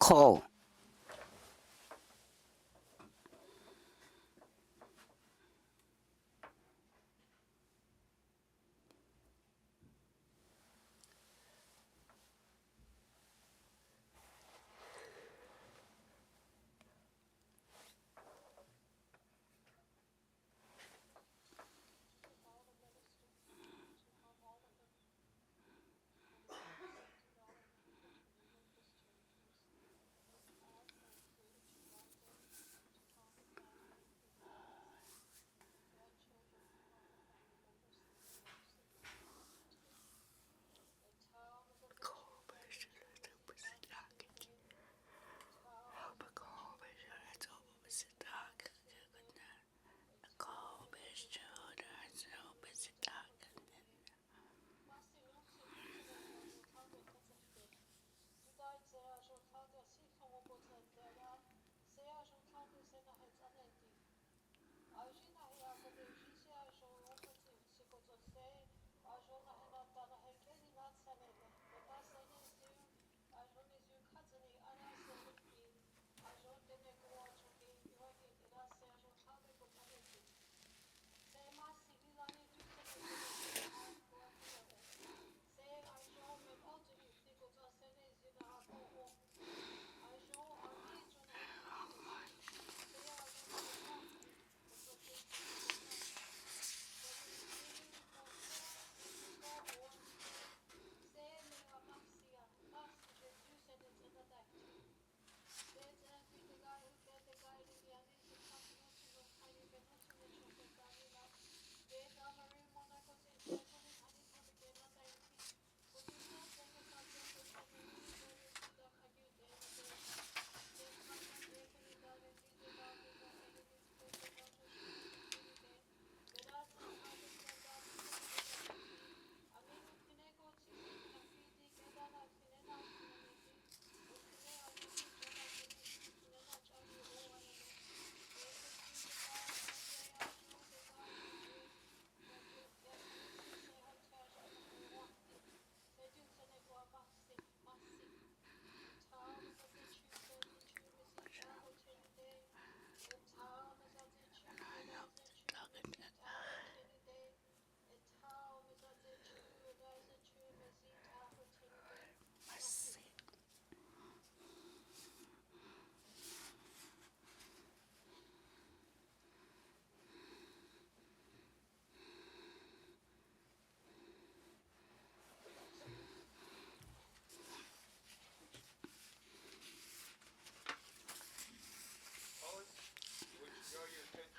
Coal.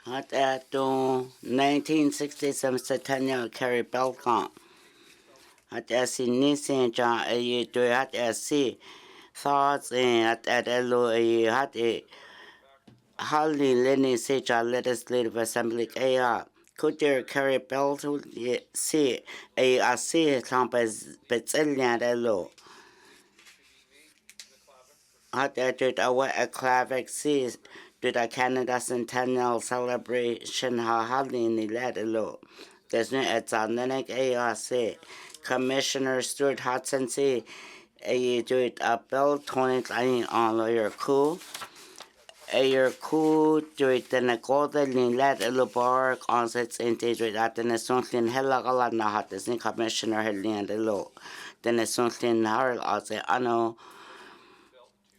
At 1967 Centennial Carrie Belcon. At si Nissen John a do at si thoughts and at elo a hat a Holly Lenny say John Legislative Assembly a could there carry bell to see a see campus Betzelian elo. At a clavic sees to the Canada Centennial Celebration Holly in the elo. There's no at ARC. Commissioner Stuart Hudson say a do it a bill 20 on lawyer cool. A cool do it then a golden in let a bar on sets integrate at the Nessunkin Helagalana hot as in Commissioner Helen the law. Then a Sunkin Harl as a anno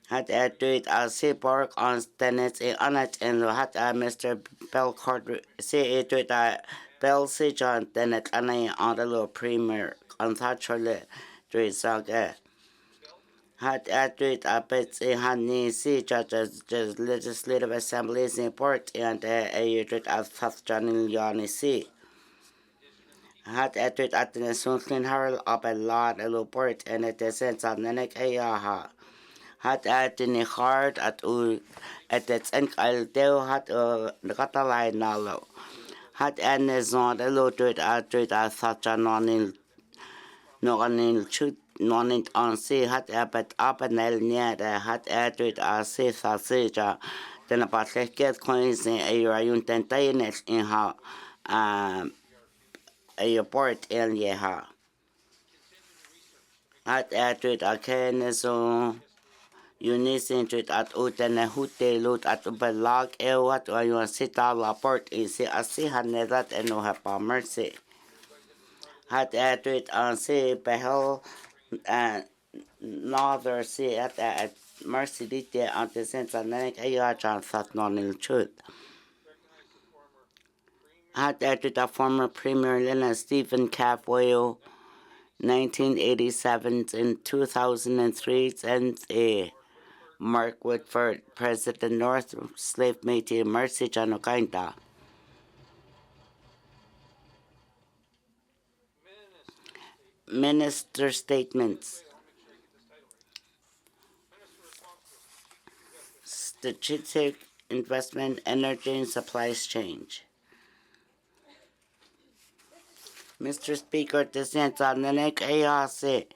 had a do it as say bark on Stenets a anat and had a Mr. Belcourt say it do it a Bell say John then at Anna on the law premier on Thatcherle do it saga. Had athlete appets a honey see judges legislative assemblies in port and a treat at South John Yanni see. Had athlete at the Sunkin Harold up a lot a little port and it descends on Nenek Ayaha. Had at the hard at at its I'll do had a Catalai Nalo. Had an is not a little treat at South John no on shoot non on sea hat but up and near the hat athlete sea sausage then about get coins in a rayun tentaines in how a port in yeha hat athlete a can so Unisin tuit at Dëne Sųłıné lut at belag ewat o yung sita laport isi asihan nedat eno hapa mercy. Hat tuit an si behel nother si at mercy dite antisensa nenek ayachan sat nonil chut. Hat tuit a former Premier Lena Stephen Chipewyan 1987 and 2003 and a Mark Woodford, President North Slave Métis Mercy Janokainta. Minister statements. Strategic investment, energy and supplies change. Mr. Speaker, Dëne Sųłıné Yatıé.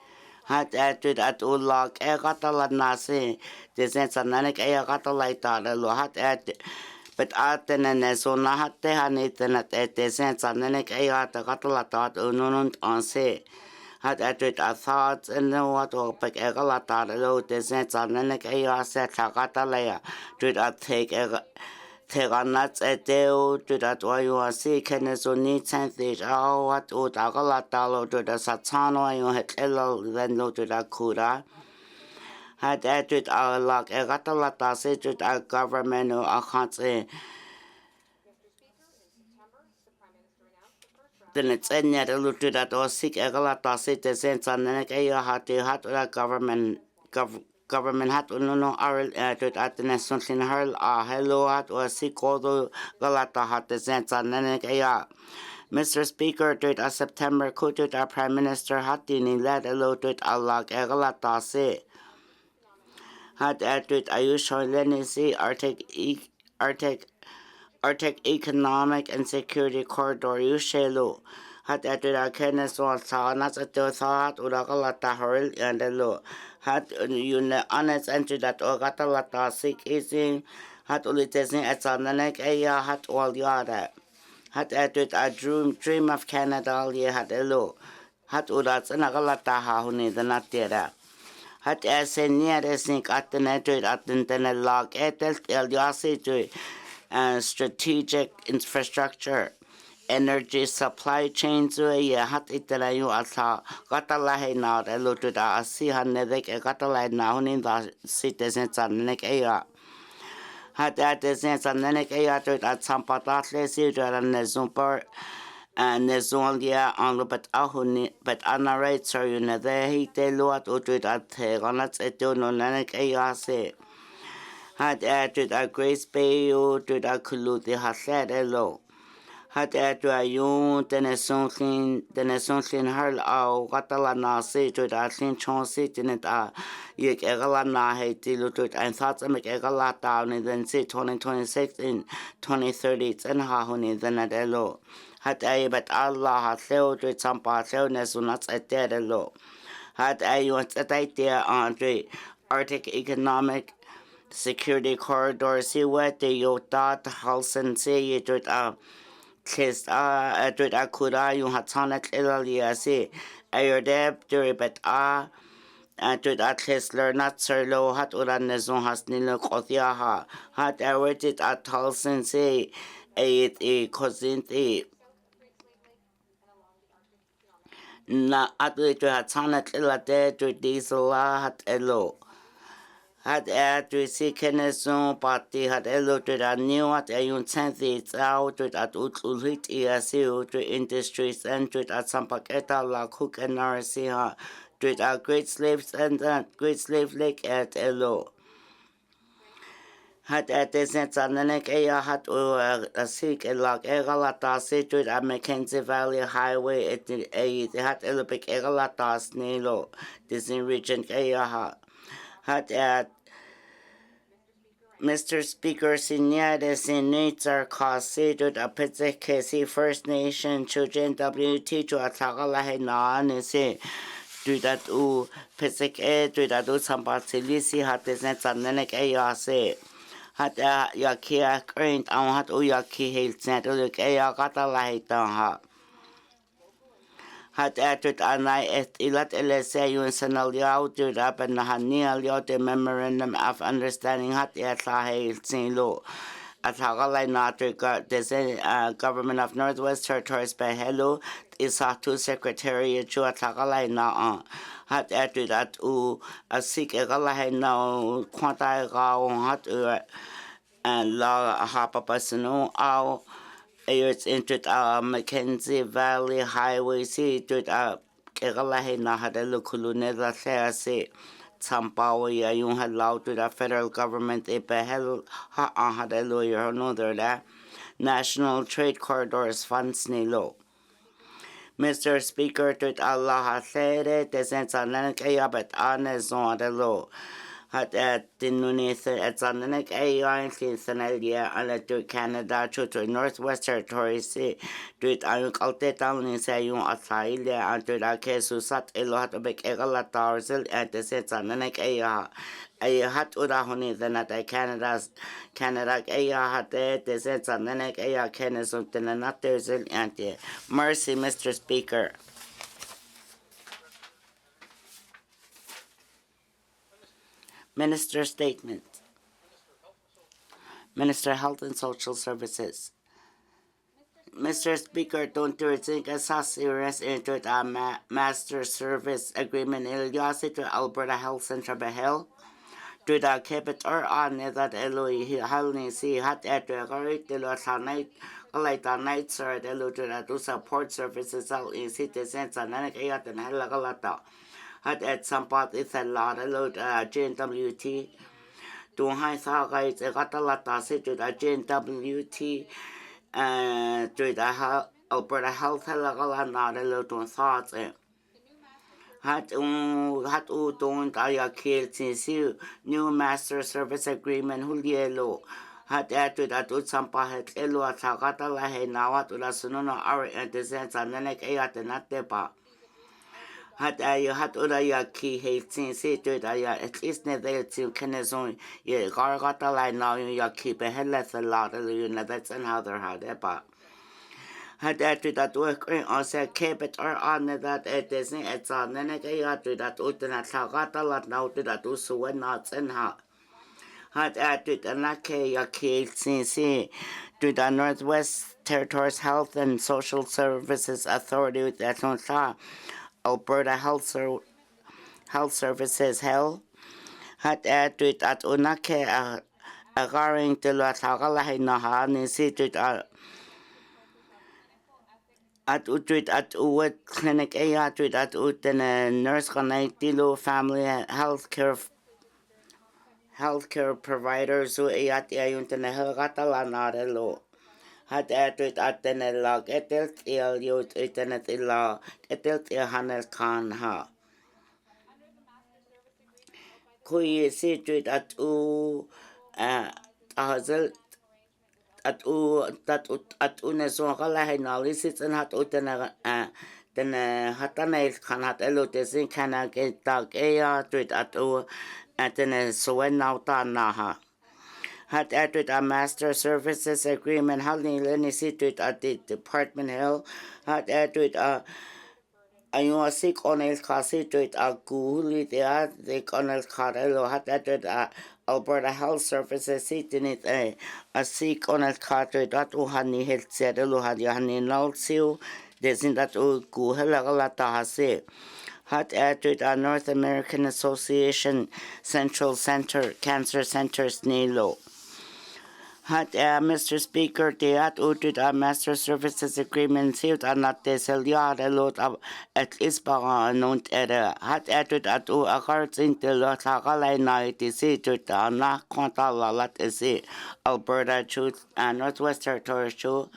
Hat attitude at ulag katala nasi. Dëne Sųłıné Yatıé lo hat but atene zona hatte haniten at Dëne Sųłıné Yatıé katala tat ununund anse. Hat attitude at thoughts and the what or pick egalata lo Dëne Sųłıné Yatıé katala ya. Did at take Teganats eteo to that wayo si kenesoni tenthage what utagalata to the satano you had elo then lo to the kura. Had added our luck egatalata said to our government or a country. Then it's in yet a look to that or sick egalata said the sense and then hat or government hat no arl at the national hurl hello at or sikodo galata hat the sensa nenekaya. Mr. Speaker, to September kutut our Prime Minister hatini led a low to alak egalata se. Hat at Ayusho Lenisi Arctic Economic and Security Corridor Yushelo. Hat at Kenes or Sanas at the thought Uragalata hurl and the law. Hat you honest entry that Ogatalata sick easing, hat ulitesing at Sananek Aya, hat all yada. Hat added a dream of Canada, ye had a low. Hat Urats and Agalata Hahuni, the Natera. Hat as a near a sink at the netted at the log, etels el yasi and strategic infrastructure. Energy supply chains ya hat italayo asa katalahe na relutu da asihan nedek katalay na hunin da citizen sanek aya hat at citizen sanek aya to at sampatle si jara nezumpar and nezulia on but ahuni but anarate so you ne de hite luat utut at ganats eto no nanek aya se hat at a grace bay to da kuluti haset elo. Hat atu ayun Dëne Sųłıné hurl au katala na se to da sin chonsi tinet a yek egala na he tilu to and thoughts make egala down and then say 2026 in 2030 and ha huni then at elo. Hat ay but Allah hat leo to sampa leo nesunats at elo. Hat ayun at ay there Andre Arctic Economic Security Corridor si wete yo ta halsen se ye to Kis dweud a cwra yung hatanat ilali a si ayordeb dweud bet dweud a kis lernat serlo hat uran nezon has nilo kothia hat awerdit a talsin si ayit e kozinti na atwyd dweud hatanat ilade dweud diesel hat elo. Had to see Keneson party had eluded a new at a uncented out at Utlulit ESU to industries entered at Sampaketa la Cook and Narasiha to a great slaves and great slave lake at Elo. Had at the Sananek Aya had a sick a log egalata situated at Mackenzie Valley Highway at the had Elopic egalatas Nilo, this in region Ayaha. Had at Mr. Speaker, Seniades in nature considered a Pizikesi First Nation children WT to a Tagalahe Naanese. Do that u Pizik e, do that u Sambasilisi hat is net Sanenek Ayase. Hat Yakia Grant, and hat Uyaki Hilt Net Uluk Aya Catalahe Tanha. hat atut anai et ilat elese yun sanal yaw tut up and hanial yaw the memorandum of understanding hat etlahe sin lo at hagalai natrika the government of Northwest Territories by hello is two secretary chu at hagalai na hat atut at u a sik egalai na quantai ga hat and la hapa pasano au it's into Mackenzie Valley Highway see to kegalahe na hadelo kuluneda se Tampawa ya yung halau to the federal government e behel ha hadelo your no there National Trade Corridors funds nilo. Mr. Speaker, to Allah hasere te sensanek ayabet anezon de lo. Hat tinunisa at Sananek Ayan Sanalia and to Canada to Northwest Territories to it Altetan say you Asailia and to the case who sat a lot of big egalatarzel at the set Sananek Aya. I hat Udahoni than at Canada Aya had the set Sananek Aya Kenesum Tenanaterzel and Mercy, Mr. Speaker. Minister Statement. Minister Health and Social Services. Mr. Speaker, don't you think a serious into a master service agreement in to Alberta Health Centre Behel? To the capital on that Eloi Halni see hat at the right the night like the night sir to support services out in citizens and Ayat and Helagalata. Had at some part it's a lot of JWT. To high guys, a catalata sit to the JWT to the Alberta Health Helagalana, a little thoughts. Had don't I kill since you new master service agreement Hulielo. Had added that Utsampa had Elo at Sagata Lahe Nawa to the Sunona Ari and the Sense and Nenek Ayat and Natepa. Had I had Udaya key hate since it did I at least never to Kenazon, ye Gargata lie now you keep a headless a lot of you know that's another had epa. Had added that work on said cabet or on that it isn't it's on Neneka to that Utana Sagata lot now to that also when not and how. Had added a Nake Yaki since to the Northwest Territories Health and Social Services Authority that on Alberta Health Services Health had added at Unake agarring to la Tagalahe Naha Nisited at Utrit at Uwet Clinic Ayatrid at Utan Nurse Connectilo Family Healthcare Providers who Ayat Ayuntan Helgatalana Lo. Had added at the log etelt il yot itenet illa etelt hanel kan ha. Kui situit at hazel at unesongala analysis and hat utena den hatanail kan hat elotesin kana get dag ea tuit at den suenauta naha. Had added a master services agreement holding Lenny seated at the Department Hill. Had added a sick on el casito a guli the Conel Carello had added a Alberta Health Services sitting it a sick on el carto that Uhani had said Luhadiani Nalsil, desin that Guhelagata Hase. Had added a North American Association Central Center Cancer Centers Nilo. Had Mr. Speaker, the uttered a master services agreement sealed and not the Celia a lot of at least non error. Had added at a cards in the Lotagala night is it to the Na Quantala Lat is it Alberta Truth and Northwest Territories Show.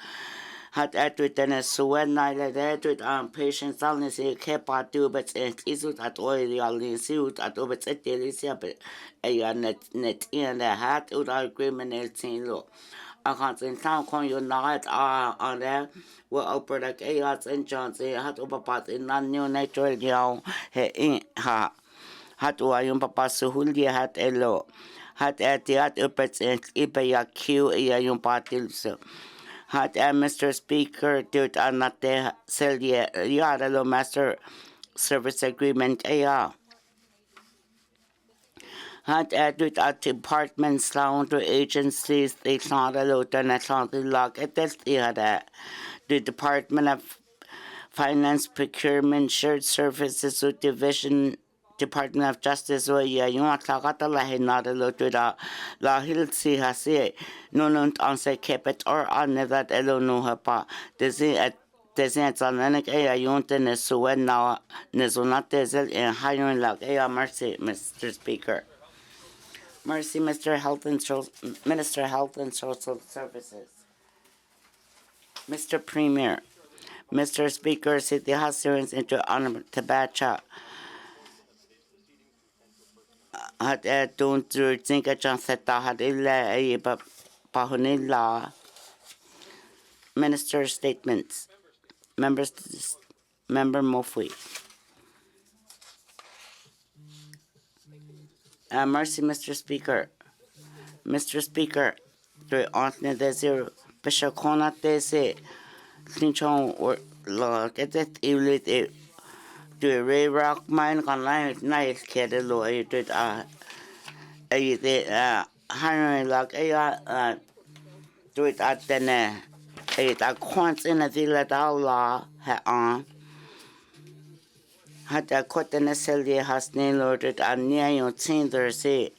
Had added Dëne Sųłıné Yatıé patients only see kepa tubes and issued at oil only suit at over a delicia a net in the hat without agreement el I can't in town con you not on there will open the chaos and Johnson had over part in non new natural young he in ha. Had Wayum Papa Suhulia had a law. Had at the upper and Ibaya Q a young party. Hat Mr. Speaker, dut anate selje yarelo master service agreement aya. Hat dut at departments laund agencies they yarelo Dëne Sųłıné Yatıé the Department of Finance, Procurement, Shared Services, Division, Department of Justice, yung atlakata lahi narelo tuda lahil si hasi nununt anse kepet or anedat elo nuha pa desi at zananek aya yung Dëne Sųłıné na nizunate zel in hayun lag aya mercy, Mr. Speaker. Mercy, Minister of Health and Social Services. Mr. Premier, Mr. Speaker, City Hasirins into Honorable Tabacha. Had don't think a chance that had illa pahunilla. Minister statements. Member Mofui. Mercy, Mr. Speaker. Mr. Speaker, the Antony Desir Bishop Conat Desi. Clinton or law get it illit do Ray Rock mine on night kid lawyer did hiring like do it at Dëne a quants in a villa law on had a cut in a celly has nailed a near your tinder say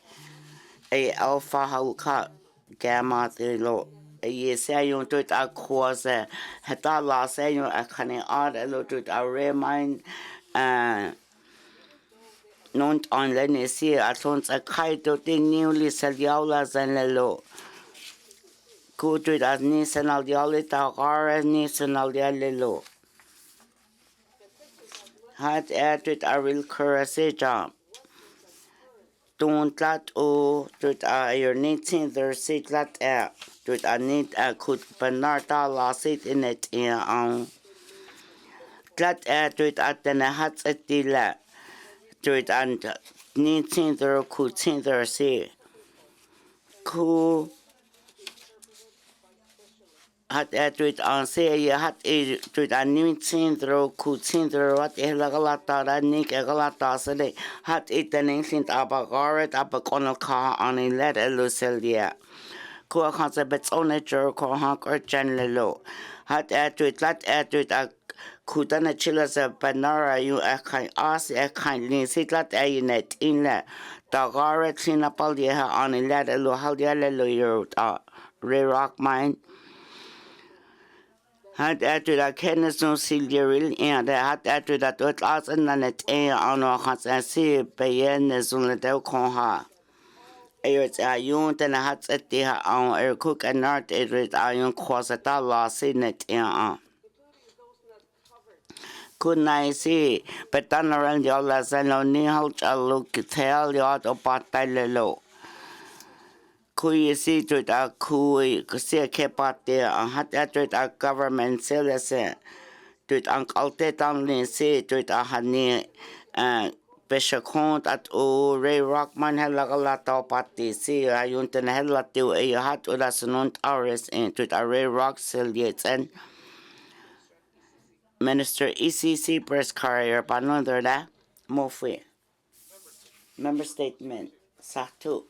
a alpha how cut gamma the law. Ye say you do it a cause heta la say you a canny odd a lot to a remind non on lenny see at once a kite to the newly seliolas and lelo. Good to that nisan al dialita or as nisan al dialelo. Had added a real currency job. Don't let o to your knitting their seat let air. Dut a need a could benarta la sit in it on. Glad dut at the hats at the la. Dut and knitting their could tinder see. Cool had dut on say you had a dut a new tinder could tinder what a lagalata nick a galata sade had it an ancient abagaret abaconal car on a letter lucelia. Kua kansa bets on a jerk or honk or general. Had add to it, let add to it a kudana chillas of banara, you a kind ass a kindly sit let a net in that. Dagara clean up all the hair on a letter, lo how the other year Ray Rock mine. Had add to that Kenneth no silveril and had add to that what last and then it air on our hands and see Bayen is on the del conha. It's a young and a hat at the on cook and not it is a young cause at all lost in it. Couldn't I see? But then around the others and only how to look tell you out about the low. Could you see to that cool, could see a kept out there and had that to that government citizen to it uncle only see to it a honey Bishop Cont at o Ray Rockman helagala pati si ayun ten helatu a hat ulas non hours into a Ray Rock Silliets and Minister ECC press carrier panonder da Mofui. Member statement Satu.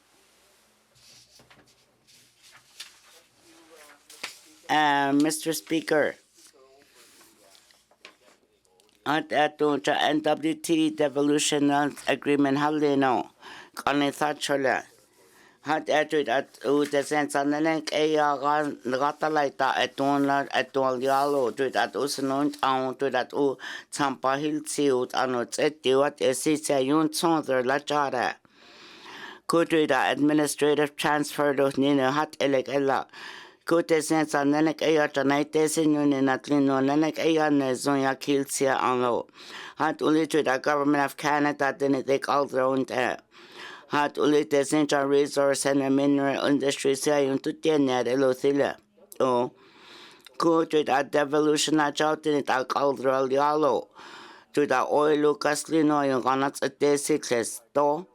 Mr. Speaker, at NWT devolution agreement halino kani thachola had added at the sense on the neck a gatalaita at all yalo to that usunon town to that u tampa hill sealed and it's at the what is it a yun sonzer la jara could the administrative transfer of Nina hat elegella. Good sense on the neck a tonight is in Natlino Nenek a Zoya Kilsia Anlo. Had only to the government of Canada didn't take all their own there. Had only the central resource and the mineral industry say to Dëne Sųłıné. Oh, good to that devolution out in it alcohol yellow. To the oil Caslino, you cannot a day six though.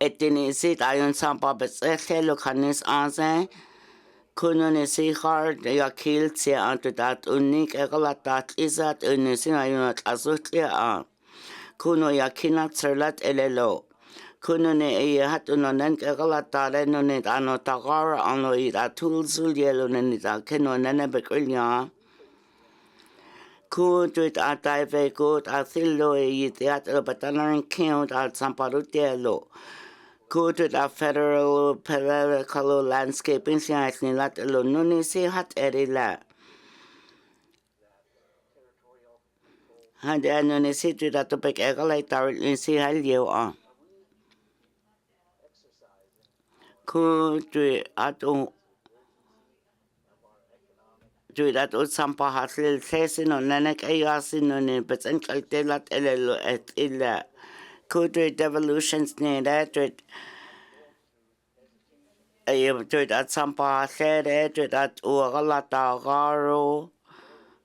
It didn't sit iron sampa, but say look on this answer. Kununi si hard ya kiltsi antu dat unik egalatat izat unusin ayunat azutlia a. Kuno ya kinat serlat elelo. Kununi hat unonen egalatare nunit ano tagara ano ita tulzul yelo nunita keno nene bekulnya. Kutuit ataive kut athilo yitiat batanarin count at samparutielo. Kutuit a federal political landscaping siya nilat elo nuni si hat erila. Hande nuni si tuit atupek egalay tarit si halyo a. Kutuit atu tuit atu sampahatlil sesino nanek ayasin nuni betan kaltelat elelo et illa. Kutuit devolutions nida tuit tuit at sampahatlere tuit at uagalata garo.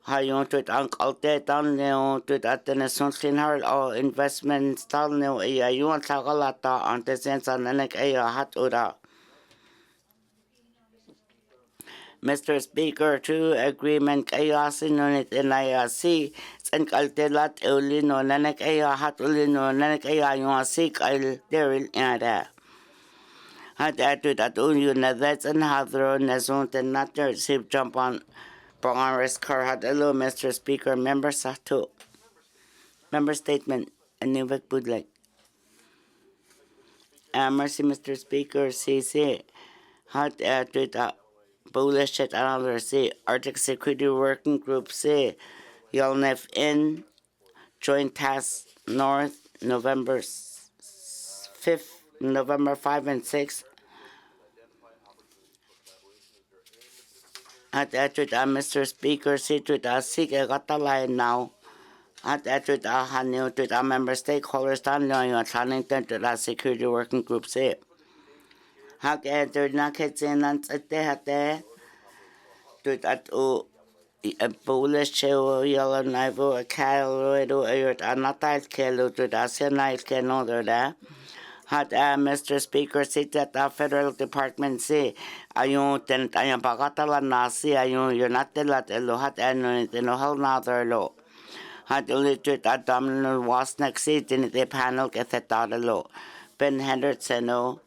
Hayon tuit ang kalte tan neo tuit at Dëne Sųłıné o investments tan neo ayun tagalata antesensa nanek hat ura. Mr. Speaker, two agreement kayasin nunit inayasi san kaltelat ulino nanek hat ulino nanek yung asik al deril ada. Hat atut at yun na that's an hadro nazon ten natter sip jump on Bongaris car hat hello Mr. Speaker, member sato. Member statement anuvek budlek. Mercy Mr. Speaker, CC hat atut Polish at another say Arctic Security Working Group say Yelnef in Joint Task North November 5th, November 5 and 6. At Mr. Speaker, say to the Sig Gatalai now. At Hanil to the member stakeholders down there Planning to the Security Working Group say. Hak entered naked in and hate to that Polish show yellow nivo a caloid or anatai kelo to the Senate can order that. Had Mr. Speaker said that the federal department say ayun ten ayun pagatala nasi ayun you're not the lat elo hat and no hell another law. Had only to that dominant was next seat in the panel get that law. Ben Henderson no.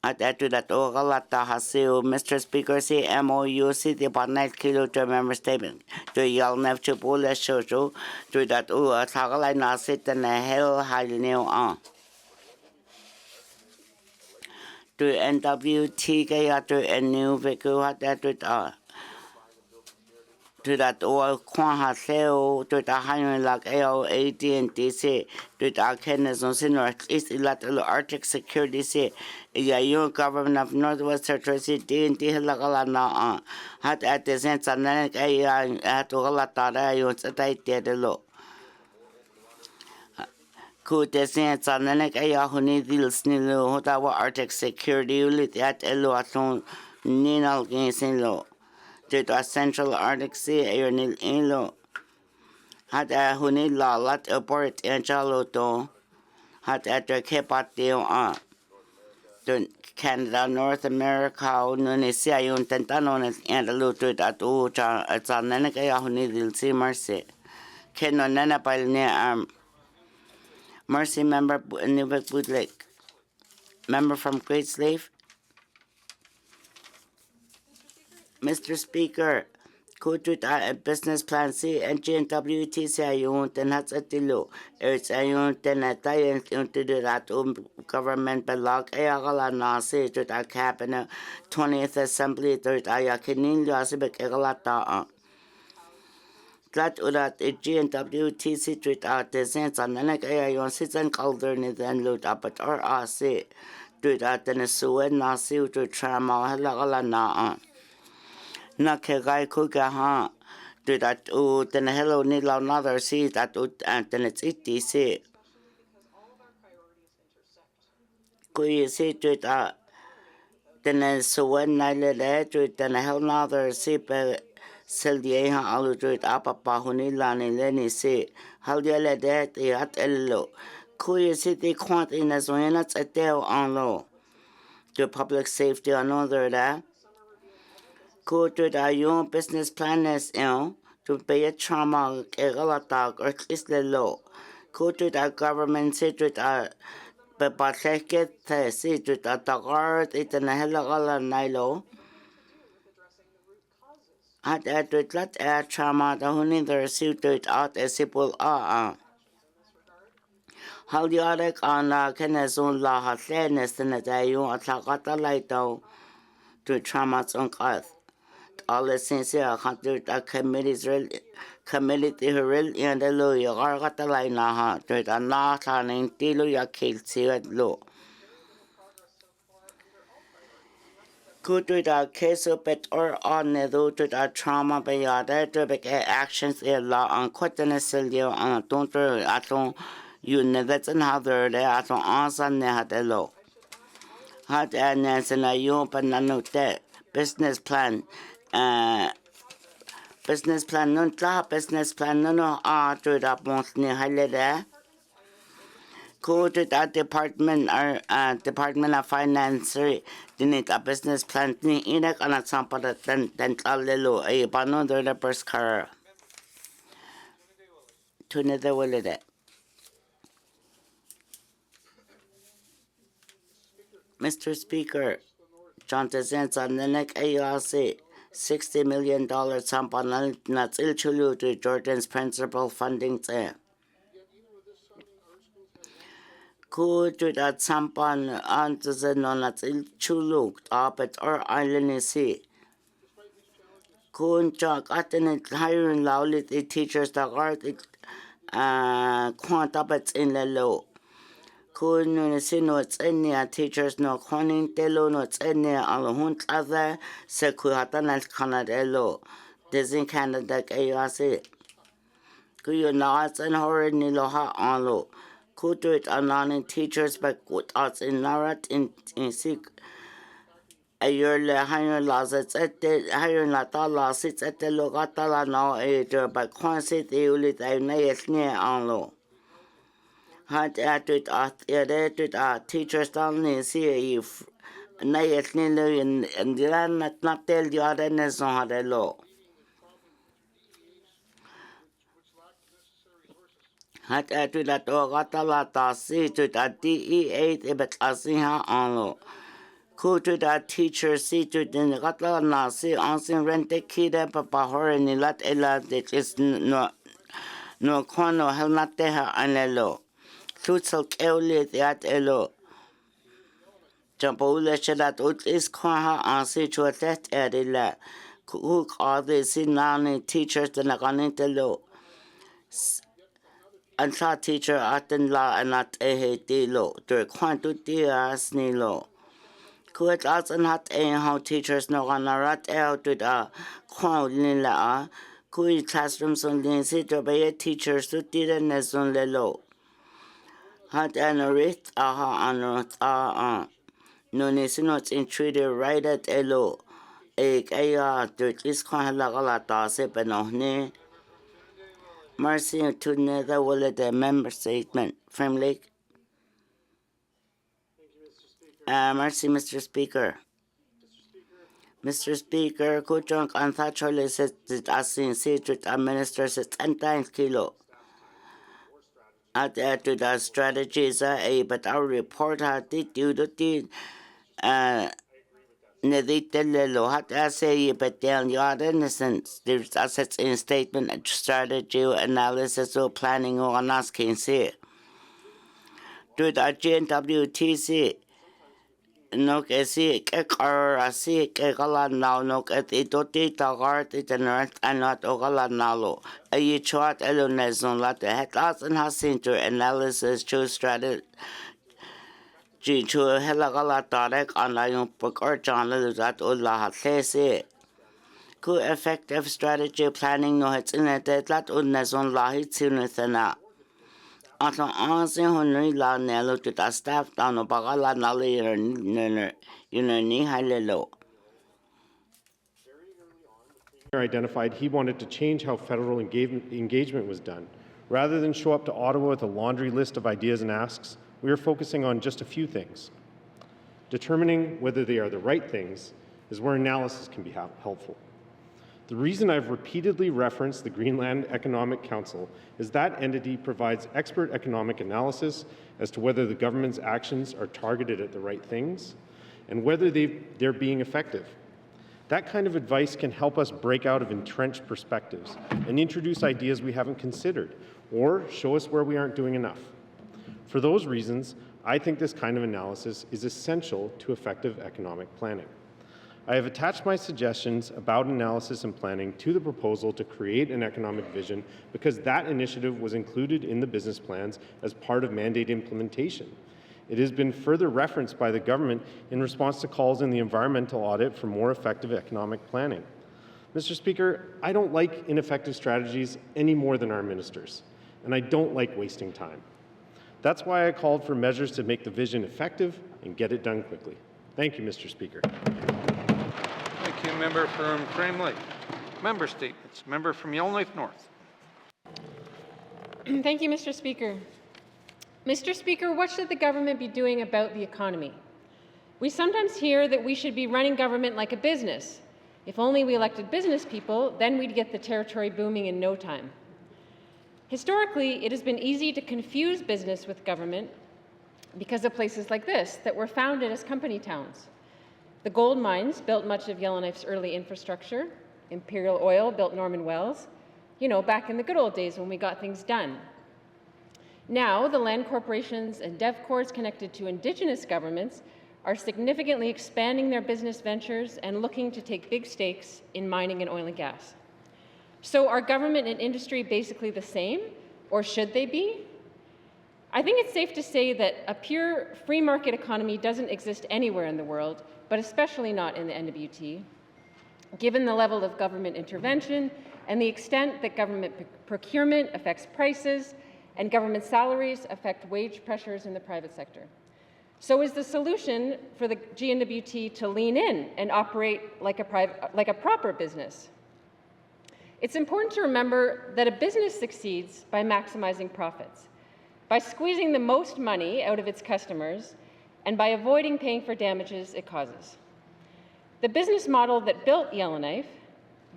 At that Ogalata Hasil, Mr. Speaker, say MOU City Partner Kilo to member statement. To Yelnev to Polish Social, to that Tagalai Nasit and a hell high new on. To NWTK at a new vehicle at that to that oil Kwan Haseo, to the higher like AO, AT&T say, to the Kenneth on Sinner, at least Arctic Security say, yung government of Northwest Territory D&D Halagalana had at the sense and then at Ogalatara, you say, lo. Could the sense and then who need deals nilo, what our Arctic Security, you lit at Elo at Ninal Gainsin lo. To the Central Arctic Sea, air nil in lo. Had a who need la lot of port and Chaloto. Had at the Kepatio on. Canada, North America, Indonesia, yung tentanon at luto at ucha at sa nanakaya hunidil si Mercy. Keno nanapal niya Mercy member Nivek Budlik. Member from Great Slave. Mr. Speaker, kutut a business plan si NGNWT si ayun tenats atilo. It's ayun tenatayan into the government belog ayakala nasi to the cabinet 20th Assembly to ayakinin yasibek egalata. That urat GNWT si to the sense and nanak ayun sitan calder ni then loot up at RRC to that Dëne Sųłıné Yatıé to trauma halagala na. Na kegai kuga ha to that then hello ni la another see that and then it's iti see kui see to that Dëne Sųłıné Yatıé to then hello another see pe seldie ha alu to apa pa huni la ni leni see hal dia le that at ello kui see the quant in as when it's a tell on lo to public safety another da. Ko to da yung business planners to be a trauma egalatag or islelo. Ko to da government say to da bebatleket si to da guard it na helagala nailo. At to lat trauma da hunin der suit to out esipul Haldiarek ana kenezon la hatlenes na dayo at lakata laito to traumas on earth. All the sincere hunter committee hiril and the lo yargata laina ha to the nataning tilo ya kilsi at lo. Could to the case of it or on the to the trauma by other to be actions in law on quitensilio on a tonto aton. You never know there at on ne had a low. Had an answer na you but no business plan. Business plan no business plan no to the most near holiday. Go to that department or Department of Finance. Didn't a business plan in a can at some part of then a little a bano the first car. To nether will it. Mr. Speaker, John DeSantis on the neck ARC $60 million sampan nats ilchulu to Jordan's principal funding there. Could to that sampan onto the non nats ilchulu up at our island sea. Could Chuck Attenet hiring loudly the teachers that art it quant up in the low. Could no see no any teachers no coning telo no any on hunt other secuatanas canadelo. Desin Canada ARC. Could you not and horror niloha on low? Could do it on teachers but good arts in Narat in sick. A year le higher laws at the higher lata laws sits at the logatala now a but quansit eulit I nails near on low. Had added at teachers down see if Nayet Nilo and the land not tell the other Nason had a law. Had added that Ogatalata see to that DE8 but Asiha on law. Could to that teacher see to the Gatana see on rente kida papa horror nilat ella that is no corner hell not there on a law. Tutsel Keuli at Elo. Jampole Shadat Ut is Kwaha on situated at Ella. Cook all the Sinani teachers than a Ganitelo. And saw teacher at the law and not a dilo. To a quantity as Nilo. Could also not a how teachers no on a rat out to the Quanilla. Could classrooms on the city to be a teacher so didn't as on the low. Had an writ on no not intruder right at elo a kaya to this kind of lagala sip and ohne mercy to nether will the member statement from Lake mercy Mr. Speaker. Mr. Speaker, could junk and Thatcherly said that as in secret administers at 10 times kilo. At to the strategies but our report had did Neditello had I say but down your innocence. There's assets in statement strategy analysis or planning or asking see. To the GNWTC no que si que así que galanao no que titoti tagart itinerant and not ogalanalo. A you chart elonezon la the headlines and has center analysis to strategy to helagala tarek on lion book or journal that ulla hat Ku effective strategy planning no hits in it that unezon la hits in At an ancien honey la nello to the staff down of Bagala Nali ni halelo. Identified he wanted to change how federal engagement was done. Rather than show up to Ottawa with a laundry list of ideas and asks, we are focusing on just a few things. Determining whether they are the right things is where analysis can be helpful. The reason I've repeatedly referenced the Greenland Economic Council is that entity provides expert economic analysis as to whether the government's actions are targeted at the right things and whether they're being effective. That kind of advice can help us break out of entrenched perspectives and introduce ideas we haven't considered, or show us where we aren't doing enough. For those reasons, I think this kind of analysis is essential to effective economic planning. I have attached my suggestions about analysis and planning to the proposal to create an economic vision because that initiative was included in the business plans as part of mandate implementation. It has been further referenced by the government in response to calls in the environmental audit for more effective economic planning. Mr. Speaker, I don't like ineffective strategies any more than our ministers, and I don't like wasting time. That's why I called for measures to make the vision effective and get it done quickly. Thank you, Mr. Speaker. Thank you, member from Frame Lake. Member statements. Member from Yellowknife North. Thank you, Mr. Speaker. Mr. Speaker, what should the government be doing about the economy? We sometimes hear that we should be running government like a business. If only we elected business people, then we'd get the territory booming in no time. Historically, it has been easy to confuse business with government because of places like this that were founded as company towns. The gold mines built much of Yellowknife's early infrastructure. Imperial Oil built Norman Wells, back in the good old days when we got things done. Now, the land corporations and DevCorps connected to Indigenous governments are significantly expanding their business ventures and looking to take big stakes in mining and oil and gas. So are government and industry basically the same, or should they be? I think it's safe to say that a pure free market economy doesn't exist anywhere in the world, but especially not in the NWT, given the level of government intervention and the extent that government procurement affects prices and government salaries affect wage pressures in the private sector. So is the solution for the GNWT to lean in and operate like a proper business? It's important to remember that a business succeeds by maximizing profits, by squeezing the most money out of its customers, and by avoiding paying for damages it causes. The business model that built Yellowknife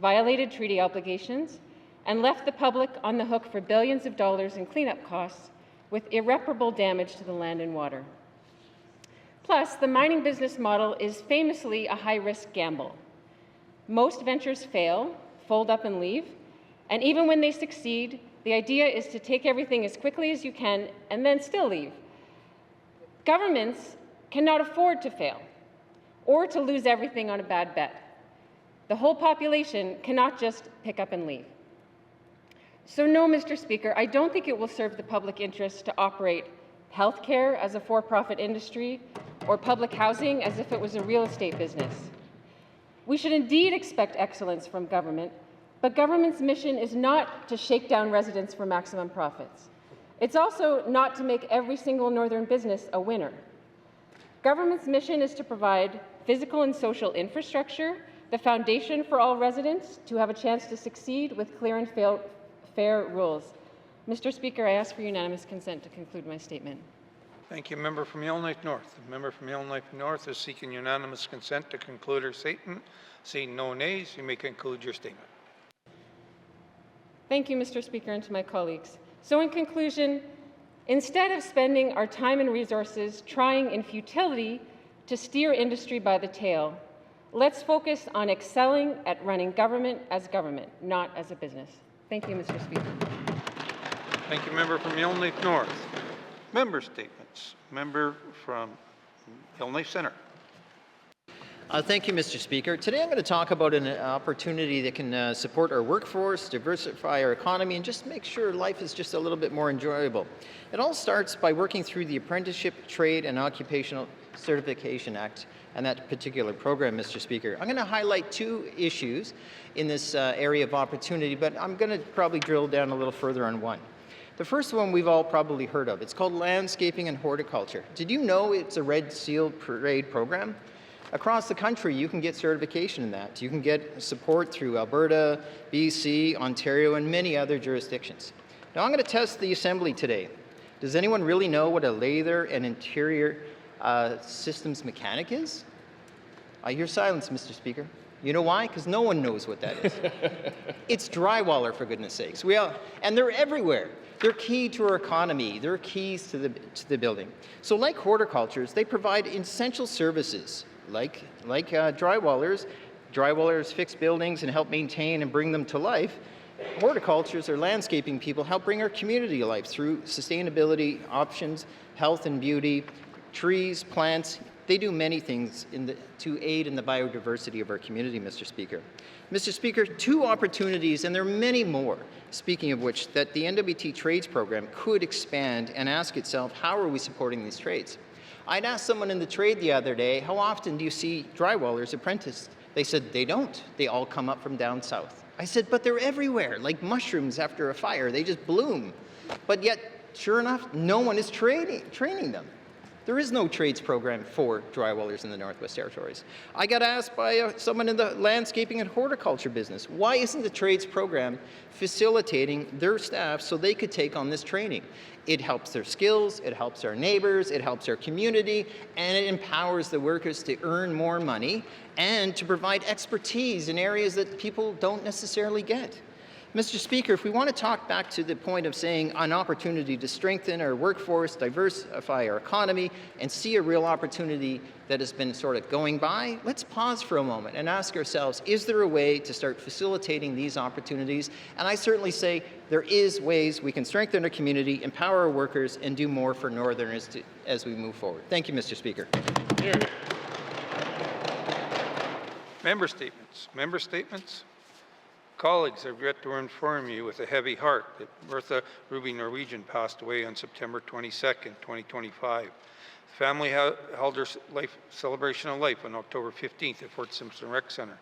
violated treaty obligations and left the public on the hook for billions of dollars in cleanup costs with irreparable damage to the land and water. Plus, the mining business model is famously a high-risk gamble. Most ventures fail, fold up and leave, and even when they succeed, the idea is to take everything as quickly as you can and then still leave. Governments cannot afford to fail or to lose everything on a bad bet. The whole population cannot just pick up and leave. So no, Mr. Speaker, I don't think it will serve the public interest to operate healthcare as a for-profit industry or public housing as if it was a real estate business. We should indeed expect excellence from government, but government's mission is not to shake down residents for maximum profits. It's also not to make every single northern business a winner. Government's mission is to provide physical and social infrastructure, the foundation for all residents to have a chance to succeed with clear and fair rules. Mr. Speaker, I ask for unanimous consent to conclude my statement. Thank you, member from Yellowknife North. The member from Yellowknife North is seeking unanimous consent to conclude her statement. Seeing no nays, you may conclude your statement. Thank you, Mr. Speaker, and to my colleagues. So in conclusion, instead of spending our time and resources trying in futility to steer industry by the tail, let's focus on excelling at running government, not as a business. Thank you, Mr. Speaker. Thank you, member from Yellowknife North. Member statements. Member from Yellowknife Centre. Thank you, Mr. Speaker. Today I'm going to talk about an opportunity that can support our workforce, diversify our economy, and just make sure life is just a little bit more enjoyable. It all starts by working through the Apprenticeship, Trade, and Occupational Certification Act and that particular program, Mr. Speaker. I'm going to highlight two issues in this area of opportunity, but I'm going to probably drill down a little further on one. The first one we've all probably heard of. It's called Landscaping and Horticulture. Did you know it's a Red Seal Parade program? Across the country, you can get certification in that. You can get support through Alberta, BC, Ontario, and many other jurisdictions. Now I'm going to test the assembly today. Does anyone really know what a lather and interior systems mechanic is? I hear silence, Mr. Speaker. You know why? Because no one knows what that is. It's drywaller, for goodness sakes. And they're everywhere. They're key to our economy. They're keys to the building. So like horticultures, they provide essential services like drywallers. Drywallers fix buildings and help maintain and bring them to life. Horticultures or landscaping people help bring our community to life through sustainability options, health and beauty, trees, plants. They do many things to aid in the biodiversity of our community, Mr. Speaker. Mr. Speaker, 2 opportunities, and there are many more, speaking of which, that the NWT Trades Program could expand and ask itself, how are we supporting these trades? I'd asked someone in the trade the other day, how often do you see drywallers apprenticed? They said, they don't. They all come up from down south. I said, but they're everywhere, like mushrooms after a fire. They just bloom. But yet, sure enough, no one is training them. There is no trades program for drywallers in the Northwest Territories. I got asked by someone in the landscaping and horticulture business, why isn't the trades program facilitating their staff so they could take on this training? It helps their skills, it helps our neighbors, it helps our community, and it empowers the workers to earn more money and to provide expertise in areas that people don't necessarily get. Mr. Speaker, if we want to talk back to the point of saying an opportunity to strengthen our workforce, diversify our economy, and see a real opportunity that has been sort of going by, let's pause for a moment and ask ourselves, is there a way to start facilitating these opportunities? And I certainly say there is ways we can strengthen our community, empower our workers, and do more for Northerners as we move forward. Thank you, Mr. Speaker. Member statements. Member statements. Colleagues, I regret to inform you with a heavy heart that Bertha Ruby Norwegian passed away on September 22nd, 2025. The family held her celebration of life on October 15th at Fort Simpson Rec Center.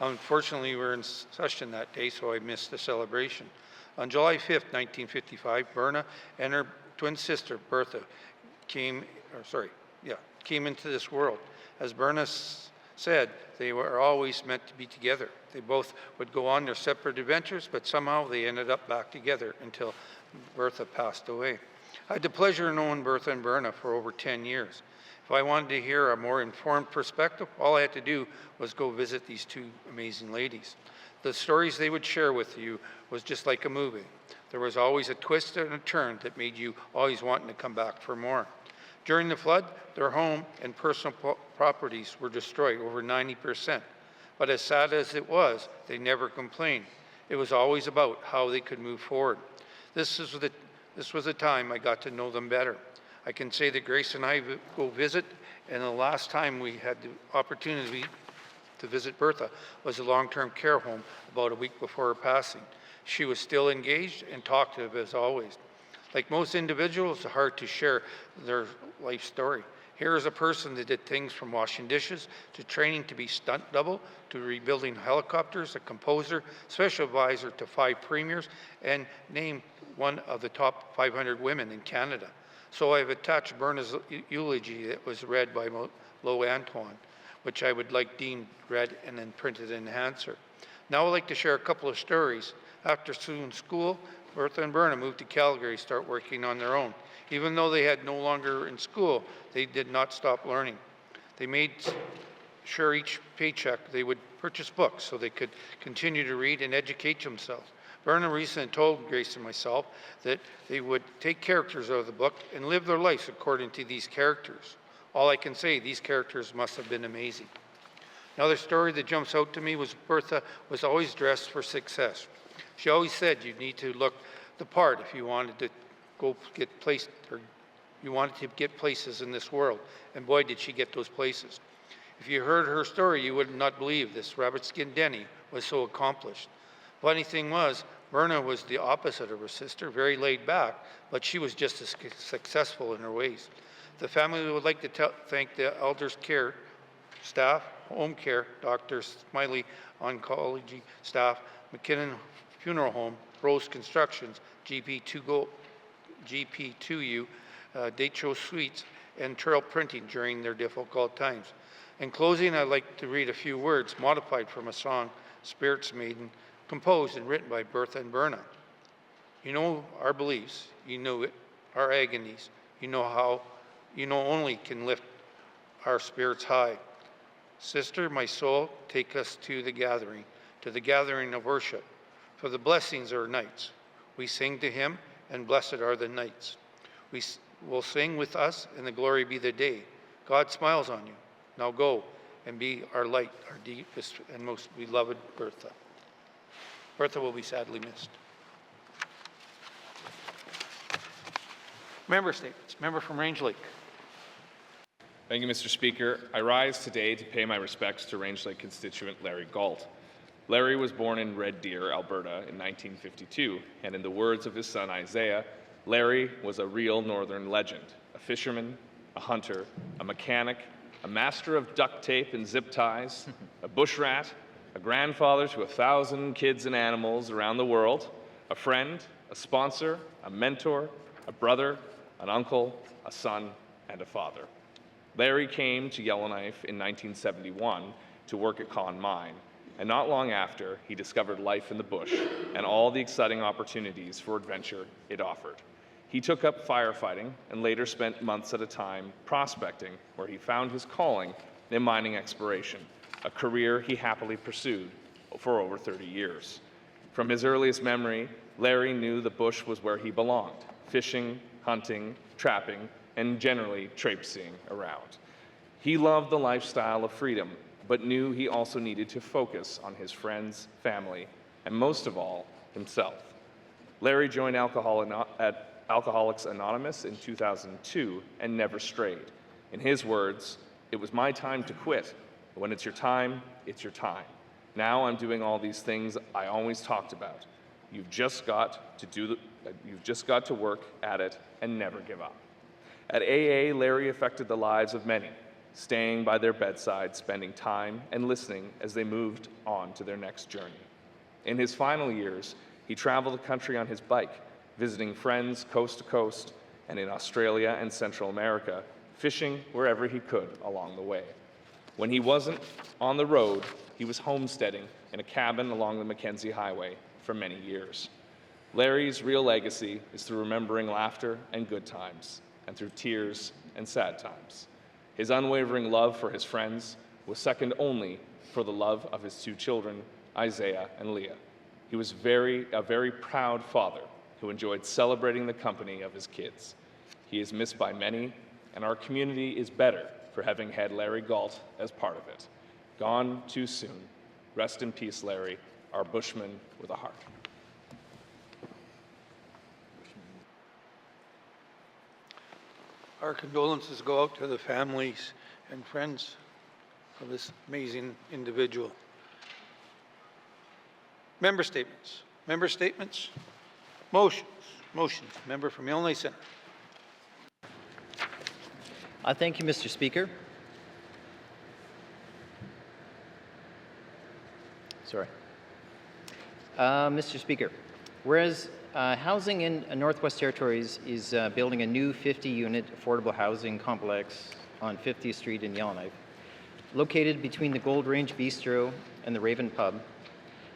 Unfortunately, we were in session that day, so I missed the celebration. On July 5th, 1955, Berna and her twin sister, Bertha, came into this world. As Berna said, they were always meant to be together. They both would go on their separate adventures, but somehow they ended up back together until Bertha passed away. I had the pleasure of knowing Bertha and Berna for over 10 years. If I wanted to hear a more informed perspective, all I had to do was go visit these 2 amazing ladies. The stories they would share with you was just like a movie. There was always a twist and a turn that made you always wanting to come back for more. During the flood, their home and personal properties were destroyed, over 90%. But as sad as it was, they never complained. It was always about how they could move forward. This was the time I got to know them better. I can say that Grace and I go visit, and the last time we had the opportunity to visit Bertha was a long-term care home about a week before her passing. She was still engaged and talkative as always. Like most individuals, it's hard to share their life story. Here is a person that did things from washing dishes to training to be stunt double, to rebuilding helicopters, a composer, special advisor to 5 premiers, and named one of the top 500 women in Canada. So I've attached Berna's eulogy that was read by Lo Antoine, which I would like Dean read and then printed in Enhancer. Now I'd like to share a couple of stories. After school, Bertha and Berna moved to Calgary to start working on their own. Even though they had no longer in school, they did not stop learning. They made sure each paycheck they would purchase books so they could continue to read and educate themselves. Berna recently told Grace and myself that they would take characters out of the book and live their lives according to these characters. All I can say, these characters must have been amazing. Another story that jumps out to me was Bertha was always dressed for success. She always said you need to look the part if you wanted to go get placed, or you wanted to get places in this world. And boy, did she get those places. If you heard her story, you would not believe this rabbit-skinned Dene was so accomplished. Funny thing was, Berna was the opposite of her sister, very laid back, but she was just as successful in her ways. The family would like to thank the elders' care staff, home care, Dr. Smiley oncology staff, McKinnon Funeral Home, Rose Constructions, GP2U, Decho Suites, and Trail Printing during their difficult times. In closing, I'd like to read a few words modified from a song, Spirits Maiden, composed and written by Bertha and Berna. You know our beliefs, you know it, our agonies, you know only can lift our spirits high. Sister, my soul, take us to the gathering of worship. For the blessings are nights. We sing to him, and blessed are the nights. We will sing with us, and the glory be the day. God smiles on you. Now go and be our light, our deepest and most beloved Bertha. Bertha will be sadly missed. Member statements. Member from Range Lake. Thank you, Mr. Speaker. I rise today to pay my respects to Range Lake constituent Larry Galt. Larry was born in Red Deer, Alberta in 1952, and in the words of his son Isaiah, Larry was a real northern legend, a fisherman, a hunter, a mechanic, a master of duct tape and zip ties, a bushrat, a grandfather to 1,000 kids and animals around the world, a friend, a sponsor, a mentor, a brother, an uncle, a son, and a father. Larry came to Yellowknife in 1971 to work at Con Mine, and not long after, he discovered life in the bush and all the exciting opportunities for adventure it offered. He took up firefighting and later spent months at a time prospecting, where he found his calling in mining exploration, a career he happily pursued for over 30 years. From his earliest memory, Larry knew the bush was where he belonged, fishing, hunting, trapping, and generally traipsing around. He loved the lifestyle of freedom, but knew he also needed to focus on his friends, family, and most of all, himself. Larry joined Alcoholics Anonymous in 2002 and never strayed. In his words, "It was my time to quit. When it's your time, it's your time. Now I'm doing all these things I always talked about. You've just got to work at it and never give up." At AA, Larry affected the lives of many, staying by their bedside, spending time and listening as they moved on to their next journey. In his final years, he traveled the country on his bike, visiting friends coast to coast, and in Australia and Central America, fishing wherever he could along the way. When he wasn't on the road, he was homesteading in a cabin along the Mackenzie Highway for many years. Larry's real legacy is through remembering laughter and good times, and through tears and sad times. His unwavering love for his friends was second only for the love of his two children, Isaiah and Leah. He was a very proud father who enjoyed celebrating the company of his kids. He is missed by many, and our community is better for having had Larry Galt as part of it. Gone too soon. Rest in peace, Larry, our bushman with a heart. Our condolences go out to the families and friends of this amazing individual. Member statements. Member statements. Motions. Motions. Member from Illinois Centre. Thank you, Mr. Speaker. Mr. Speaker, whereas Housing in Northwest Territories is building a new 50-unit affordable housing complex on 50th Street in Yellowknife, located between the Gold Range Bistro and the Raven Pub.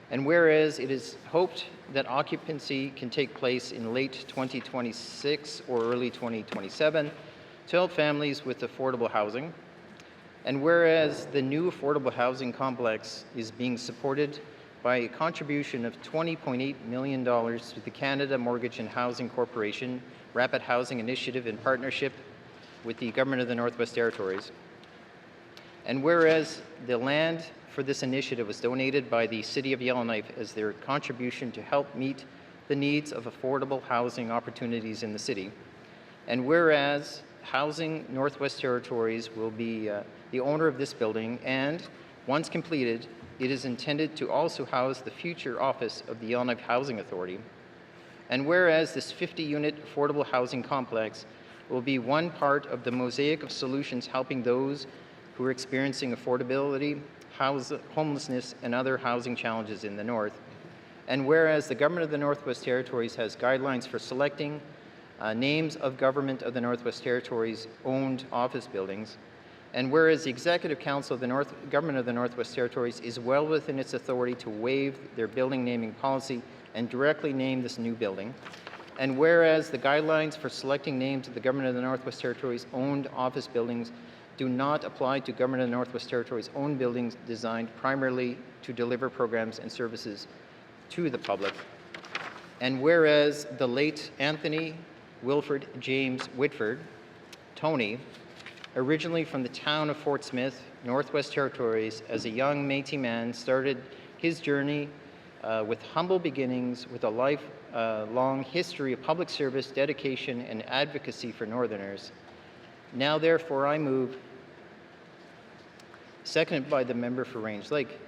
And whereas it is hoped that occupancy can take place in late 2026 or early 2027 to help families with affordable housing. And whereas the new affordable housing complex is being supported by a contribution of $20.8 million to the Canada Mortgage and Housing Corporation Rapid Housing Initiative in partnership with the Government of the Northwest Territories. And whereas the land for this initiative was donated by the City of Yellowknife as their contribution to help meet the needs of affordable housing opportunities in the city. And whereas Housing Northwest Territories will be the owner of this building, and once completed, it is intended to also house the future office of the Yellowknife Housing Authority. And whereas this 50-unit affordable housing complex will be one part of the mosaic of solutions helping those who are experiencing affordability, homelessness, and other housing challenges in the North. And whereas the Government of the Northwest Territories has guidelines for selecting names of Government of the Northwest Territories owned office buildings, and whereas the Executive Council of the Government of the Northwest Territories is well within its authority to waive their building naming policy and directly name this new building, and whereas the guidelines for selecting names of the Government of the Northwest Territories owned office buildings do not apply to Government of the Northwest Territories' own buildings designed primarily to deliver programs and services to the public. And whereas the late Anthony Wilfred James Whitford, Tony, originally from the town of Fort Smith, Northwest Territories, as a young Métis man, started his journey with humble beginnings, with a lifelong history of public service, dedication, and advocacy for Northerners. Now, therefore, I move, seconded by the member for Range Lake,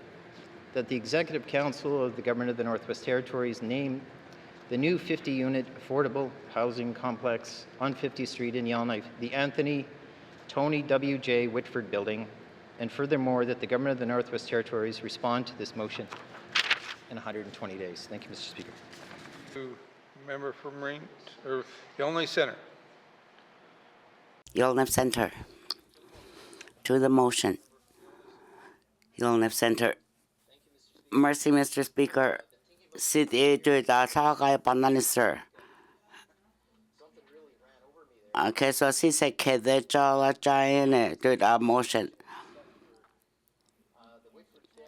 that the Executive Council of the Government of the Northwest Territories name the new 50-unit affordable housing complex on 50th Street in Yellowknife the Anthony Tony W.J. Whitford Building, and furthermore, that the Government of the Northwest Territories respond to this motion in 120 days. Thank you, Mr. Speaker. Member from Yellowknife Centre. Yellowknife Centre. To the motion. Yellowknife Centre. Mercy, Mr. Speaker. City to the Sagai Pananisser. Okay, so she said, "Kede chala chayene to the motion."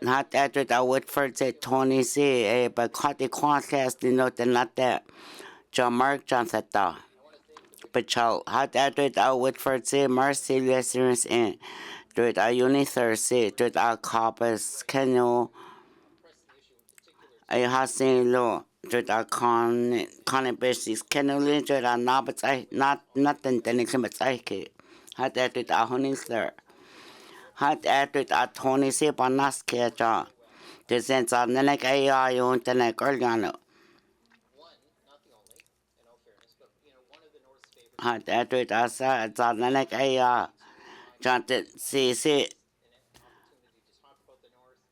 Not that to the Whitford said Tony C. But caught the contest, not that. John Mark Johnson. But child, had that to the Whitford say mercy listeners in. To the Unither say to the Coppers, can you? I have seen low. To the cannabis cannoli to the nothing than it's a had that to the honey sir. Had that to the Tony C. Panaske John. The sense of the neck AI on the neck organo. Had that to the sir, it's on the neck AI. John see.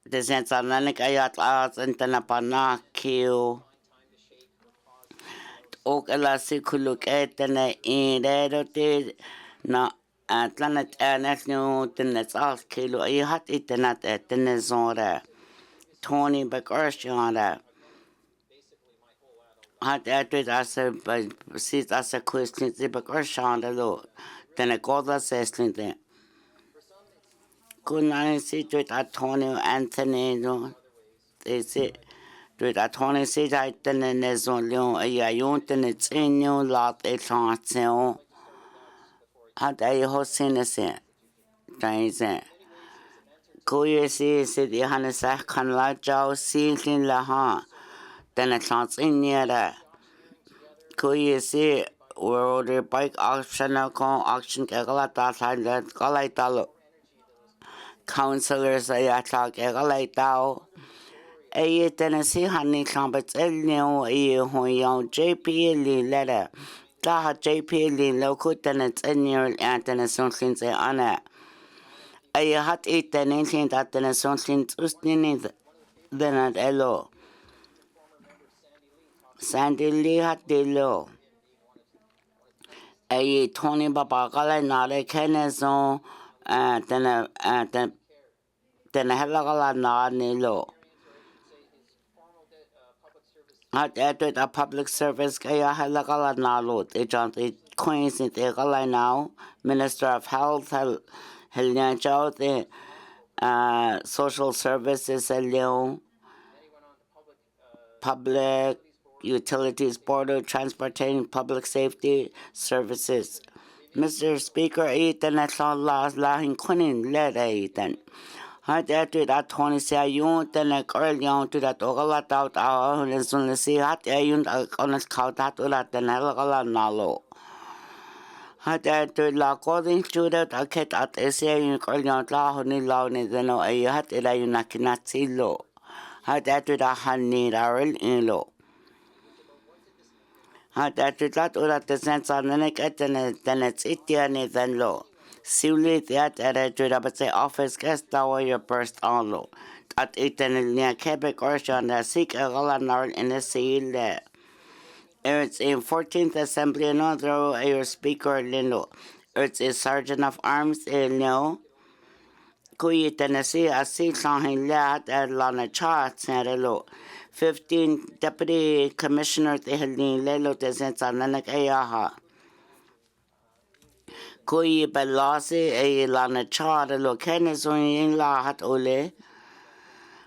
The sense of the neck AI and the Panakio. Okala sikuluk etene in redote na atlanet national tenet as kilo I hat itenet etene zora Tony Bakershana hat atwit as a sit as a question the Bakershana lo then a goda sesslin then could not sit with a Tony Anthony no they say Dwi a Tony say that the nezon leon a yonten it's in you lot a transion. Had I hosting a set. Dizen. Go you see, said the Hannesach can la jow seeking la ha. Then a chance in near that. Go you see, world the bike auction auction Galata Galatalo. Councillors say attack Galatao. A Tennessee honey trumpets Elio Hoyon JP letter. Taha JP local tenants annual Anthony Sonslin say Anna. A hot eat the 19th at the Sonslin Ustin then at Elo. Sandy Lee had the low. A Tony Babagala not a Kenneson then a Helagala not Nilo. At a public service, Kaya Halakala Nalot, a joint Queens in the now, Minister of Health, Helena Chow, the Social Services, Leon, Public Utilities Board of Transportation, Public Safety Services. Mr. Speaker, international laws, Lahin Quinin, let Ethan. Had that to that 20 say you then a girl young to that Ogala out our as soon as see hat a honest cow that to that then Helagala Nalo. Had that to la according to that a cat at a saying girl young la honey loudness than no a hat a you cannot see low. Had that to the honey darrell in low. Had that to that or that the sense of the neck then it's it than low. Siuli that at the office guest tower your burst on low. At it near Quebec Ocean, the Sikh Galanar in the sea there. It's in 14th Assembly, another air speaker Lindo. It's a sergeant of arms in no. Kuyi Tennessee, a seat on him lad at Lana Charts and Relo. 15 Deputy Commissioner the Helene Lelo, the Sense on Nanak Ayaha. Kui belasi e lana chara lo kenes on yin la hat ole.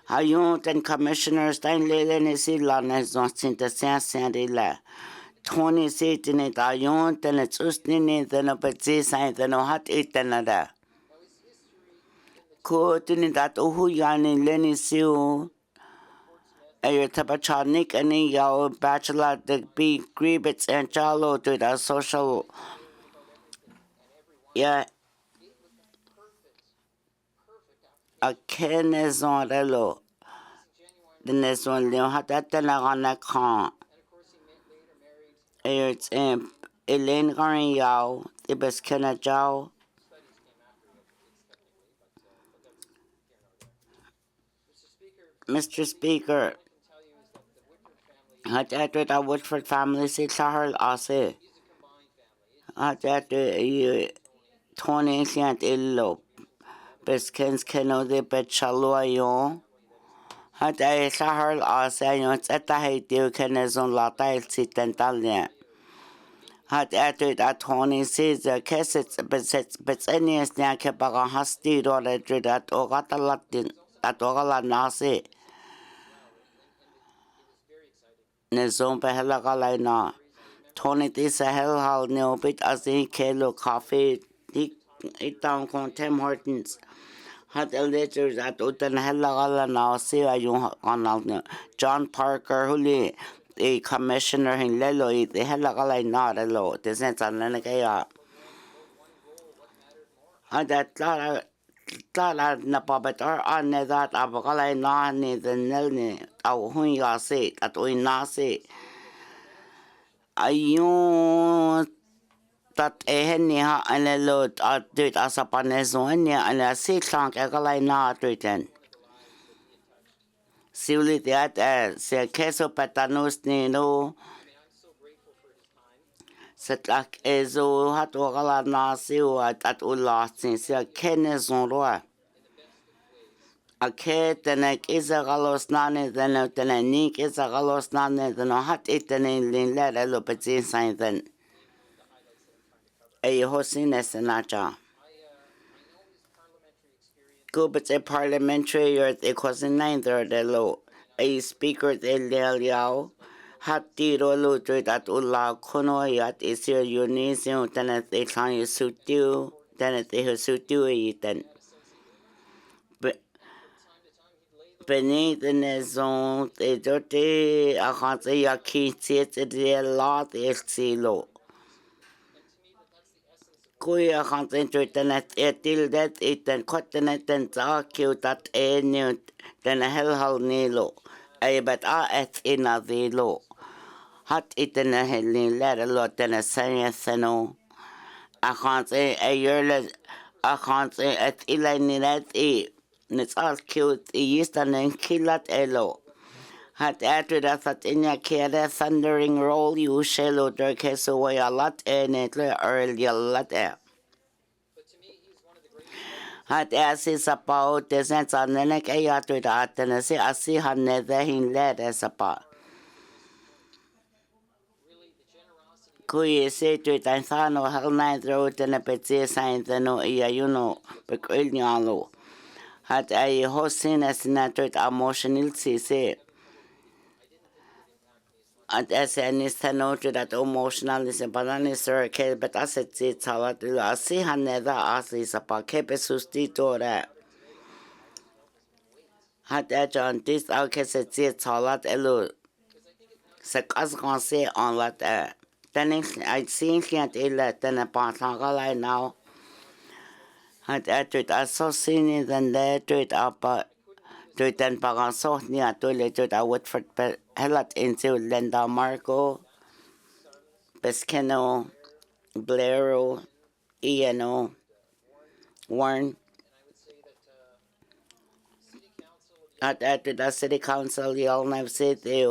Hayont and commissioners tain lele ne si lana zon sinta sen la. 20 seat in it ayont and it's ustini than a petsi sign than a hat itanada. Kutini that uhu yani leni siu. Ayo tapachanik and yao bachelor the big grievets and chalo to the social. Yeah. A kenezon relo. The next one, Leon had that on a con. It's Elaine Garin Yao, the best Kenna Jow. Mr. Speaker, had that with a Woodford family, see Charles Ase. Had that 20 cent illo. Best Kens Keno de Betchaloyon. Had I Charles Ase, you at the Haiti, Kenezon Lata, el Sitantalien. Had added at 20 seas the cassettes, but any is near Kepaga Hasti or a dread at Ogata Latin at Ogala Nasi. Nezon Behelagalina. 20 this a hell hall no bit as in Kelo coffee. He down con Tim Hortons. Had a letters at Utan Helagala Nasi, on John Parker, who the commissioner in Lelo, the Helagala not a low, the sense on Lenagaya. Had that thought Napabet or on that Abagala Nani, the Nelni, our Hunya say, at Uinasi. Ayun that a henny and a load at it as a panezonia and a seat shank a galay not written. Silly that se queso patanos nino. Set like ezo hat ogala nasio at ulastin se a kenezon roa. A ket and a is a galos nane than a nick is a galos nane than a hot eaten in let a lopetin sign then. A hosines and nacha. Go but a parliamentary or a cousin neither the law. A speaker the Liao. Hat tiro luto that ula konoyat is your unison than at the time you suit you, than at the suit you eaten. Beneath the nezon, the dirty, I can't say a key sit the lot is silo. Kuya can't enter the net, till that it and cottonet and cute that a new than a hell nilo. I bet at in a the law. Hot it in a helling let a lot than a sano. I can't say a yearless, I can't say at Elaine at e. It's all cute, Eastern and Killat Elo. Had added a thought in a kere thundering roll, you shallow darkest away a lot in it early a lot air. Had asked his about the sense on the neck a yacht with art and I see her nether in lead as a part. Kui say to it, I saw no hell night road and a petty sign than no ear, you know, but Quilnialo. Had a hosting as natural emotional say. And as any stand to that emotional is a banana sir, but I said, it's how I see her never asked is about keep a sustito that. Had that John this outcast at it's all that elo. Sakas can say on that. Then I seen can't let then a part like now. Had that it I so seen it and there to it up. To it and Paganso near to let it out Woodford Hellat into Lenda Marco, Pescano, Blairo, Iano, Warren. At that to the city council, the all night said they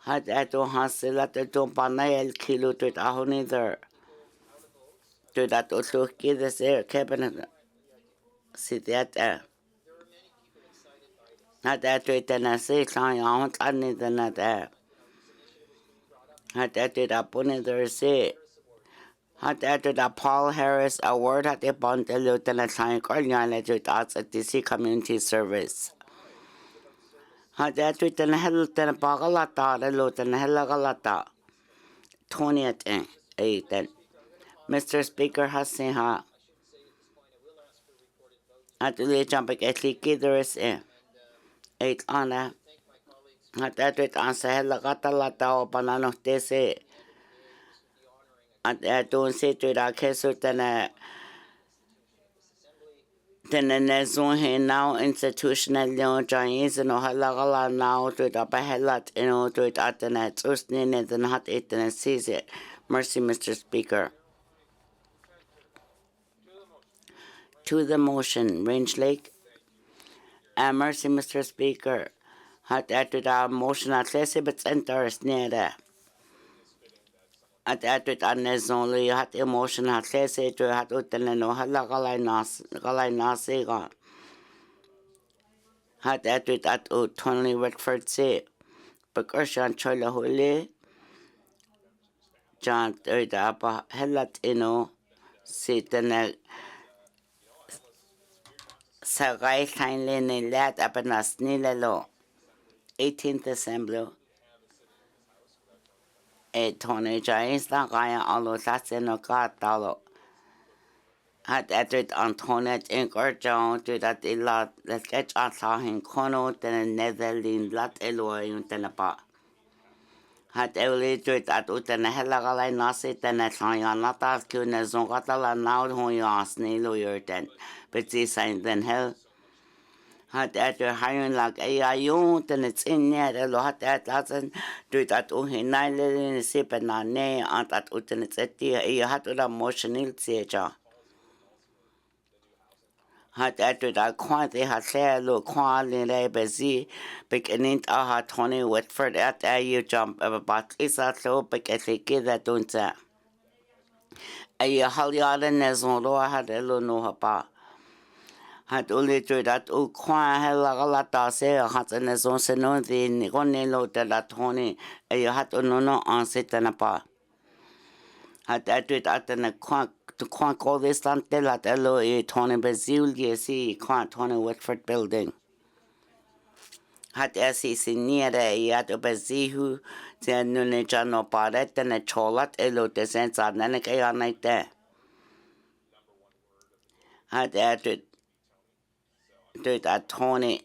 had that to Hansel at the Tompanael kilo to it ahoni there. To that also give the air cabinet. See that. Not that to it and I say, I want anything at that. Had that it up on it there say. Hat Paul Harris Award hat bond Lieutenant Lieutenant Colonel at DC Community Service. Hat Lieutenant Lieutenant Bagalata Lieutenant Helagalata 20th 8th. Mr. Speaker Hasiha at the jumping at Likidoris 8 Anna at answer Helagata Lata or Banano Tese at don't say to the Kesu than zone he now institutional leon Chinese no halagala now to the bahelat to it at the net usnin and not it and sees it. Mercy, Mr. Speaker. To the motion, Range Lake. Mercy, Mr. Speaker. Hat the motion at Lesibet's interest near there. At only hat emotion hat Lessie to hat uteneno halagala nasiga. Had at Tony Redford say, Percussion Chola Hole, John Third Hellat sit the Sagai Heinlein lad up in us Nilelo, 18th Assembly. A Tony Giants, Gaya, all that's in a car dollar. Had at Antoinette in John to that a lot, let's get us all in Kono, then a Netherlands, lot Eloy, and then a bar. Had every to that Utan Helagalai Nasi, then a Sayan, not as good as Zongatala now, who you ask Nilo, then, but they signed then hell. Had at your hiring like AIU, then it's in there, a lot that doesn't do that Uhinai in the sip and not nay, and that Utan it's at the you had to the motion il seja. Had after that quantity had said look quality busy beginning to have 20 Whitford at you jump about is so because they give that don't say. A Halliard and Nesmolo had a little no hapa. Had only to that quan Helagata say a hat and as on Senon the Nigonelo de la Tony a hat no answer than a pa. Had after that and a quack. To quant call this Tante at LOE Tony Bazil, see, quant Tony Whitford building. Had SEC near there, yet a Bazihu, then Nunijano Paret and a Cholat, Elo descends on Nanaka night there. Had added that Tony,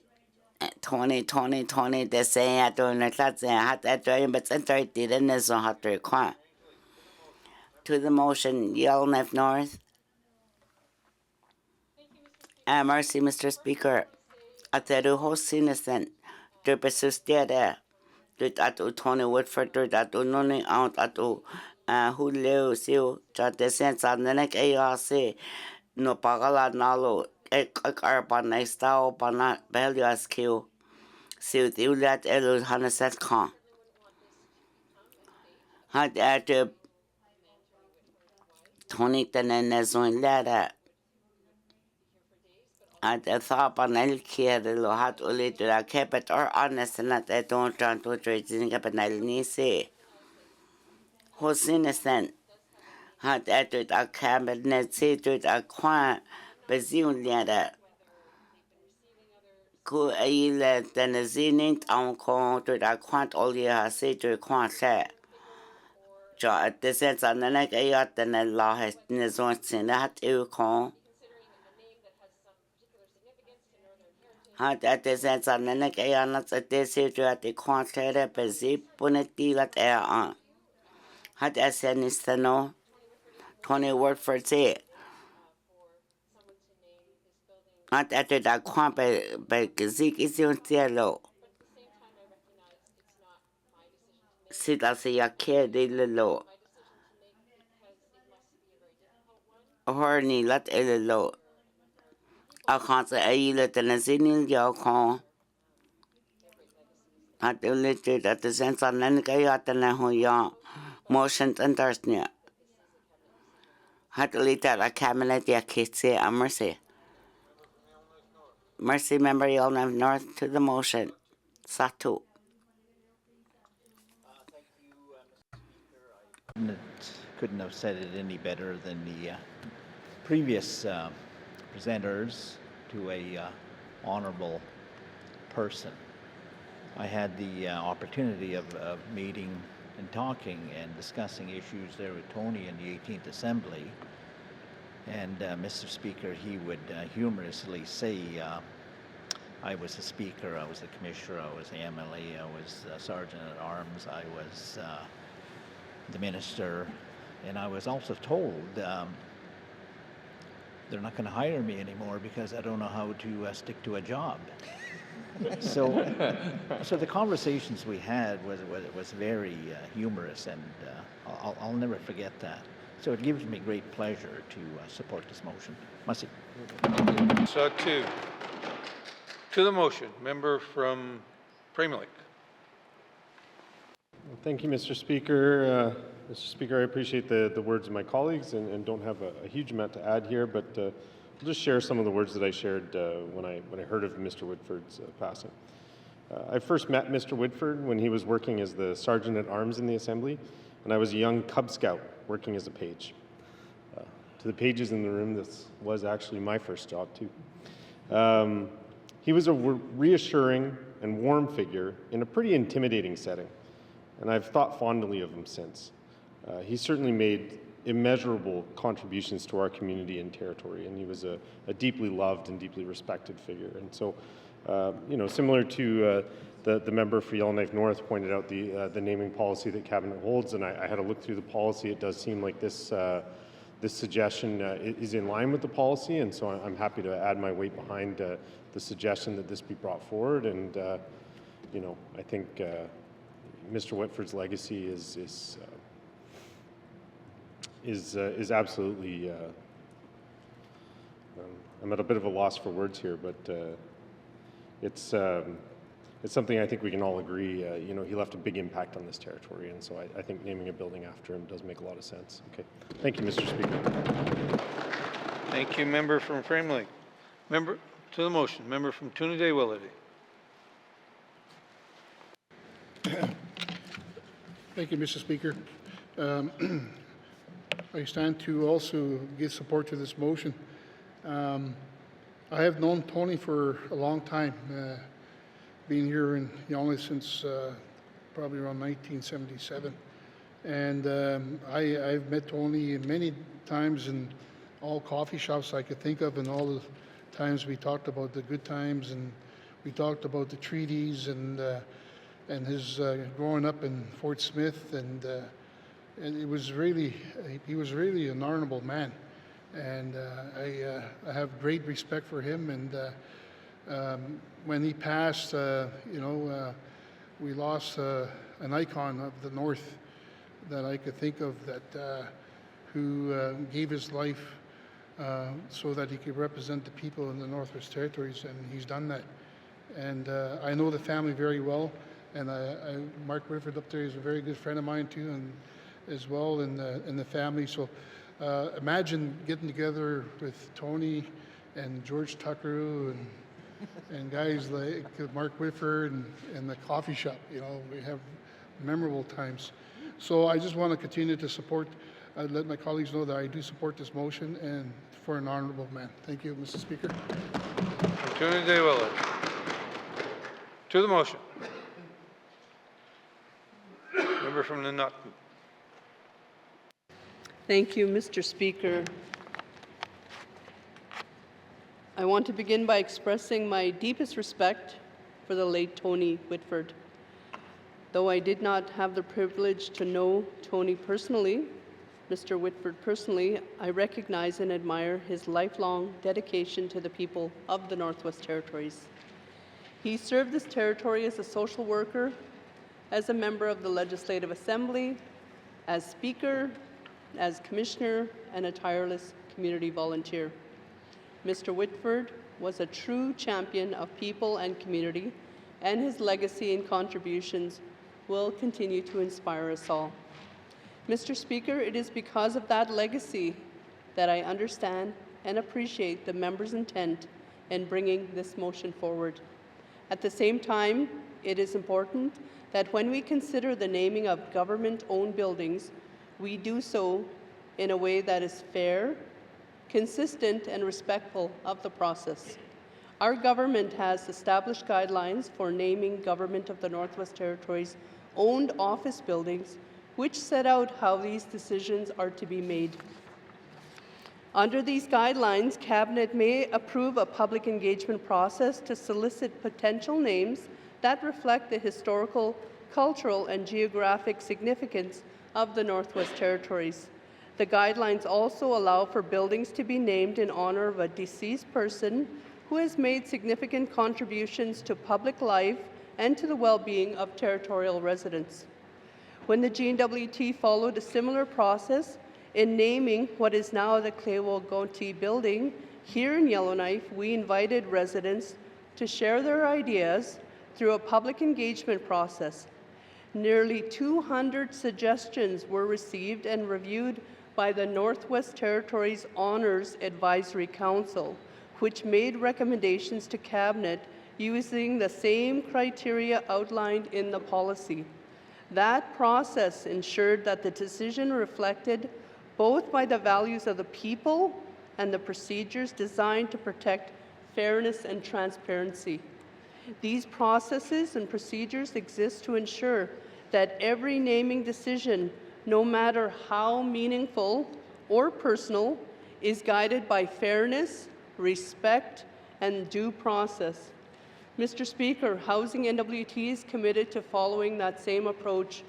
the same at the class, had that dream, but center didn't so hot to quant. To the motion, Yellowknife North. Mercy, Mr. Speaker. At the host innocent, the persisted there. Did at Tony Woodford, did at Unoni out at who live, seal, that the sense of the neck ARC, no pagala nalo, carbon, a style, banat, bellias kill. See, you let Elu Hanneset con. Had at Tony Teneson ladder. At the thought on el care the hat only to the carpet or honest and that they don't try to trade in capital ni say. Who's innocent? Had at a cabinet say to a quiet, bazillion ladder. Could a let than a zenith on call to the quant all year say to a quant set. John at the sense on the neck a yacht than a law has in his own sin that you call. Had at the sense on the neck a not at this age at the quantity busy punity at air on. Had a senistano 20 word for say. Not after that quant by Zik is your cielo. Sit as a care de low. Horny let a low. I can't say a let and a zinil yao at the little at the sense on any gayat and a hoya motions and thirsty. Had to lead that a cabinet ya kids say a mercy. Mercy member Yellowknife North to the motion. Satu. Couldn't have said it any better than the previous presenters to a honorable person. I had the opportunity of meeting and talking and discussing issues there with Tony in the 18th Assembly. And Mr. Speaker, he would humorously say, I was a speaker, I was a commissioner, I was the MLA, I was Sergeant at Arms, I was the minister, and I was also told they're not going to hire me anymore because I don't know how to stick to a job. So the conversations we had was very humorous, and I'll never forget that. So it gives me great pleasure to support this motion. Merci. So to the motion, member from Premier Lake. Thank you, Mr. Speaker. Mr. Speaker, I appreciate the words of my colleagues and don't have a huge amount to add here, but I'll just share some of the words that I shared when I heard of Mr. Whitford's passing. I first met Mr. Whitford when he was working as the Sergeant at Arms in the Assembly, and I was a young Cub Scout working as a page. To the pages in the room, this was actually my first job too. He was a reassuring and warm figure in a pretty intimidating setting, and I've thought fondly of him since. He certainly made immeasurable contributions to our community and territory, and he was a deeply loved and deeply respected figure. And so, similar to the member for Yellowknife North pointed out the naming policy that Cabinet holds, and I had a look through the policy. It does seem like this suggestion is in line with the policy, and so I'm happy to add my weight behind the suggestion that this be brought forward. And I think Mr. Whitford's legacy is absolutely. I'm at a bit of a loss for words here, but it's something I think we can all agree. He left a big impact on this territory, and so I think naming a building after him does make a lot of sense. Okay, thank you, Mr. Speaker. Thank you, member from Frame Lake. Member to the motion, member from Trinidad Willity. Thank you, Mr. Speaker. I stand to also give support to this motion. I have known Tony for a long time, being here in Yellowknife since probably around 1977. And I've met Tony many times in all coffee shops I could think of, and all the times we talked about the good times, and we talked about the treaties and his growing up in Fort Smith, and he was really an honorable man, and I have great respect for him. And when he passed, we lost an icon of the North that I could think of, that who gave his life so that he could represent the people in the Northwest Territories, and he's done that. And I know the family very well, and Mark Whitford up there is a very good friend of mine too, and as well in the family. So imagine getting together with Tony and George Tucker and guys like Mark Whitford and the coffee shop. We have memorable times. So I just want to continue to support. I'd let my colleagues know that I do support this motion and for an honorable man. Thank you, Mr. Speaker. Trinidad Willity. To the motion. Member from the Nut. Thank you, Mr. Speaker. I want to begin by expressing my deepest respect for the late Tony Whitford. Though I did not have the privilege to know Tony personally, Mr. Whitford personally, I recognize and admire his lifelong dedication to the people of the Northwest Territories. He served this territory as a social worker, as a member of the Legislative Assembly, as Speaker, as Commissioner, and a tireless community volunteer. Mr. Whitford was a true champion of people and community, and his legacy and contributions will continue to inspire us all. Mr. Speaker, it is because of that legacy that I understand and appreciate the member's intent in bringing this motion forward. At the same time, it is important that when we consider the naming of government-owned buildings, we do so in a way that is fair, consistent, and respectful of the process. Our government has established guidelines for naming Government of the Northwest Territories owned office buildings, which set out how these decisions are to be made. Under these guidelines, Cabinet may approve a public engagement process to solicit potential names that reflect the historical, cultural, and geographic significance of the Northwest Territories. The guidelines also allow for buildings to be named in honor of a deceased person who has made significant contributions to public life and to the well-being of territorial residents. When the GNWT followed a similar process in naming what is now the Clewo-Gonti building, here in Yellowknife, we invited residents to share their ideas through a public engagement process. Nearly 200 suggestions were received and reviewed by the Northwest Territories Honors Advisory Council, which made recommendations to Cabinet using the same criteria outlined in the policy. That process ensured that the decision reflected both by the values of the people and the procedures designed to protect fairness and transparency. These processes and procedures exist to ensure that every naming decision, no matter how meaningful or personal, is guided by fairness, respect, and due process. Mr. Speaker, Housing NWT is committed to following that same approach.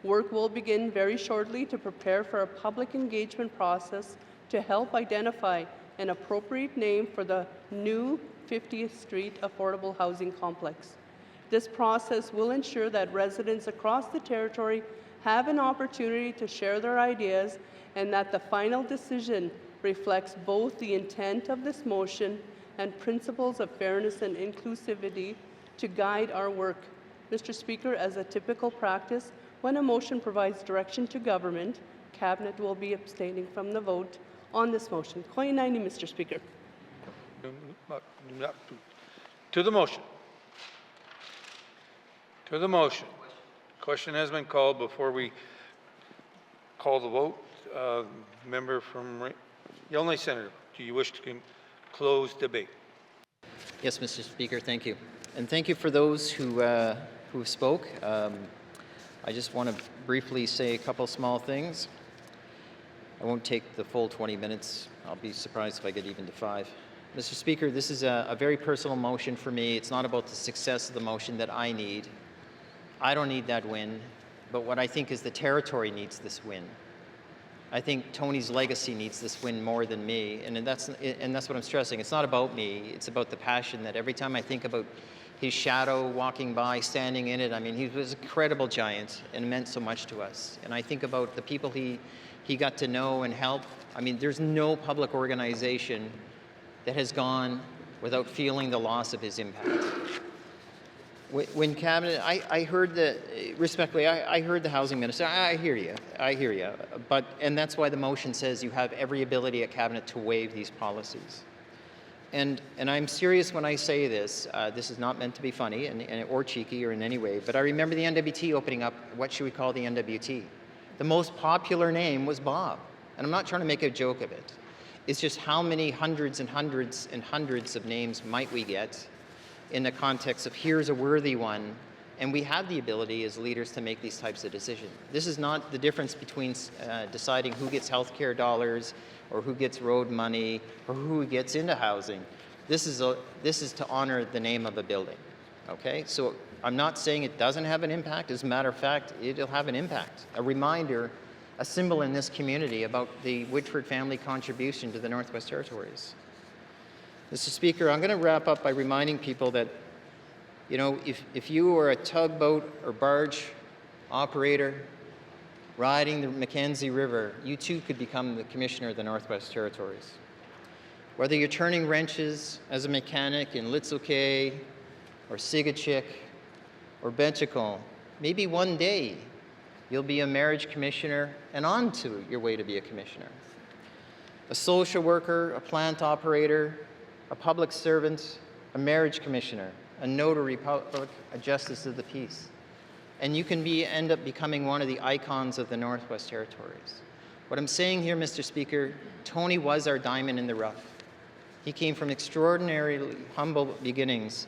Work will begin very shortly to prepare for a public engagement process to help identify an appropriate name for the new 50th Street Affordable Housing Complex. This process will ensure that residents across the territory have an opportunity to share their ideas and that the final decision reflects both the intent of this motion and principles of fairness and inclusivity to guide our work. Mr. Speaker, as a typical practice, when a motion provides direction to government, Cabinet will be abstaining from the vote on this motion. Point 90, Mr. Speaker. To the motion. To the motion. Question has been called. Before we call the vote, member from Yellowknife Centre, do you wish to close debate? Yes, Mr. Speaker, thank you. And thank you for those who spoke. I just want to briefly say a couple small things. I won't take the full 20 minutes. I'll be surprised if I get even to 5. Mr. Speaker, this is a very personal motion for me. It's not about the success of the motion that I need. I don't need that win, but what I think is the territory needs this win. I think Tony's legacy needs this win more than me, and that's what I'm stressing. It's not about me. It's about the passion that every time I think about his shadow walking by, standing in it, I mean, he was a credible giant and meant so much to us. And I think about the people he got to know and help. I mean, there's no public organization that has gone without feeling the loss of his impact. When Cabinet, I heard respectfully, I heard the Housing Minister. I hear you, and that's why the motion says you have every ability at Cabinet to waive these policies. And I'm serious when I say this. This is not meant to be funny or cheeky or in any way, but I remember the NWT opening up, what should we call the NWT? The most popular name was Bob, and I'm not trying to make a joke of it. It's just how many hundreds and hundreds and hundreds of names might we get in the context of here's a worthy one, and we have the ability as leaders to make these types of decisions. This is not the difference between deciding who gets healthcare dollars or who gets road money or who gets into housing. This is to honor the name of a building, okay? So I'm not saying it doesn't have an impact. As a matter of fact, it'll have an impact. A reminder, a symbol in this community about the Woodford family contribution to the Northwest Territories. Mr. Speaker, I'm going to wrap up by reminding people that, you know, if you were a tugboat or barge operator riding the Mackenzie River, you too could become the Commissioner of the Northwest Territories. Whether you're turning wrenches as a mechanic in Litzel or Sigachik or Benchical, maybe one day you'll be a marriage commissioner and on to your way to be a commissioner. A social worker, a plant operator, a public servant, a marriage commissioner, a notary public, a justice of the peace. and you can end up becoming one of the icons of the Northwest Territories. What I'm saying here, Mr. Speaker, Tony was our diamond in the rough. He came from extraordinarily humble beginnings,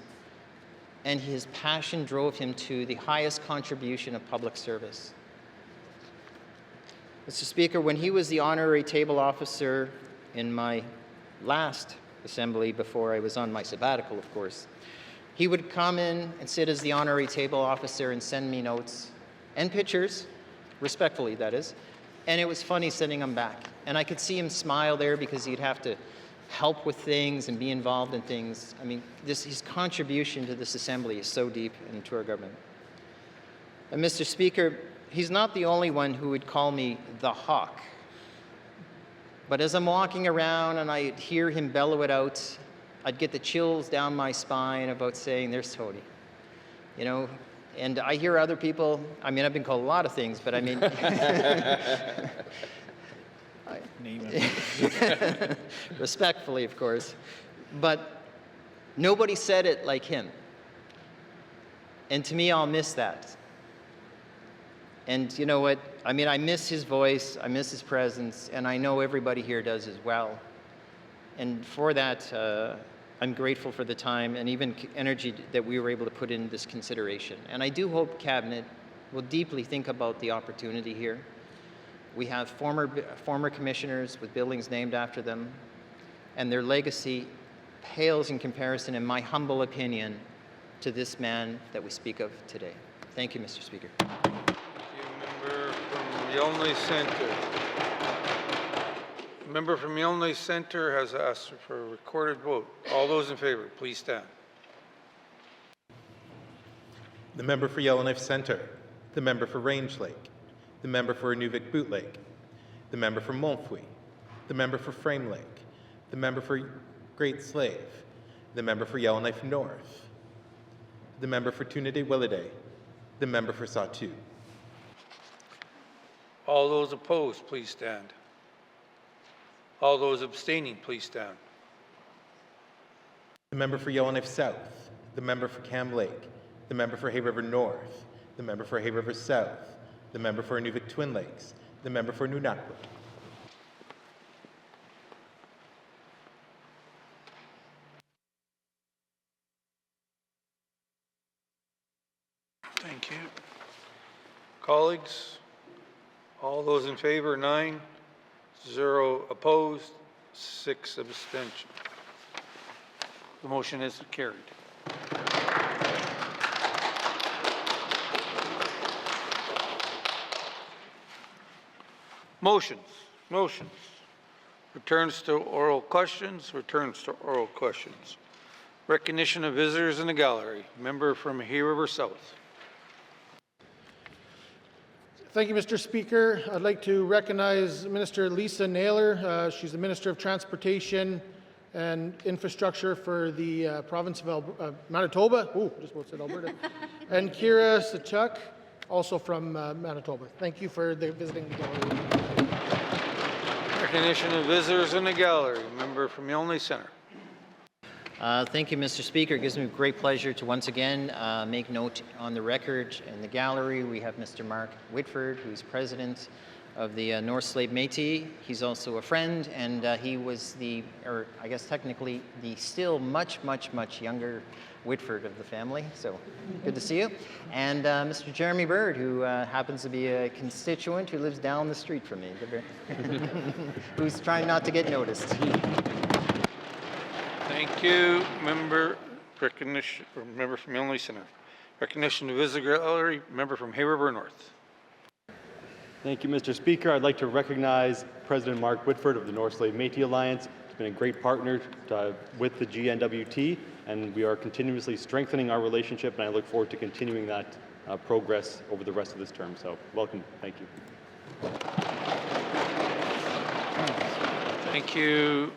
and his passion drove him to the highest contribution of public service. Mr. Speaker, when he was the honorary table officer in my last assembly before I was on my sabbatical, of course, he would come in and sit as the honorary table officer and send me notes and pictures, respectfully, that is, and it was funny sending them back. And I could see him smile there because he'd have to help with things and be involved in things. I mean, his contribution to this assembly is so deep into our government. And Mr. Speaker, he's not the only one who would call me the Hawk. But as I'm walking around and I'd hear him bellow it out, I'd get the chills down my spine about saying, there's Tony. You know, and I hear other people, I mean, I've been called a lot of things, but I mean, name it. Respectfully, of course. But nobody said it like him. And to me, I'll miss that. And you know what? I mean, I miss his voice, I miss his presence, and I know everybody here does as well. And for that, I'm grateful for the time and even energy that we were able to put in this consideration. And I do hope Cabinet will deeply think about the opportunity here. We have former commissioners with buildings named after them, and their legacy pales in comparison, in my humble opinion, to this man that we speak of today. Thank you, Mr. Speaker. Member from Yellowknife Centre. The member from Yellowknife Centre has asked for a recorded vote. All those in favor, please stand. The member for Yellowknife Centre. The member for Range Lake. The member for Inuvik Boot Lake. The member for Montfouille. The member for Frame Lake. The member for Great Slave. The member for Yellowknife North. The member for Trinidad-Willowday. The member for Sawtooth. All those opposed, please stand. All those abstaining, please stand. The member for Yellowknife South. The member for Cam Lake. The member for Hay River North. The member for Hay River South. The member for Inuvik Twin Lakes. The member for Nunavut. Thank you. Colleagues, all those in favor, 9, 0 opposed, 6 abstentions. The motion is carried. Motions. Returns to oral questions. Recognition of visitors in the gallery. Member from Hay River South. Thank you, Mr. Speaker. I'd like to recognize Minister Lisa Naylor. She's the Minister of Transportation and Infrastructure for the province of Manitoba. Ooh, just about said Alberta. And Kira Sachuk, also from Manitoba. Thank you for visiting the gallery. Recognition of visitors in the gallery. Member from Yellowknife Centre. Thank you, Mr. Speaker. It gives me great pleasure to once again make note on the record in the gallery. We have Mr. Mark Whitford, who's president of the North Slave Métis. He's also a friend, and he was or I guess technically, the still much younger Whitford of the family. So good to see you. And Mr. Jeremy Bird, who happens to be a constituent who lives down the street from me, who's trying not to get noticed. Thank you, member. Member from Yellowknife Centre. Recognition of visitor gallery. Member from Hay River North. Thank you, Mr. Speaker. I'd like to recognize President Mark Whitford of the North Slave Métis Alliance. He's been a great partner with the GNWT, and we are continuously strengthening our relationship, and I look forward to continuing that progress over the rest of this term. So, welcome. Thank you. Thank you,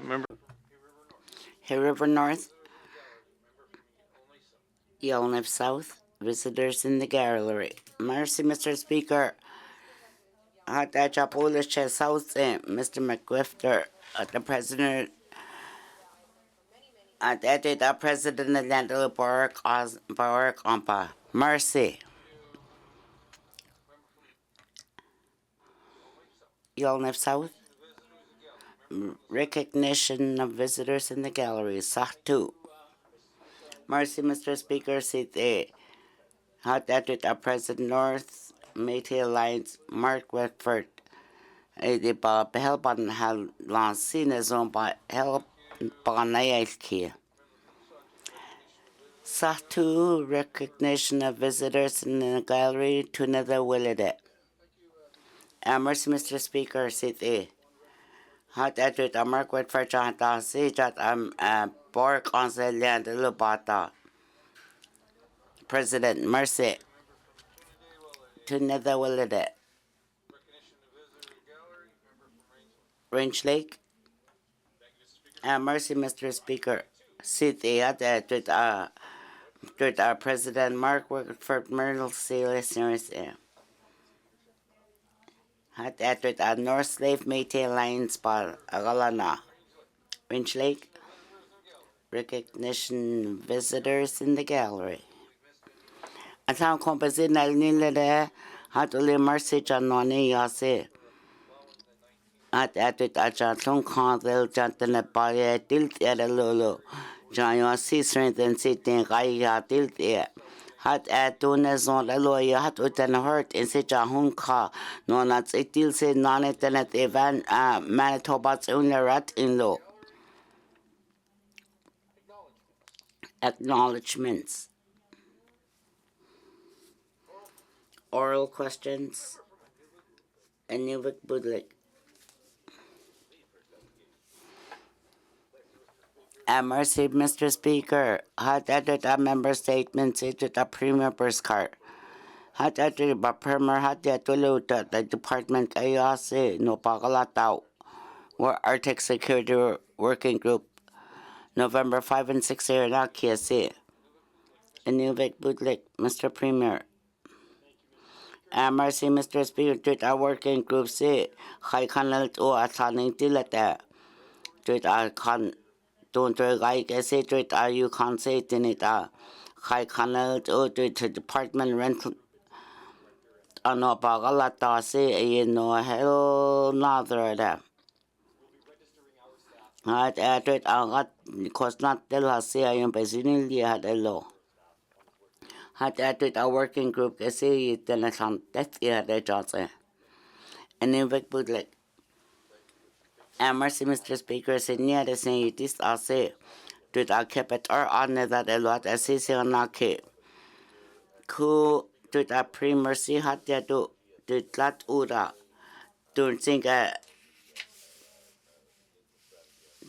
member. Hay River North, Yellowknife South, visitors in the gallery. Merci, Mr. Speaker. Hatacha Polish South, Mr. McGuifter, the President, the President of the Barak Ampa. Merci. Yellowknife South. Recognition of visitors in the gallery. Sahtu. Mercy, Mr. Speaker, Site. Hot Edit our President North Métis Alliance, Mark Whitford. The Behelban had lancé les on by help Banayaski. Sahtu recognition of visitors in the gallery to another Willide. Mercy, Mr. Speaker, Site. Hot Edit our Mark Whitford John Dasi, Jat Bork on the land Lubata. President Mercy. To another Willide. Range Lake. Mercy, Mr. Speaker. City at our President Mark Whitford Mercy listeners. At North Slave Métis Alliance by Agalana. Range Lake. Recognition visitors in the gallery. At town composite Nilade. Hatuli Mercy Janoni Yase. At Janton Condel Jantan Baya Tilt at a Lolo. John Sea strength and sitting Gaya Tilt air. Hat at Donas on the lawyer hat with an hurt in such a home car. No, not a deal said non at Evan Manitoba's only rat in law. Acknowledgements. Oral questions. Anuvik Budlik. Mercy, Mr. Speaker. Had added a member statement to the Premier Burst card. Had added a Premier had added the Department ARC no Pagalatao. Were Arctic Security Working Group November 5 and 6 here in Akiasi. Anuvik Budlik, Mr. Premier. Mercy, Mr. Speaker, to our working group say, High Canal to Atani Dilata. To our don't like I say to it, you can't say it in it. High Canal to Department Rental. No Bagalata say, you know, hell, neither. I'd add it, I got because not tell us say I am personally had a law. Had added a working group, I say it, then I can't death here, they just say. And in fact, but like, Mercy, Mr. Speaker, said near the same it is, I say, did I keep it or honor that a lot, I say, on not keep. Cool, did I pre mercy had to do, did that Ura, don't think I.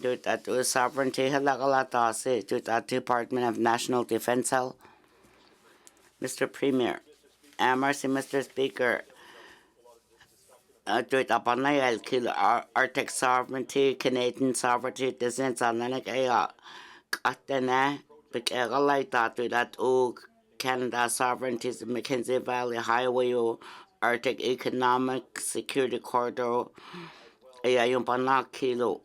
To that sovereignty halagalata to that Department of National Defense Hell. Mr. Premier. Mercy, Mr. Speaker. To it Apanayal kill Arctic sovereignty, Canadian sovereignty, descends on Nanaka. Katana, Bikagalita to that Canada sovereignty, Mackenzie Valley Highway, Arctic Economic Security Corridor, Ayumpana Kilo.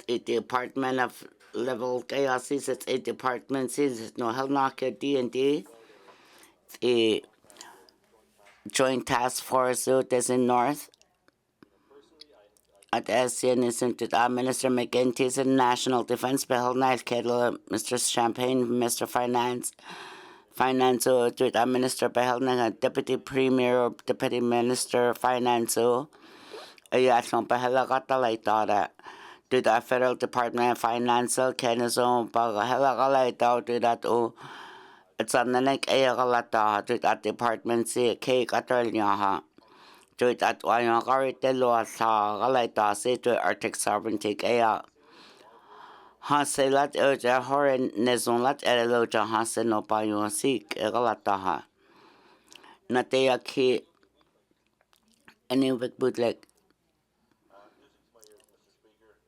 A Department of Level Chaos is a department is no Helnaka D&D. A Joint Task Force is in North. At SCN is Minister McGinty's in National Defense Bill Night Kettle, Mr. Champagne, Mr. Finance. Finance to Minister Behel, Deputy Premier, Deputy Minister Finance. Ayatron Behela Gatalaitada. To the Federal Department of Financial Kenizon Pagahelagalaita to that it's on the neck Ayagalata to that department see cake at Erliaha. To that Wayangari Telo Galaita say to Arctic sovereignty Aya. Haselat Erja Horan Nezonlat Eloja Haseno Payon Sik Egalataha. Natea Ki Anuvik Budlik.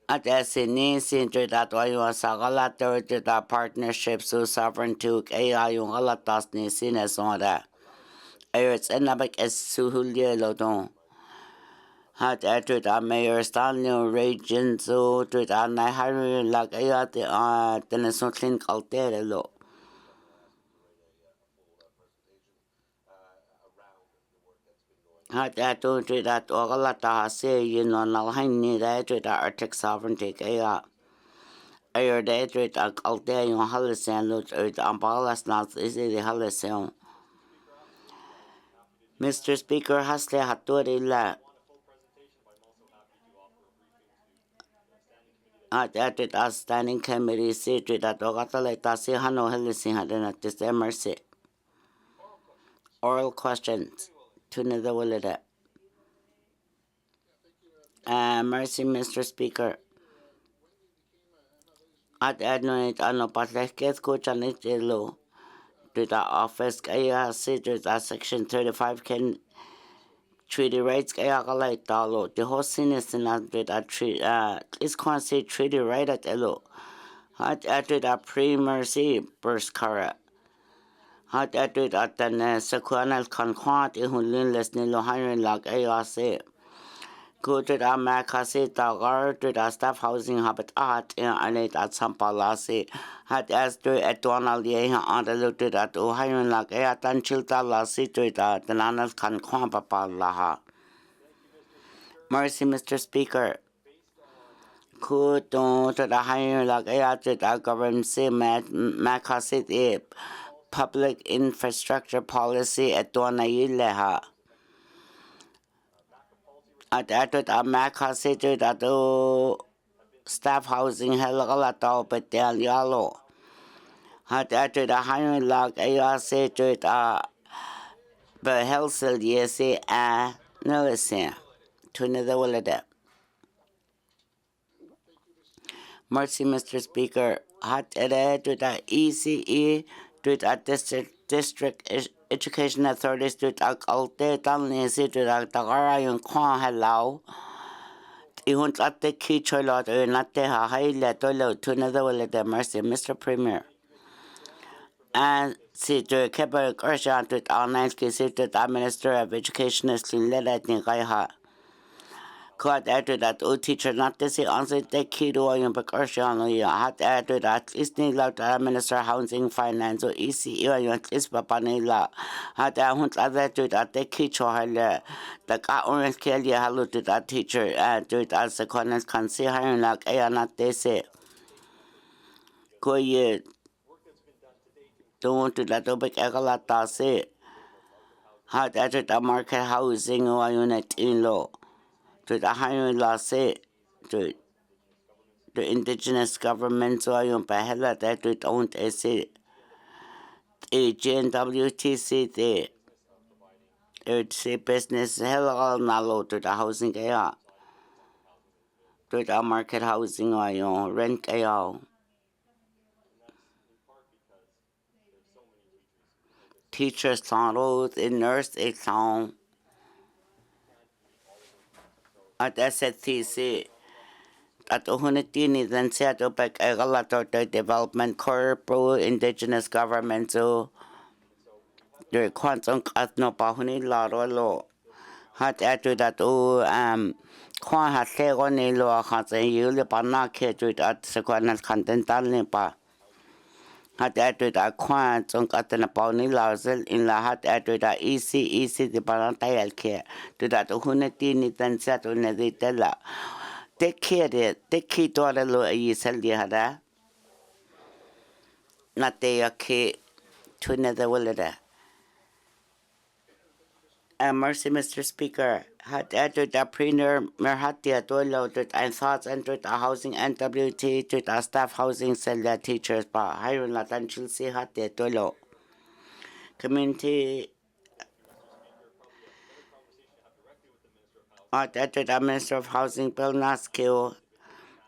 At SNC to that Wayo Sagalator to that partnerships so sovereign to AI yung Galatas ni Sines on that. It's Enabek as Suhulia Lodon. Had to that Mayor Stanley Region so to that Nahari like Ayat the Dëne Sųłıné Yatıé. Hat atu to that Ogalata say you know Nalhani that to the Arctic sovereignty kaya. Ayer day to it out there in Halisan loot at Ambalas not easy the Halisan. Mr. Speaker Hasle Haturi la at it as standing committee say to that Ogataleta say Hano Halisan had at this mercy. Oral questions to the will of mercy, Mr. Speaker. At adnoit ano patlekes kuchanitelo to the office kaya sit to the section 35 can treaty rights kaya kalay talo. The whole sinis in that treaty is considered treaty right at elo. At the pre-mercy burst kara. At the sequanal conquant ihulin les nilo hiring like ARC. Go to the Macasita or to the staff housing habitat in Anet at Sampalasi. Had as to a Donald Ye on the look to that Ohio like Eatan Chilta Lassi to the Nanas can Quampa Laha. Mercy, Mr. Speaker. Could to the higher like Eat government say Macasita public infrastructure policy at Dona Yileha. At that Macasita that staff housing helagalato petel yalo. Had that the higher log ARC to it behelsel yesi nullisin to another will of that. Mercy, Mr. Speaker. Had that to the ECE to the district education authorities to the Alte Talnisi to the Tagarayan Kwan hello. Ihunt at the key cholot or not the high letter to another will of the mercy, Mr. Premier. And see to keep a question to our ninth to the Minister of Education is clean let at Nikaiha. Quite after that, O teacher not to say answer the key to a question, you had after that, listening loud to Minister Housing Finance or ECE or your is Papanilla. Had I want other to that the key to her, the cat orange kelly hello to that teacher, and to it as the corners can see her like a not they say. Go ye. Don't to that big egalata say. How that the market housing or unit in law. To the higher law say to the indigenous governments or you pahela that we don't say a GNWTC the it's a business hell nalo to the housing kaya to the market housing or you rent kaya. Teachers sound in nurse a sound at STC at Ohunitini then set up a Galato Development Corp pro indigenous government so the quantum at no pahuni la rolo had after that Quan has said on a law has a yearly panake to at Sequanas Continental Nipa. Had after that quantum at the Naponi Lazel in La hat after that EC the Panatayal care to that Hunatini then set on the Tella. Take care it, take key to the law ye sell the hada. Not they okay to another will of that. Mercy, Mr. Speaker. Had added the premier Merhatia downloaded and thoughts entered the housing NWT to the staff housing cell their teachers by hiring Latan Chilsi Hatia Dolo. Community had added the Minister of Housing Bill Naskill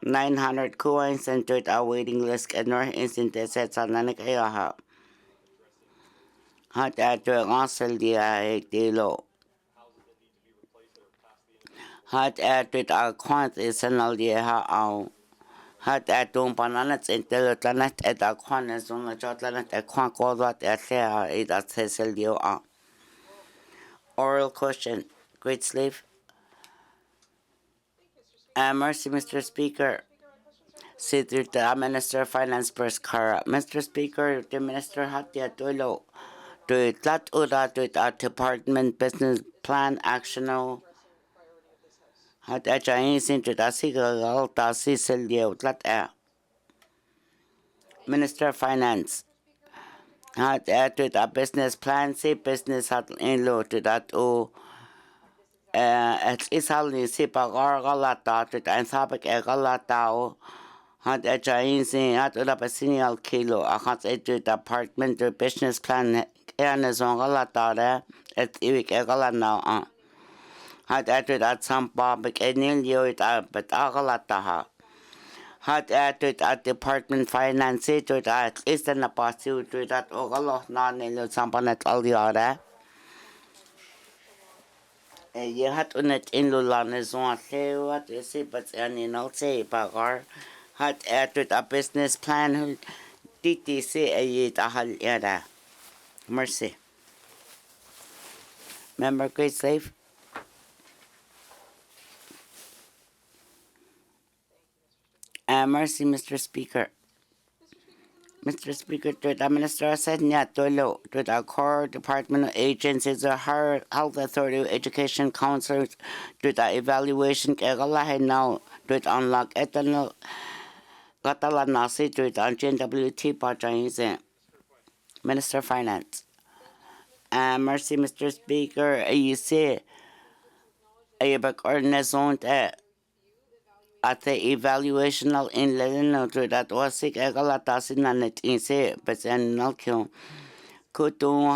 900 coins entered a waiting list and North Instant Assets on Nanik Ayaha. Had added also the Dilo. Had added a quantitational yeha out. Had added bananas in the planet at the corners on the Jotlanet at Quanco that at it at Cecilio. Oral question. Great slave. Mercy, Mr. Speaker. Sit the Minister of Finance Burskara. Mr. Speaker, the Minister Hatia Dolo. to that ura to that department business plan actional hat ajain to that sigal ta sisel that Minister of Finance hat to that business plan see business hat in lo to that at is halni si pagar galata to that sabak galata had a giant at a pasinial kilo, a hot to department or business plan, and on Galatare at Iwik Egalana. Had added at some public and nearly but Agalataha. Had added at department finance to that Eastern Apostle to that Ogalo, non in Sampanet Aliara. You had on it in Lulan is one say what is it, but any no say, Pagar. Had added a business plan DTC a tahal era. Mercy. Member Great Slave. Mercy, Mr. Speaker. Mr. Speaker, to the Minister said to the core department agencies, the Health Authority, Education Councils, to the evaluation, now to the unlock ethanol. Katala Nasi to the GNWT Pajain Minister of Finance. Mercy, Mr. Speaker, you say a back organization at the evaluation in Leno to that was sick a galatasin and it in say, but then no kill. Could do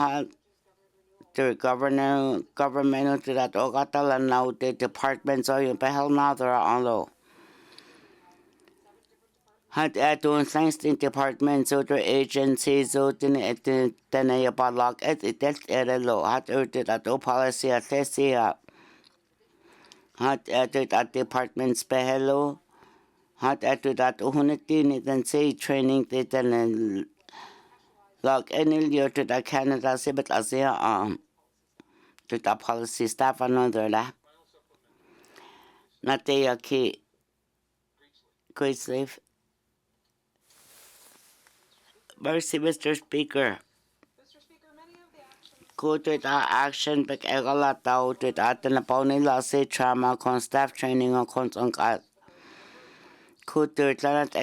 the government to that Ogatala now the departments or you beheld now there on low. Had doing science departments or agencies or then a ballock at it at low. Had urged that policy at Tessia. Had added at departments behelo. Had added that Uhunatini then say training then log any year to the Canada Sibit as they to the policy staff another la. Not they key. Great slave. Mercy, Mr. Speaker. Go to the action, but Egala Tao to that and upon the say trauma, con staff training on constant cut. Could to Planet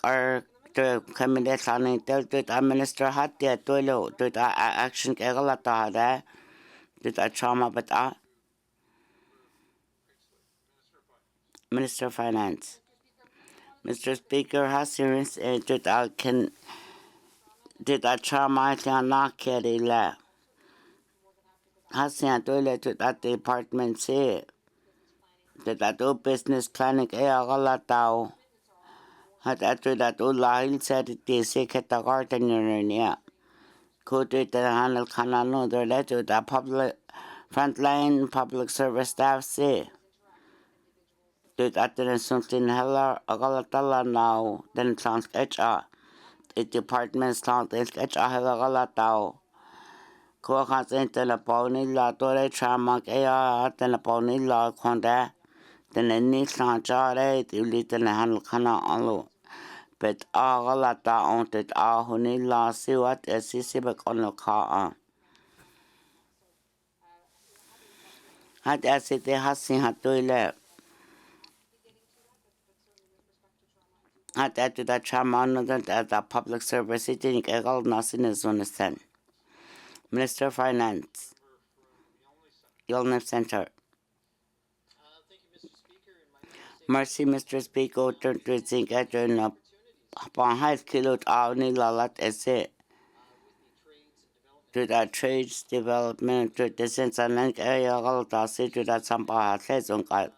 or to committee planning tell to the minister had the toilo to the action Egala Tao there to the trauma, but Minister of Finance. Mr. Speaker has serious to the can. Did that trauma not carry la? Has seen toilet to that department say that do business planning a galatao. Had after that Ulail said they say at the garden near. Could it the handle canano the letter the public frontline public service staff say. Did that then something hella a galatala now then sounds HR. It department sound is HR hella galatao. Cojas en la torre chama que ya la conda ni sanchare the handle kana alo but la ta on it huni la si what sisibak on the car had acid the hasin hat toilet had that to the chama at the public service sitting egal nothing is on the stand. Minister of Finance, Yolnif Center. Mercy, Mr. Speaker, to think at upon high skill only lalat essay to that trades development to the sense and area galtasi to that sampa says on God.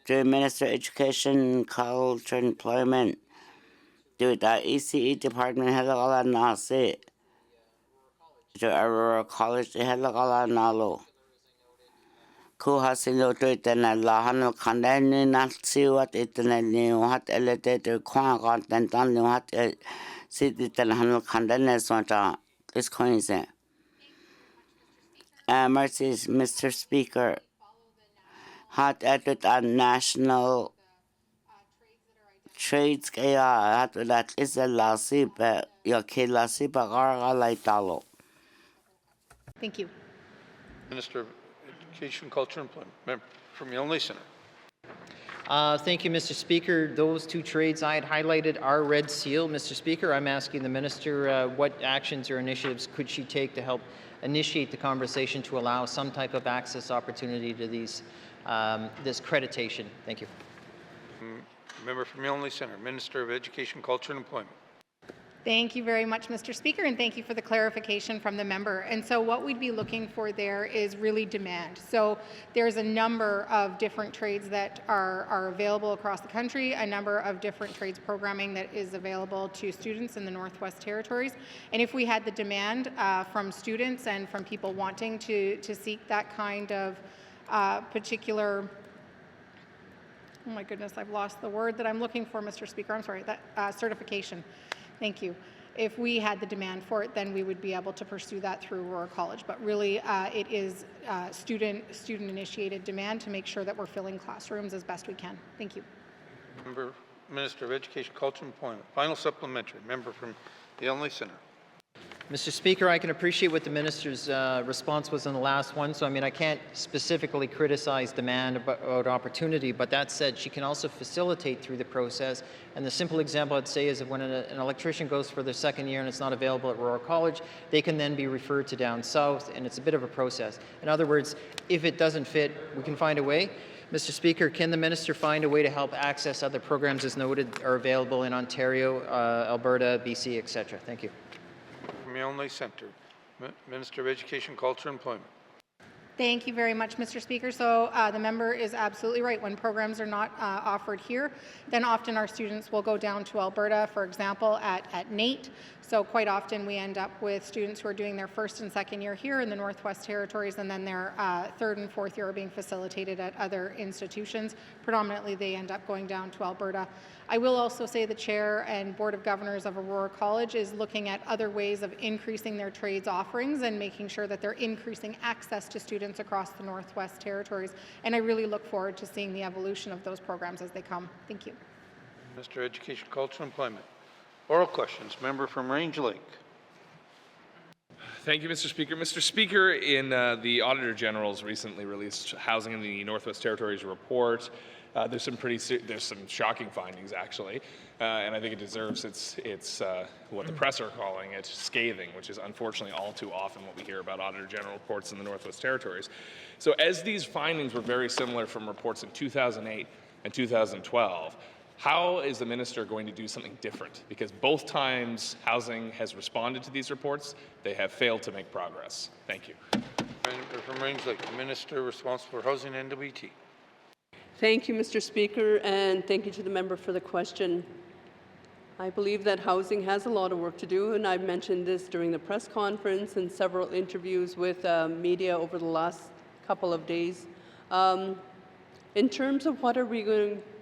To Minister Education, Culture, Employment, to the ECE Department, Helala Nasi. To Aurora College, Helagala Nalo. Kuhasilo to it and a lahan condemn not see what it and a new hot elevator quang and done what city and handle condemns on this coins. Mercy, Mr. Speaker. Hot at a national trades kaya that is a lassie, but your kid lassie, but like talo. Thank you. Minister of Education, Culture and Employment. Member from Yonge Centre. Thank you, Mr. Speaker. Those two trades I had highlighted are red seal. Mr. Speaker, I'm asking the minister what actions or initiatives could she take to help initiate the conversation to allow some type of access opportunity to these this accreditation. Thank you. Member from Yonge Centre. Minister of Education, Culture and Employment. Thank you very much, Mr. Speaker, and thank you for the clarification from the member. And so what we'd be looking for there is really demand. So there's a number of different trades that are available across the country, a number of different trades programming that is available to students in the Northwest Territories. And if we had the demand from students and from people wanting to seek that kind of particular, oh my goodness, I've lost the word that I'm looking for, Mr. Speaker, I'm sorry, that certification. Thank you. If we had the demand for it, then we would be able to pursue that through Aurora College. But really, it is student-initiated demand to make sure that we're filling classrooms as best we can. Thank you. Member, Minister of Education, Culture and Employment. Final supplementary. Member from Yonge Centre. Mr. Speaker, I can appreciate what the minister's response was on the last one. So, I mean, I can't specifically criticize demand about opportunity, but that said, she can also facilitate through the process. And the simple example I'd say is that when an electrician goes for their second year and it's not available at Aurora College, they can then be referred to down south, and it's a bit of a process. In other words, if it doesn't fit, we can find a way. Mr. Speaker, can the minister find a way to help access other programs as noted are available in Ontario, Alberta, BC, etc.? Thank you. From Yonge Centre. Minister of Education, Culture and Employment. Thank you very much, Mr. Speaker. So the member is absolutely right. When programs are not offered here, then often our students will go down to Alberta, for example, at NAIT. So quite often we end up with students who are doing their first and second year here in the Northwest Territories, and then their third and fourth year are being facilitated at other institutions. Predominantly, they end up going down to Alberta. I will also say the Chair and Board of Governors of Aurora College is looking at other ways of increasing their trades offerings and making sure that they're increasing access to students across the Northwest Territories. And I really look forward to seeing the evolution of those programs as they come. Thank you. Minister of Education, Culture and Employment. Oral questions. Member from Range Lake. Thank you, Mr. Speaker. Mr. Speaker, in the Auditor General's recently released Housing in the Northwest Territories report, there's some shocking findings, actually, and I think it deserves its what the press are calling it scathing, which is unfortunately all too often what we hear about Auditor General reports in the Northwest Territories. So as these findings were very similar from reports in 2008 and 2012, how is the minister going to do something different? Because both times housing has responded to these reports, they have failed to make progress. Thank you. Member from Range Lake, the Minister responsible for Housing and NWT. Thank you, Mr. Speaker, and thank you to the member for the question. I believe that housing has a lot of work to do, and I've mentioned this during the press conference and several interviews with media over the last couple of days. In terms of what are we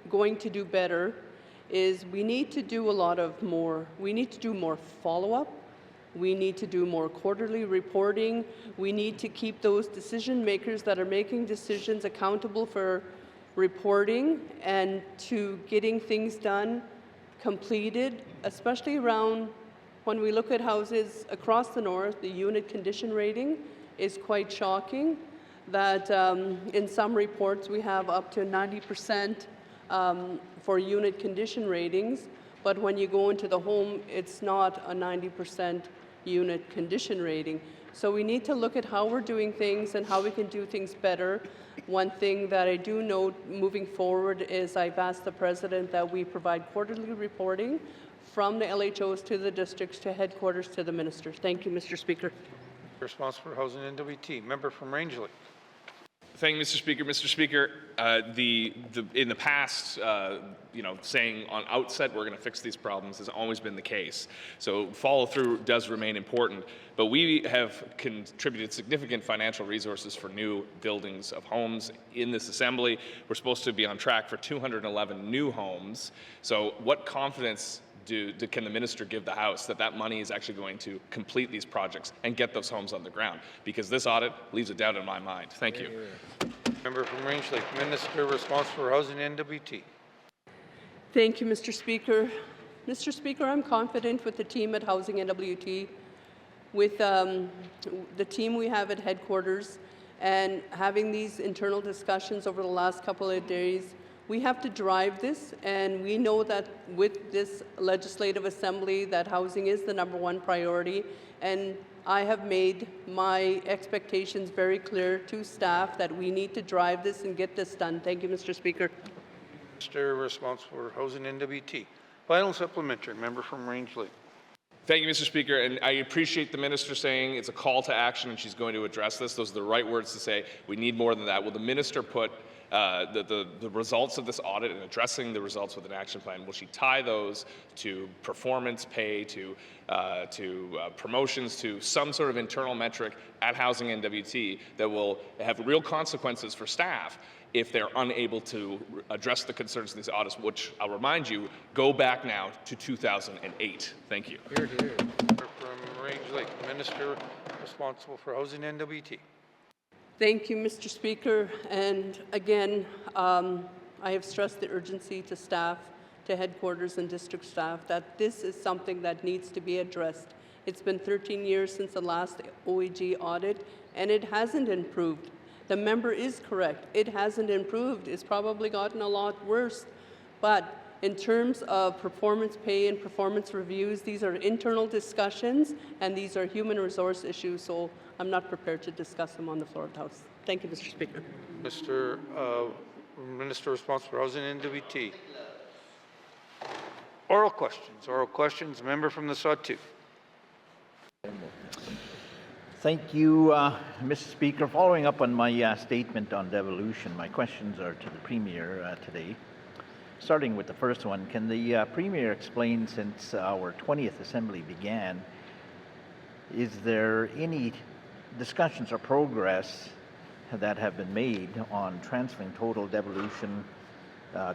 going to do better, is we need to do a lot of more. We need to do more follow-up. We need to do more quarterly reporting. We need to keep those decision makers that are making decisions accountable for reporting and to getting things done, completed, especially around when we look at houses across the north. The unit condition rating is quite shocking, that in some reports we have up to 90% for unit condition ratings, but when you go into the home, it's not a 90% unit condition rating. So we need to look at how we're doing things and how we can do things better. One thing that I do note moving forward is I've asked the President that we provide quarterly reporting from the LHOs to the districts to headquarters to the Minister. Thank you, Mr. Speaker. Responsible for Housing and NWT. Member from Range Lake. Thank you, Mr. Speaker. Mr. Speaker, in the past, saying on outset we're going to fix these problems has always been the case. So follow through does remain important, but we have contributed significant financial resources for new buildings of homes in this assembly. We're supposed to be on track for 211 new homes. So what confidence can the minister give the House that money is actually going to complete these projects and get those homes on the ground? Because this audit leaves a doubt in my mind. Thank you. Member from Range Lake, Minister responsible for Housing and NWT. Thank you, Mr. Speaker. Mr. Speaker, I'm confident with the team at Housing NWT with the team we have at headquarters and having these internal discussions over the last couple of days. We have to drive this, and we know that with this legislative assembly that housing is the #1 priority, and I have made my expectations very clear to staff that we need to drive this and get this done. Thank you, Mr. Speaker. Minister responsible for Housing and NWT. Final supplementary, member from Rangeley. Thank you, Mr. Speaker, and I appreciate the minister saying it's a call to action and she's going to address this. Those are the right words to say. We need more than that. Will the minister put the results of this audit and addressing the results with an action plan, will she tie those to performance pay, to promotions, to some sort of internal metric at Housing NWT that will have real consequences for staff if they're unable to address the concerns in these audits, which I'll remind you, go back now to 2008. Thank you. Here. From Rangeley, Minister responsible for Housing NWT. Thank you, Mr. Speaker. And again, I have stressed the urgency to staff, to headquarters and district staff, that this is something that needs to be addressed. It's been 13 years since the last OEG audit, and it hasn't improved. The member is correct. It hasn't improved. It's probably gotten a lot worse. But in terms of performance pay and performance reviews, these are internal discussions, and these are human resource issues, so I'm not prepared to discuss them on the floor of the House. Thank you, Mr. Speaker. Minister responsible for Housing and NWT. Oral questions. Member from the Sawtooth. Thank you, Mr. Speaker. Following up on my statement on devolution, my questions are to the Premier today. Starting with the first one, can the Premier explain, since our 20th Assembly began, is there any discussions or progress that have been made on transferring total devolution,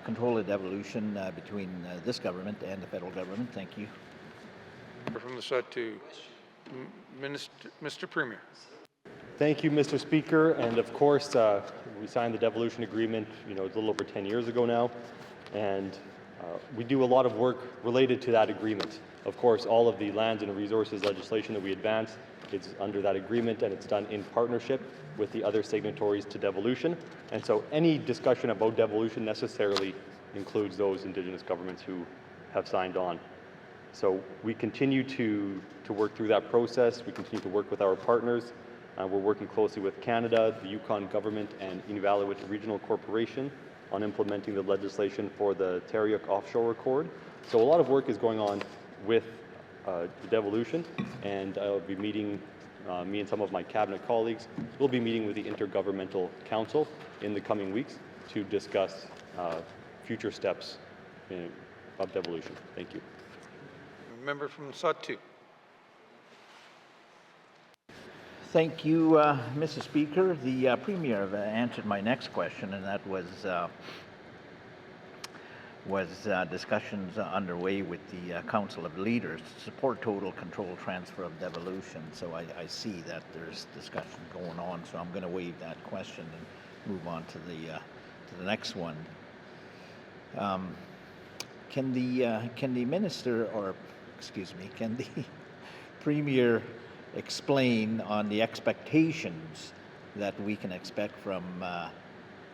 control of devolution between this government and the federal government? Thank you. From the Sawtooth. Mr. Premier. Thank you, Mr. Speaker. And of course, we signed the devolution agreement, it's a little over 10 years ago now. And we do a lot of work related to that agreement. Of course, all of the lands and resources legislation that we advance is under that agreement, and it's done in partnership with the other signatories to devolution. And so any discussion about devolution necessarily includes those Indigenous governments who have signed on. So we continue to work through that process. We continue to work with our partners. We're working closely with Canada, the Yukon government, and Inuvialuit Regional Corporation on implementing the legislation for the Tariuk Offshore Accord. So a lot of work is going on with the devolution, and I'll be meeting, me and some of my cabinet colleagues will be meeting with the Intergovernmental Council in the coming weeks to discuss future steps of devolution. Thank you. Member from Sawtooth. Thank you, Mr. Speaker. The Premier answered my next question, and that was discussions underway with the Council of Leaders to support total control transfer of devolution. So I see that there's discussion going on, so I'm going to waive that question and move on to the next one. Can the minister, or excuse me, can the Premier explain on the expectations that we can expect from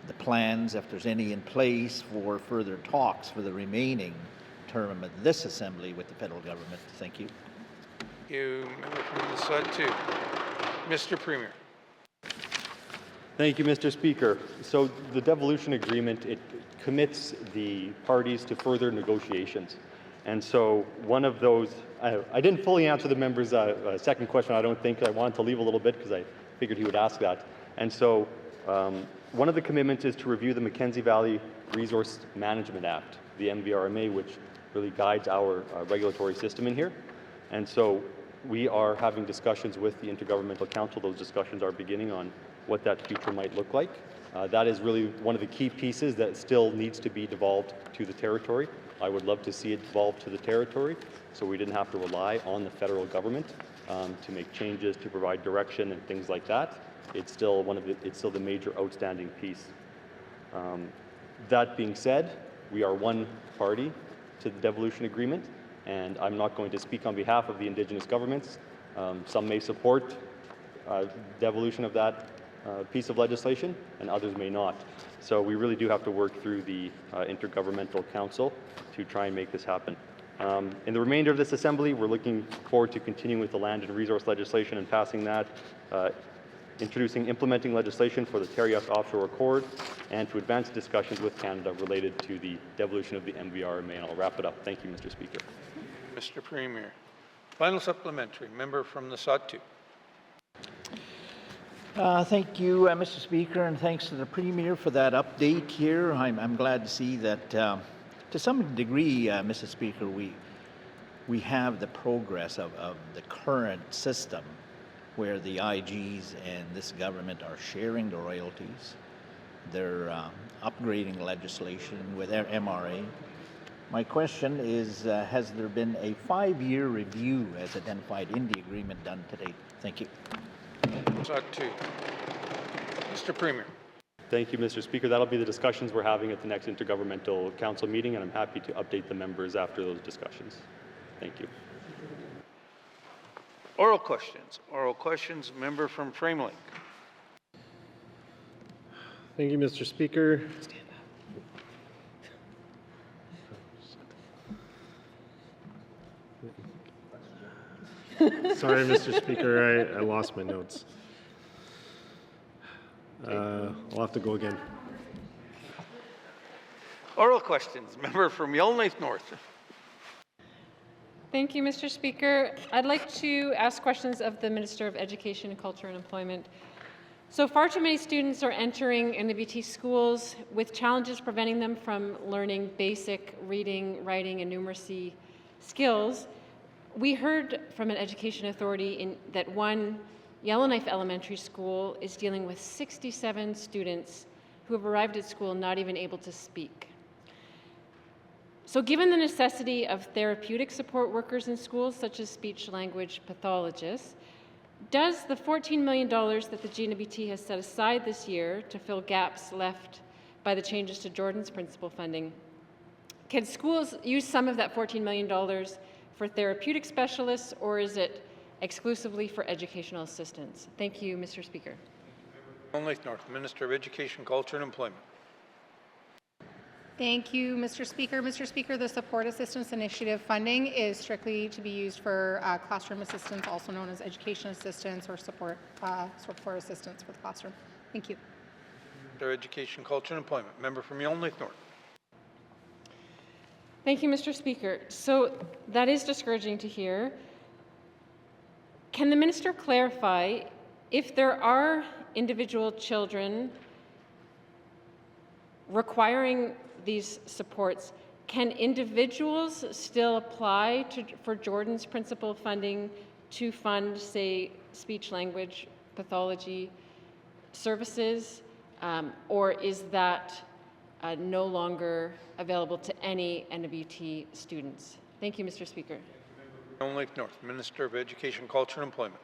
the plans, if there's any in place, for further talks for the remaining term of this Assembly with the federal government? Thank you. Thank you. Member from the Sawtooth. Mr. Premier. Thank you, Mr. Speaker. So the devolution agreement, it commits the parties to further negotiations. And so one of those, I didn't fully answer the member's second question, I don't think. I wanted to leave a little bit because I figured he would ask that. And so one of the commitments is to review the Mackenzie Valley Resource Management Act, the MVRMA, which really guides our regulatory system in here. And so we are having discussions with the Intergovernmental Council. Those discussions are beginning on what that future might look like. That is really one of the key pieces that still needs to be devolved to the territory. I would love to see it devolved to the territory so we didn't have to rely on the federal government to make changes, to provide direction and things like that. It's still the major outstanding piece. That being said, we are one party to the devolution agreement, and I'm not going to speak on behalf of the Indigenous governments. Some may support devolution of that piece of legislation, and others may not. So we really do have to work through the Intergovernmental Council to try and make this happen. In the remainder of this assembly, we're looking forward to continuing with the land and resource legislation and passing that, implementing legislation for the Terias Offshore Accord, and to advance discussions with Canada related to the devolution of the MVRMA. And I'll wrap it up. Thank you, Mr. Speaker. Mr. Premier. Final supplementary, member from the Satu. Thank you, Mr. Speaker, and thanks to the Premier for that update here. I'm glad to see that, to some degree, Mr. Speaker, we have the progress of the current system where the IGs and this government are sharing the royalties. They're upgrading legislation with their MRA. My question is, has there been a 5-year review as identified in the agreement done to date? Thank you. Satu. Mr. Premier. Thank you, Mr. Speaker. That'll be the discussions we're having at the next Intergovernmental Council meeting, and I'm happy to update the members after those discussions. Thank you. Oral questions. Oral questions, member from Framelink. Thank you, Mr. Speaker. Sorry, Mr. Speaker, I lost my notes. I'll have to go again. Oral questions, member from Yellowknife North. Thank you, Mr. Speaker. I'd like to ask questions of the Minister of Education, Culture and Employment. So far too many students are entering NWT schools with challenges preventing them from learning basic reading, writing, and numeracy skills. We heard from an education authority that one Yellowknife Elementary School is dealing with 67 students who have arrived at school not even able to speak. So given the necessity of therapeutic support workers in schools, such as speech-language pathologists, does the $14 million that the GNWT has set aside this year to fill gaps left by the changes to Jordan's principal funding, can schools use some of that $14 million for therapeutic specialists, or is it exclusively for educational assistance? Thank you, Mr. Speaker. Yellowknife North, Minister of Education, Culture and Employment. Thank you, Mr. Speaker. Mr. Speaker, the Support Assistance Initiative funding is strictly to be used for classroom assistance, also known as education assistance or support assistance for the classroom. Thank you. Minister of Education, Culture and Employment. Member from Yellowknife North. Thank you, Mr. Speaker. So that is discouraging to hear. Can the minister clarify if there are individual children requiring these supports, can individuals still apply for Jordan's principal funding to fund, say, speech-language pathology services, or is that no longer available to any NWT students? Thank you, Mr. Speaker. Yellowknife North, Minister of Education, Culture and Employment.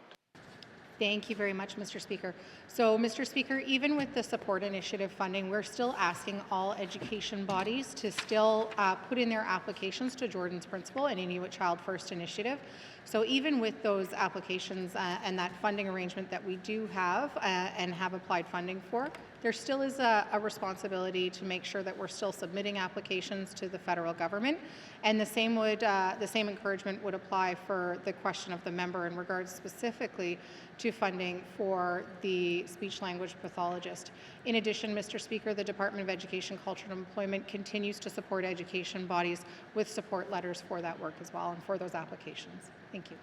Thank you very much, Mr. Speaker. So, Mr. Speaker, even with the support initiative funding, we're still asking all education bodies to still put in their applications to Jordan's Principle and Inuit Child First Initiative. So even with those applications and that funding arrangement that we do have and have applied funding for, there still is a responsibility to make sure that we're still submitting applications to the federal government. And the same encouragement would apply for the question of the member in regards specifically to funding for the speech-language pathologist. In addition, Mr. Speaker, the Department of Education, Culture and Employment continues to support education bodies with support letters for that work as well and for those applications. Thank you.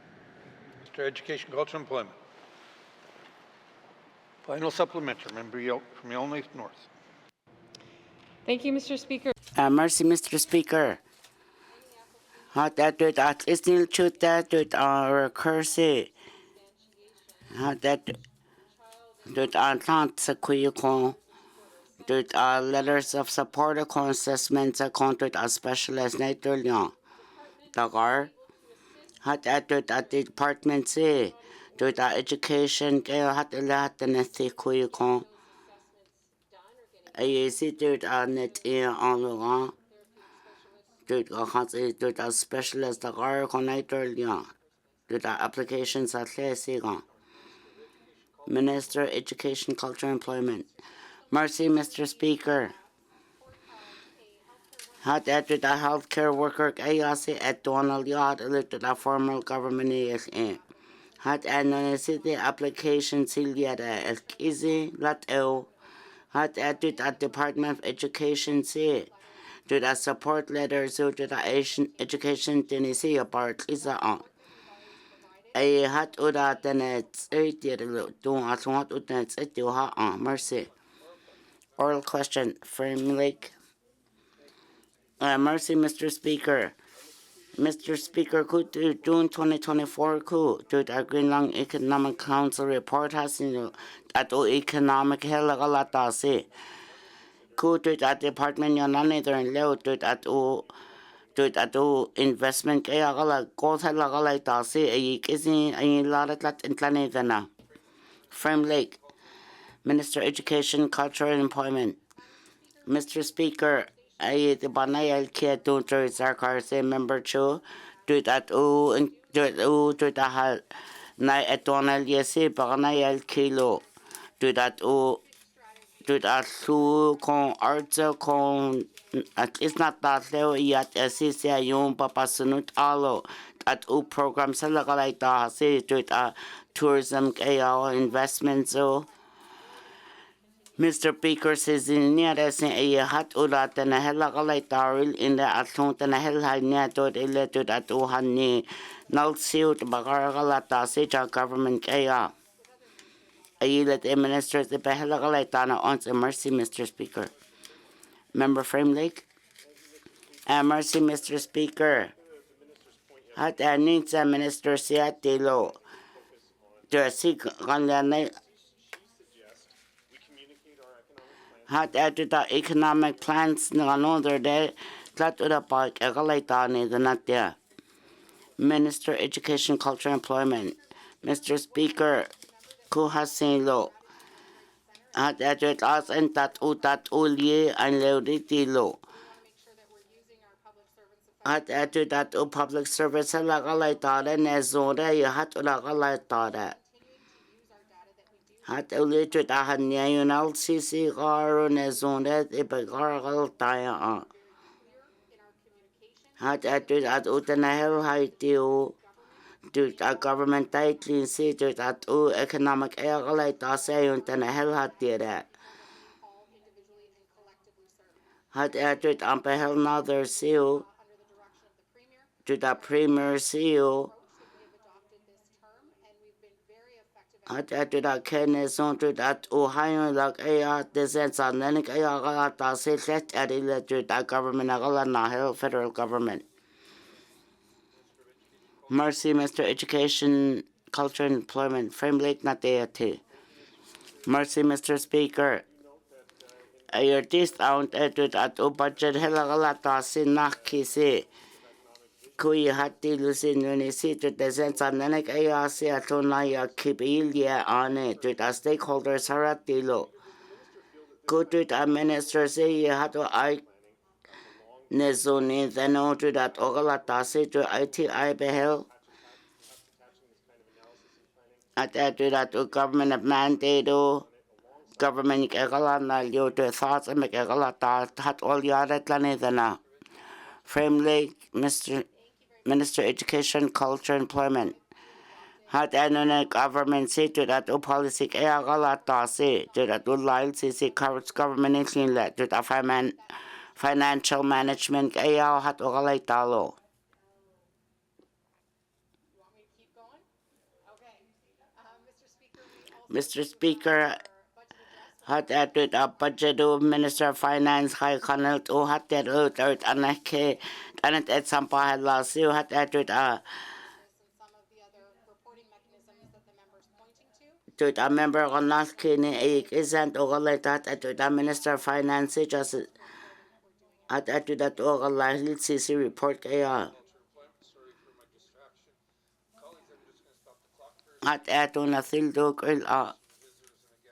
Mr. Education, Culture and Employment. Final supplementary, member from Yellowknife North. Thank you, Mr. Speaker. Merci, Mr. Speaker. That is still true that recursive. That letters of support assessments contre specialist nitrogen. Dagar. That department say education hat the I see net on the specialist nitrogen. to the applications at Sigon. Minister, Education, Culture, Employment. Mercy, Mr. Speaker. Had to the healthcare worker ayasi at Donald Yard elected a formal government in. Had city application Siliada as easy lateo. Had to the Department of Education say to the support letters to the Asian Education Tennessee about Lisa on. I had Uda Tenet 80 doing at what Udnets at you on mercy. Oral question, Frame Lake. Mercy, Mr. Speaker. Mr. Speaker, could June 2024 could to the Greenland Economic Council report has in that economic helagalata say. Could to that department your nanider and leo to that investment kayagala gold helagalata say a kissing a lot of that in planetana. Frame Lake. Minister Education, Culture and Employment. Mr. Speaker, I the banayal kia to Sarkar say member cho to that to the hal na etonal yesi banayal kilo to that to that su con arts con at least not that leo yat assistia yung papasunut alo that program sa lagalay ta say to that tourism kaya investment so Mr. Speaker says in near as a hat urat and a helagalay taril in the atont and a hellhigh neto elected at Uhani, null suit Bagaragalata, Sija government kaya. I let the minister the Behelagalay Tana on mercy, Mr. Speaker. Member Frame Lake? Mercy, Mr. Speaker. Hat needs a minister Seattle. To seek on the had added the economic plans in another day that to the park egalaitani the not there. Minister Education, Culture, Employment. Mr. Speaker, Kuhasin Lo. Had added us and that uli and leuditi lo. Had added that public service lagalaitare nezore you had to lagalaitare. Hat ulitu tahanya yunal sisi garo nezonet ibagargal taya. Hat atu at utanahel haitiu to a government tightly see to that economic airlight asayun tanahel hatira. Hat atu ampehel another seal to the premier seal. At that Kenneth on to that Ohio like a descents on then a say let at elected that government a federal government. Mercy, Mr. Education, Culture and Employment, Frame Lake Nateate. Mercy, Mr. Speaker. Your discount at that budget helagalata sinaki say. Kuya hati lusin unisi to the sense of nanek ayasi atonaya kibilia on it to the stakeholders haratilo. Go to the minister say you had to I nezoni then on to that ogalatasi to ITI behel. At that to that government of mandate government egalana you to thoughts and make egalata hat all the other planetana. Frame Lake, Minister Education, Culture, Employment. Had any government say to that policy galata say to that line say government in let to the financial management ayal had ogalaitalo. Mr. Speaker, had added a budget of Minister of Finance High Connell to had that third anake and at some part last year had added a to the member of Naskini isn't ogalatat to the Minister of Finance just had added that ogalal CC report kaya. Had added on a thildo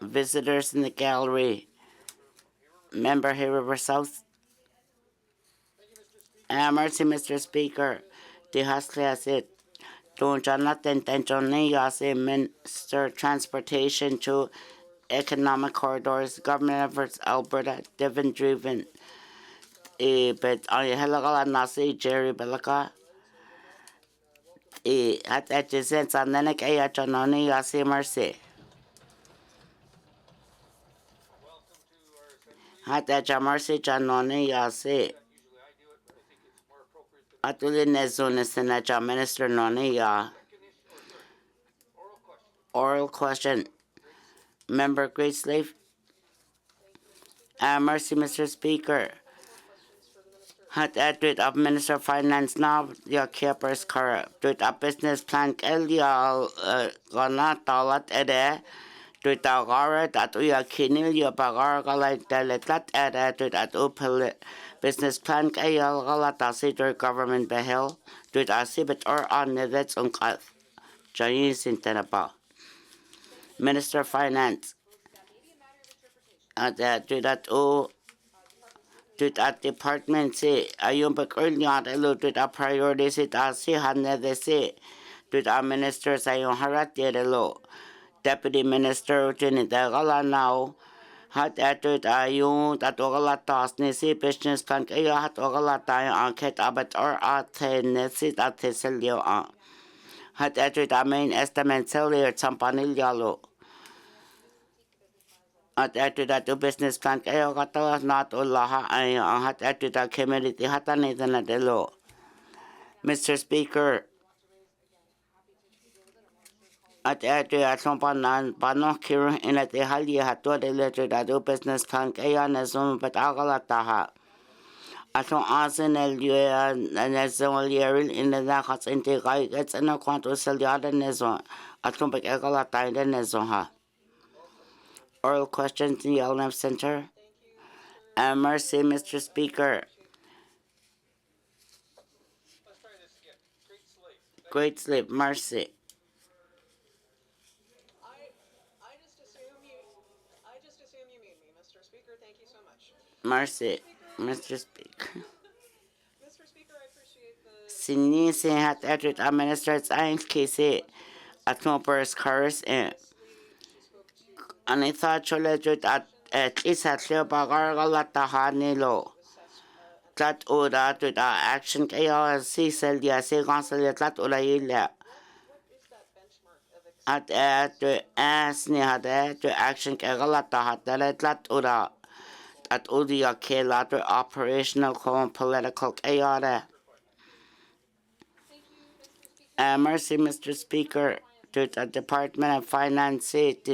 visitors in the gallery. Member here River South. Mercy, Mr. Speaker. The Hustler said Doon Jonathan Sůłыné Yatıé, Minister Transportation to Economic Corridors, Government of Alberta, Devon Driven. But on your Helagala Nasi, Jerry Belaka. At that presents on the neck a Sůłыné Yatıé Mercy. At that Mercy Sůłыné Yatıé. At the Dëne Sůłıné Yatıé, Minister Nonia. Oral question. Member Great Slave. Mercy, Mr. Speaker. Hat edward of Minister of Finance now, your keepers corrupt. Dwyd a business plan elial gana talat ede. Dwyd a gara dat uya kinil yo bagar galay deletlat ede. Dwyd at upel business plan elial galat asidur government behel. Dwyd a sibit or on nivets unkat. Jayin sintenaba. Minister of Finance. Dwyd at u dwyd at department si ayun pag-urnyat alo dwyd a priority si si hanede si dwyd a minister sa yung harat alo deputy minister tinita gala now hat dwyd a yung tatogala tas ni si business plan kaya hat ogala tayo angket abat or ate si ate selyo hat dwyd a main estimate selyo champanilyalo at that business plan kayo katalas not ulaha ay ang hat that community hatan ito na delo. Mr. Speaker, at atong panong kiro inat ihali hato delo that business plan kayo na sumapat akalataha. Atong asin elyo na sumalyeril inadakats intikay gets ano kwanto salyada nezo atong pag-akalatay na nezo ha. Oral questions in the Yellowknife Center. Mercy, Mr. Speaker. Great Slave, Mercy. I just assume you mean me, Mr. Speaker. Thank you so much. Mercy, Mr. Speaker. Mr. Speaker, I appreciate the... Sinisi hat edit administrates kisi atmopers cars in. And I thought choledred at least at Leo Bagargalata Nilo. That order to the action chaos, see Celia, see consulate that order illa. At the ass near the action Kagalata had that order. At Udia Kelater operational political chaos. Mercy, Mr. Speaker, to the Department of Finance, it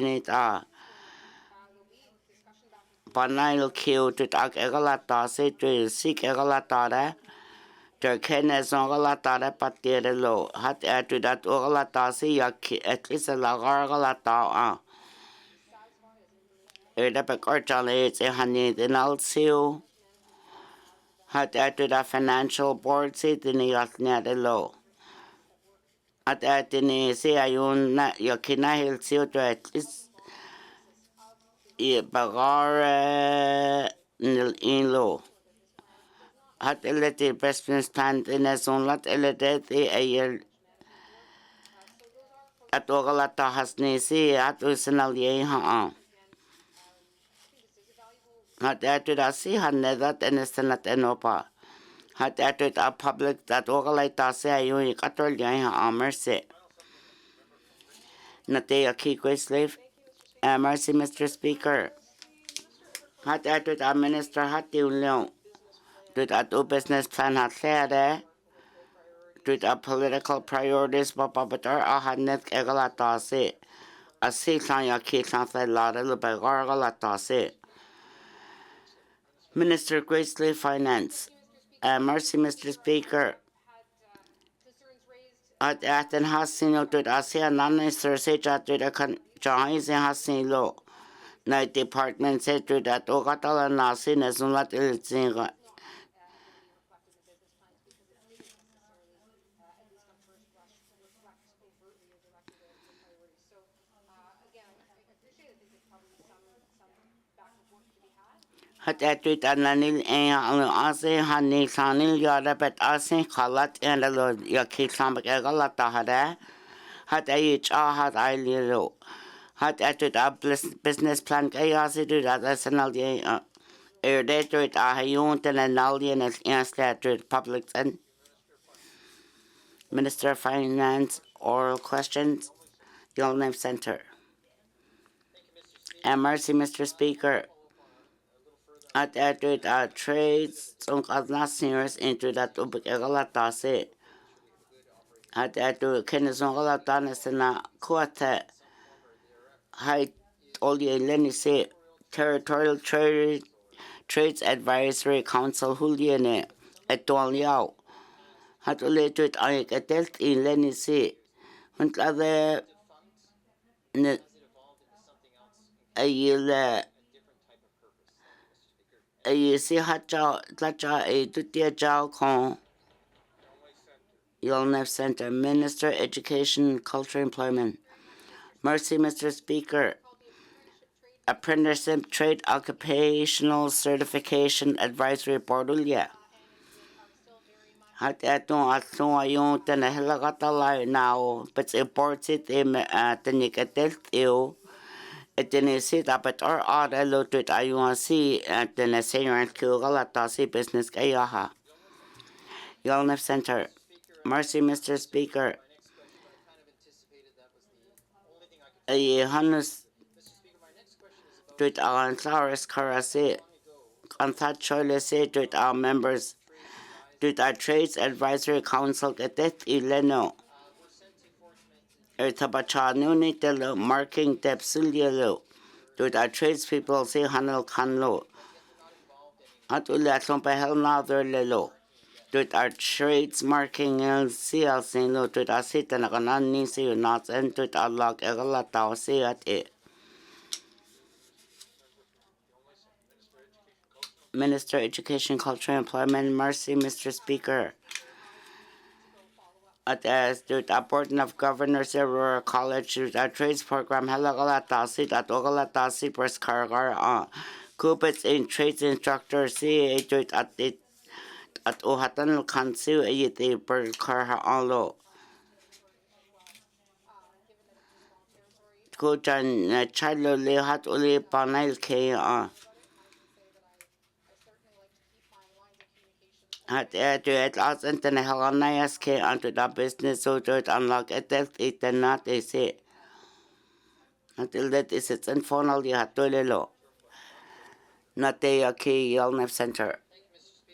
Panail kill to tak egalata say to seek egalata to kenes ogalata patire lo hat to that ogalata say at least a lagargalata the pecorchale it's a honey then I'll see hat to the financial board say the near the low at the say ayun na yakina hill see to at least bagar nil inlo hat elete business plan in a zone lot elete a year at ogalata hasne si at usenal ye ha hat at da si hanne that and senat enopa hat at a public that ogalata say you katol ye ha mercy nate a key slave. Mercy, Mr. Speaker. Hat at a minister hat you know. Did a do business plan hat there? Did a political priorities papabatar a had net egalata se. A seat on your key translate lot a little bit gargalata se. Minister Gracely Finance. Mercy, Mr. Speaker. At Athens has seen you did a say a non-minister say that did a Johnny's has seen low. Night department said to that Ogatala Nasin as not ill singer. Hat tuit ananil ase hanil sanil yada bet ase kalat and alo yaki sambak egalata hada. Hat hat liro. Hat tuit a business plan kayasi tuit at SNL tuit a hayunt and alien as tuit public and Minister of Finance, oral questions, Yellowknife Center. And mercy, Mr. Speaker. At trades, singers into that ubicagalata. At Kenizongalata Sena Kuata High Olia Lenise Territorial Trades Advisory Council Huliane at Donliao. Had related I get dealt in Lenise. Und other a year a see Hacha a Tutia Jao Con Yellowknife Center, Minister, Education, Culture, Employment. Mercy, Mr. Speaker. Apprenticeship Trade Occupational Certification Advisory Board Ulia. Hat ayon tena helagata lai now, but it boards it tenikatel eu. It dapat or ada lutut ayun si tena senior kugalata si business kayaha. Yellowknife Center. Mercy, Mr. Speaker. A hanus tuit alan flowers karasi. Anthat choile se tuit our members. Tuit our Trades Advisory Council ketet ileno. Tabacha nuni telo marking tepsulielo. Tuit our tradespeople se hanel kanlo. Atulat pahel nather lelo. Tuit our trades marking el sial sino tuit our sita nakanan ni si not and tuit our log egalata se at it. Minister, Education, Culture, Employment, Mercy, Mr. Speaker. At the Board of Governors of Rural College, the Trades Program, Halagalata, at Ogalata, Press Cargar, Cupits in Trades Instructor, CA, at Ohatan Kansu, a per car allo. Kujan, Chilo Lehat Uli Panail K. At us and then Helanias K onto the business so to unlock a death it and not a say. Until that is its and finally had to low. Not a key Yellowknife Center.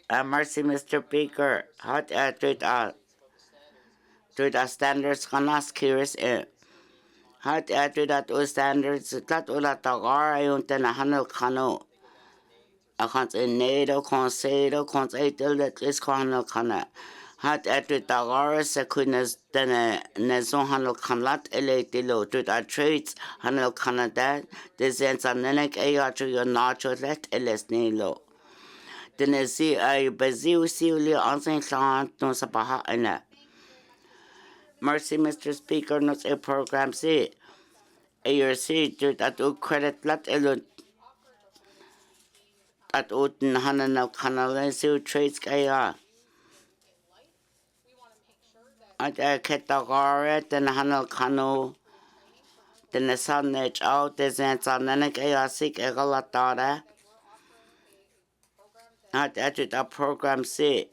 Mercy, Mr. Speaker. Hot at to the standards can ask curious in. Hot at that standards that Ulatagar I own a handle canoe. I can't say NATO, Conseil, Conseil, that is Colonel Cana. Had at the Dagaris, Sequinas, then Nezon Hanel Canlat, Elatilo, to the trades, Hanel Canada, the Zens and Nenek Ayatri, your nacho, let Eles Nilo. Then I see a Bazil, Sili, Ansan Clan, no Sabaha, and Mercy, Mr. Speaker, not a program, see. ARC, to that credit, let alone. At Uten Hananel Canal Trades Kaya. At Ketagaret and Hanel Cano, the Nasan Edge out, the Zansanek Ayasik Egalatara. At the program C.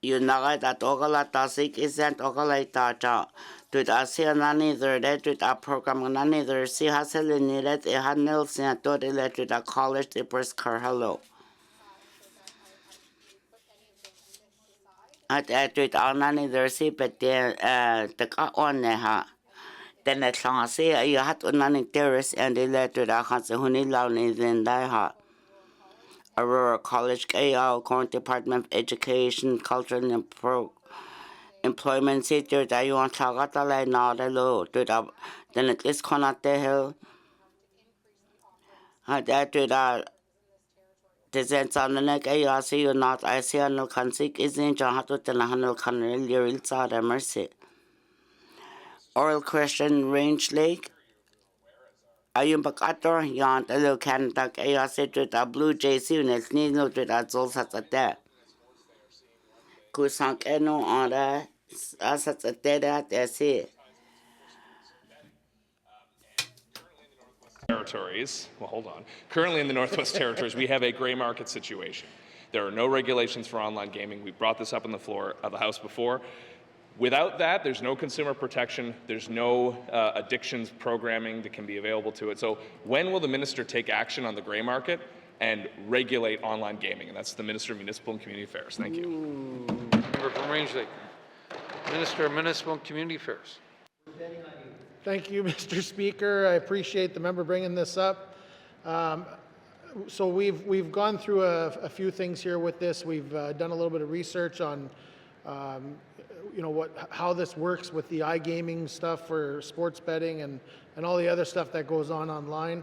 You know that Ogalatasik isn't Ogalata. To the Asianani, the program neither see Hassel needed a Hanel Senator elected a college the first car hello. At it on their seat, but the got on there. Then the song say you had to non terrorists and they let to the Hansahuni Lowney then die. Aurora College KL, Current Department of Education, Culture and Employment Center that you want to get a line now the low to the then at least cannot the hill. At that the sense on the neck, I see you not. I see no consik isn't John Hatut and a handle canal, your ilsa, mercy. Oral question, Range Lake. Ayun pag-ator, yan talo Canada kaya sa tuta Blue Jays yun, nino tuta zol sa tate. Kusang eno ora, sa tate da tesi. Territories, well, hold on. Currently in the Northwest Territories, we have a gray market situation. There are no regulations for online gaming. We brought this up on the floor of the House before. Without that, there's no consumer protection, there's no addictions programming that can be available to it. So when will the minister take action on the gray market and regulate online gaming? And that's the Minister of Municipal and Community Affairs. Thank you. Member from Rangeley. Minister of Municipal and Community Affairs. Thank you, Mr. Speaker. I appreciate the member bringing this up. So we've gone through a few things here with this. We've done a little bit of research on how this works with the iGaming stuff for sports betting and all the other stuff that goes on online.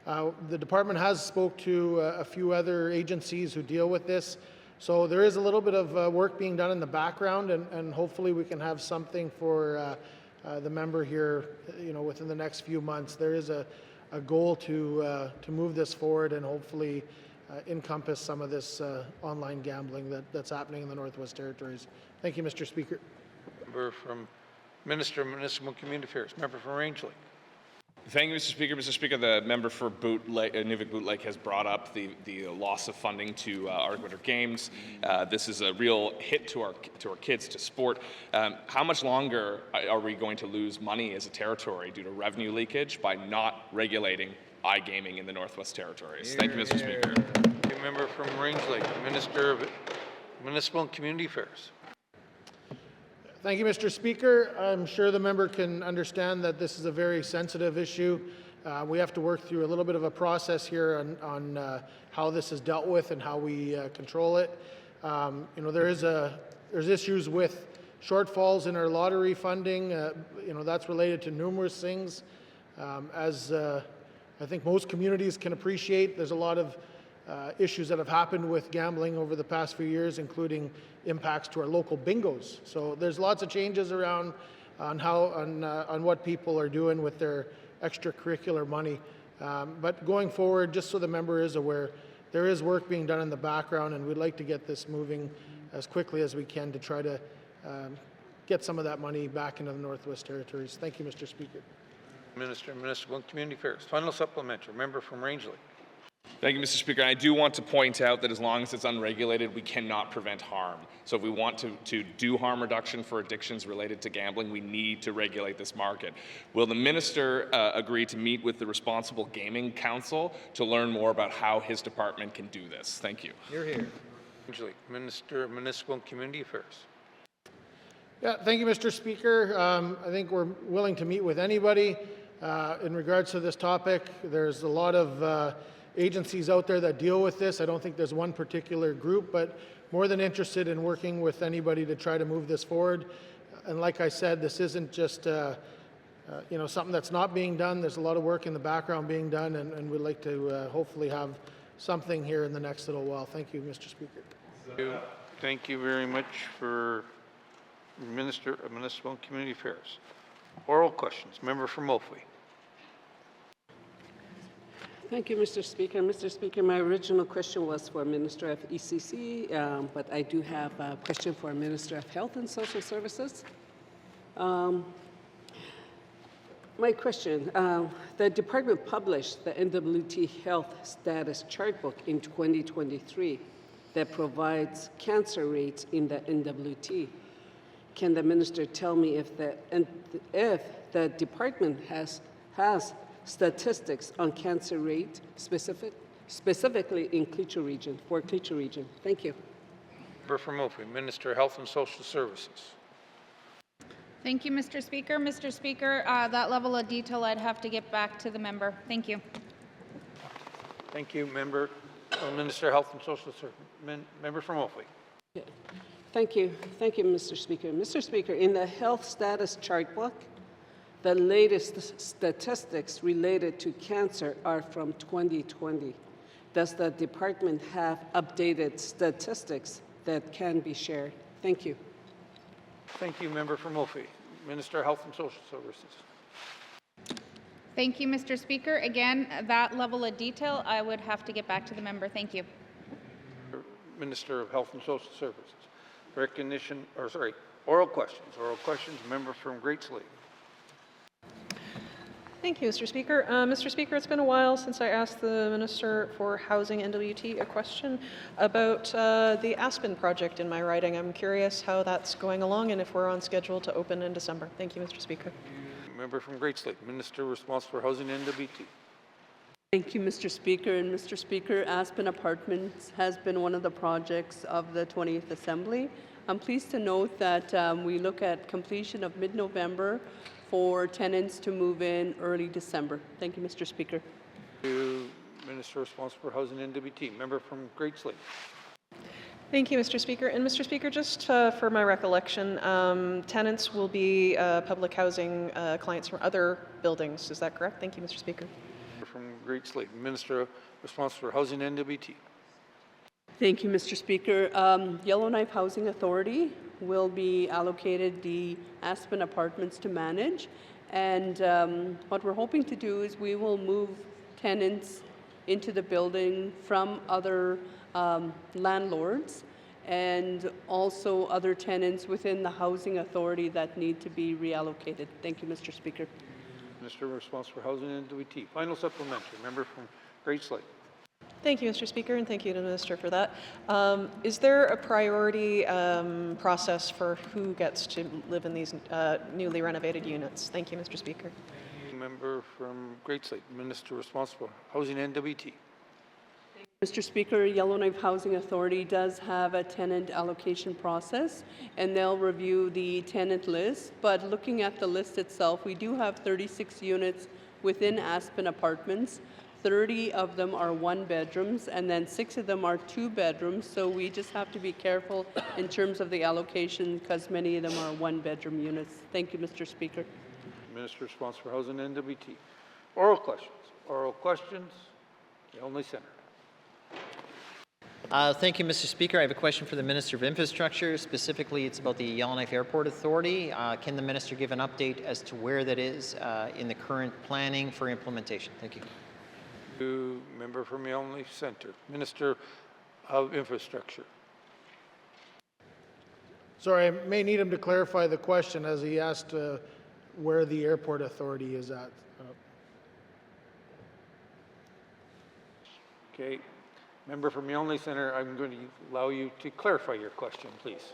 The department has spoke to a few other agencies who deal with this. So there is a little bit of work being done in the background, and hopefully we can have something for the member here, within the next few months. There is a goal to move this forward and hopefully encompass some of this online gambling that's happening in the Northwest Territories. Thank you, Mr. Speaker. Member from Minister of Municipal and Community Affairs. Member from Rangeley. Thank you, Mr. Speaker. Mr. Speaker, the member for Nuvik Boot Lake has brought up the loss of funding to our Winter Games. This is a real hit to our kids, to sport. How much longer are we going to lose money as a territory due to revenue leakage by not regulating iGaming in the Northwest Territories? Thank you, Mr. Speaker. The member from Rangeley, Minister of Municipal and Community Affairs. Thank you, Mr. Speaker. I'm sure the member can understand that this is a very sensitive issue. We have to work through a little bit of a process here on how this is dealt with and how we control it. There's issues with shortfalls in our lottery funding. That's related to numerous things. As I think most communities can appreciate, there's a lot of issues that have happened with gambling over the past few years, including impacts to our local bingos. So there's lots of changes around on what people are doing with their extracurricular money. But going forward, just so the member is aware, there is work being done in the background, and we'd like to get this moving as quickly as we can to try to get some of that money back into the Northwest Territories. Thank you, Mr. Speaker. Minister of Municipal and Community Affairs. Final supplementary. Member from Rangeley. Thank you, Mr. Speaker. And I do want to point out that as long as it's unregulated, we cannot prevent harm. So if we want to do harm reduction for addictions related to gambling, we need to regulate this market. Will the minister agree to meet with the Responsible Gaming Council to learn more about how his department can do this? Thank you. You're here. Rangeley, Minister of Municipal and Community Affairs. Yeah, thank you, Mr. Speaker. I think we're willing to meet with anybody in regards to this topic. There's a lot of agencies out there that deal with this. I don't think there's one particular group, but more than interested in working with anybody to try to move this forward. And like I said, this isn't just something that's not being done. There's a lot of work in the background being done, and we'd like to hopefully have something here in the next little while. Thank you, Mr. Speaker. Thank you very much for Minister of Municipal and Community Affairs. Oral questions. Member from Molfrey. Thank you, Mr. Speaker. Mr. Speaker, my original question was for Minister of ECC, but I do have a question for Minister of Health and Social Services. My question, the department published the NWT Health Status Chartbook in 2023 that provides cancer rates in the NWT. Can the minister tell me if the department has statistics on cancer rate specifically in Cleacher Region, for Cleacher Region? Thank you. Member from Molfrey, Minister of Health and Social Services. Thank you, Mr. Speaker. Mr. Speaker, that level of detail I'd have to get back to the member. Thank you. Thank you, Member. Minister of Health and Social Services. Member from Molfrey. Yeah. Thank you. Thank you, Mr. Speaker. Mr. Speaker, in the Health Status Chartbook, the latest statistics related to cancer are from 2020. Does the department have updated statistics that can be shared? Thank you. Thank you, Member from Molfrey. Minister of Health and Social Services. Thank you, Mr. Speaker. Again, that level of detail, I would have to get back to the member. Thank you. Minister of Health and Social Services. Recognition, or sorry, oral questions. Oral questions, member from Great Slave. Thank you, Mr. Speaker. Mr. Speaker, it's been a while since I asked the Minister for Housing NWT a question about the Aspen project in my riding. I'm curious how that's going along and if we're on schedule to open in December. Thank you, Mr. Speaker. Member from Great Slave, Minister responsible for Housing NWT. Thank you, Mr. Speaker. And Mr. Speaker, Aspen Apartments has been one of the projects of the 20th Assembly. I'm pleased to note that we look at completion of mid-November for tenants to move in early December. Thank you, Mr. Speaker. Thank you, Minister responsible for Housing NWT. Member from Great Slave. Thank you, Mr. Speaker. And Mr. Speaker, just for my recollection, tenants will be public housing clients from other buildings. Is that correct? Thank you, Mr. Speaker. From Great Slave, Minister responsible for Housing NWT. Thank you, Mr. Speaker. Yellowknife Housing Authority will be allocated the Aspen Apartments to manage. And what we're hoping to do is we will move tenants into the building from other landlords and also other tenants within the housing authority that need to be reallocated. Thank you, Mr. Speaker. Minister responsible for Housing NWT. Final supplementary. Member from Great Slave. Thank you, Mr. Speaker, and thank you to the Minister for that. Is there a priority process for who gets to live in these newly renovated units? Thank you, Mr. Speaker. Member from Great Slave, Minister responsible for Housing NWT. Mr. Speaker, Yellowknife Housing Authority does have a tenant allocation process, and they'll review the tenant list. But looking at the list itself, we do have 36 units within Aspen Apartments. 30 of them are one bedrooms, and then 6 of them are 2 bedrooms. So we just have to be careful in terms of the allocation because many of them are 1 bedroom units. Thank you, Mr. Speaker. Minister responsible for Housing NWT. Oral questions. Oral questions. The only center. Thank you, Mr. Speaker. I have a question for the Minister of Infrastructure. Specifically, it's about the Yellowknife Airport Authority. Can the Minister give an update as to where that is in the current planning for implementation? Thank you. Member from Yellowknife Centre. Minister of Infrastructure. Sorry, I may need him to clarify the question as he asked where the airport authority is at. Okay. Member from Yellowknife Centre, I'm going to allow you to clarify your question, please.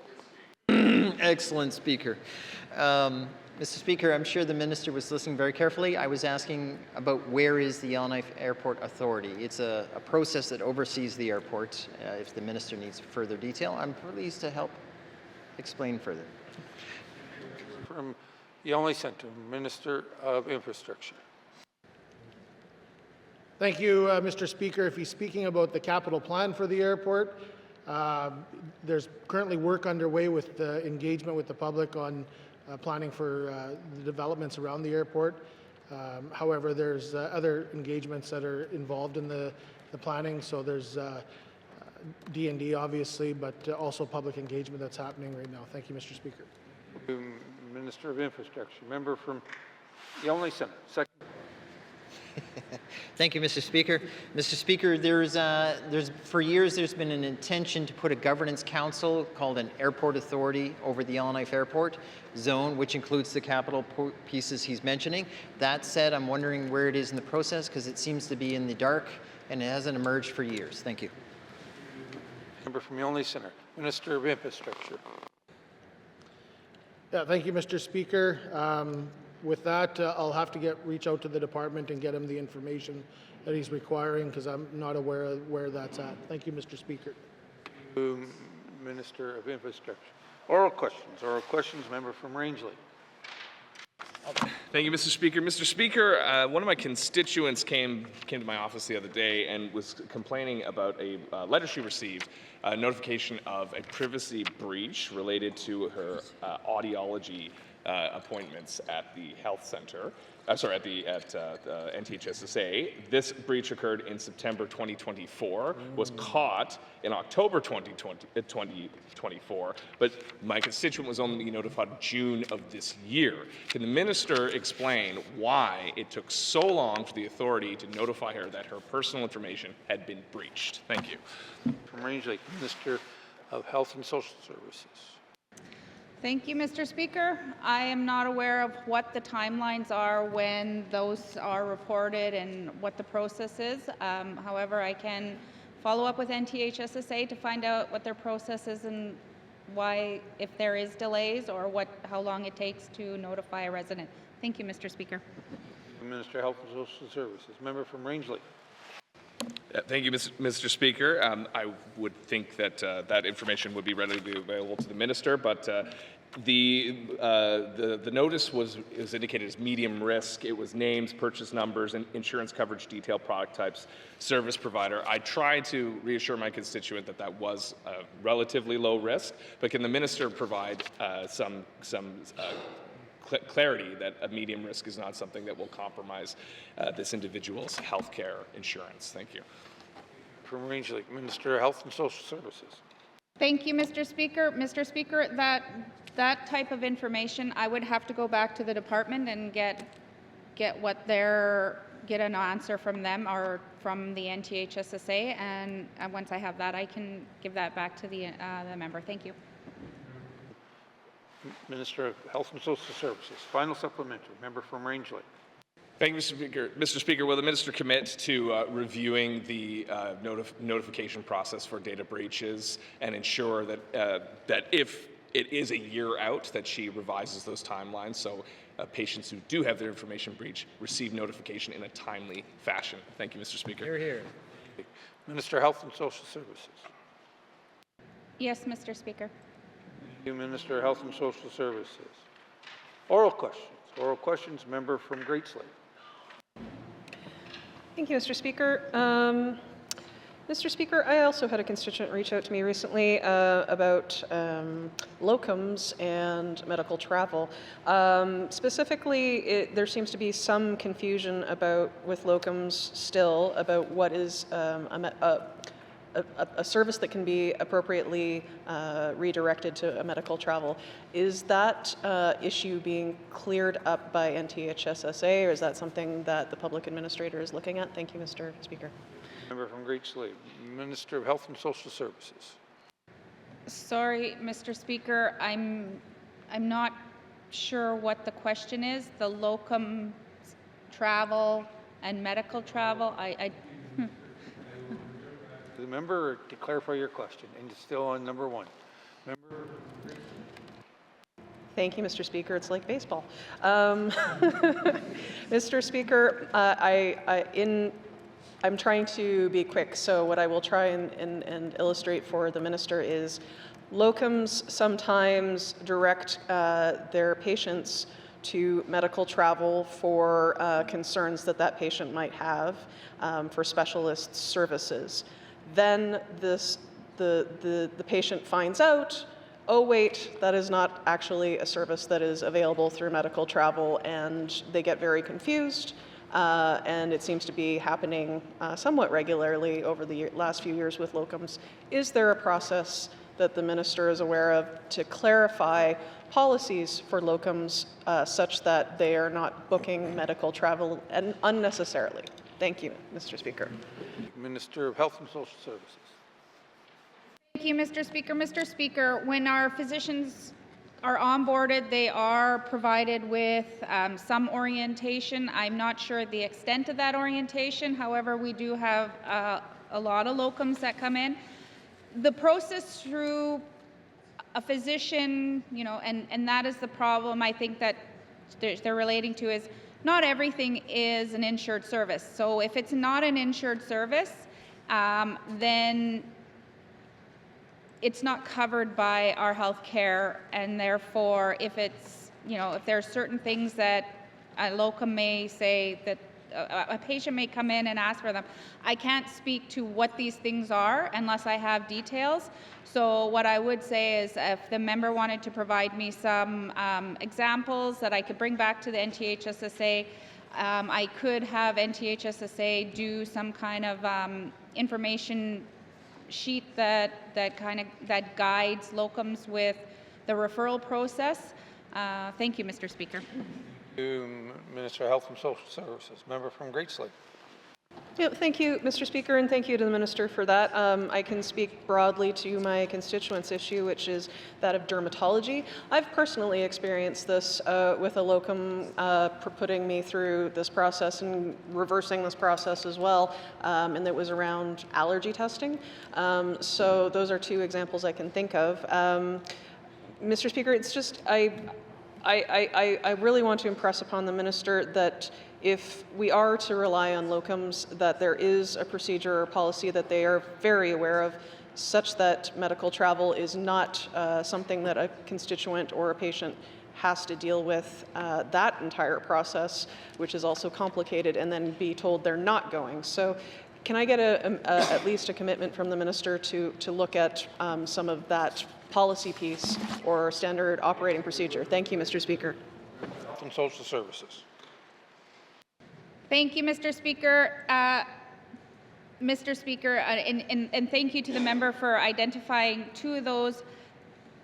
Excellent, Speaker. Mr. Speaker, I'm sure the Minister was listening very carefully. I was asking about where is the Yellowknife Airport Authority. It's a process that oversees the airport. If the Minister needs further detail, I'm pleased to help explain further. From Yellowknife Centre, Minister of Infrastructure. Thank you, Mr. Speaker. If he's speaking about the capital plan for the airport, there's currently work underway with the engagement with the public on planning for the developments around the airport. However, there's other engagements that are involved in the planning. So there's D&D, obviously, but also public engagement that's happening right now. Thank you, Mr. Speaker. Minister of Infrastructure. Member from Yellowknife Centre. Second. Thank you, Mr. Speaker. Mr. Speaker, for years there's been an intention to put a governance council called an airport authority over the Yellowknife Airport zone, which includes the capital pieces he's mentioning. That said, I'm wondering where it is in the process because it seems to be in the dark and it hasn't emerged for years. Thank you. Member from Yellowknife Centre. Minister of Infrastructure. Yeah, thank you, Mr. Speaker. With that, I'll have to reach out to the department and get him the information that he's requiring because I'm not aware of where that's at. Thank you, Mr. Speaker. Minister of Infrastructure. Oral questions. Oral questions. Member from Rangeley. Thank you, Mr. Speaker. Mr. Speaker, one of my constituents came to my office the other day and was complaining about a letter she received, a notification of a privacy breach related to her audiology appointments at the health center. At NTHSSA. This breach occurred in September 2024, was caught in October 2024, but my constituent was only notified June of this year. Can the minister explain why it took so long for the authority to notify her that her personal information had been breached? Thank you. From Range Lake, Minister of Health and Social Services. Thank you, Mr. Speaker. I am not aware of what the timelines are when those are reported and what the process is. However, I can follow up with NTHSSA to find out what their process is and why, if there is delays, or how long it takes to notify a resident. Thank you, Mr. Speaker. Minister of Health and Social Services. Member from Rangeley. Thank you, Mr. Speaker. I would think that that information would be readily available to the minister, but the notice was indicated as medium risk. It was names, purchase numbers, and insurance coverage detail, product types, service provider. I tried to reassure my constituent that that was relatively low risk, but can the minister provide some clarity that a medium risk is not something that will compromise this individual's health care insurance? Thank you. From Rangeley, Minister of Health and Social Services. Thank you, Mr. Speaker. Mr. Speaker, that type of information, I would have to go back to the department and get an answer from them or from the NTHSSA, and once I have that, I can give that back to the member. Thank you. Minister of Health and Social Services. Final supplementary. Member from Rangeley. Thank you, Mr. Speaker. Mr. Speaker, will the minister commit to reviewing the notification process for data breaches and ensure that that if it is a year out, that she revises those timelines so patients who do have their information breached receive notification in a timely fashion? Thank you, Mr. Speaker. Hear, hear. Minister of Health and Social Services. Yes, Mr. Speaker. Thank you, Minister of Health and Social Services. Oral questions. Oral questions. Member from Great Slate. Thank you, Mr. Speaker. Mr. Speaker, I also had a constituent reach out to me recently about locums and medical travel. Specifically, there seems to be some confusion with locums still about what is a service that can be appropriately redirected to a medical travel. Is that issue being cleared up by NTHSSA, or is that something that the public administrator is looking at? Thank you, Mr. Speaker. Member from Great Slate. Minister of Health and Social Services. Sorry, Mr. Speaker, I'm not sure what the question is. The locum travel and medical travel. The member, to clarify your question, and it's still on number one. Member. Thank you, Mr. Speaker. It's like baseball. Mr. Speaker, I'm trying to be quick, so what I will try and illustrate for the minister is locums sometimes direct their patients to medical travel for concerns that patient might have for specialist services. Then the patient finds out, oh wait, that is not actually a service that is available through medical travel, and they get very confused. And it seems to be happening somewhat regularly over the last few years with locums. Is there a process that the minister is aware of to clarify policies for locums such that they are not booking medical travel unnecessarily? Thank you, Mr. Speaker. Minister of Health and Social Services. Thank you, Mr. Speaker. Mr. Speaker, when our physicians are onboarded, they are provided with some orientation. I'm not sure the extent of that orientation. However, we do have a lot of locums that come in. The process through a physician, and that is the problem I think that they're relating to, is not everything is an insured service. So if it's not an insured service, then it's not covered by our health care, and therefore if it's, if there are certain things that a locum may say that a patient may come in and ask for them. I can't speak to what these things are unless I have details. So what I would say is if the member wanted to provide me some examples that I could bring back to the NTHSSA, I could have NTHSSA do some kind of information sheet that guides locums with the referral process. Thank you, Mr. Speaker. Minister of Health and Social Services. Member from Great Slave. Yeah, thank you, Mr. Speaker, and thank you to the Minister for that. I can speak broadly to my constituents' issue, which is that of dermatology. I've personally experienced this with a locum putting me through this process and reversing this process as well, and it was around allergy testing. So those are two examples I can think of. Mr. Speaker, it's just, I really want to impress upon the Minister that if we are to rely on locums, that there is a procedure or policy that they are very aware of, such that medical travel is not something that a constituent or a patient has to deal with that entire process, which is also complicated, and then be told they're not going. So can I get at least a commitment from the Minister to look at some of that policy piece or standard operating procedure? Thank you, Mr. Speaker. Health and Social Services. Thank you, Mr. Speaker. Mr. Speaker, and thank you to the member for identifying two of those.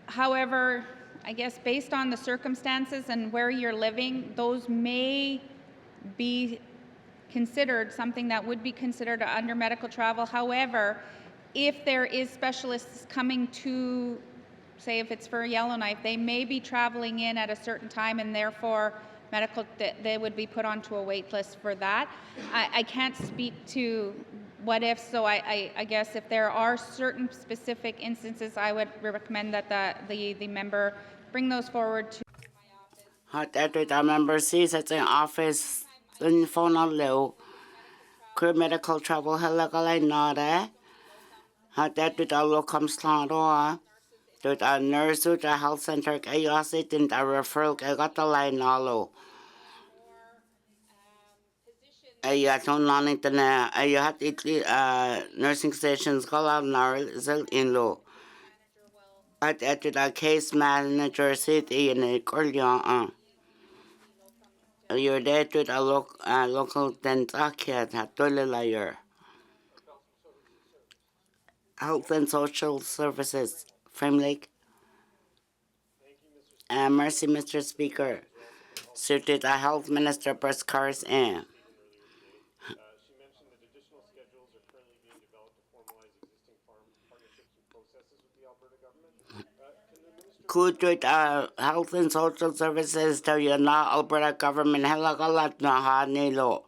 However, I guess based on the circumstances and where you're living, those may be considered something that would be considered under medical travel. However, if there is specialists coming to, say if it's for Yellowknife, they may be traveling in at a certain time, and therefore they would be put onto a wait list for that. I can't speak to what if, so I guess if there are certain specific instances, I would recommend that the member bring those forward to my office. Our member sees it's in office in phone on low. Crew medical travel halagalay nada. Had that with our locum slaughter. With our nurse with our health center, I sit in the referral, I got the line all. I don't know anything. I had nursing stations call out in low. At the case manager city in a Corleon. You're there to the local Tentakia, that Dollar. Health and Social Services, Frame Lake. Mercy, Mr. Speaker. Suited the Health Minister, Press Cars, and. Could Health and Social Services tell you now Alberta government halagalat na ha nilo.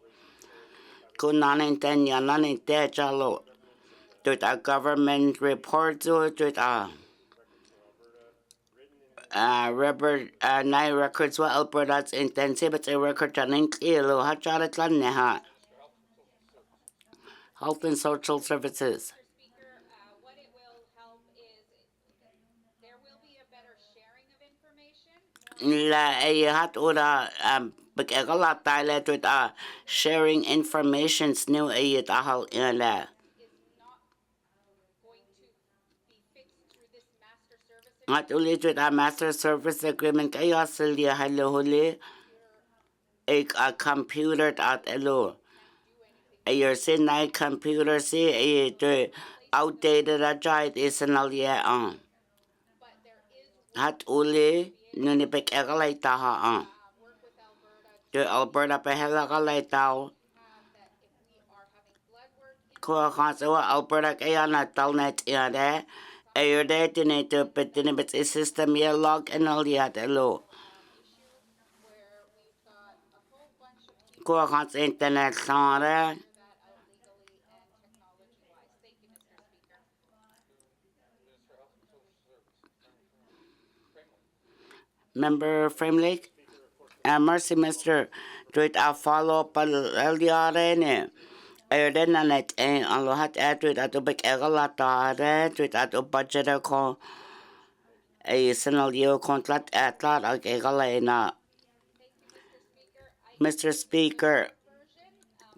Could not intend ya none in jalo. To the government report to nine records were Alberta's intensive record running kilo hacharat neha. Health and Social Services. La hat ora bagala dialect with sharing information new ahal in la. At ulit with a master service agreement ayasilia halohuli a computer at elo. A your sinai computer see a outdated agile is an alia on. Hat uli nunipik egalay taha on. The Alberta pehelagalay tao. Kua kansawa Alberta kayana talnet yade. Ayo de to but a system ye log and all yet elo. Kua kans internet sare. Member Frame Lake? Mercy, Mr. Do it a follow up LDRN. Ayo de nanet and alohat at it at the big egalata, to it at the budget call. A scenario contract at lot of egalena. Mr. Speaker,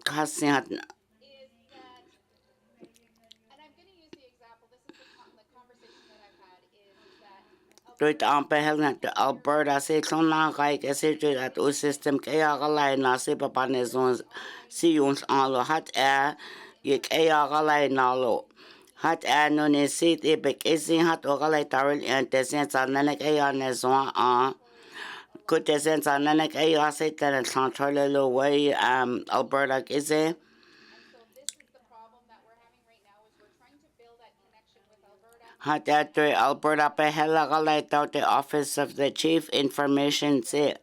kasi hat Dort aan behelen de Alberta se klona kai ke se at o system ke ya galai na se papa ne zon si ons aan lo hat ye ke ya galai na lo hat no ne se te be ke se hat o galai taril en te sen sa ne ke ya ne zon a ko te sen sa ne ke ya se te ne control lo way Alberta ke se hat Alberta behela galai the office of the chief information se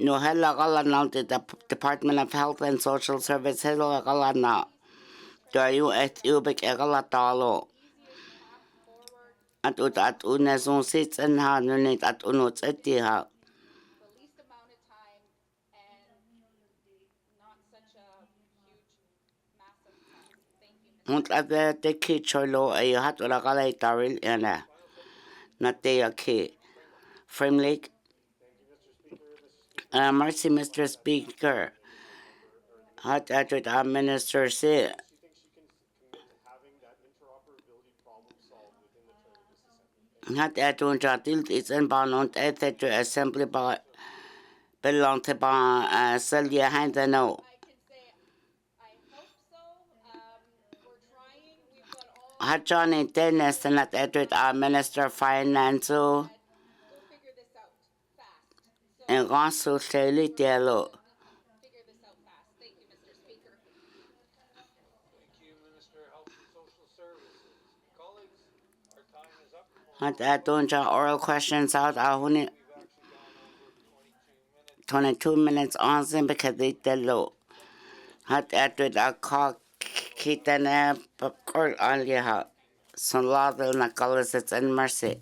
no hela gala na the Department of Health and Social Service hela gala na do you et ubik gala talo at unazon sits and ha nunit at unot eti ha und at the kicholo ay hat ora gala taril ena na te ke frame lake mercy Mr. Speaker hat at the minister say hat un jatil is en ban und et to assembly ba belong to ba selja hand no hat Johnny Dennis and at Edward Minister of Finance and also Shelly Diallo. Hat Donja oral questions out 22 minutes on them because they did low. Hat Edward a call Kitana Court on Liha. So law the Nacolis and Mercy.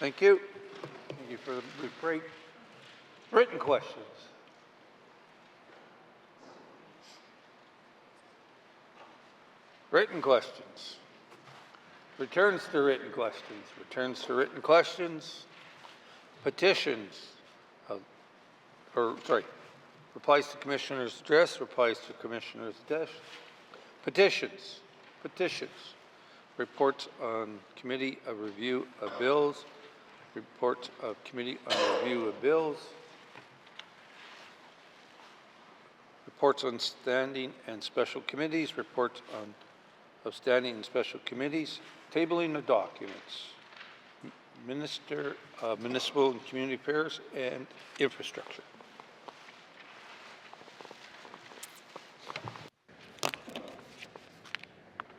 Thank you. Thank you for the brief break. Written questions. Written questions. Returns to written questions. Returns to written questions. Petitions. Replies to Commissioner's address. Replies to Commissioner's address. Petitions. Petitions. Reports on Committee of Review of Bills. Reports of Committee on Review of Bills. Reports on standing and special committees. Reports on of standing and special committees. Tabling of documents. Minister of Municipal and Community Affairs and Infrastructure.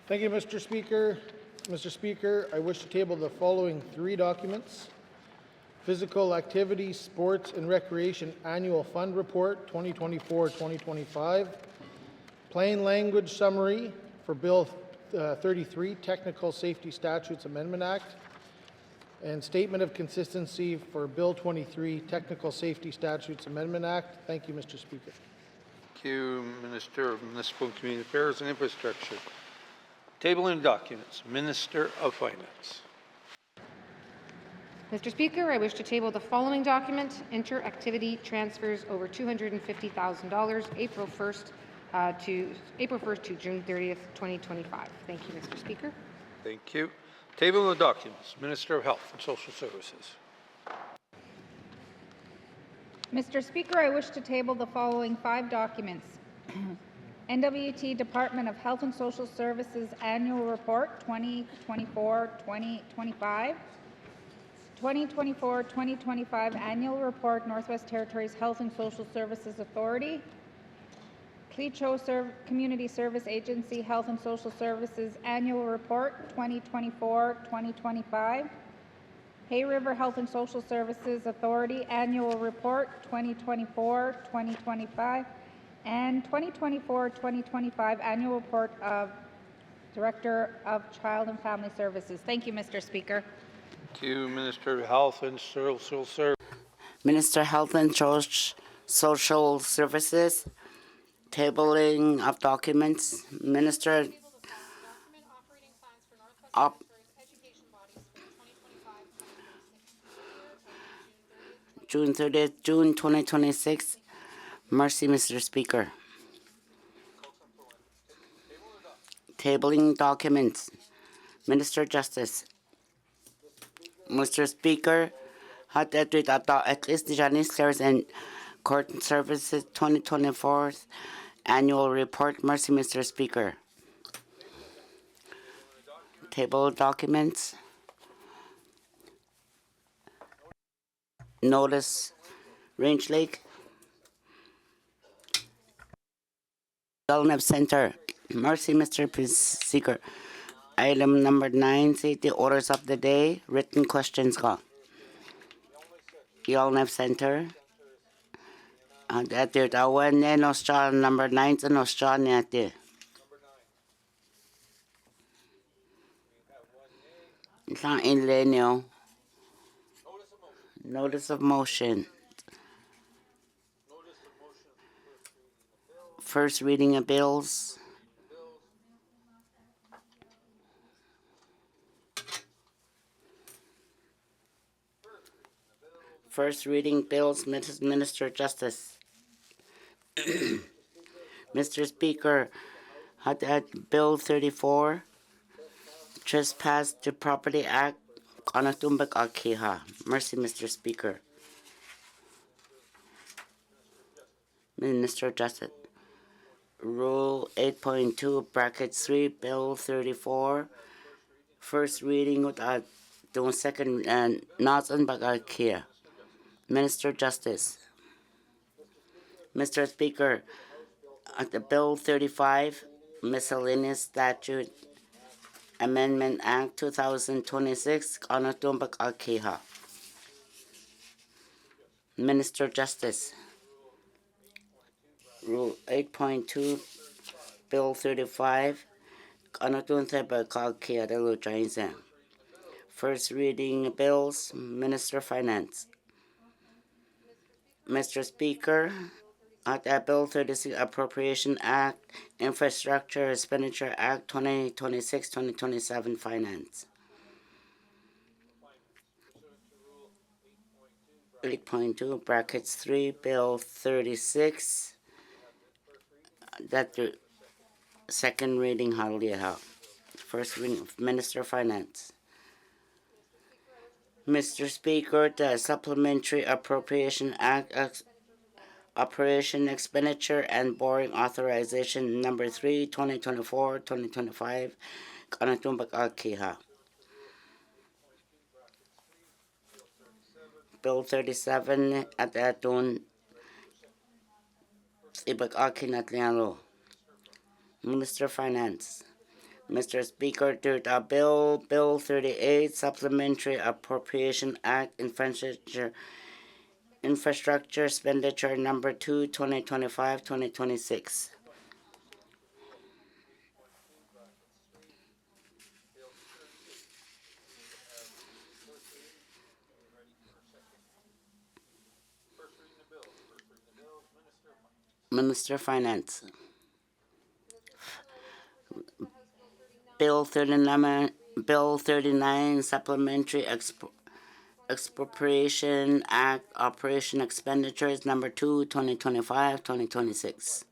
Thank you, Mr. Speaker. Mr. Speaker, I wish to table the following 3 documents. Physical Activity, Sports and Recreation Annual Fund Report 2024-2025. Plain Language Summary for Bill 33, Technical Safety Statutes Amendment Act. And Statement of Consistency for Bill 23, Technical Safety Statutes Amendment Act. Thank you, Mr. Speaker. Thank you, Minister of Municipal and Community Affairs and Infrastructure. Tabling documents. Minister of Finance. Mr. Speaker, I wish to table the following document: inter-activity transfers over $250,000, April 1st to June 30th, 2025. Thank you, Mr. Speaker. Thank you. Table of documents. Minister of Health and Social Services. Mr. Speaker, I wish to table the following 5 documents. NWT Department of Health and Social Services Annual Report 2024-2025. 2024-2025 Annual Report, Northwest Territories Health and Social Services Authority. Clecho Community Service Agency Health and Social Services Annual Report 2024-2025. Hay River Health and Social Services Authority Annual Report 2024-2025. And 2024-2025 Annual Report of Director of Child and Family Services. Thank you, Mr. Speaker. Thank you, Minister of Health and Social Services. Minister of Health and Social Services. Tabling of documents. Minister June 30th, June 2026. Mercy, Mr. Speaker. Tabling documents. Minister of Justice. Mr. Speaker, had that with at least the Janice and Court Services 2024 Annual Report. Mercy, Mr. Speaker. Table documents. Notice Range Lake. Wellness Center. Mercy, Mr. Speaker. Item number 9, see the orders of the day. Written questions go. Wellness Center. At the one number 9 in Australia. It's not in Lenio. Notice of motion. First reading of bills. First reading bills, Minister of Justice. Mr. Speaker, Bill 34, Trespass to Property Act, Kanatumbak Akiha. Mercy, Mr. Speaker. Minister of Justice. Rule 8.2, Bracket 3, Bill 34, first reading without the second Nathan Bagakia. Minister of Justice. Mr. Speaker, at the Bill 35, Miscellaneous Statute Amendment Act 2026, Kanatumbak Akiha. Minister of Justice. Rule 8.2, Bill 35, First reading bills, Minister of Finance. Mr. Speaker, that Bill 36 Appropriation Act, Infrastructure Expenditure Act 2026-2027 Finance. 8.2 brackets 3, Bill 36. That the second reading, hallelujah. First reading, Minister of Finance. Mr. Speaker, the Supplementary Appropriation Act, Operation Expenditure and Borrowing Authorization Number 3, 2024-2025, Kanatumbak Alkiha. Bill 37 at the Atun Ibak Alkinatlialo. Minister of Finance. Mr. Speaker, to the Bill 38, Supplementary Appropriation Act, Infrastructure Expenditure Number 2, 2025-2026. Minister of Finance. Bill 39, Supplementary Expropriation Act, Operation Expenditures Number 2, 2025-2026.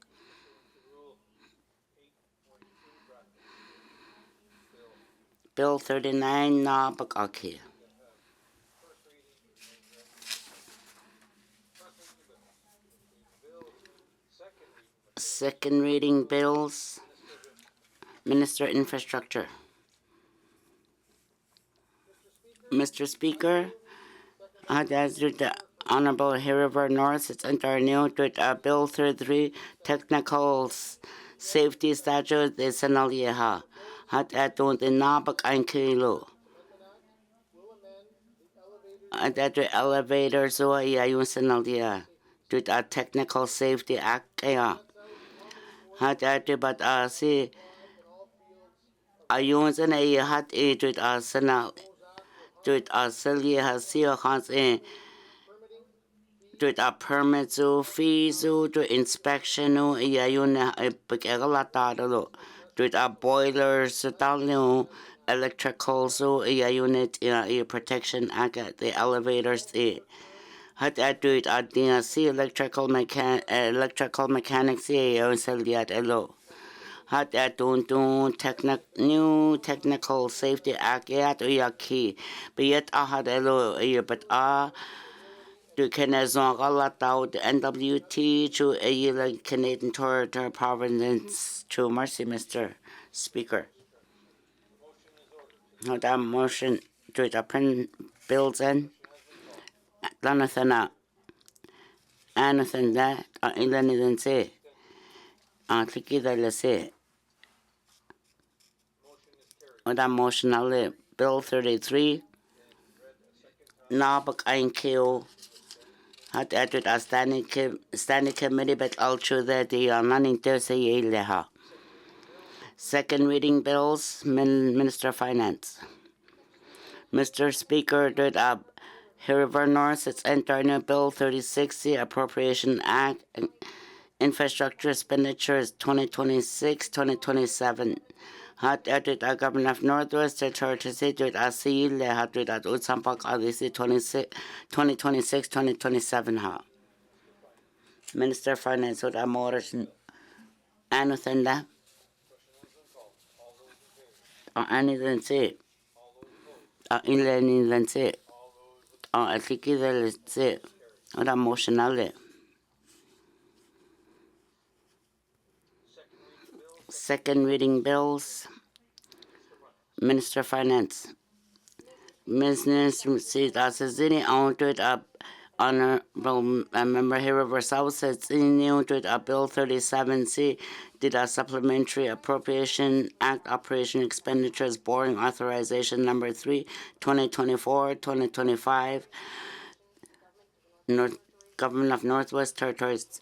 Bill 39, na Bakaki. Second reading bills. Minister Infrastructure. Mr. Speaker, as the Honorable River North, it's entered new to Bill 33, Technical Safety Statute de Senaliha. Hat atun the Nabak ein Kilo. That the elevator so ayun Senalia to the Technical Safety Act. Hat at but see. Ayun and a hat a to the Senal. To the Celia has seen hands in. To the permit to fees to inspection no ayun a pagkakalata to the boilers to electrical so unit protection act the elevators had to do it at the electrical mechanics on Celia elo. Had to do new technical safety act yet key. But yet I had elo but to Canazon Galatao the NWT to a Canadian Territory Province to Mercy, Mr. Speaker. That motion to the print bills in Lanathan Anathan that Ilan say Tiki the say. That motion I'll live. Bill 33 Nabak Ein Kill. Had added a standing committee, but also that the running Thursday leha. Second reading bills, Minister of Finance. Mr. Speaker, did River North, it's entered Bill 36, the Appropriation Act, Infrastructure Expenditures 2026-2027. Had added a Governor of Northwest Territory to say that ASIL had to that Utsampak Alisi 2026-2027 ha. Minister of Finance would Morrison anything that or anything say anything say I think it say or emotional. Second reading bills. Minister of Finance. Minister says as any honored up Honorable Member here of South says new to Bill 37C did a Supplementary Appropriation Act Operation Expenditures Borrowing Authorization Number 3, 2024-2025 Government of Northwest Territories.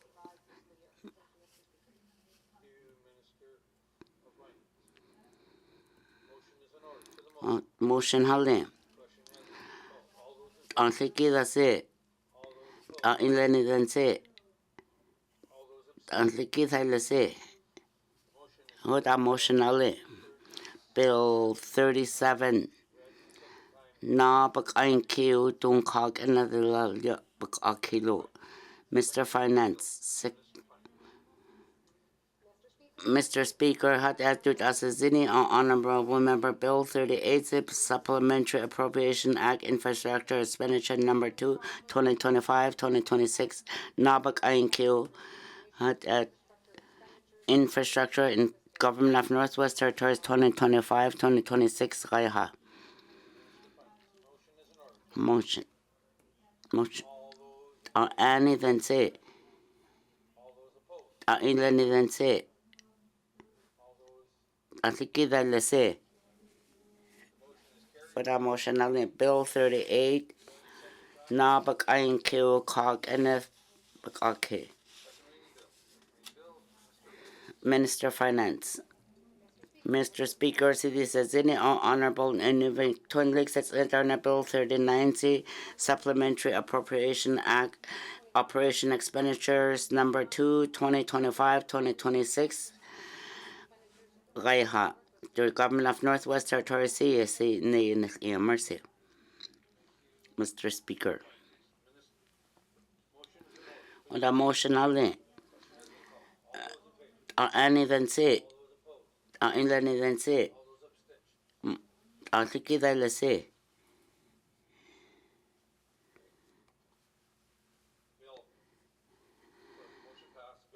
Motion held in. Antikidase, Inlenidense, Antikidalese, hold emotionally. Bill 37, Na Bak Ainkio, Dunkog, another Bak Akilo. Mr. Finance, Mr. Speaker, had acted as a Zini Honorable Member Bill 38, Supplementary Appropriation Act Infrastructure Expenditure Number 2, 2025-2026, Nabak Ainkil, had Infrastructure in Government of Northwest Territories 2025-2026, Raiha. Motion. Any then say. Any then say. Antikida lese. For that motion, I'll Bill 38, Nabak Ainkil, Cog, NF, okay. Minister of Finance. Mr. Speaker, City says any honorable and Twin Lakes Internet Bill 39C Supplementary Appropriation Act Operation Expenditures Number 2, 2025-2026. Raiha, the Government of Northwest Territories CSC Mercy. Mr. Speaker. On the motion, I'll any then say. Any then say. I'll take it, I'll say.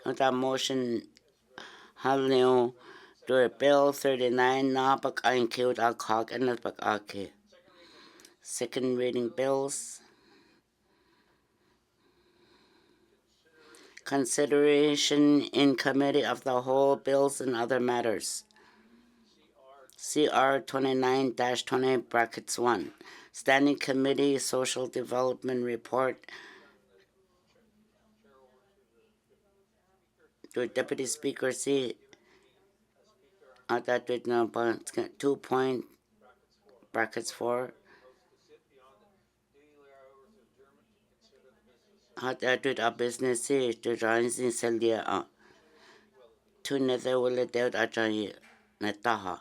On the motion, Halneo, do Bill 39, Nabak Ainkil, Alcock, and Nabak Ake. Second reading bills. Consideration in committee of the whole bills and other matters. CR 29-20 brackets 1. Standing Committee Social Development Report. To Deputy Speaker C. That did no 2 point brackets 4. That did a business C. To join in Celia. To nether will it out at Netaha.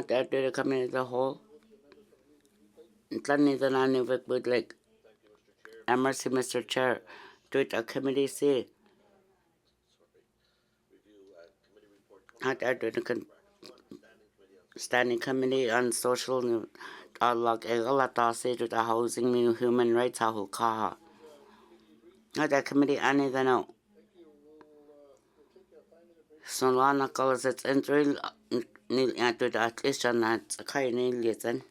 That did a committee of the whole. Tani the nani with like Mercy, Mr. Chair. Do it a committee C. That did a Standing Committee on Social Log Egalata say to the Housing and Human Rights Ahukaha. That committee any the no. Solana calls its entry nil to the at least on that kind of listen.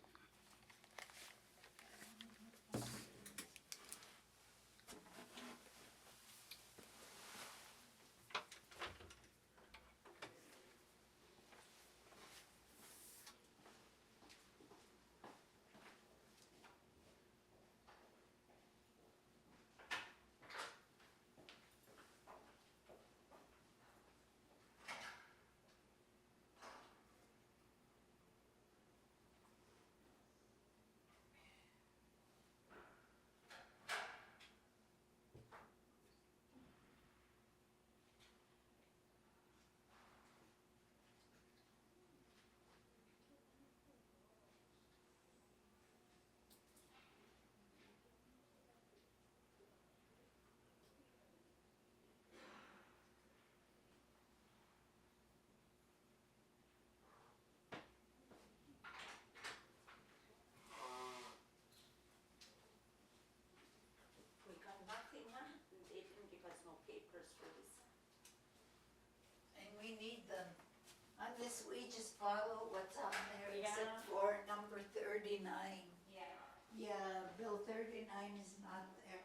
And we need them. Unless we just follow what's on there, except for 39. Yeah, Bill 39 is not there.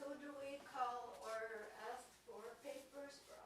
Who do we call or ask for papers from?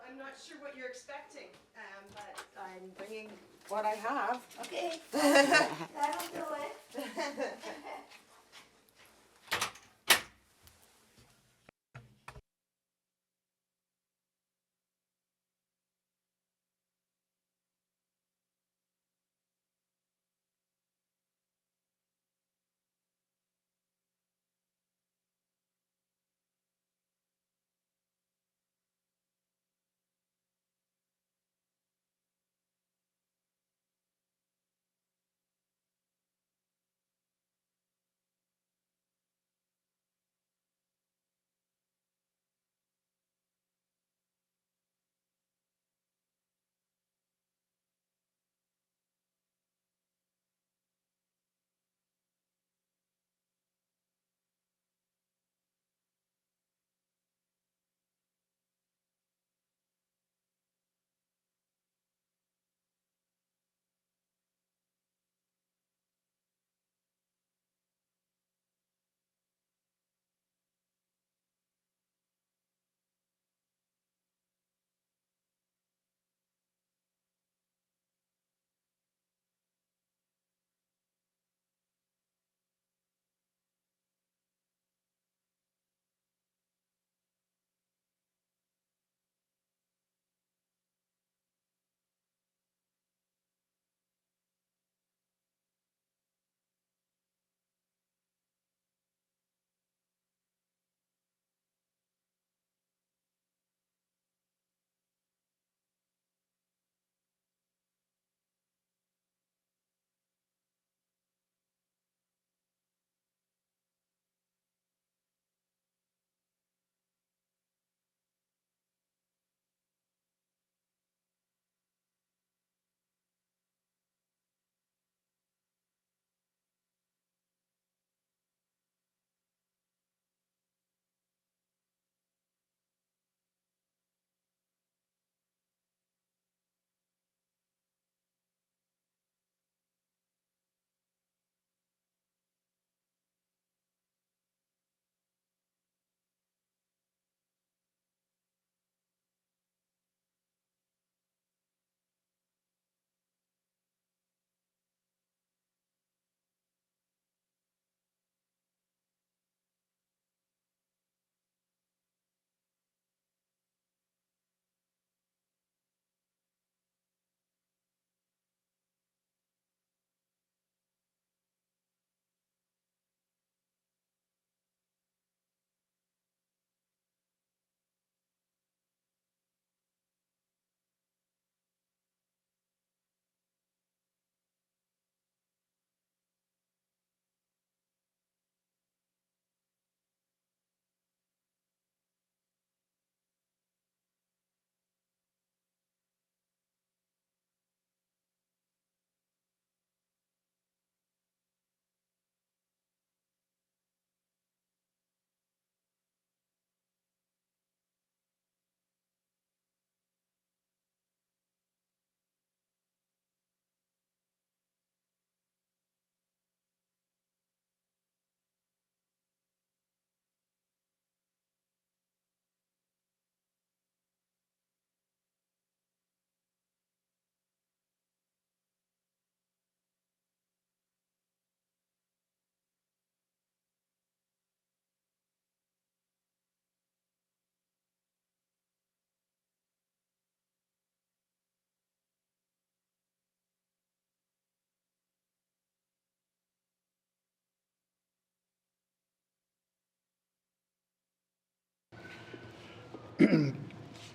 I'm not sure what you're expecting, but I'm bringing what I have. Okay, that'll do it.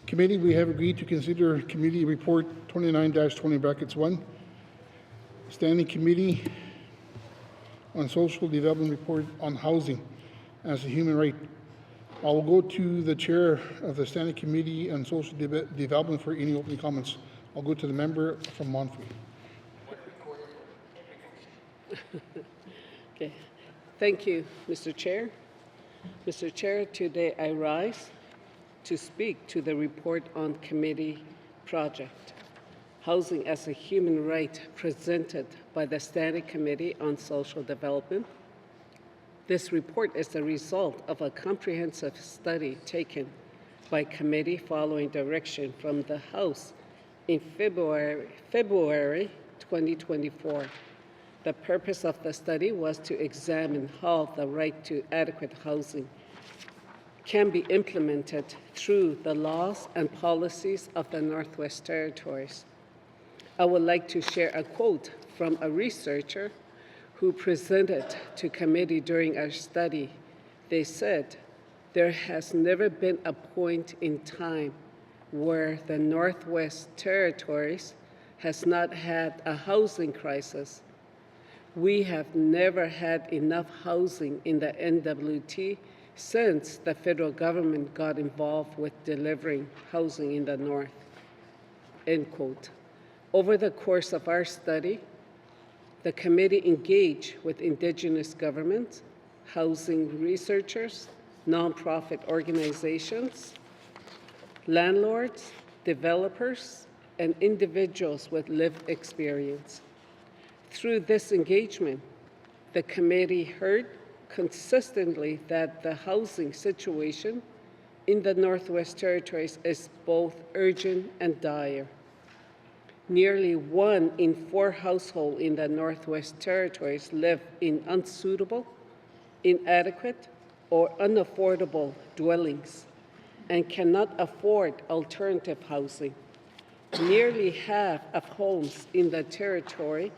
Committee, we have agreed to consider Committee Report 29-20(1, Standing Committee on Social Development Report on Housing as a Human Right. I will go to the Chair of the Standing Committee on Social Development for any opening comments. I'll go to the member from Montfrey. Okay. Thank you, Mr. Chair. Mr. Chair, today I rise to speak to the report on committee project, Housing as a Human Right, presented by the Standing Committee on Social Development. This report is the result of a comprehensive study taken by committee following direction from the House in February 2024. The purpose of the study was to examine how the right to adequate housing can be implemented through the laws and policies of the Northwest Territories. I would like to share a quote from a researcher who presented to committee during our study. They said, "There has never been a point in time where the Northwest Territories has not had a housing crisis. We have never had enough housing in the NWT since the federal government got involved with delivering housing in the North," end quote. Over the course of our study, the committee engaged with Indigenous governments, housing researchers, nonprofit organizations, landlords, developers, and individuals with lived experience. Through this engagement, the committee heard consistently that the housing situation in the Northwest Territories is both urgent and dire. Nearly 1 in 4 households in the Northwest Territories live in unsuitable, inadequate, or unaffordable dwellings and cannot afford alternative housing. Nearly half of homes in the territory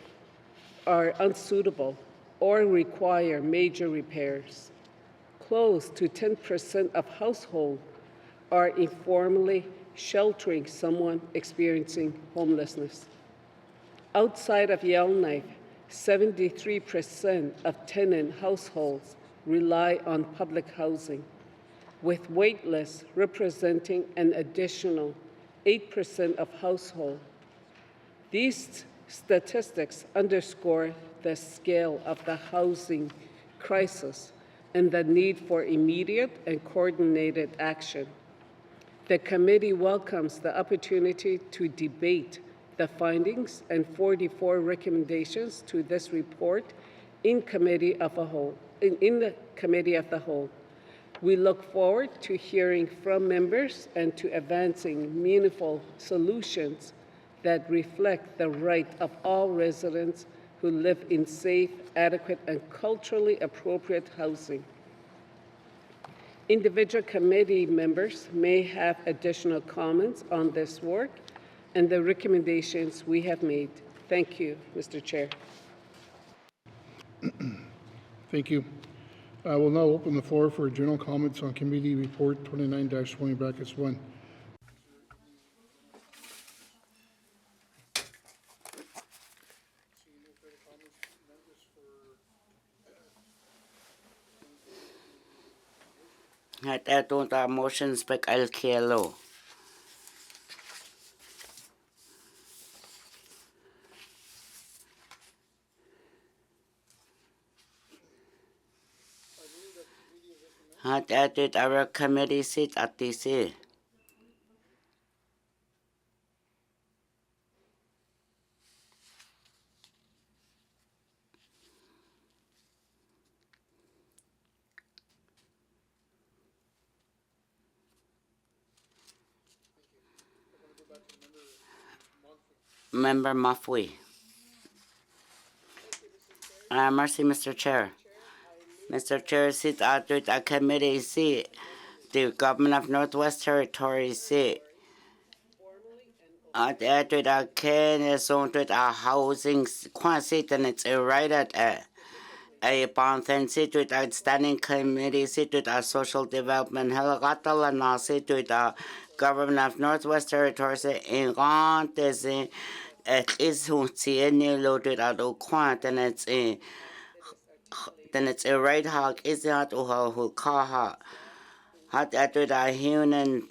are unsuitable or require major repairs. Close to 10% of households are informally sheltering someone experiencing homelessness. Outside of Yellowknife, 73% of tenant households rely on public housing, with wait lists representing an additional 8% of households. These statistics underscore the scale of the housing crisis and the need for immediate and coordinated action. The committee welcomes the opportunity to debate the findings and 44 recommendations to this report in the committee of the whole. We look forward to hearing from members and to advancing meaningful solutions that reflect the right of all residents who live in safe, adequate, and culturally appropriate housing. Individual committee members may have additional comments on this work and the recommendations we have made. Thank you, Mr. Chair. Thank you. I will now open the floor for general comments on Committee Report 29-20(1. Hata tunta motion spec al kielo. Hata did our committee sit at DC. Member Mafui. Mercy, Mr. Chair. Mr. Chair, sit at a committee seat. The government of Northwest Territories seat. At a Ken is on to a housing quan seat and it's right at a Bonten Situte Standing Committee Situte Social Development Helagata Na Situte Government of Northwest Territories in Gantesi is Hunti Niloted at Oquant and it's a right hawk is not who kaha hat at the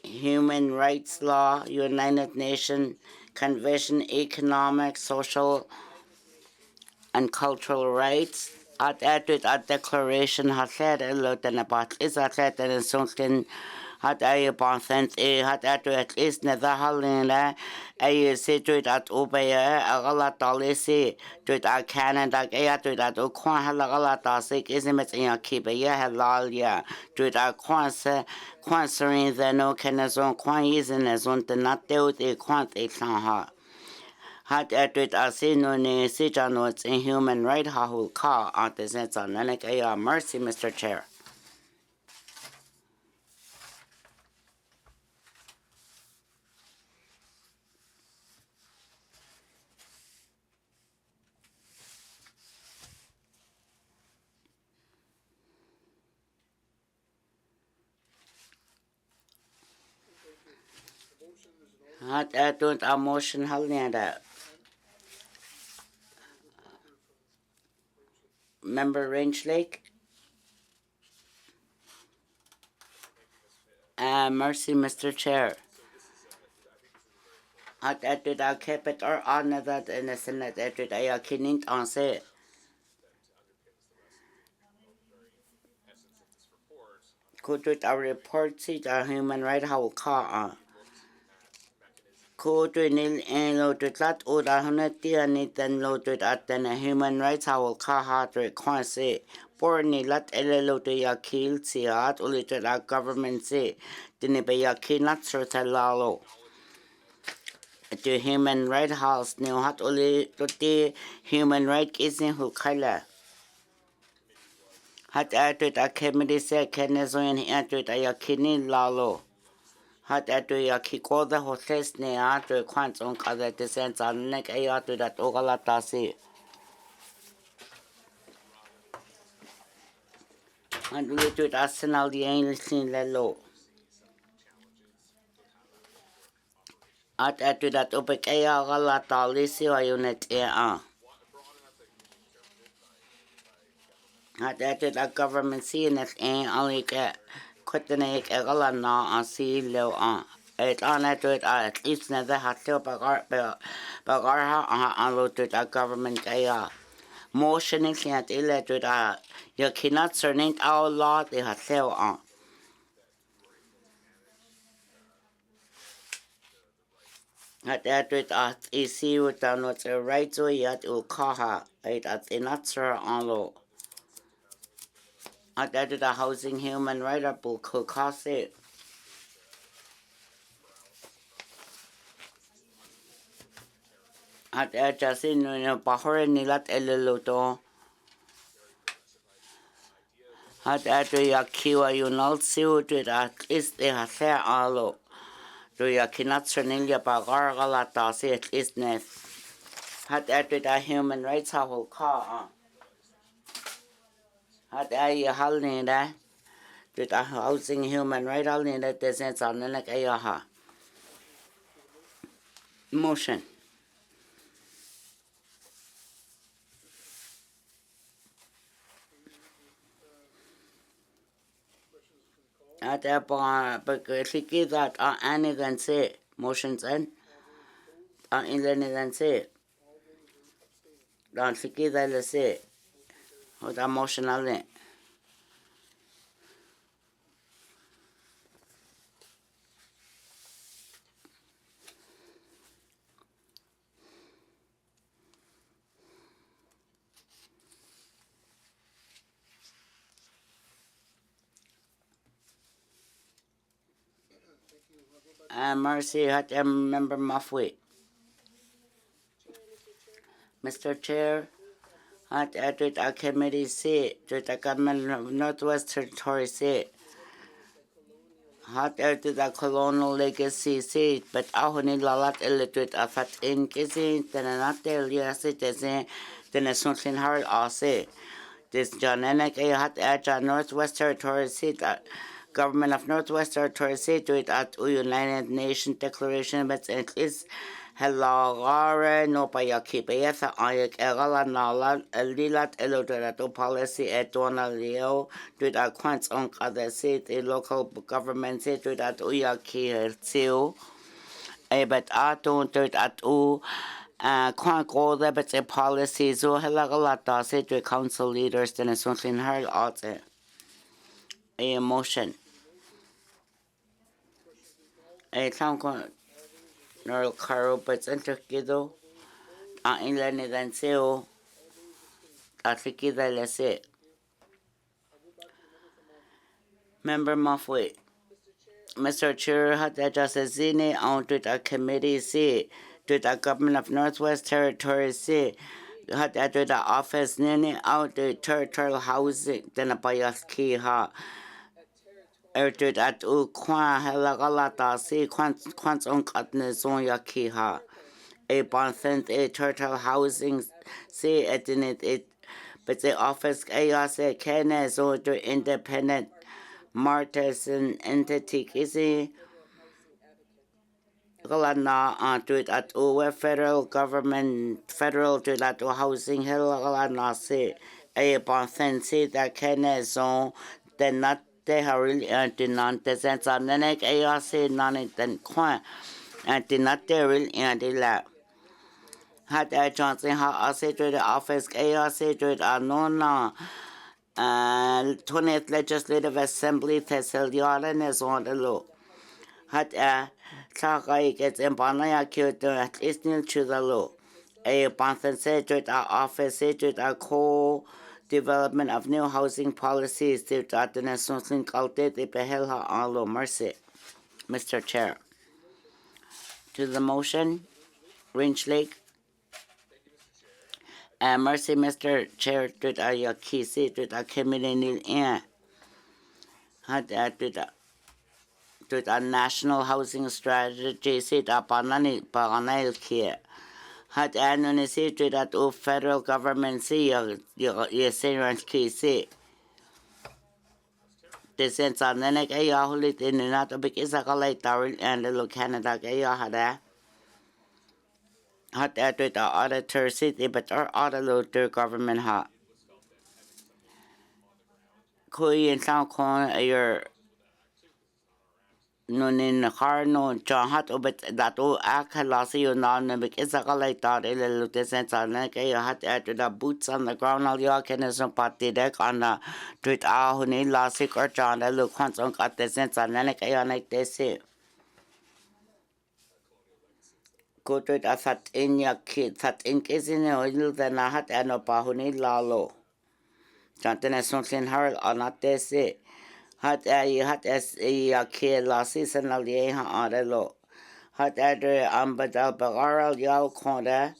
human rights law, United Nations Convention, economic, social, and cultural rights. At a declaration has said a lot about is a set and something had a bonfent had at least never halina a situate at Ubaya a galatolisi to at Canada to that Oquan halagalasik isn't in a keep a halalia to that quanserin the no canazon quan isn't as on the not dealt a quant a sanha. Had at asino ne sijanots in human right hahul ka at the sense on mercy, Mr. Chair. Had at a motion halnada. Member Range Lake. Mercy, Mr. Chair. At I kept it or honor that in the Senate at I can't answer. Could it a report see the human right how car could nil and loaded that or the 100 and then loaded at then a human rights how car hard require born let loaded ya kill see at or little government say didn't be ya kill not certain law. The human right house new hat only the human right isn't who color. Hat added a committee said Kenezoin entered a yakini lalo. Hat added a kiko the hostess ne after quants on other descents on neck a after that ogalatasi. And we did arsenal the English in lelo. At added that opekaya galata lisi or unit air. Had added a government seeing if ain't only get quit the neck a galana on sea low on. It on at least never had to bagar on loaded a government gaya. Motion is not elected. You cannot turn our law they have sell on. Had added at easy with the not a right way yet ukaha. It at not sir on law. Had added a housing human right up could cost it. At ajasin no bahore nilat eleloto. At ya kiwa you not see what at least they have fair allo. Do ya cannot turnilia bagar galata see at least net. At a human rights how car. At ya halni that. Did a housing human right all in that descends on the like ayaha. Motion. At that bar, but if he gives that any then say motions in then say don't forget that let's say what that motion all in. Mercy had to remember my feet. Mr. Chair, had added a committee seat to the government of Northwest Territory seat. Had added the colonial legacy seat, but ahuni lalat illiterate a fat in kissing, then not tell you citizen, Dëne Sųłıné Yatıé. This Jonanek Ayat Aja Northwest Territory Seat Government of Northwest Territory Seat at United Nations Declaration but is Helagare no Payakipayatha Ayak Egala Nala Lilat Elodorato policy at Donalio to that quants on other seat a local government seat to that Uyaki Seal a but Aton to at U Quan go there but a policy so Helagalata said to council leaders then as something heard out a motion. A town Neural Caro but Enterkido Inland than Seo Atikida Lesse. Member Muffway. Mr. Chair had just a zine on to the committee seat to the government of Northwest Territory seat. Had to the office nene out the territorial housing then a Bayaski ha. To that U Quan Helagalata see quants on Katnezon Yaki ha. A Bonthent a territorial housing see it in it but the office ASA Kenes or the independent Martisan entity kisi galana to it at uwe federal government federal to that housing galana se a bonsen se that keneson then not they have really antinan the sense of nenek a se non then quan antinate real antila had a Johnson ha say to the office a say to it anona 20th Legislative Assembly Thessalian is on the law. Had a Sakai gets in Banaya Kyoto at least nil to the law. A Bantan said to our office, said to our co development of new housing policies to the national culture, the Behelha on law mercy. Mr. Chair. To the motion, Range Lake. Mercy, Mr. Chair, to the key seat to the committee nil in. Had to the national housing strategy seat up on any panel here. Had annually seat to that federal government see your senior key seat. The sense on the neck a yahulit in the not a big isakalate and the little Canada gayahada. Had to the auditor city, but our auditor government ha. Kui and sound corn your no in the car no John hat but that all akalasi you non because I like that a little distance on like you had to the boots on the ground all your can is party deck on the tweet out who need last or John that look once on got the sense on like I like this go to the fat in your kid fat in case in oil then I had an opa who need lalo Jonathan is something her or not this had a kid last season of the Adelo. Had a ambadal baral yaw corner.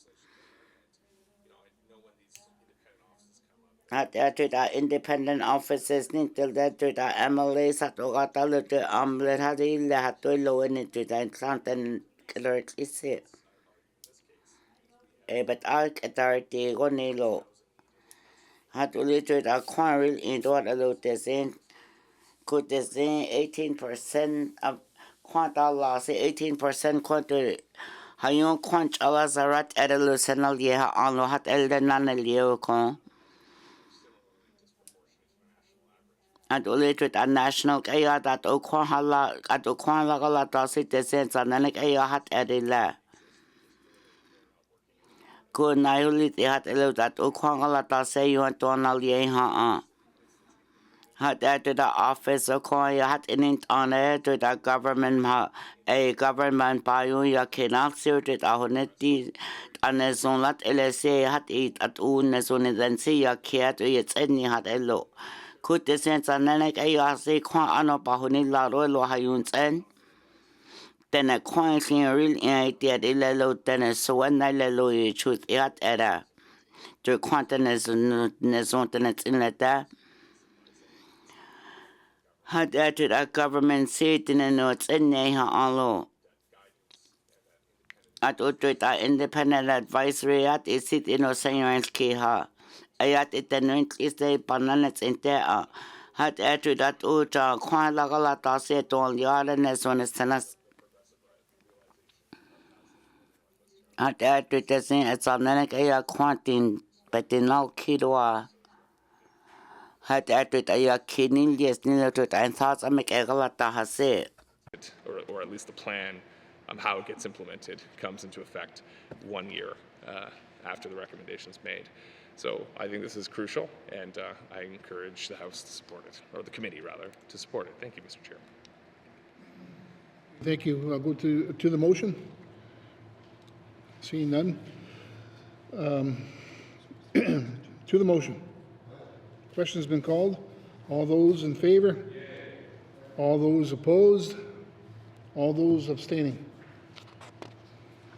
Had the independent offices until that to the MLS at Ogata to Amlet had he had to low in it to the Clanton killer is it. But Ark authority Gonilo had to little the quarrel in order to the same. Could the same 18% of quanta loss, 18% quanta. Hayon quant alazarat at a lucenal yeha on lo hat eldenan leocon. And related a national kaya that Oquahala at Oquala dosit the sense and then a hat at a la. Could Nihility hat a little that Oquala say you want to on yeha. Had that to the office of Koya had in on it to the government a government by you cannot see it ahoneti and as on that LSA had it at un as on then see your care to its any had a low. Could the sense and then I say qua ano bahoni la rolo hayuns en then a coin clean real idea de lelo then a so when I lelo you choose it at a to quantum is on the in that. Had added a government seat in the notes in Neha Alo. At utut a independent advisory at isit ino senyoens kiha. Ayat itenuint iste pananets intea. Hat etut at uta kwan lagalata se ton yarenes on estenas. At etut esin etsanenek aya kwantin betinal kidoa. Hat etut aya kinil yes nilotut ein thoughts amek egalata hase. Or at least the plan how it gets implemented comes into effect 1 year after the recommendation is made. So I think this is crucial, and I encourage the House to support it, or the committee rather, to support it. Thank you, Mr. Chair. Thank you. I'll go to the motion. Seeing none. To the motion. Question has been called. All those in favor? All those opposed? All those abstaining?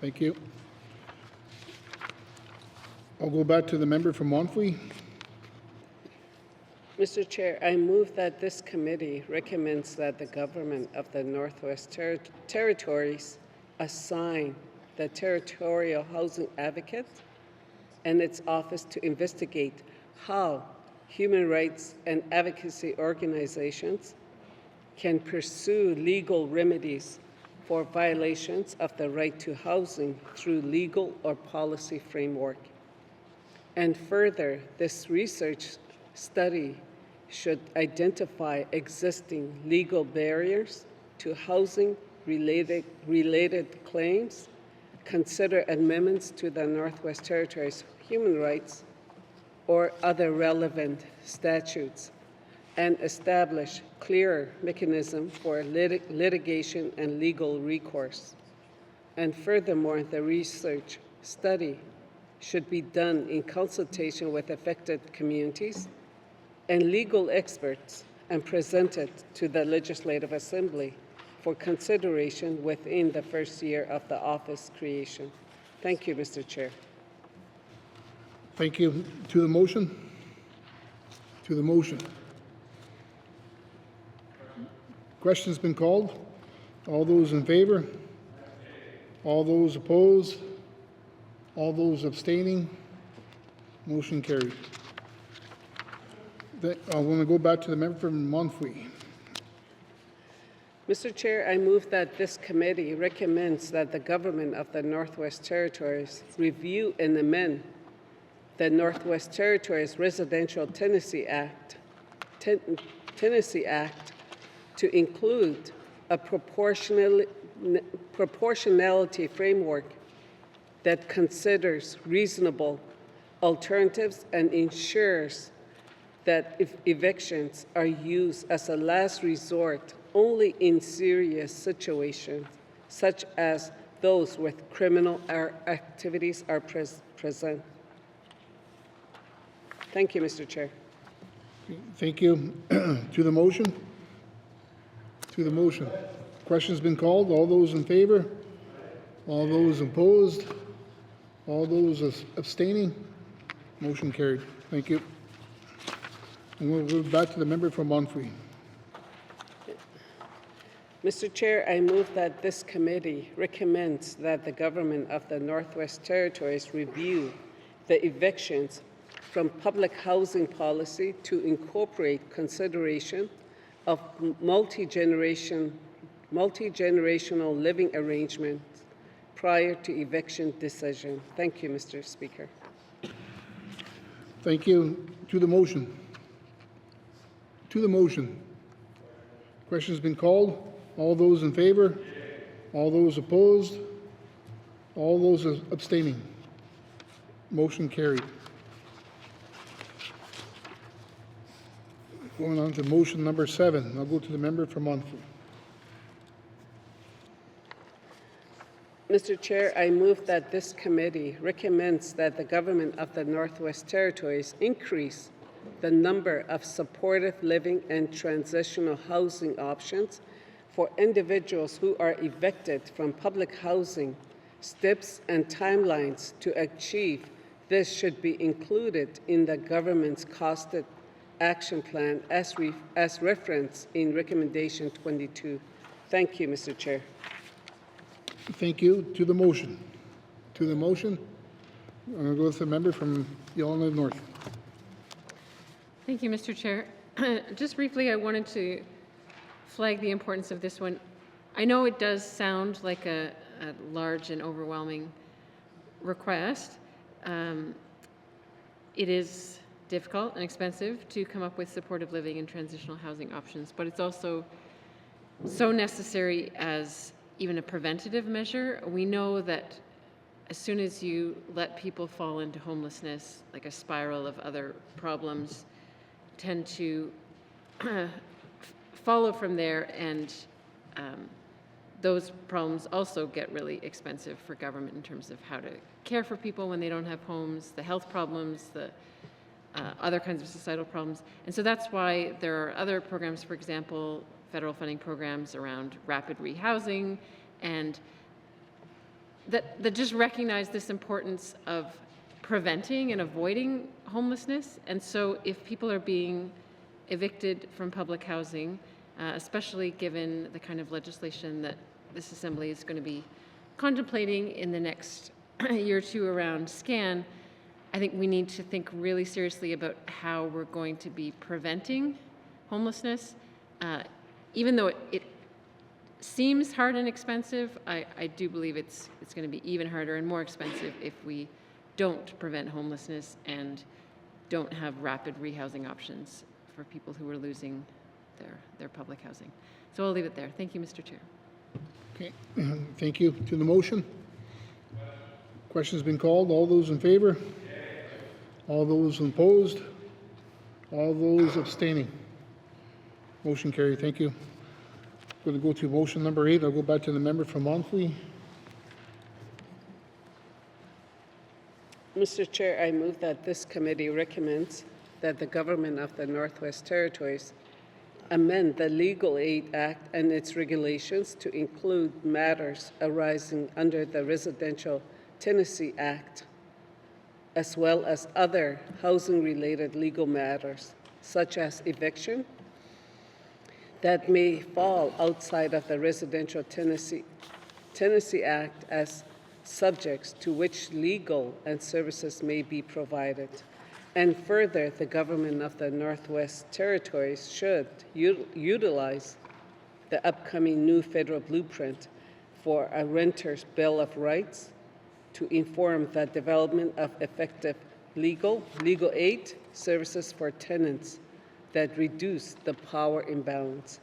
Thank you. I'll go back to the member from Montfrey. Mr. Chair, I move that this committee recommends that the government of the Northwest Territories assign the Territorial Housing Advocate and its office to investigate how human rights and advocacy organizations can pursue legal remedies for violations of the right to housing through legal or policy framework. And further, this research study should identify existing legal barriers to housing-related claims, consider amendments to the Northwest Territories human rights or other relevant statutes, and establish clearer mechanism for litigation and legal recourse. And furthermore, the research study should be done in consultation with affected communities and legal experts and presented to the Legislative Assembly for consideration within the first year of the office creation. Thank you, Mr. Chair. Thank you. To the motion? To the motion. Question's been called. All those in favor? All those opposed? All those abstaining? Motion carried. I want to go back to the member from Montfrey. Mr. Chair, I move that this committee recommends that the government of the Northwest Territories review and amend the Northwest Territories Residential Tenancy Act to include a proportionality framework that considers reasonable alternatives and ensures that if evictions are used as a last resort only in serious situations, such as those with criminal activities are present. Thank you, Mr. Chair. Thank you. To the motion? To the motion. Question's been called. All those in favor? All those opposed? All those abstaining? Motion carried. Thank you. And we'll go back to the member from Montfrey. Mr. Chair, I move that this committee recommends that the government of the Northwest Territories review the evictions from public housing policy to incorporate consideration of multi-generational living arrangements prior to eviction decision. Thank you, Mr. Speaker. Thank you. To the motion. To the motion. Question's been called. All those in favor? All those opposed? All those abstaining? Motion carried. Going on to motion number 7. I'll go to the member from Montfrey. Mr. Chair, I move that this committee recommends that the government of the Northwest Territories increase the number of supportive living and transitional housing options for individuals who are evicted from public housing. Steps and timelines to achieve this should be included in the government's costed action plan as referenced in recommendation 22. Thank you, Mr. Chair. Thank you. To the motion. To the motion, I'm going to go with the member from Yellowknife North. Thank you, Mr. Chair. Just briefly, I wanted to flag the importance of this one. I know it does sound like a large and overwhelming request. It is difficult and expensive to come up with supportive living and transitional housing options, but it's also so necessary as even a preventative measure. We know that as soon as you let people fall into homelessness, like a spiral of other problems tend to follow from there, and those problems also get really expensive for government in terms of how to care for people when they don't have homes, the health problems, the other kinds of societal problems. And so that's why there are other programs, for example, federal funding programs around rapid rehousing, and that just recognize this importance of preventing and avoiding homelessness. And so if people are being evicted from public housing, especially given the kind of legislation that this Assembly is going to be contemplating in the next year or two around SCAN, I think we need to think really seriously about how we're going to be preventing homelessness. Even though it seems hard and expensive, I do believe it's going to be even harder and more expensive if we don't prevent homelessness and don't have rapid rehousing options for people who are losing their public housing. So I'll leave it there. Thank you, Mr. Chair. Okay, thank you. To the motion. Question's been called. All those in favor? All those opposed? All those abstaining? Motion carried. Thank you. Going to go to motion number 8. I'll go back to the member from Monthly. Mr. Chair, I move that this committee recommends that the government of the Northwest Territories amend the Legal Aid Act and its regulations to include matters arising under the Residential Tenancy Act, as well as other housing-related legal matters, such as eviction, that may fall outside of the Residential Tenancy Act as subjects to which legal and services may be provided. And further, the government of the Northwest Territories should utilize the upcoming new federal blueprint for a renter's Bill of Rights to inform the development of effective legal aid services for tenants that reduce the power imbalance.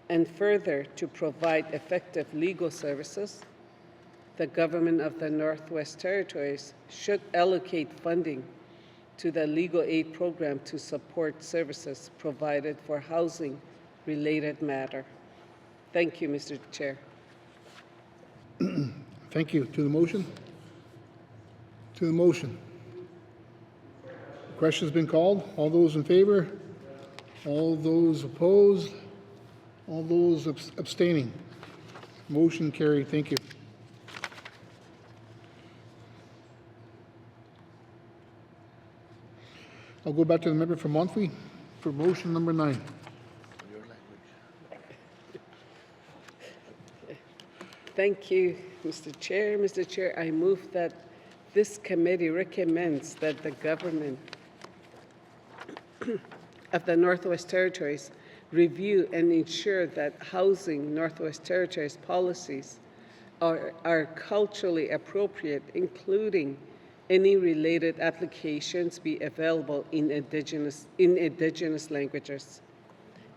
And further, to provide effective legal services, the government of the Northwest Territories should allocate funding to the legal aid program to support services provided for housing-related matter. Thank you, Mr. Chair. Thank you. To the motion? To the motion. The question's been called. All those in favor? All those opposed? All those abstaining? Motion carried. Thank you. I'll go back to the member from Monthly for motion number 9. Thank you, Mr. Chair. Mr. Chair, I move that this committee recommends that the government of the Northwest Territories review and ensure that Housing Northwest Territories policies are culturally appropriate, including any related applications be available in indigenous languages.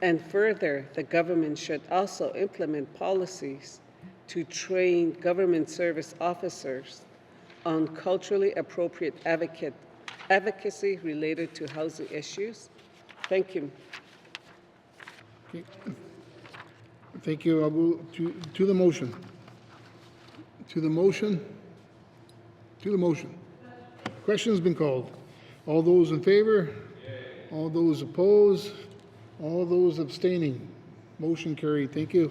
And further, the government should also implement policies to train government service officers on culturally appropriate advocacy related to housing issues. Thank you. Okay. Thank you. I'll go to the motion. To the motion. To the motion. Question has been called. All those in favor? All those opposed? All those abstaining? Motion carried. Thank you.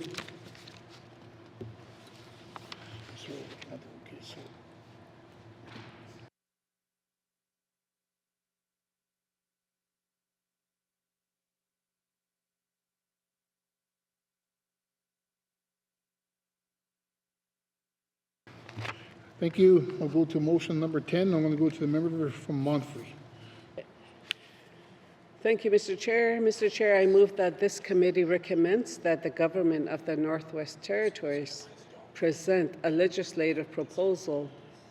Thank you. I'll go to motion number 10. I'm going to go to the member from Montfrey. Thank you, Mr. Chair. Mr. Chair, I move that this committee recommends that the government of the Northwest Territories present a legislative proposal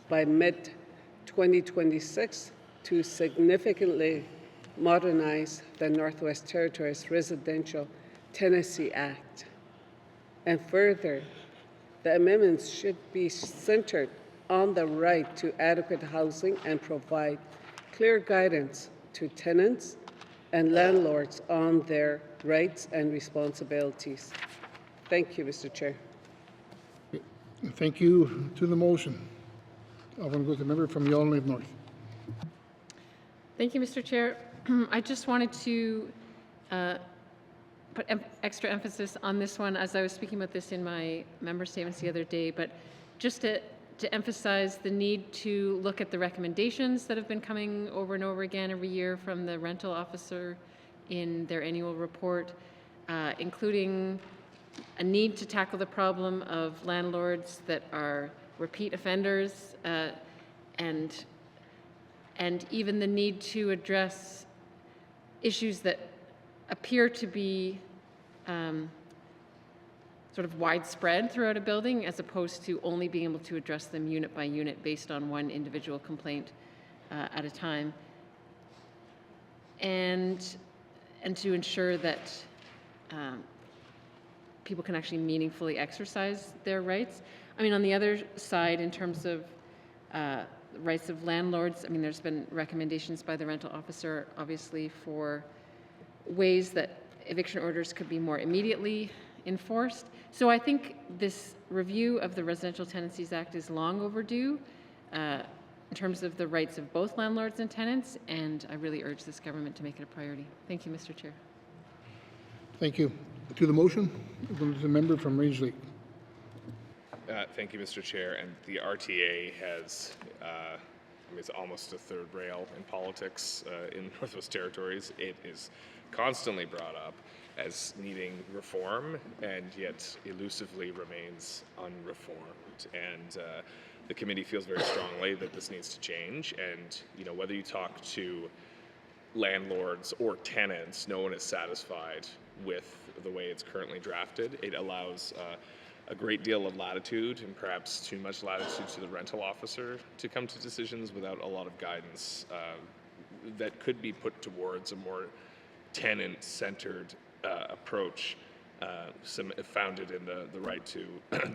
by mid-2026 to significantly modernize the Northwest Territories Residential Tenancy Act. And further, the amendments should be centered on the right to adequate housing and provide clear guidance to tenants and landlords on their rights and responsibilities. Thank you, Mr. Chair. Thank you. To the motion. I want to go to the member from Yellowknife North. Thank you, Mr. Chair. I just wanted to put extra emphasis on this one as I was speaking about this in my member statements the other day, but just to emphasize the need to look at the recommendations that have been coming over and over again every year from the rental officer in their annual report, including a need to tackle the problem of landlords that are repeat offenders, and even the need to address issues that appear to be sort of widespread throughout a building, as opposed to only being able to address them unit by unit based on one individual complaint at a time, and to ensure that people can actually meaningfully exercise their rights. I mean, on the other side, in terms of rights of landlords, I mean, there's been recommendations by the rental officer, obviously, for ways that eviction orders could be more immediately enforced. So I think this review of the Residential Tenancies Act is long overdue in terms of the rights of both landlords and tenants, and I really urge this government to make it a priority. Thank you, Mr. Chair. Thank you. To the motion, go to the member from Range Lake. Thank you, Mr. Chair. And the RTA has, I mean, it's almost a third rail in politics in Northwest Territories. It is constantly brought up as needing reform, and yet elusively remains unreformed. And the committee feels very strongly that this needs to change. And whether you talk to landlords or tenants, no one is satisfied with the way it's currently drafted. It allows a great deal of latitude, and perhaps too much latitude, to the rental officer to come to decisions without a lot of guidance that could be put towards a more tenant-centered approach, founded in the right to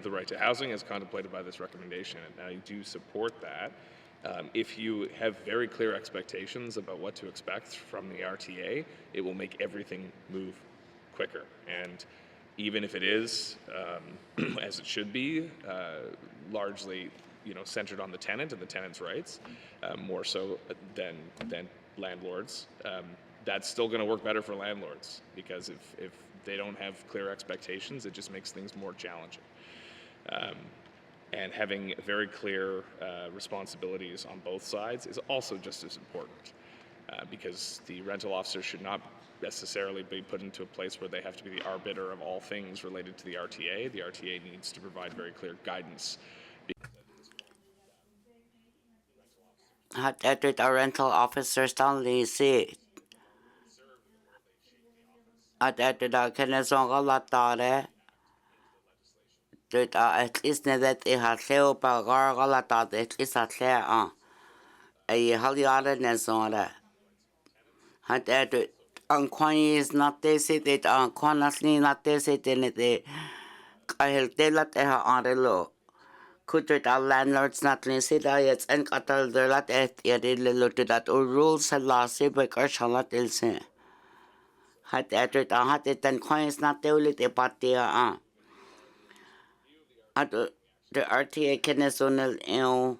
the right to housing, as contemplated by this recommendation. And I do support that. If you have very clear expectations about what to expect from the RTA, it will make everything move quicker. And even if it is, as it should be, largely centered on the tenant and the tenant's rights, more so than landlords, that's still going to work better for landlords, because if they don't have clear expectations, it just makes things more challenging. And having very clear responsibilities on both sides is also just as important, because the rental officer should not necessarily be put into a place where they have to be the arbiter of all things related to the RTA. The RTA needs to provide very clear guidance. The rental officers only see the Kenneson at least that they have sailed by Gargalata, at least a clear on a Haliada Nezora. Had that on Quays not they sit it on Quanasly not they sit in it. I held they let her on the law. Could it our landlords not sit yet and got the lot at the little to that rules and laws, but or shall not listen. Had that had it and Quays not the only party on. The RTA Kenneson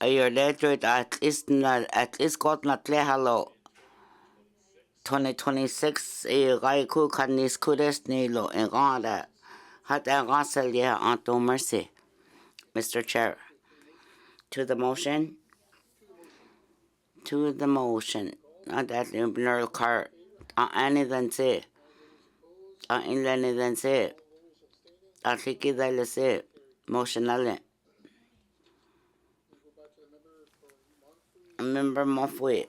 a year later at least got not hello 2026 a guy who can this coolest nilo and all that had a gassel yeah on to mercy. Mr. Chair, to the motion that the car anything say in anything say I think that say motion Member Mofwit.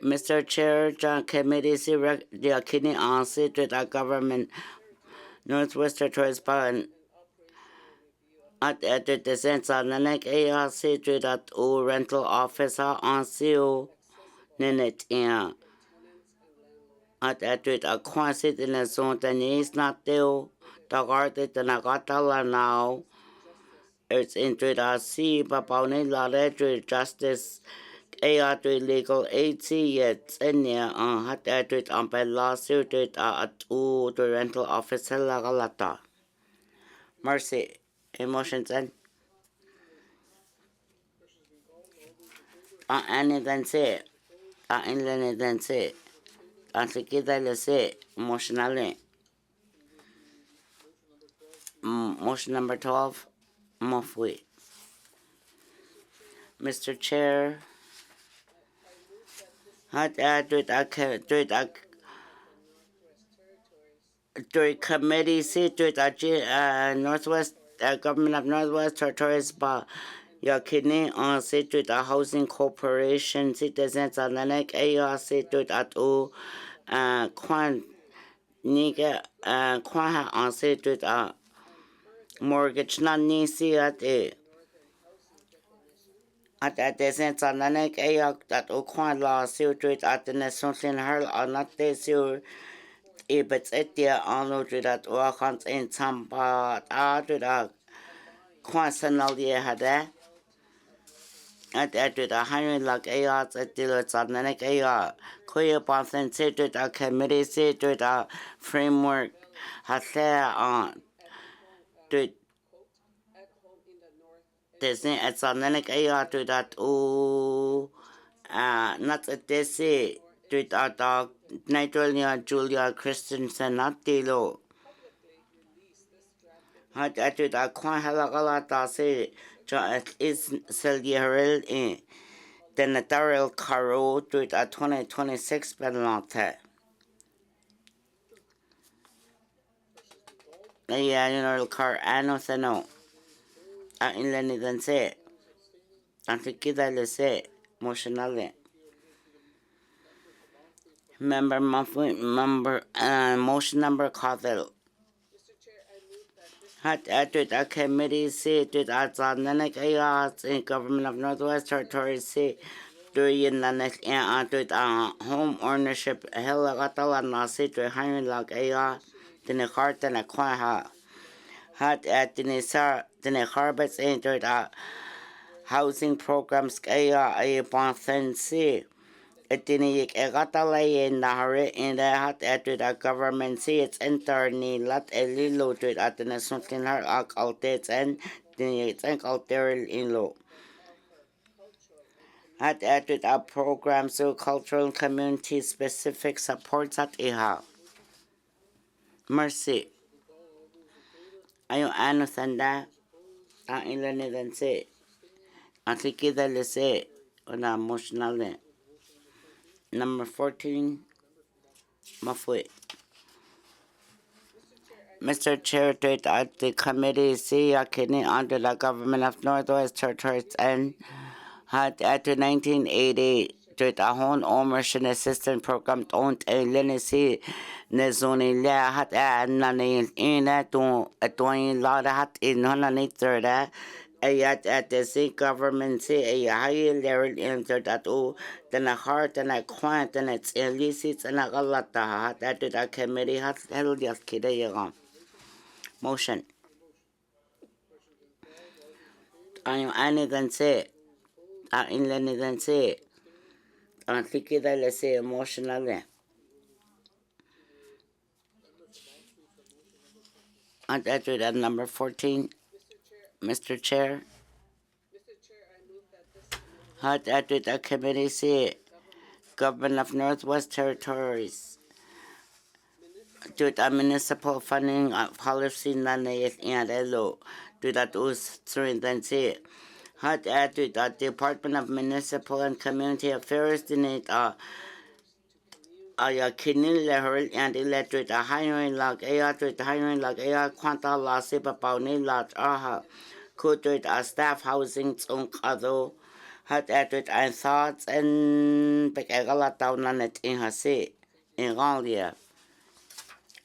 Mr. Chair, John Committee, the Kidney on seat with our government, Northwest Territories, and at the sense of the neck ARC to that rental officer on seal, Ninit, and at a quantity in the zone, the needs not deal, the guard that the Nagatala now. It's into the sea, but only law justice. AR legal aid yet in there on hot edit on by lawsuit at the rental officer lagalata. Mercy, emotions and any then say, inland then say, and say, emotionally. Motion number 12, Mofwee. Mr. Chair, hot edit during committee seat with Northwest Government of Northwest Territories, but your kidney on seat with a housing corporation citizens on the neck AR seat with at all Kwan Niga Kwan on seat with a mortgage not nisi at the sense on the neck AR that all Kwan law suit with at the National Herald or not they sure. But it's there on that work in some part to the consonant had that. At the hiring like ARs at the Sudanic AR. Queer Boston said to the committee said to the framework has there on to the thing at Sudanic AR to that not at this say to the dog. Nigeria Julia Christensen not Dilo. Had at the Quan Halagalata say, is Selieril in the Notarial Caro to a 2026 penalty. The annual car anno in Lenny than say, and to give that say, emotionally. Member motion number Cothill. Had added a committee seat with Azanic ARs in Government of Northwest Territories seat during the next and home ownership Helagatala seat with hiring like AR, the heart and a quaha. Had at the Harbets entered housing programs AR a Bonsen seat. Itinik egatalay in Nahari in the hat at the government seats entirely lat elilo to at the national altates and the alteral in law. At the program so cultural and community specific supports at IHA. Mercy. Ayo understand that? In the than say. I think it's say on emotional. Number 14, Mafwit. Mr. Chair, at the committee, see kidney under the Government of Northwest Territories and had at the 1980 to the home ownership assistance program owned a Lenisi Nezoni La had a nani in a doing lot hat in Honaniter. At the state government say a higher level entered at all than a heart and a quant and its illicits and a galata that the committee has held yes kid. Motion. I am than say. I in Lenny than say. I think let's say emotionally. And that number 14. Mr. Chair. Had at the committee say Government of Northwest Territories to the municipal funding policy nanays and elo to that was during then say had at the Department of Municipal and Community Affairs in it aya kinil le hurl and electric a hiring lag aya to hiring lag aya quanta la sipa pauni lat aha could a staff housing tsunk ado had added and thoughts and begala down on it in her seat in Galia.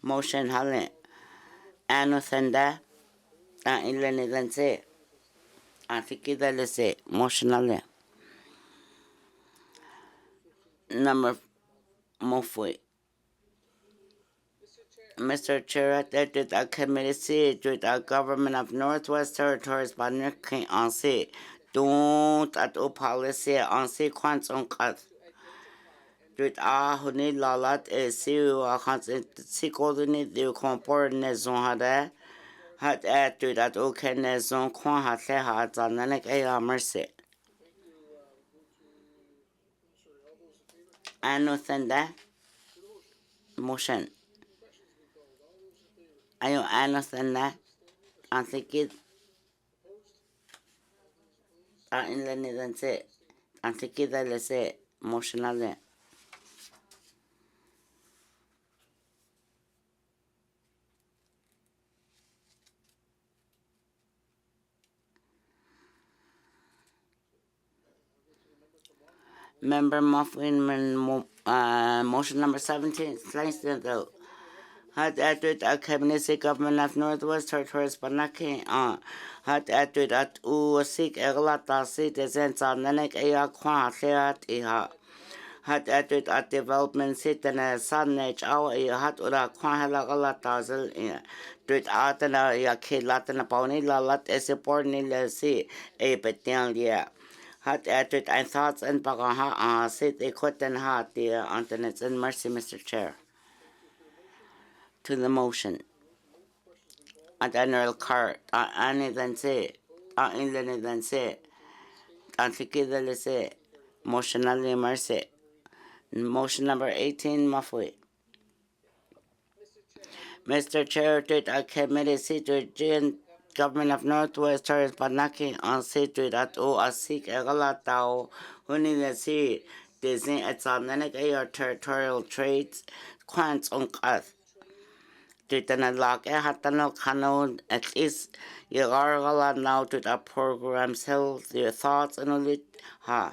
Motion Hale. Anusenda. Ileni then say. Antikida le say. Motion Hale. Number Mofui. Mr. Chair, that did a committee seat with the government of Northwest Territories by Nick on sea. Don't at all policy on sea quantum cut. With a honey lalat is see a constant secondly the comport nezon had add to that okay nezon quan had had on a mercy. I know that motion. I understand that. I think it. In the Netherlands, I think it. Let's say emotionally. Member Muffin, motion number 17, slice the had added a cabinet government of Northwest Territories, but not had added at seek a lot of citizens on the neck a quantity. Had added a development seat and a sun age hour had a quantity did out and a kid Latin upon it, lot is important to see a battalion. Had added and thoughts and Bagaha sit a cotton heart dear Antoinette and mercy, Mr. Chair. To the motion. A general card. Any then say. Inland then say. Antikida say. Motionally mercy. Motion number 18, Mafui. Mr. Chair, did a committee seat to Government of Northwest Territories Banaki on seat at O a seek a galatao, who need to see Disney at Sonic Air territorial trades, quants on us. Did an lock a hatano canon at least you are now to the program's health, your thoughts and all it ha.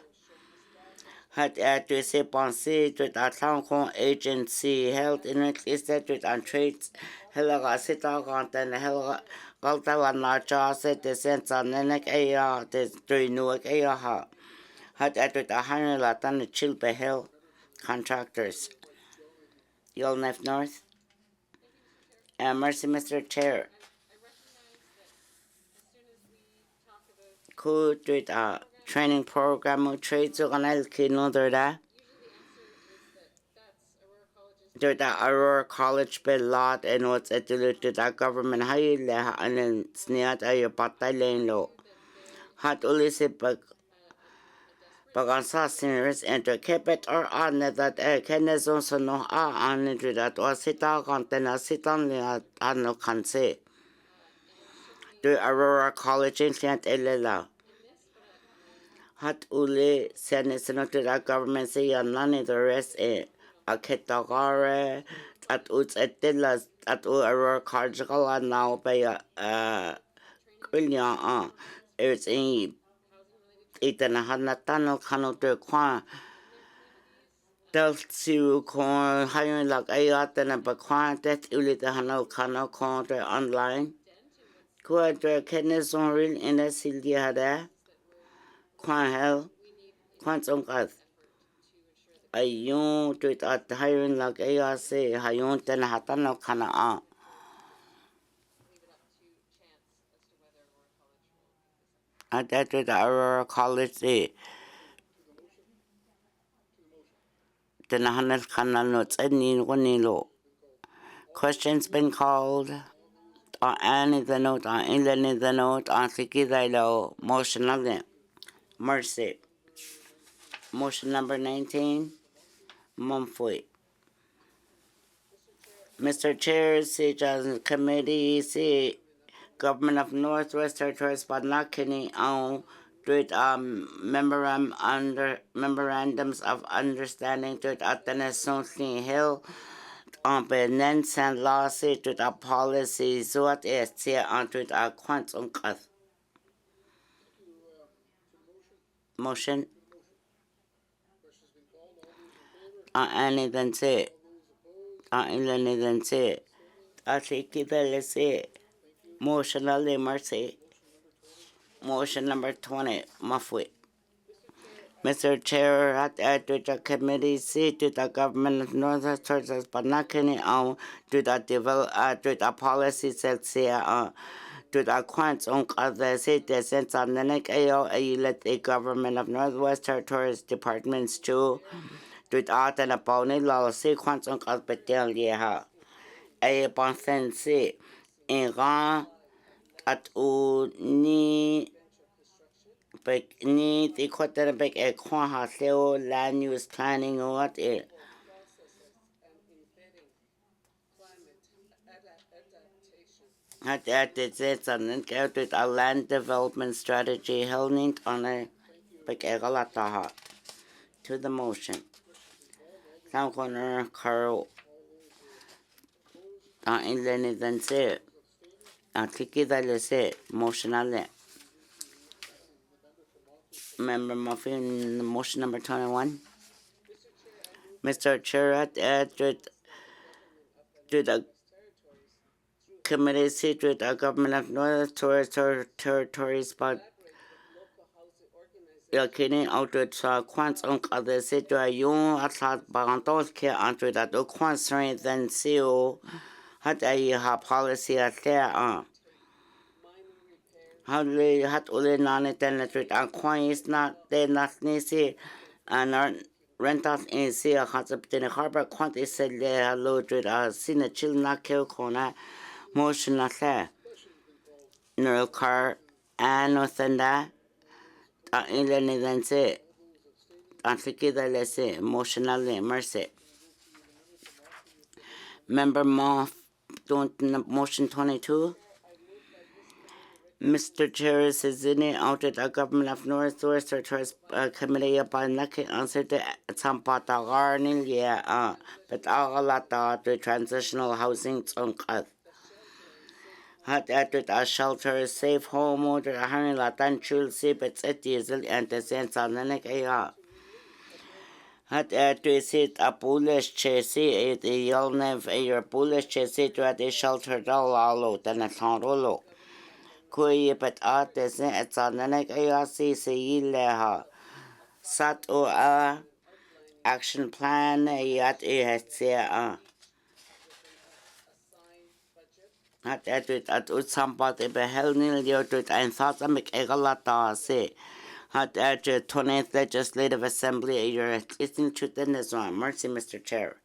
Had to say on seat with a town agency held in it is that with on trades, Helaga sit on then Helaga Galtala Nacha said the sense on Nenek Aya, the three Newark Aya. Had added a hundred Latan Chilpe Hill contractors. Yolnef North. Mercy, Mr. Chair. Could with a training program of trades organized another that. Did the Aurora College bill lot and what's it to the government high and then sneered a battalion law. Had Ulysses Bagansa seniors enter Capet or on that a Kenneth also no on into that or sit out on then sit on the no can say. The Aurora College in St. Elela. Had Uli sent it to the government say none of the rest a ketagare at uts at dillas at Aurora College now by it's in Ethan Hanatano Kano de Quan Deltu Corn hiring like Ayat and a Baquan that Uli the Hano Kano Contra online. Quadra Kenneth on real in the Sildia there. Quan hell, Quantum Earth. Ayun to it at hiring like ARC, Hayun ten Hatano Kana. At that with our college, the Nahanas Kana notes any one low. Questions been called. On any the note, on England the note, on Sikidilo, motion of them. Mercy. Motion number 19, Mumfui. Mr. Chair, Judge Committee, Government of Northwest Territories, but not Kenny on Dwyd memorandums of understanding dwyd Dëne Sůłıné Hill on benens and lawsuit dwyd policy zoat tia on dwyd quants unkath. Motion. Annie then say. Ilani then say. Atiki the say. Motion Ali mercy. Motion number 20. Mafwit. Mr. Chair, at the committee seat to the government of Northern Texas, but not any on to the develop to the policies that say to the quants on the seat that sends on the neck AO let the government of Northwest Territories departments to the art and a pony law see quants on Betel Yeha. A bonsensi in Ran at Uni. Ni the quarter back a quan haseo land use planning or what it. Had added that and gathered a land development strategy held on a big egalataha to the motion. Town corner Carl in Lenny then say Tiki that say motion on Member Muffin, motion number 21. Mr. Chair, to the committee seat with the government of Northern Territories, but Yakini out with quants on the seat to a young at Bantos care unto that the quants then CO had a policy at there. How they had only non internet and coins not they not easy and rentals in sea a concept in the harbor quantity said they are loaded seen a chill not kill corner motion not there. Neural car and nothing that in the then say and to give the let's say emotionally mercy. Member Moff don't motion 22. Mr. Chair says in out at the government of Northwest Territories committee upon lucky answer to Tampata Garnil, but all the transitional housing tonkat. Had added a shelter, safe home, order a hundred latan chulsi, but set diesel and the sense on the neck. Had added sit a bullish chassis, a yelnev a bullish chassis to at a shelter dollar than a tonrolo. Kuyi but artists at Sananek ARCC leha. Sat o action plan yat EHCA. Hat at somebody beheld nil yotut and thought a McEgalata say. Hat at 20th Legislative Assembly a year listening to the Nizwan. Mercy, Mr. Chair.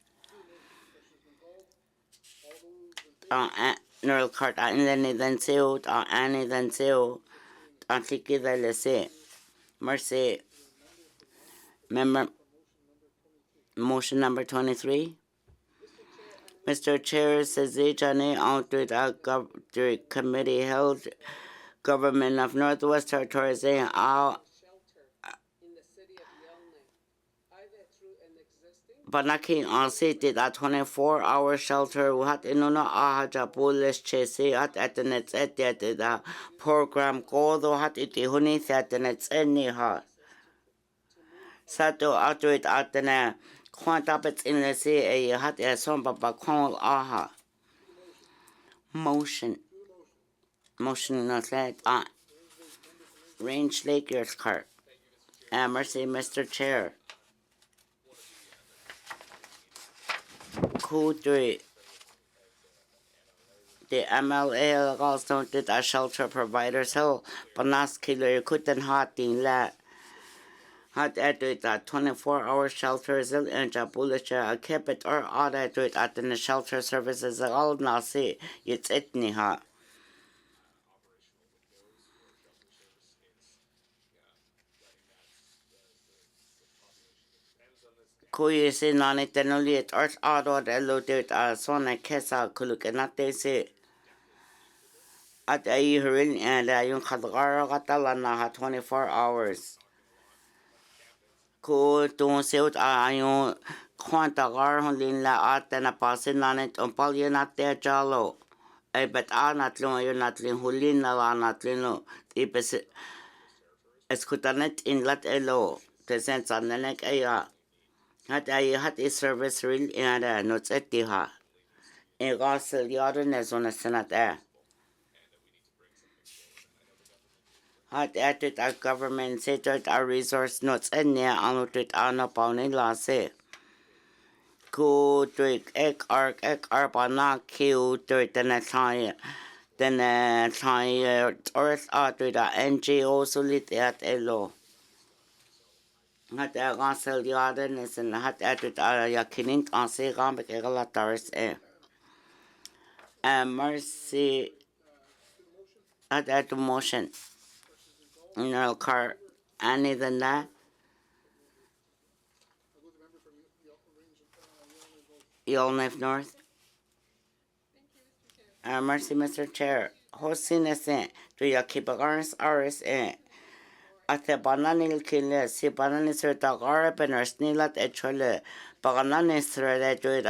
Neural card and then sealed Annie then sealed Tiki the Lesse. Mercy. Member motion number 23. Mr. Chair says Jane out with the committee held government of Northwest Territories saying all Banaki on city that 24-hour shelter what inuna ahaja bullish chase at the nets at the program go though hat it huni at the nets any ha Sato out it at the quantabits in the sea a hat a son baba call aha motion not that Range Lakers cart mercy Mr. Chair. Q3. The MLA also did a shelter providers hill, but not killer couldn't hot in that. Had added that 24-hour shelters in Jabulisha, a kept it or added at the shelter services all now see it's etni hot. Kuyi si nani tenulit or auto eluded a sona kesa kulukanate si. At ay hirin and yung kadgara katala na 24 hours. Ko tung seut yung kwantagar hulin la at na pasin nanit umpal yun at te jalo. Ay bet natlung yun natlin hulin na la natlin lo. Ipes eskutanet in lat elo. Tesen sa nanek aya. Hat ay hat is service real and notes at diha. E gasel yadın ne zona senat Hat at our government set our resource notes and near annotate on a pony lase. Ku trick ek ark bana kill dirt than a tie. Then a tie earth out with a NGO solid at elo. Hat a gasel yadın is and hat at it a yakinin on say gambek egalataris mercy at motion. No car any than that. Yellowknife North. Mercy, Mr. Chair. Hosiness to your Kipagars RSA. At the bananil killer, si bananis or tagar peners nilat echole. Bananis thread to it.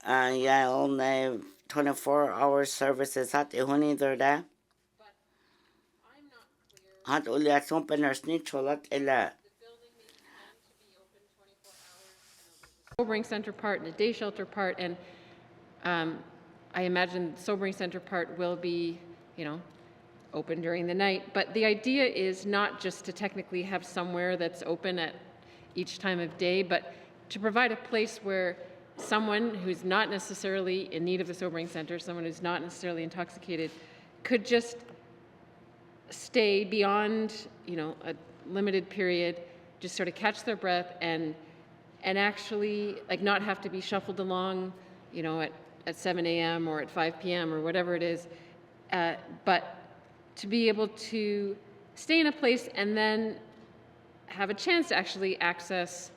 Yeah, only 24-hour services at Ihuni there. Hat uli at some peners nicholat ella. Sobering center part and the day shelter part, and I imagine the sobering center part will be, open during the night. But the idea is not just to technically have somewhere that's open at each time of day, but to provide a place where someone who's not necessarily in need of a sobering center, someone who's not necessarily intoxicated, could just stay beyond, a limited period, just sort of catch their breath and actually not have to be shuffled along, at 7 a.m. or at 5 p.m. or whatever it is, but to be able to stay in a place and then have a chance to actually access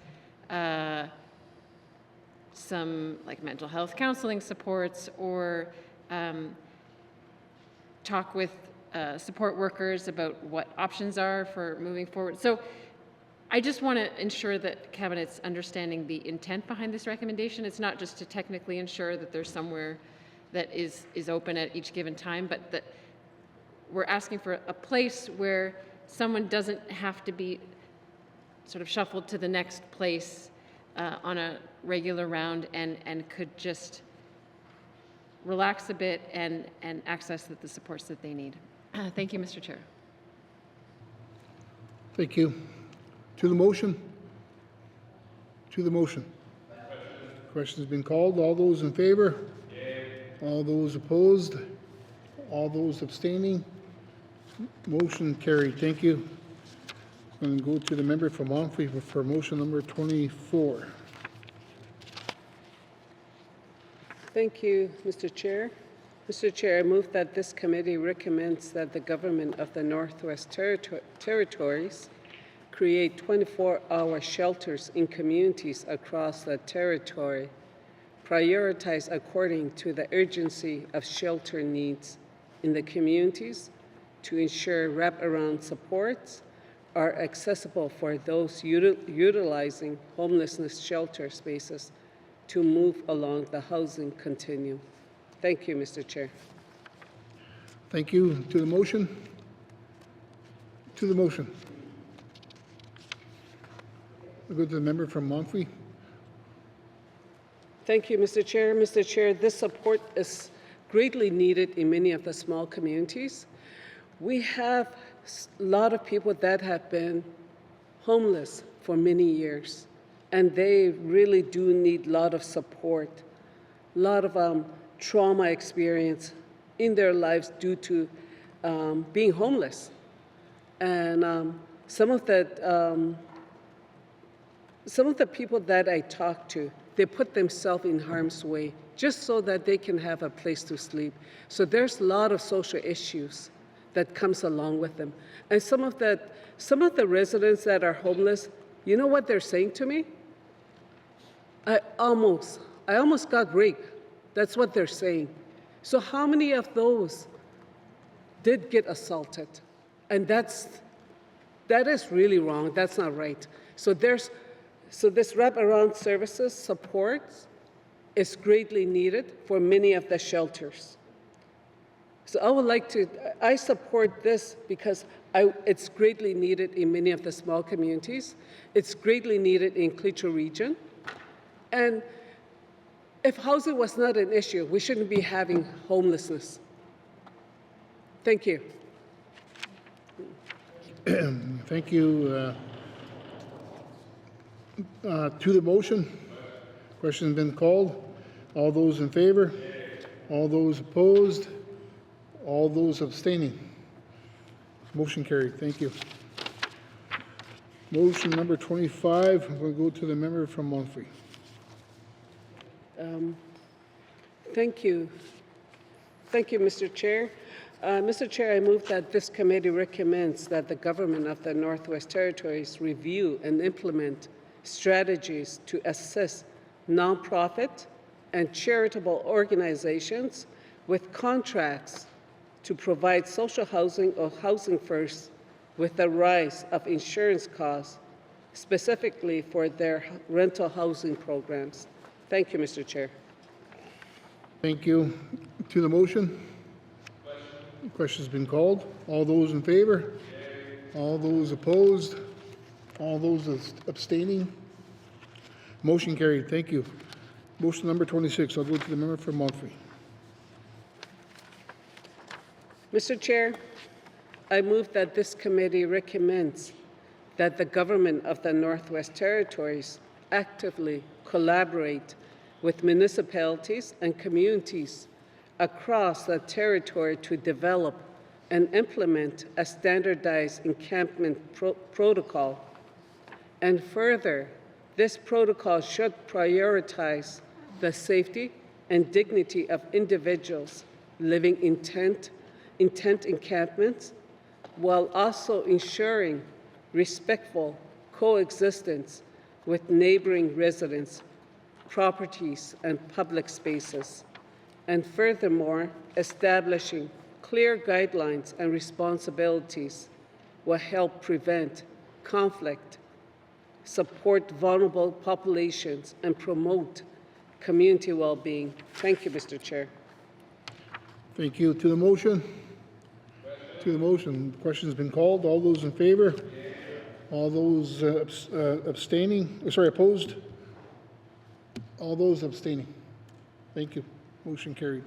some mental health counseling supports or talk with support workers about what options are for moving forward. So I just want to ensure that Cabinet's understanding the intent behind this recommendation. It's not just to technically ensure that there's somewhere that is open at each given time, but that we're asking for a place where someone doesn't have to be sort of shuffled to the next place on a regular round and could just relax a bit and access the supports that they need. Thank you, Mr. Chair. Thank you. To the motion? To the motion. Question has been called. All those in favor? Yay. All those opposed? All those abstaining? Motion carried. Thank you. I'm going to go to the member from Montfrey for motion number 24. Thank you, Mr. Chair. Mr. Chair, I move that this committee recommends that the government of the Northwest Territories create 24-hour shelters in communities across the territory, prioritize according to the urgency of shelter needs in the communities to ensure wraparound supports are accessible for those utilizing homelessness shelter spaces to move along the housing continuum. Thank you, Mr. Chair. Thank you. To the motion? To the motion. We'll go to the member from Montfrey. Thank you, Mr. Chair. Mr. Chair, this support is greatly needed in many of the small communities. We have a lot of people that have been homeless for many years, and they really do need a lot of support, a lot of trauma experience in their lives due to being homeless. And some of the people that I talk to, they put themselves in harm's way just so that they can have a place to sleep. So there's a lot of social issues that comes along with them. And some of the residents that are homeless, you know what they're saying to me? I almost got raped. That's what they're saying. So how many of those did get assaulted. And that is really wrong. That's not right. So this wraparound services support is greatly needed for many of the shelters. So I support this because it's greatly needed in many of the small communities. It's greatly needed in Klitschko region. And if housing was not an issue, we shouldn't be having homelessness. Thank you. Thank you. To the motion, question has been called. All those in favor? All those opposed? All those abstaining? Motion carried. Thank you. Motion number 25, we'll go to the member from Montfrey. Thank you. Thank you, Mr. Chair. Mr. Chair, I move that this committee recommends that the government of the Northwest Territories review and implement strategies to assist nonprofit and charitable organizations with contracts to provide social housing or housing first with the rise of insurance costs, specifically for their rental housing programs. Thank you, Mr. Chair. Thank you. To the motion? Question's been called. All those in favor? All those opposed? All those abstaining? Motion carried. Thank you. Motion number 26. I'll go to the member for Montfrey. Mr. Chair, I move that this committee recommends that the government of the Northwest Territories actively collaborate with municipalities and communities across the territory to develop and implement a standardized encampment protocol. And further, this protocol should prioritize the safety and dignity of individuals living in tent encampments, while also ensuring respectful coexistence with neighboring residents, properties, and public spaces. And furthermore, establishing clear guidelines and responsibilities will help prevent conflict, support vulnerable populations, and promote community well-being. Thank you, Mr. Chair. Thank you. To the motion? To the motion. The question has been called. All those in favor? All those opposed? All those abstaining? Thank you. Motion carried.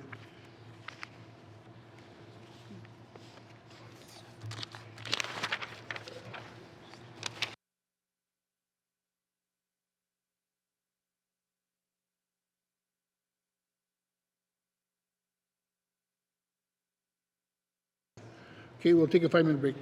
Okay, we'll take a 5-minute break.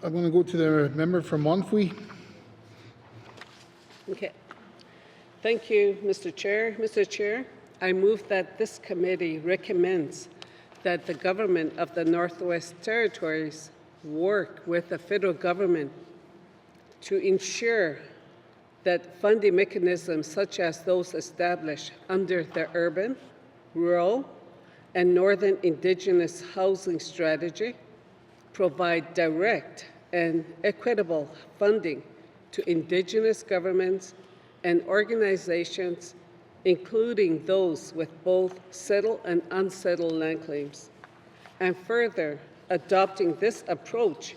I'm going to go to the member from Monfrey. Okay. Thank you, Mr. Chair. Mr. Chair, I move that this committee recommends that the government of the Northwest Territories work with the federal government to ensure that funding mechanisms such as those established under the urban, rural, and northern Indigenous housing strategy provide direct and equitable funding to Indigenous governments and organizations, including those with both settled and unsettled land claims. And further, adopting this approach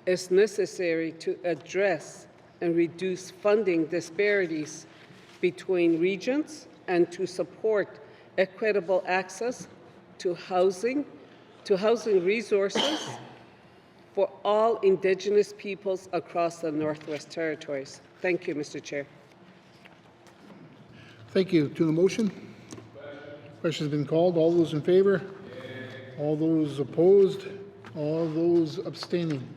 is necessary to address and reduce funding disparities between regions and to support equitable access to housing resources for all Indigenous peoples across the Northwest Territories. Thank you, Mr. Chair. Thank you. To the motion? Question's been called. All those in favor? All those opposed? All those abstaining?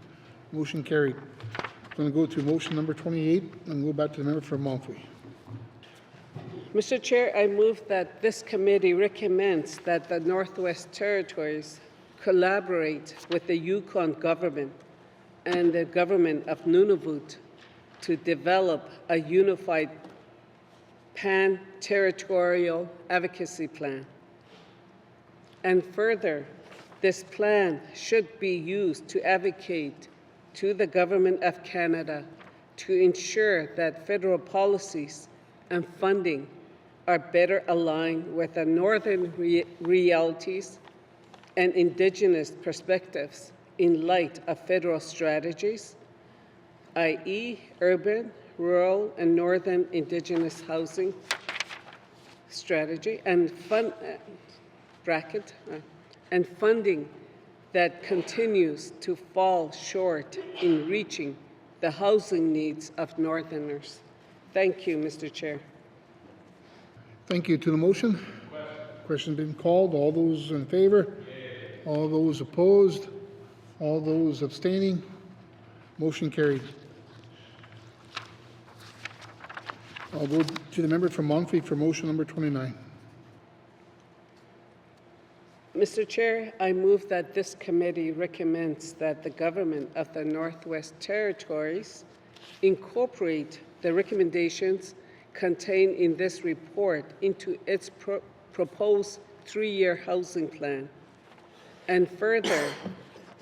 Motion carried. I'm going to go to motion number 28 and go back to the member from Monfrey. Mr. Chair, I move that this committee recommends that the Northwest Territories collaborate with the Yukon government and the government of Nunavut to develop a unified pan-territorial advocacy plan. And further, this plan should be used to advocate to the Government of Canada to ensure that federal policies and funding are better aligned with the northern realities and Indigenous perspectives in light of federal strategies, i.e. urban, rural, and northern Indigenous housing strategy and funding that continues to fall short in reaching the housing needs of Northerners. Thank you, Mr. Chair. Thank you. To the motion? Question's been called. All those in favor? All those opposed? All those abstaining? Motion carried. I'll go to the member from Monfrey for motion number 29. Mr. Chair, I move that this committee recommends that the government of the Northwest Territories incorporate the recommendations contained in this report into its proposed 3-year housing plan. And further,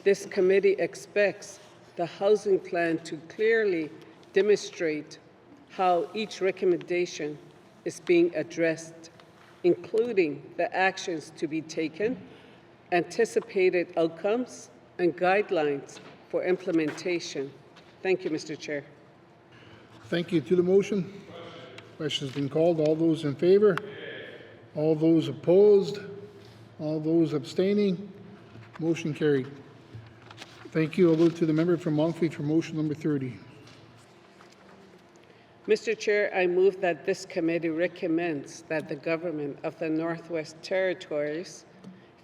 this committee expects the housing plan to clearly demonstrate how each recommendation is being addressed, including the actions to be taken, anticipated outcomes, and guidelines for implementation. Thank you, Mr. Chair. Thank you. To the motion? Question's been called. All those in favor? All those opposed? All those abstaining? Motion carried. Thank you. I'll go to the member from Monfrey for motion number 30. Mr. Chair, I move that this committee recommends that the government of the Northwest Territories,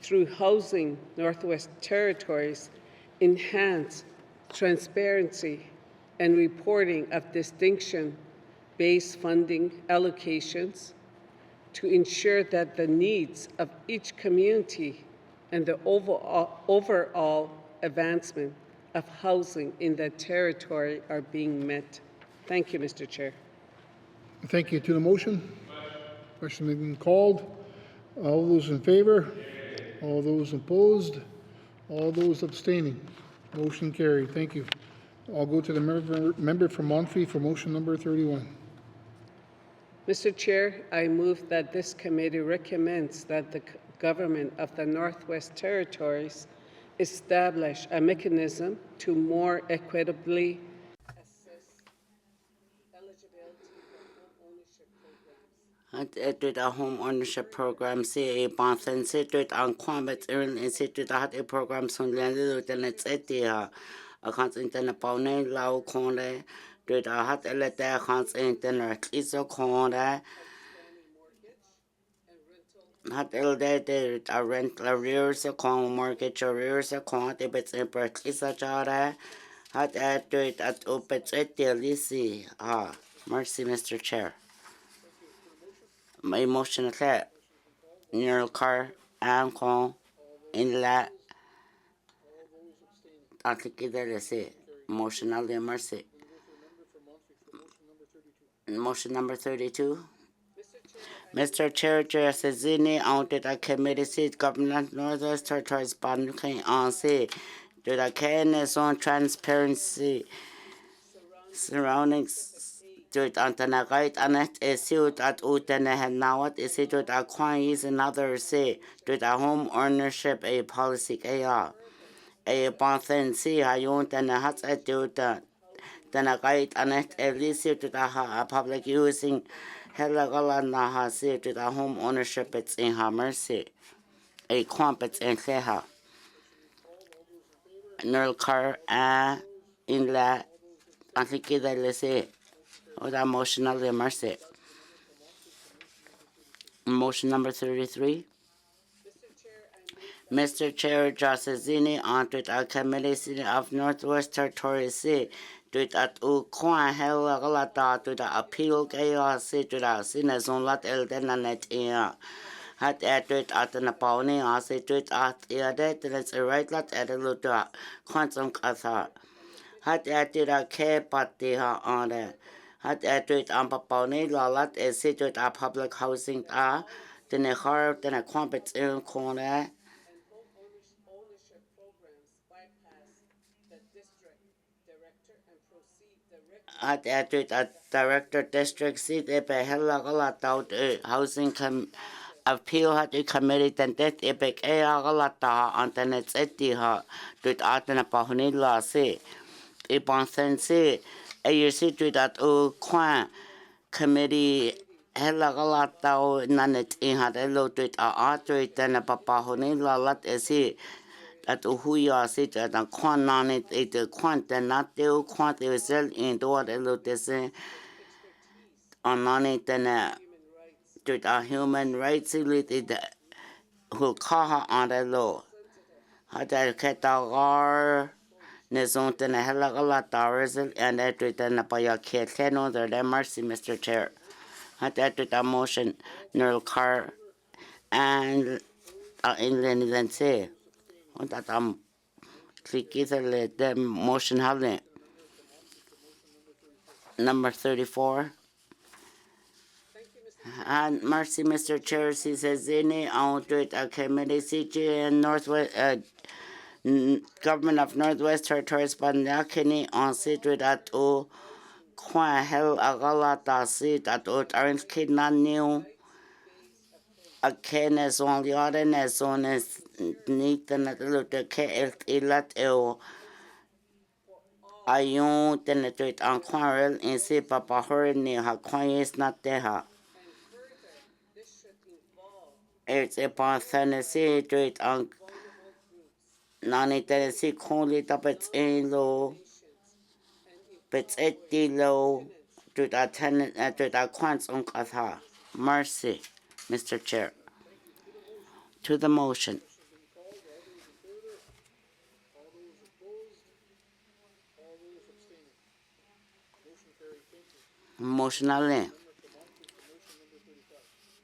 through Housing Northwest Territories, enhance transparency and reporting of distinction-based funding allocations to ensure that the needs of each community and the overall advancement of housing in the territory are being met. Thank you, Mr. Chair. Thank you. To the motion? Question has been called. All those in favor? All those opposed? All those abstaining? Motion carried. Thank you. I'll go to the member from Monfrey for motion number 31. Mr. Chair, I move that this committee recommends that the government of the Northwest Territories establish a mechanism to more equitably assess eligibility for home ownership programs. Institute of Home Ownership Program CA Bonds Institute on Climate Institute hat a program som länderna utan ett etia akans internet paune lau konde det hat eller där akans internet iso konde hat eller det rent arrears kon mortgage arrears kon det bets in per isa jara Hat attitude at opets lisi. Mercy, Mr. Chair. My motion is that neural car and con in la lisi. Motion of the mercy. Motion number 32. Mr. Chair, Justice Zini, on the committee seat, Government Northwest Territories, Banking on Sea, to the kindness on transparency surrounding to the right and it is sued at Utene and now it is to the Quanese and others say to the home ownership a policy a Banthan sea, I own and a hut at the right and it is to the public using Helagala Naha to the home ownership it's in her mercy. A quampets in Seha. Neural car in la Antikida Lese. Or that motion of the mercy. Motion number 33. Mr. Chair, Justice Zini, entered a committee city of Northwest Territory Sea. To that Kwan Helagala to the appeal chaos to the Sinazon Lat Eldenanet in. Had added at the Naponi, as it did at the other, it's a right lot at the Luda, Quantum Kasa. Had added a care party on the had added on Paponi, Lalat is situated at public housing, then a horror, then a compet in corner. Had added a director district seat, a Behella out housing appeal had a committee then that epic agalata on the net etiha to atana pahuni la se a bonsense a year to that o quan committee helagalata o nanet in had a load to art then a papahuni la lat is he at uhuya sit at a quan on it a quant and not the quant is in door a load on it then to the human rights related who kaha on the law. Hata ketagar nezonte na helagala tarisel and etuita na paya keteno the mercy, Mr. Chair. Hata etuita motion neural car and inland then say. Hata klikisa the motion having number 34. And mercy, Mr. Chair, he says any on to it a committee CG in Northwest Government of Northwest Territories Bandakini on sit at o Quan Hell Agalata sit at o Orange Kidna new a kenes on the other nes on is neat and at the KL ilat eo ayon tenetuit on Quarrel in si papa horny ha Quan is not there. It's upon Tennessee to it on Nani Tennessee Conley Tappets in low, but it low to that tenant to that quants on Katha. Mercy, Mr. Chair. To the motion. Motion only.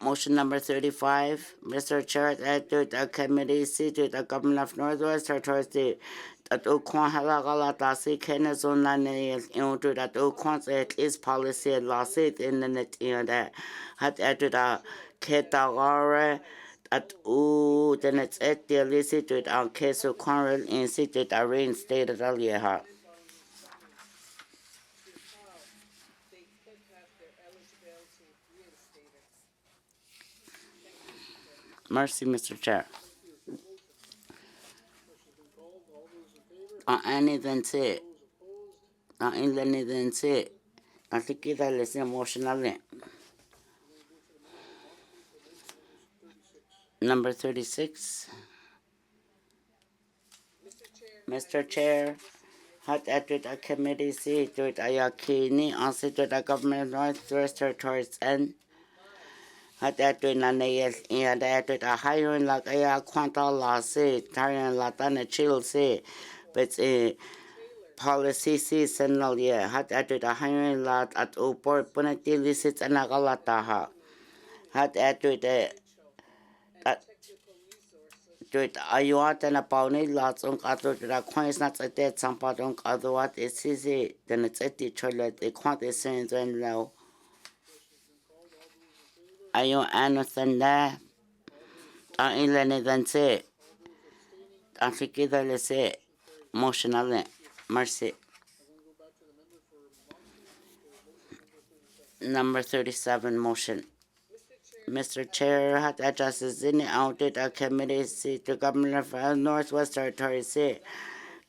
Motion number 35, Mr. Chair, that the committee seated the Government of Northwest Territories that Ukwan Halagala Dasi Kenazonani into that Ukwan's at least policy law seat in the net in that had added a Ketagara at U then it's at the elicited on case of Conrad in seated a reinstated earlier. Mercy, Mr. Chair. Anything say. Anything say. I think it's less emotional. Number 36. Mr. Chair, had added a committee seat to Ayakini on seat to the Government of Northwest Territories and had added Nanayas and added a hiring like a quanta law seat, Tarian Latana chill say, but a policy seasonal year. Hat atut a hiring lot at upor punatili sits anagalataha. Hat atut Dut ayuat na pauni lots on atut da coins not a dead sampat on otherwise it's easy then it's at the toilet the quantity sins and low. Ayo another ilani than say. Afikida le say motional mercy. Number 37 motion. Mr. Chair, had addresses in outed a committee seat to Governor of Northwest Territory say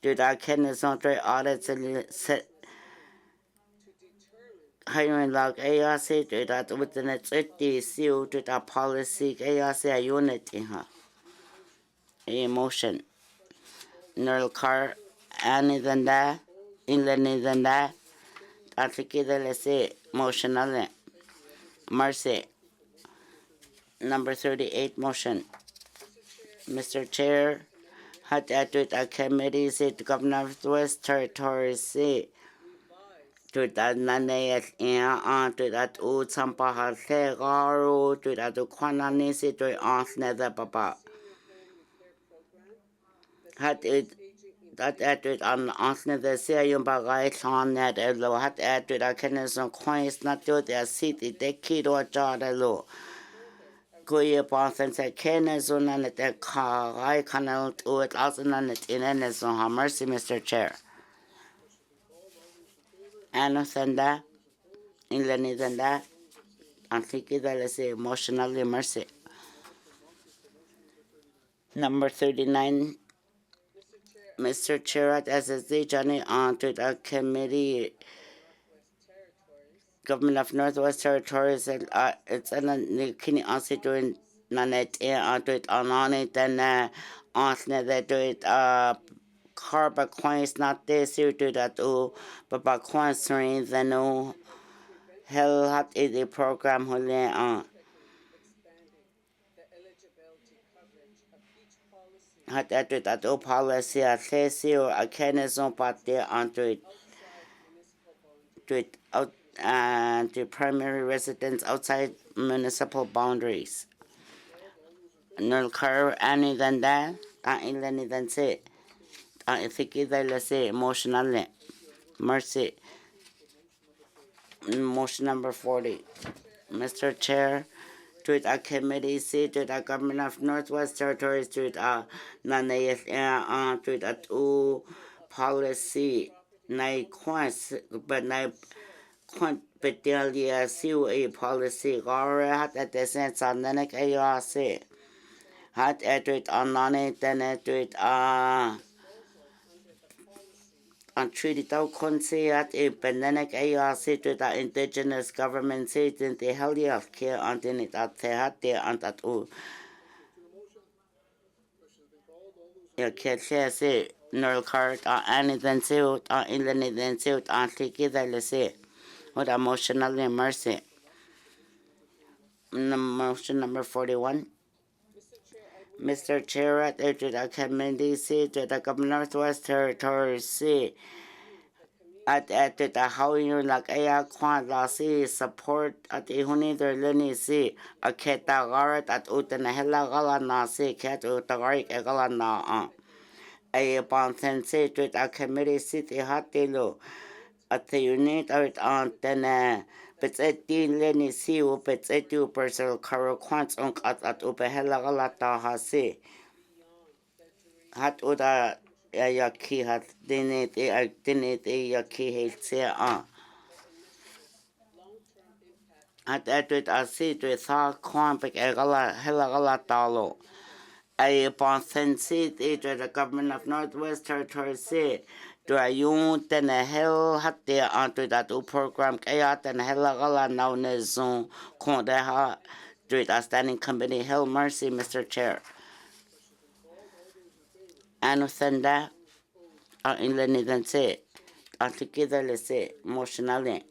did I can central audits and set hiring log ARC to that within its 50 seal to that policy ARC unit in her. A motion. Neural car any than that, inland than that. I think let's say motion mercy. Number 38 motion. Mr. Chair, had added a committee seat Governor of West Territory say to that nanayat on to that old sampaha segaro to that quanani sit to ons nether papa. Had it that added on ons nether say yung bagay on that elo had added a kenison coins not to their city they kid or jar elo. Kuya Bonson said, Kenison and the car, I cannot do it, also none it in any so mercy, Mr. Chair. Anosanda, in Lenizanda, and Tiki that say emotionally mercy. Number 39, Mr. Chair, as a Johnny on to the committee. Government of Northwest Territories, it's an kini answer doing nanet on it on it and answer that do it carbon coins not this you do that but coins the no hell hat is the program who on hat that do that policy a says you a mechanism but there onto it out and to primary residents outside municipal boundaries. No car any than that, any than say. I think either say emotionally. Mercy. Motion number 40. Mr. Chair, to it a committee seat to the Government of Northwest Territories to it a non-AS to it a policy. Nai quants, but nai Bedelia CUA policy Gara had at the sense on Nanek ARC. Had edit on it, then edit on treaty out consi at a Benenek ARC to the indigenous government seat in the health care on it at the hat there and at all. You can't say neural card or anything suit or inland suit on together, let's say. With emotionally mercy. Motion number 41. Mr. Chair, to the committee seat to the Northwest Territory seat at the Howling like Aya Quan La Sea support at the Hunter Lenny Sea, a Ketagarat at Utanahela Galana Sea, Cat Utagarik Galana. A Bonsen seat to the committee seat Hatilo at the unit of on but at the Lenny Sea, but at you personal Caro Quants on at Upahela Galata Hase. Hat Uda Yaki hat dinit Yaki Hate on. At that I see to a thought quampic Egala Helagatalo. A Bonsen seat to the Government of Northwest Territory said. Do I want and a hell hat there onto that program Kayat and Helagala now Nezon Condeha do it a standing company Hell Mercy, Mr. Chair. Anosanda in Lenny than say altogether let's say motionally.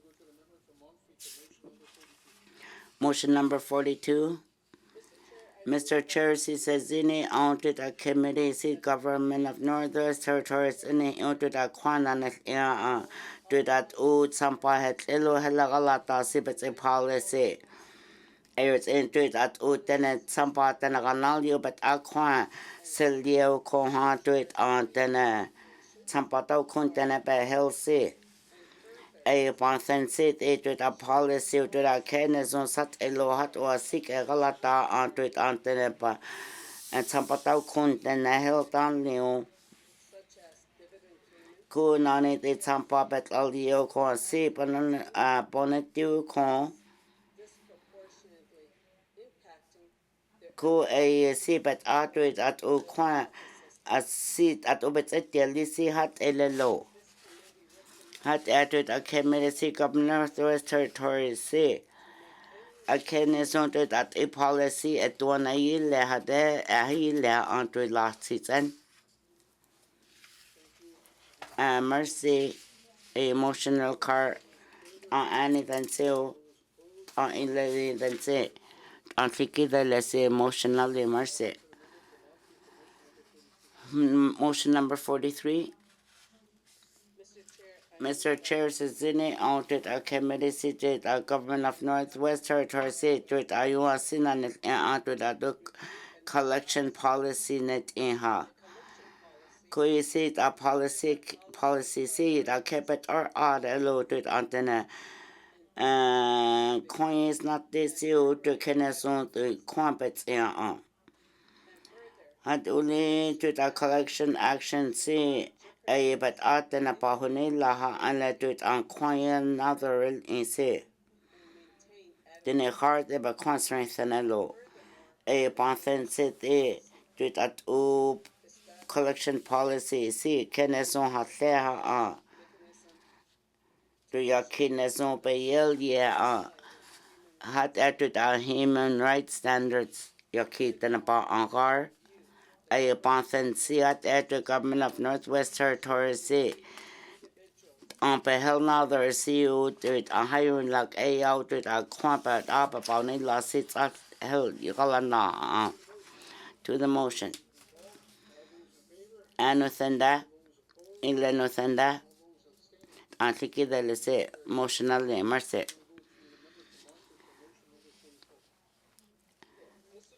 Motion number 42. Mr. Chair, si Zini onto the committee, si government of Northwest Territories, ini onto the Kwana to that old sampa het ilo helagalata si bets a policy. Ayers into that old tenet sampa tenaganalio, but aqua silio koha to it on tena sampato contene be healthy. A ponsensit to the policy to the kenes on sat a lohat or sick a galata onto it on tenepa. And sampatau kunten na hiltan liu. Ku nani te sampa bet alio ko si panan bonetiu ko. Ku a si bet atuit at u kwa a sit at ubet etiali si hat elelo. Hat atuit a kemere si governor Northwest Territories si. A kenes on to that a policy at one a yile hade a yile onto last season. Mercy, emotional card en anything en inlevidence en fiki de laisser emotionally mercy. Motion number 43. Mr. Chair, Zini audit a committee seated a government of Northwest Territories seated Iowa Sinan and to the collection policy net in her. Kui seat a policy seat a kept or odd allotted antenna. Coin is not this you to Kenneson the compets in. Had only to the collection action see a but atena pahuni laha and let it on coin another in say. Then a heart ever constraints and a low. A panthen sit a to that collection policy see Kenneson hat there to your Kenneson payel yeah hat attitude our human rights standards your kid and about angar a panthen see at the government of Northwest Territories see on behel now there is you to it a hiring like a out to a compact up about it last it's at hell you call na to the motion and within that in within that I think it say emotionally mercy.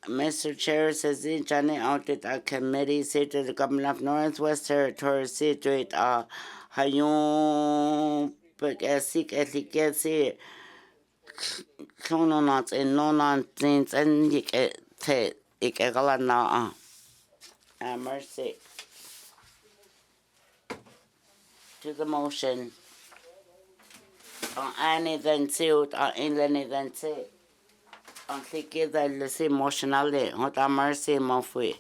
Mr. Chair, says in Johnny audit a committee seated the government of Northwest Territories seated Hayon Pekasik Etikesi Clononauts and no nonsense and Ikegalana. Mercy. To the motion. On anything sealed on anything sealed. On thinking that let's emotionally, what a mercy, my free.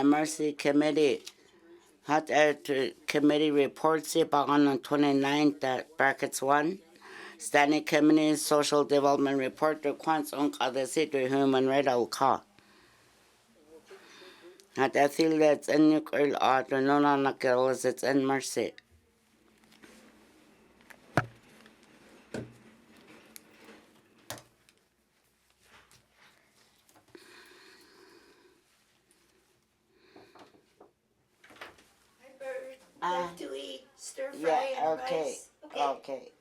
Mercy Committee. Hot Air Committee reports it on the 29th, brackets 1. Standing Committee Social Development Report to Quants on the City Human Rights Alka. Hot Air Thielets and Nuclear Art or non Nakels, it's in Mercy. Like to eat stir fry and rice. Okay.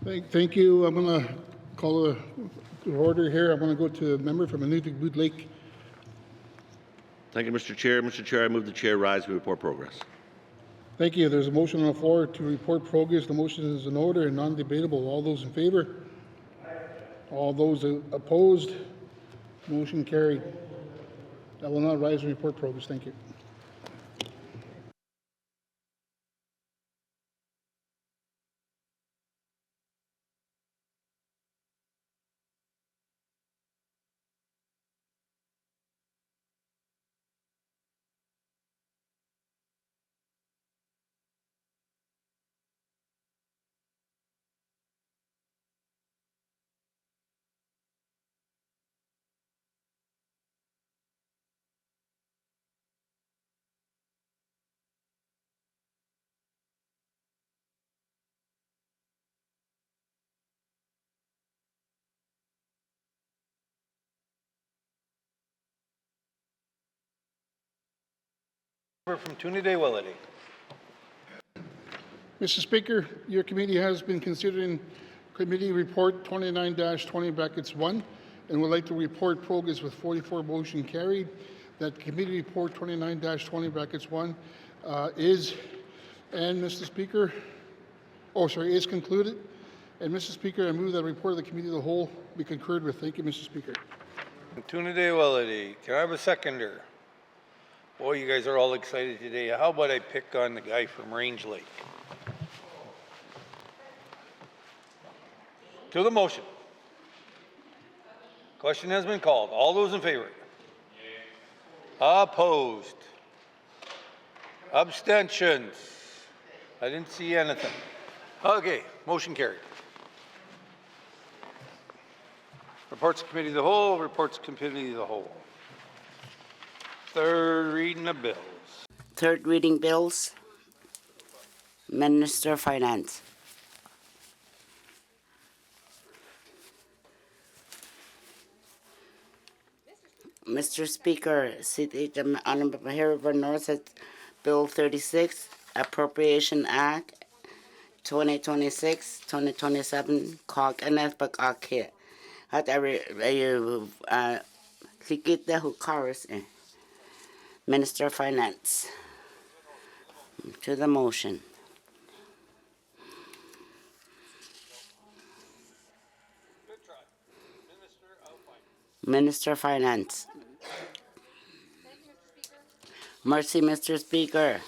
Thank you. I'm going to call a order here. I'm going to go to a member from Inuvik Boot Lake. Thank you, Mr. Chair. Mr. Chair, I move the chair rise and report progress. Thank you. There's a motion on the floor to report progress. The motion is in order and non-debatable. All those in favor? All those opposed? Motion carried. I will not rise and report progress. Thank you. From Dëne Sųłıné Yatıé. Mr. Speaker, your committee has been considering Committee Report 29-20(1) and would like to report progress with 44 motion carried. That Committee Report 29-20(1) is concluded. And Mr. Speaker, I move that report of the Committee of the Whole be concurred with. Thank you, Mr. Speaker. Dëne Sųłıné Yatıé. Can I have a seconder? Boy, you guys are all excited today. How about I pick on the guy from Range Lake? To the motion. Question has been called. All those in favor? Opposed? Abstentions? I didn't see anything. Okay, motion carried. Reports of Committee of the Whole, reports of Committee of the Whole. Third reading of bills. Third reading bills. Minister of Finance. Mr. Speaker, City Honorable River North Bill 36, Appropriation Act 2026-2027, Cog and Ethbak Ake. Had Likita who covers Minister of Finance. To the motion. Minister of Finance. Mercy, Mr. Speaker.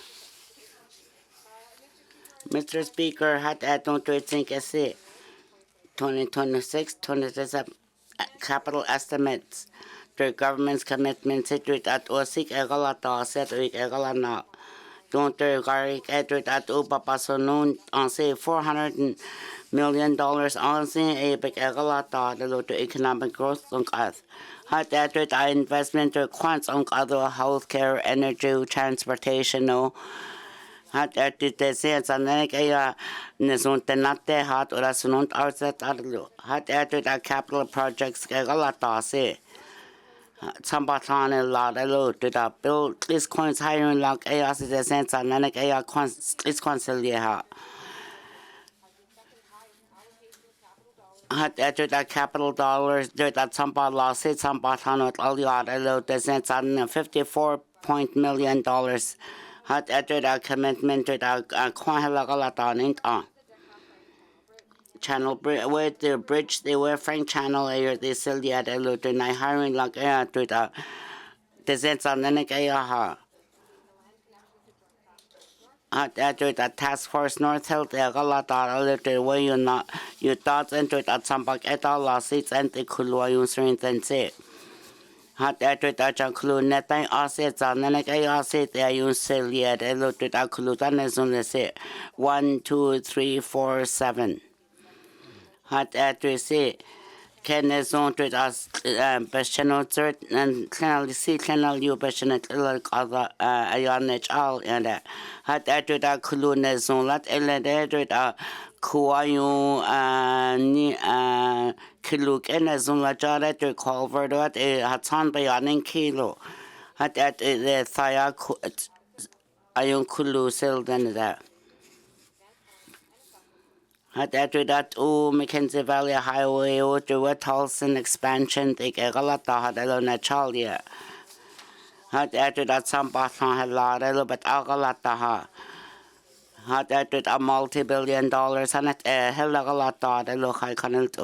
Mr. Speaker, had I don't think I say 2026-2027 capital estimates. The government's commitment to do that or seek egalata set week egalana. Don't the Garik Edward at Upapasonon on say $400 million on say a big egalata the low to economic growth on earth. Had Edward I investment to quants on other healthcare, energy, transportation no. Had Edward the sense and then Nizon Tenate had or as non outset arlo. Had Edward capital projects egalata say. Sambatane la lo to the bill this coins hiring like a citizens and then a is consilia. Had entered the capital dollars did that Sambat law said Sambatano all the other low descents on $54 million. Had entered a commitment to the Quahalagalatan on. Channel with the bridge they were Frank Channel air they still the other load and I hiring like air to the sense on the neck ha after the task force North Health Galata little way you not you thoughts into that some back at all last seats and the Kulu strength and say had after that include nothing assets on the neck asset there you still yet a load to that Kulu is on the say 1 2 3 4 7 had addressé Kenneth on to us channel third and channel C channel U passionate like other ayonage all and had added a colonnes on that added a kuayu ni kiluk and as on la jara to call for that a hatan bayaning kilo had at the thaya ayon kulu sell than that. Hat that Mackenzie Valley Highway to Tulsan expansion take a galata had a nachalia. Hat that Sampasan had la a little bit agalata. Hat that a multi-billion-dollar and at a helagalata the look I can't.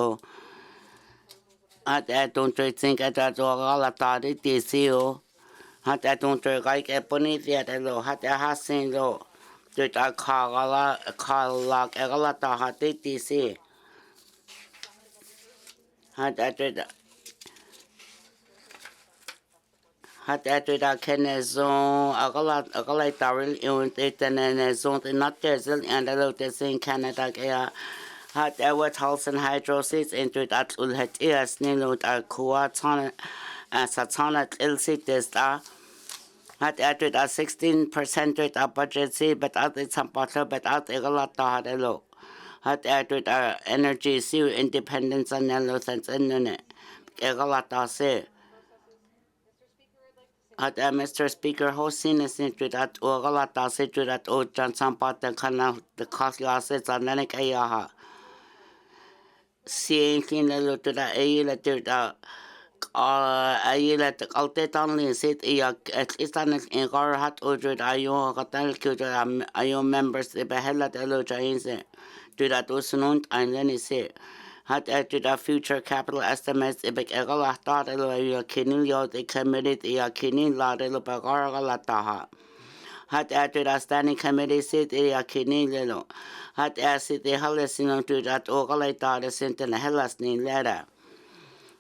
Hat don't think at that galata the DCO. Hat don't like a bonita the low hat a hasin low. Did I call like a galata hat the DC. Hat that Canazon, a galate darrell, and a zone not desert and a lotus in Canada. Had ever Tulsan hydrosis into that will have ears, Nilo, a Kuatana, and Satana Ilsitis. Had added a 16% rate of budget, see, but out it's some butter, but out a galata had a low. Had added a energy, see, independence and sense in it. A galata say. Mr. Speaker, hosting is into that Ogalata situ that O Johnson Pot the canal the costly assets on Nanik Ayaha. Seeing clean to the Ayla to the Ayla the Altetan sit at least on in Garhat Udrid Ayo Hotel Kuta Ayo members the Behella de Lojainse to that Usunund and then he said. Had to the future capital estimates ibig egala thought elo kinilio the committee the kinin la de bagara taha. Had to the standing committee sit the kinilio. Had asked the halesino to that ogalata the sent in the hellasning letter.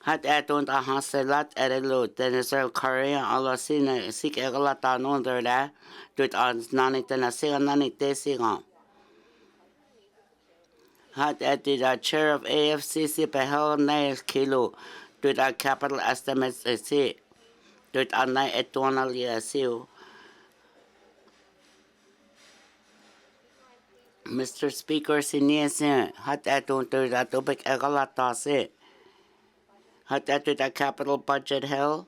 Had don't a haselat erelo then sir Korea alasina sik egalata no there to nanit and a siganani tesigan. Had the chair of AFCC Behel Nails Kilo to the capital estimates see to the night at Donalia seal. Mr. Speaker, senior had that don't do that to pick a galata say. Had that to the capital budget hell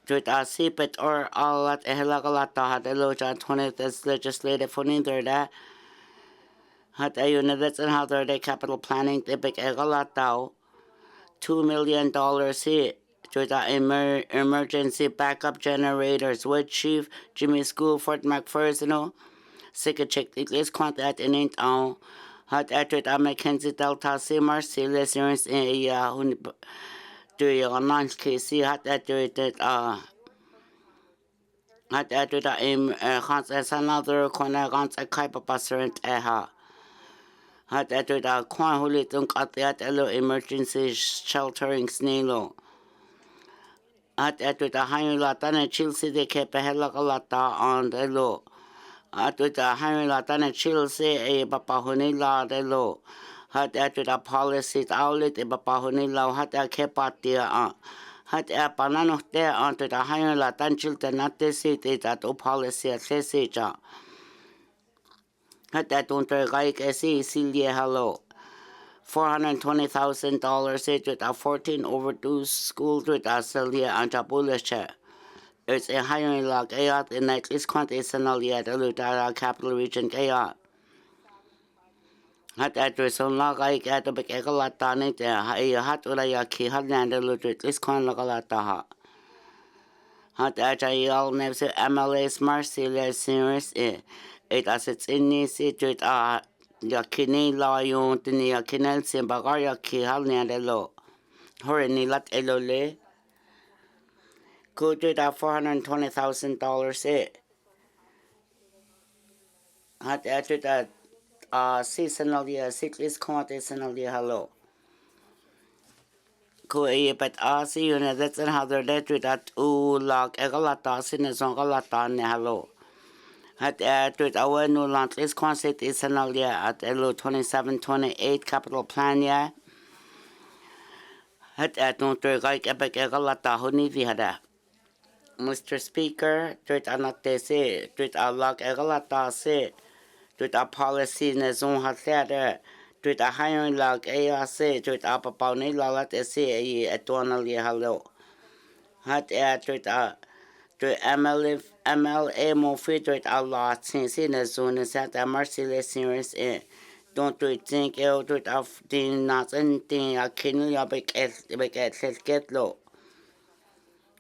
to the seepet or all at a helagalata had a loja 20th legislative for neither that. Had a units and how the capital planning to pick a galata. $2 million here to the emergency backup generators with Chief Jimmy School Fort McPherson. Sick check this contact in it on. Had after the Mackenzie Delta C. Marcy listeners in a do your non KC had after it had after the Hans another corner guns a Kuiper and Eha. Had after the Quan Huli Dunk at the emergency sheltering Snelo. Had after the High Latana Chilsi, they kept a helagalata on the law. Had the High Latana Chilsi, a Papahunila de law. Had after the policies outlet, a Papahunila, had a kepatia. Had a banana there onto the High Latan Chilton, not the city that O policy at Sesija. Had that don't like a Celia hello. $420,000 with a 14 overdue schools with a Celia and Jabulisha. It's a hiring log ayat in at least quantitional yet a Lutara capital region ayat. Had address on log I get a big egalatani there, a hat or a key had landed at least quantilagalataha. Had agile never MLS Marcella series it as it's in this it Yakini Lion, the Yakinel Simbagaria Kihalnadelo. Horini Lat Elole. Could do that $420,000 it. Had added that seasonal year, 6 is seasonal year hello. Could but see you know that's another day to that like Egalata, Sinazon Galata, hello. Had added our new land list constitutional year at LO 2728 capital plan year. Had added like epic egalata honey had. Mr. Speaker, tweet anate say, tweet a log egalata say, tweet a policy in the zone had there, tweet a hiring log say, tweet up about ni lalat say a tonal year hello. Had added to MLA more fit with a lot since in the zone is at the merciless series in don't do it think out with of the nothing thing a kin ya big get low.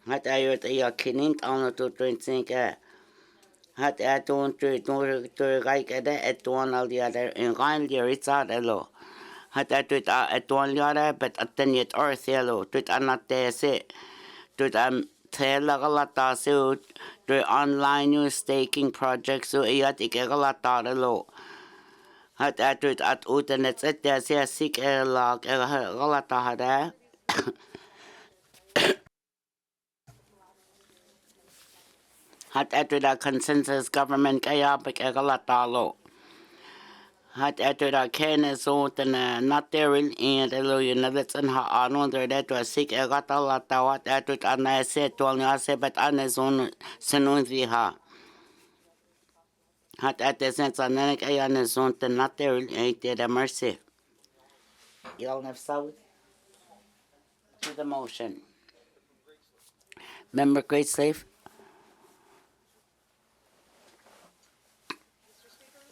Hat I you the kin on to think hat I don't do like at one or the other in kind year it's out a low. Hat I do it at one yard but at the net earth yellow to it not there say to tell a lot so to online news staking projects so I think a lot low. Hat at internet at der sehr sick lag galata hada hat at the consensus government kaya big galata lo hat at the can so then not there in the lo you know that's in her on there that was sick gata lata what at it and I said to only I said but on his own senunzi ha hat at the sense on the kaya on his own not there ain't there mercy you'll have south to the motion. Member Great Slave.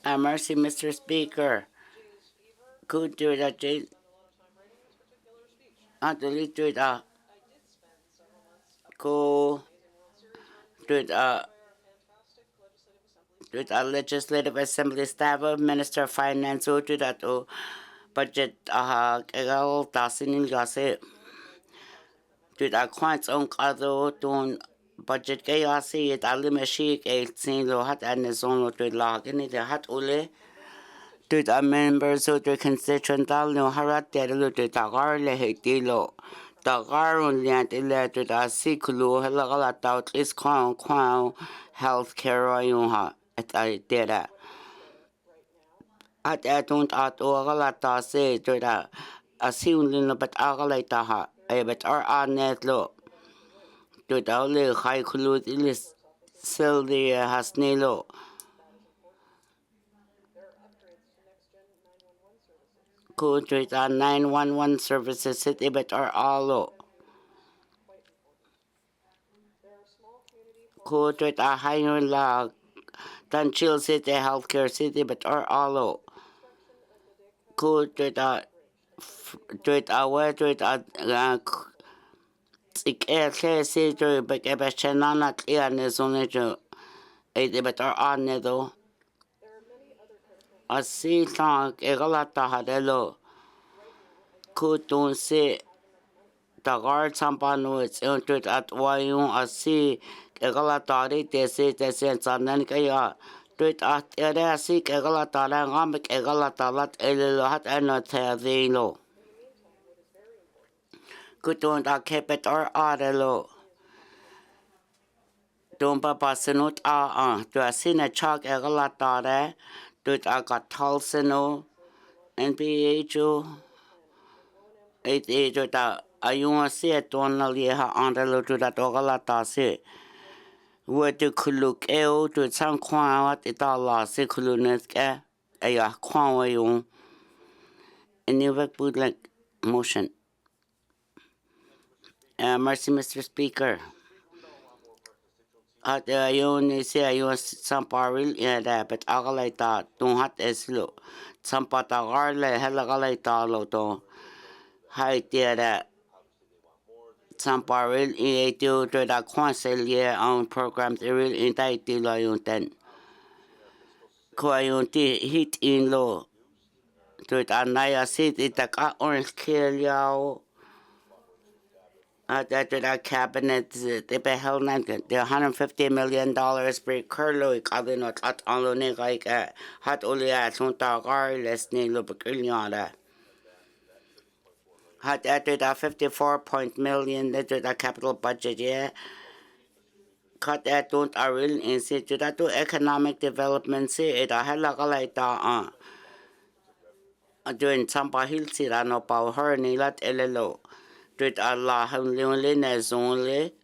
Mercy, Mr. Speaker. Could do that, Jane. Delete it. Go to the Legislative Assembly staff of Minister of Finance to that budget egal tasinin gase to the quants on kado to budget kaya si it alimeshi sin lo hat and zone to log in the hat ule to the members of the constituent no harat de lo to tagar le hetilo tagarun liant to the sikulu helagala out is crown healthcare ayunha at I did that at don't at ogalata say to the assume but agalata ha but our net lo to the only high clue is still the hasnilo could treat 911 services city but are all could treat a higher log than chill city healthcare city but are all could treat a way treat a city but a chenana clear is only to but are on it though a sea tank egalata hadelo could don't say the guard sampano it's into at wayung a sea egalatari they say the sense and then kaya to it at ere sea egalatara gambik egalatalat elihat and not havino could don't a keep it or adelo don't papa senut to a sina chalk egalatare to it a got talseno NPHO 8 to ayun se tonali ha andalo to that ogalata se what to kuluk eo to some kwan what it all lost se kuluneska aya kwan wayun and never put like motion mercy Mr. Speaker at ayun se ayun some paril yeah but agalata don't hat eslo some patagarle helagalata lo to hi there some paril in to the conseil on program the real entity lo yun ten ko ayun ti hit in lo to the naya city the ka orange kill yao at the cabinet they be held the $150 million per curlo ikadinot at onlo ne like hat olia sunta gar lesni lo bekilnyada had added a 54 million to the capital budget, yeah. Cut that don't a real institute to economic development, see it a halagalaita doing some bahil sirano power her nilat elelo. Did Allah only nes only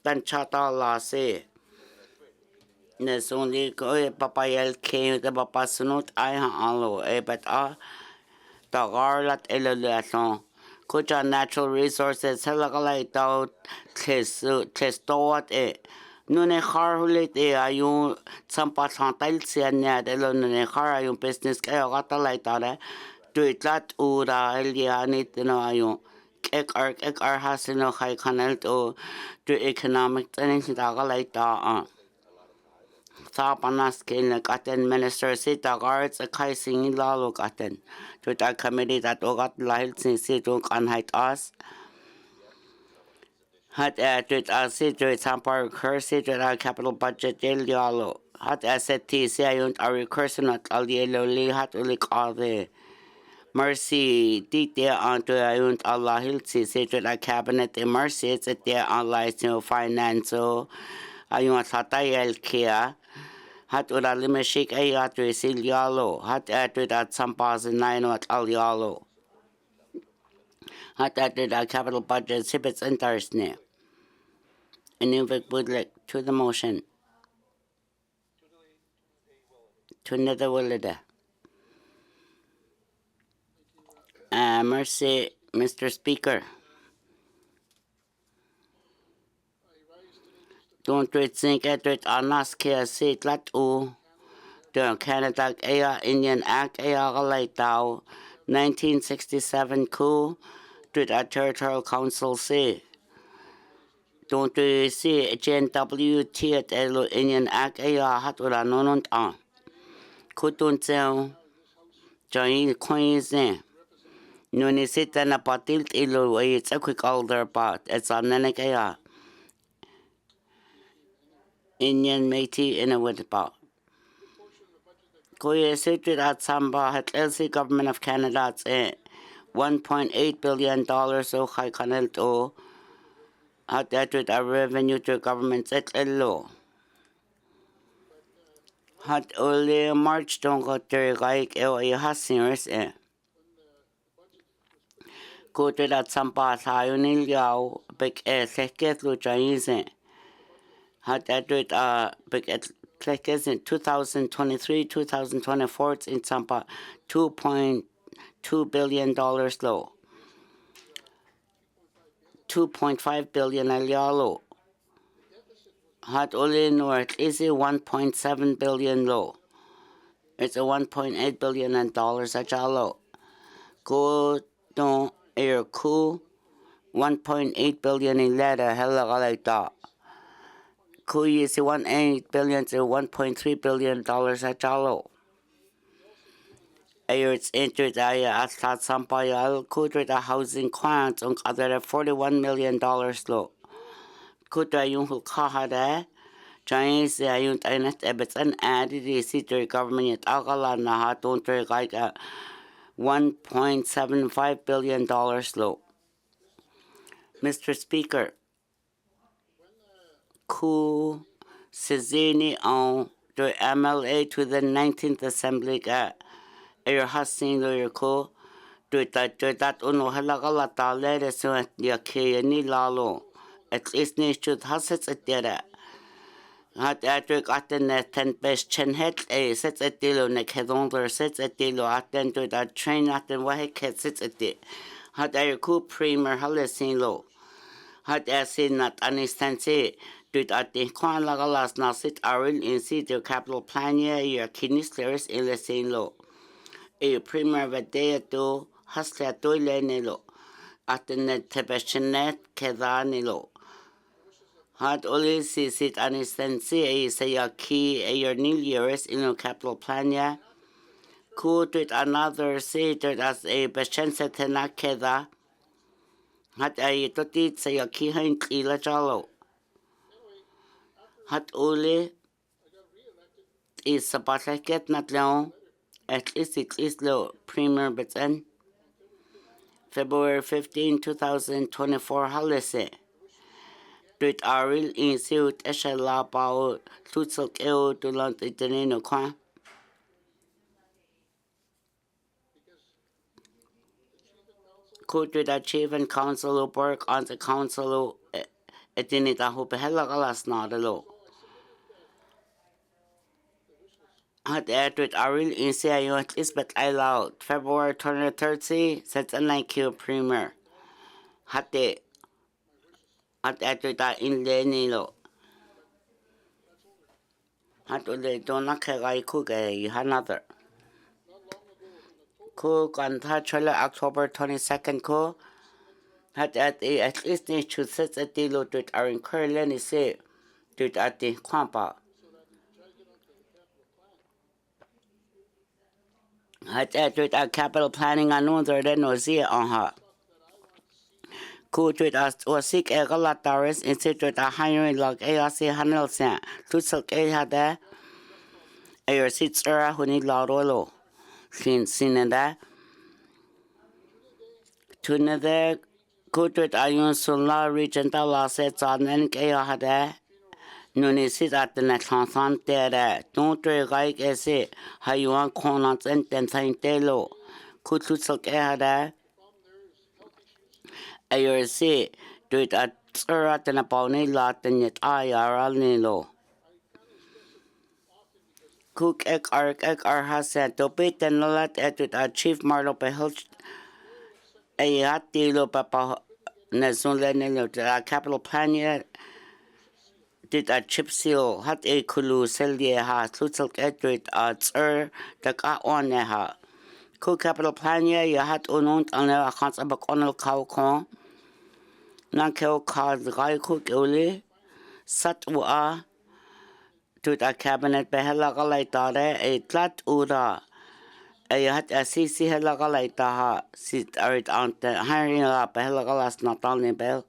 than chata la say. Nes only go papayel came the papasunut I alo, but the garlat elelo. Kucha natural resources halagalay daw testoat Nune harhulit ayun sampa santal sianya delo nune har ayun business kaya kata laitare tuitlat ura elianit no ayun ek ar hasino khai kanel to economic training daga laita Tapanas kin katen minister sita guards a kai singing lalo katen to that committee that ogat lahil sin situng anhait us hat to sit to sampar curse to our capital budget del yalo hat asset si ayunt a recursion at alielo li hat ulik ave mercy dite onto ayunt Allah hilsi sit to our cabinet mercy it's at there on license finance ayunt hatayel kia hat ura limeshik ay atu sil yalo hat atu that sampas nine at al yalo hat atu that capital budget sibits intersne Inuvik Budlik to the motion to another willida mercy Mr. Speaker don't do it think at it anas kia sit lat u the Canada Aya Indian Act Aya Galaitao 1967 coup to the Territorial Council say don't do see GNWT at Elo Indian Act Aya Hatura Nonont on Kutun Sel Join Queens Nuni sit na patilt ilo it's a quick older part it's a nenekaya Indian Métis in a wood part. Koye situated at Samba hat LC government of Canada at $1.8 billion so high canal to hat that with a revenue to government at low. Hat only March don't go to like a hassingers Go to that Samba Sayunil Yao big second Luchaise. Had that with big seconds in 2023, 2024, it's in Sampa $2.2 billion low. 2.5 billion alialo. Had only north is a 1.7 billion low. It's a 1.8 billion and dollars at jalo. Go don air cool 1.8 billion in letter hella like that. Kuyi is 1.8 billion to 1.3 billion dollars at jalo. It's entered at Sampayal Kudra the housing clients on other $41 million low. Kudra yung kahada, Chinese ayunt aynet ebets an added the city government at Agala Naha don't like a $1.75 billion low. Mr. Speaker, Ku Sizini on the MLA to the 19th Assembly air hasin lawyer ko to that uno halagalata lere so ya ke ni lalo at least ne should hasets at there hat atrik aten ten best chen het a sets at dilo ne kedonder sets at dilo aten to that train aten wahe ket sits at it hat air ku premier halesin lo hat asin not anistanse to that the kwan lagalas na sit aril in city capital plan ya kidneys clears in the same lo a premier vedea to hasla to lenelo atene tebeshenet kedanilo had only sit anistansi a say a key a your new years in the capital plania could with another seated as a beshense tenakeda had a totit say a key hind ila jalo had only is a basaket not long at least it is low premier but then February 15, 2024 holiday. Dut aril in suit eshala bao tutsok eo dulant itanino kwa. Could the chief and council work on the council etinita who behella galas nadalo. Had added aril in CIO at least but I loud February 23rd sets a night kill premier. Had they at added that in Lenilo. hat uli dona ke gai ku ge another. Ku kan ta chole October 22nd ku hat at least ni chu set at the lo dut are in currently say dut at the kwampa. Hat at dut at capital planning another then no see on her. Ku dut as or seek a galataris instead dut a hiring log ARC Hanel San to silk a had there. Ayer sits era who need la rolo. Sin and that. To another good ayun sulla region da la sets on and gay had there. Nuni sit at the Nathan there. Don't like as it. How you want corners and then Saint Delo. Could to silk air there. Ayer see. Do it at Surat and a pony lot and yet I are all nilo. Cook egg has said to beat and let at a chief Marlo Behilch. A hatilo papa Nazun capital plan yet. Did a chip seal hat a kulu selye ha tutel edrit at the got on ha. Cook capital plan ya hat ununt on a cons of a conal cow con. Nankel called the guy cook uli. Sat ua. Did a cabinet behella galaitare a tlat ura. A hat a CC hella galaitaha. Sit arid on the hiring up behella galas not only bell.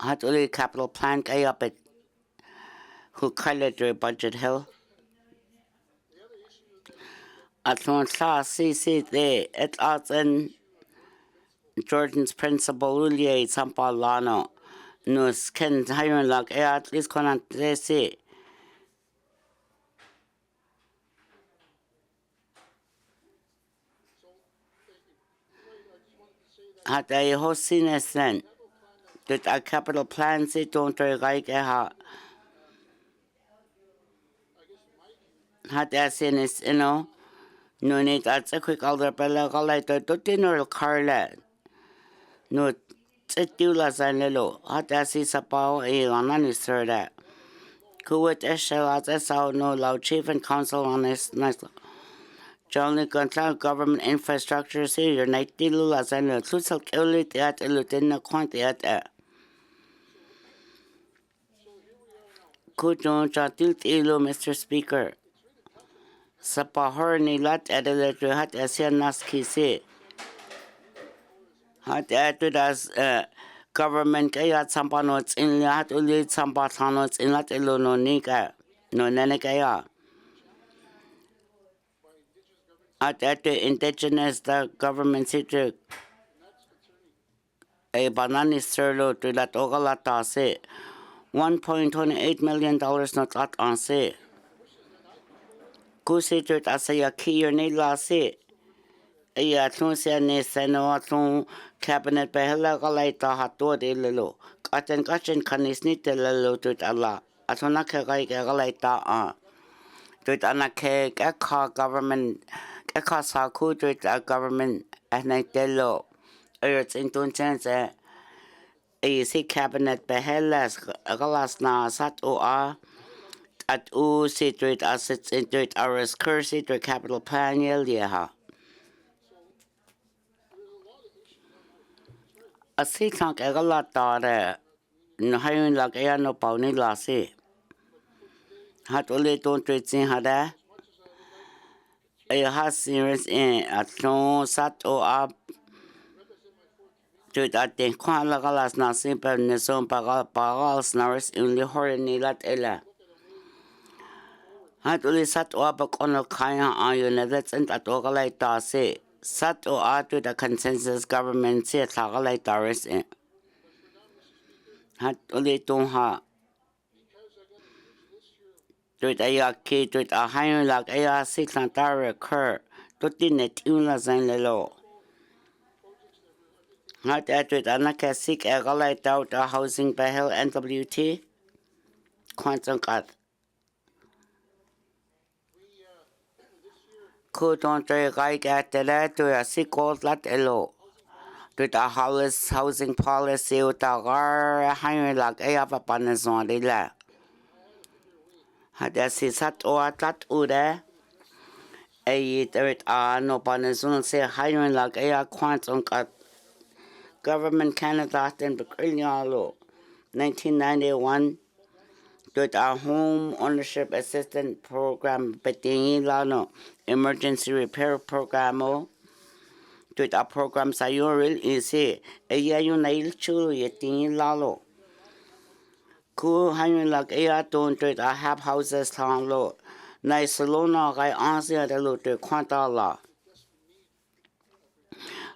Hat uli capital plan kay up at who colored their budget hill. At one saw CC there at us in Jordan's principal Ulier Sampalano. No skin hiring like at least can they say. Had a host seen us then. That a capital plan say don't like a had I seen us, you know. No need at a quick older bella galata to dinner carlet. No titulas and little. Had I see Sapao a on any sir that. Kuwait Eshel as a sound no loud chief and council on this nice. Johnny control government infrastructure see your night deal as I know. Tusal Kelly at a lieutenant quantity at. Could don't jatil ilo, Mr. Speaker. Sapahor ni lat at a letter hat as a naski say. Hat added as government kayat sampanots in lat uli sampanots in lat ilono nika. No nenekaya. At the indigenous the government city a banana serlo to that ogalata say $1.28 million not at on say. Kusitu as a key or nila say. A atun say ne seno atun cabinet behela galaita hato de lilo. Katen canis nit lilo to Allah. Atunaka galaita on. To it anake a government. Eka saku to it a government at night delo. It's in chance a si cabinet behelas galas na sat o at u situate assets into it our cursi to capital plan yelha. A si tank egalata no hayun lag no pauni lasi. Hat only don't treat in hada. A has serious in at no sat o up. To that the quan lagalas na simple neson pagals naris only horror nilat ella. Hat uli sat o abak ono kaya ayun that's and at ogalay tase. Sat o to the consensus government say tagalay taris in. Hat uli tongha. To it ayaki to it a higher like aya 6 antara occur. To tinet una zain lelo. Hat at it anaka seek a galay out a housing behel NWT. Quantum cut. Could don't try get the letter to a sick old lat elo. To the housing policy with a higher like a of a panazon de la. Hada si sat o atat ude. Ay dirt no panazun se hiring like ay quantum kat government Canada in Bikrinyalo 1991 dirt home ownership assistance program betingi lano emergency repair program dirt program sayoril isi ay yung nail chulo yetingi lalo ku hiring like ay don dirt have houses long lo Nai salona gai ansia de lo de quanta la.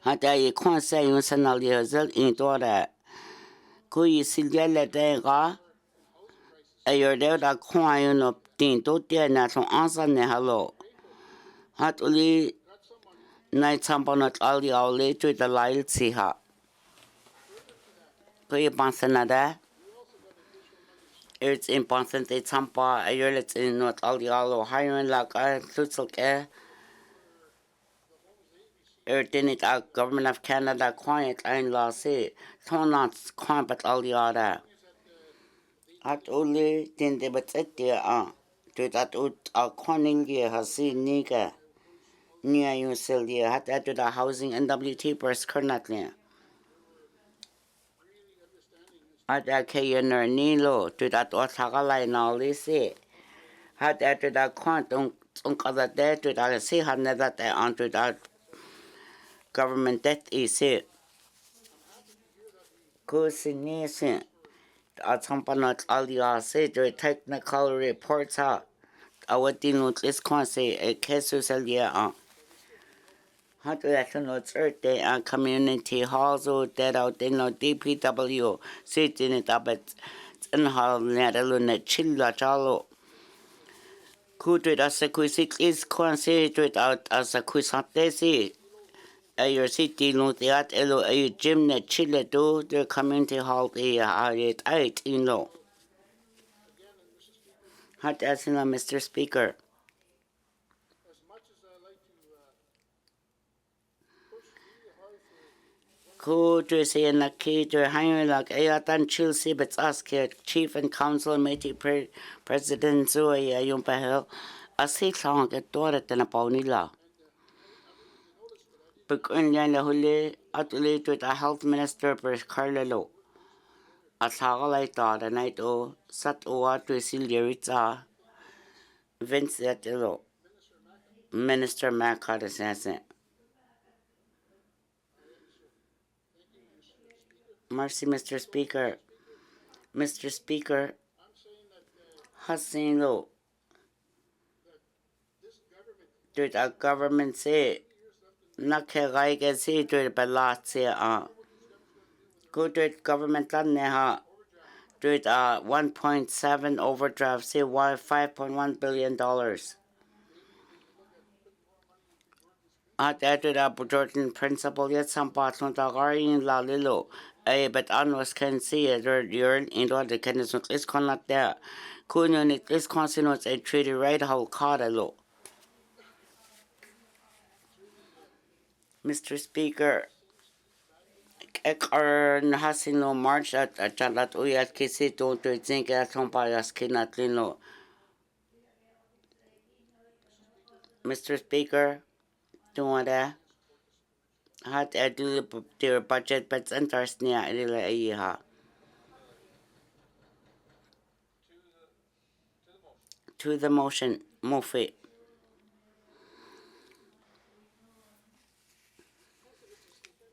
Hata ye conseil un sanali hazel in dora. Ku yi silya le de ga. Ayor de da kwa no tin to de na so ansa ne halo. Hat uli nai tamponat ali ali to the lail si ha. Ku yi pansana da. It's important they tampa ayor let in not ali alo hiring like a tutsulke. Didn't government of Canada quiet and law say tonats quiet all the other. At only then they but at there to that out corning year has seen nigger near you sell here had that to the housing and WT press currently. At that Kayan or Nilo to that Otagalai now they say had that to that quantum other there to that see had never that onto that government debt is it. Kusinese Atampanat aliase the technical reports our dinut is conse a casus alia how to action notes earthday and community halls or dead out in no DPW sitting it up at and hall netherlune chilla chalo could it as a quisic is considered out as a quisatesi your city no that elo a gym net chilla do the community hall a eight in law. Hot asking Mr. Speaker. Could you say in the key to hire like Ayatan Chilsi, but ask Chief and Council Meeting President Zoya Yumpahel, as he long at Dorat and a Paunila. Bukunya Huli, utterly to the Health Minister per Carlo. As how I thought, and I do, sat over to Siljeritza, Vince Atilo, Minister Macart assassin. Mercy, Mr. Speaker. Mr. Speaker, Hasino, did a government say, Nakaraiga say to the Balatsia, good government Neha, did a 1.7 overdraft, say $5.1 billion. At that Jordan principle, yet some parts on the Garian La Lilo. But Anwas can see it, you're in order can is not there. Couldn't it is consonants a treaty right how Carlo. Mr. Speaker, Ekar Hasino March at Chalat Uyat Kisito to think at Tompayas Kinatlino. Mr. Speaker, do want that? Had I do their budget but enters near Ila. To the motion, move it.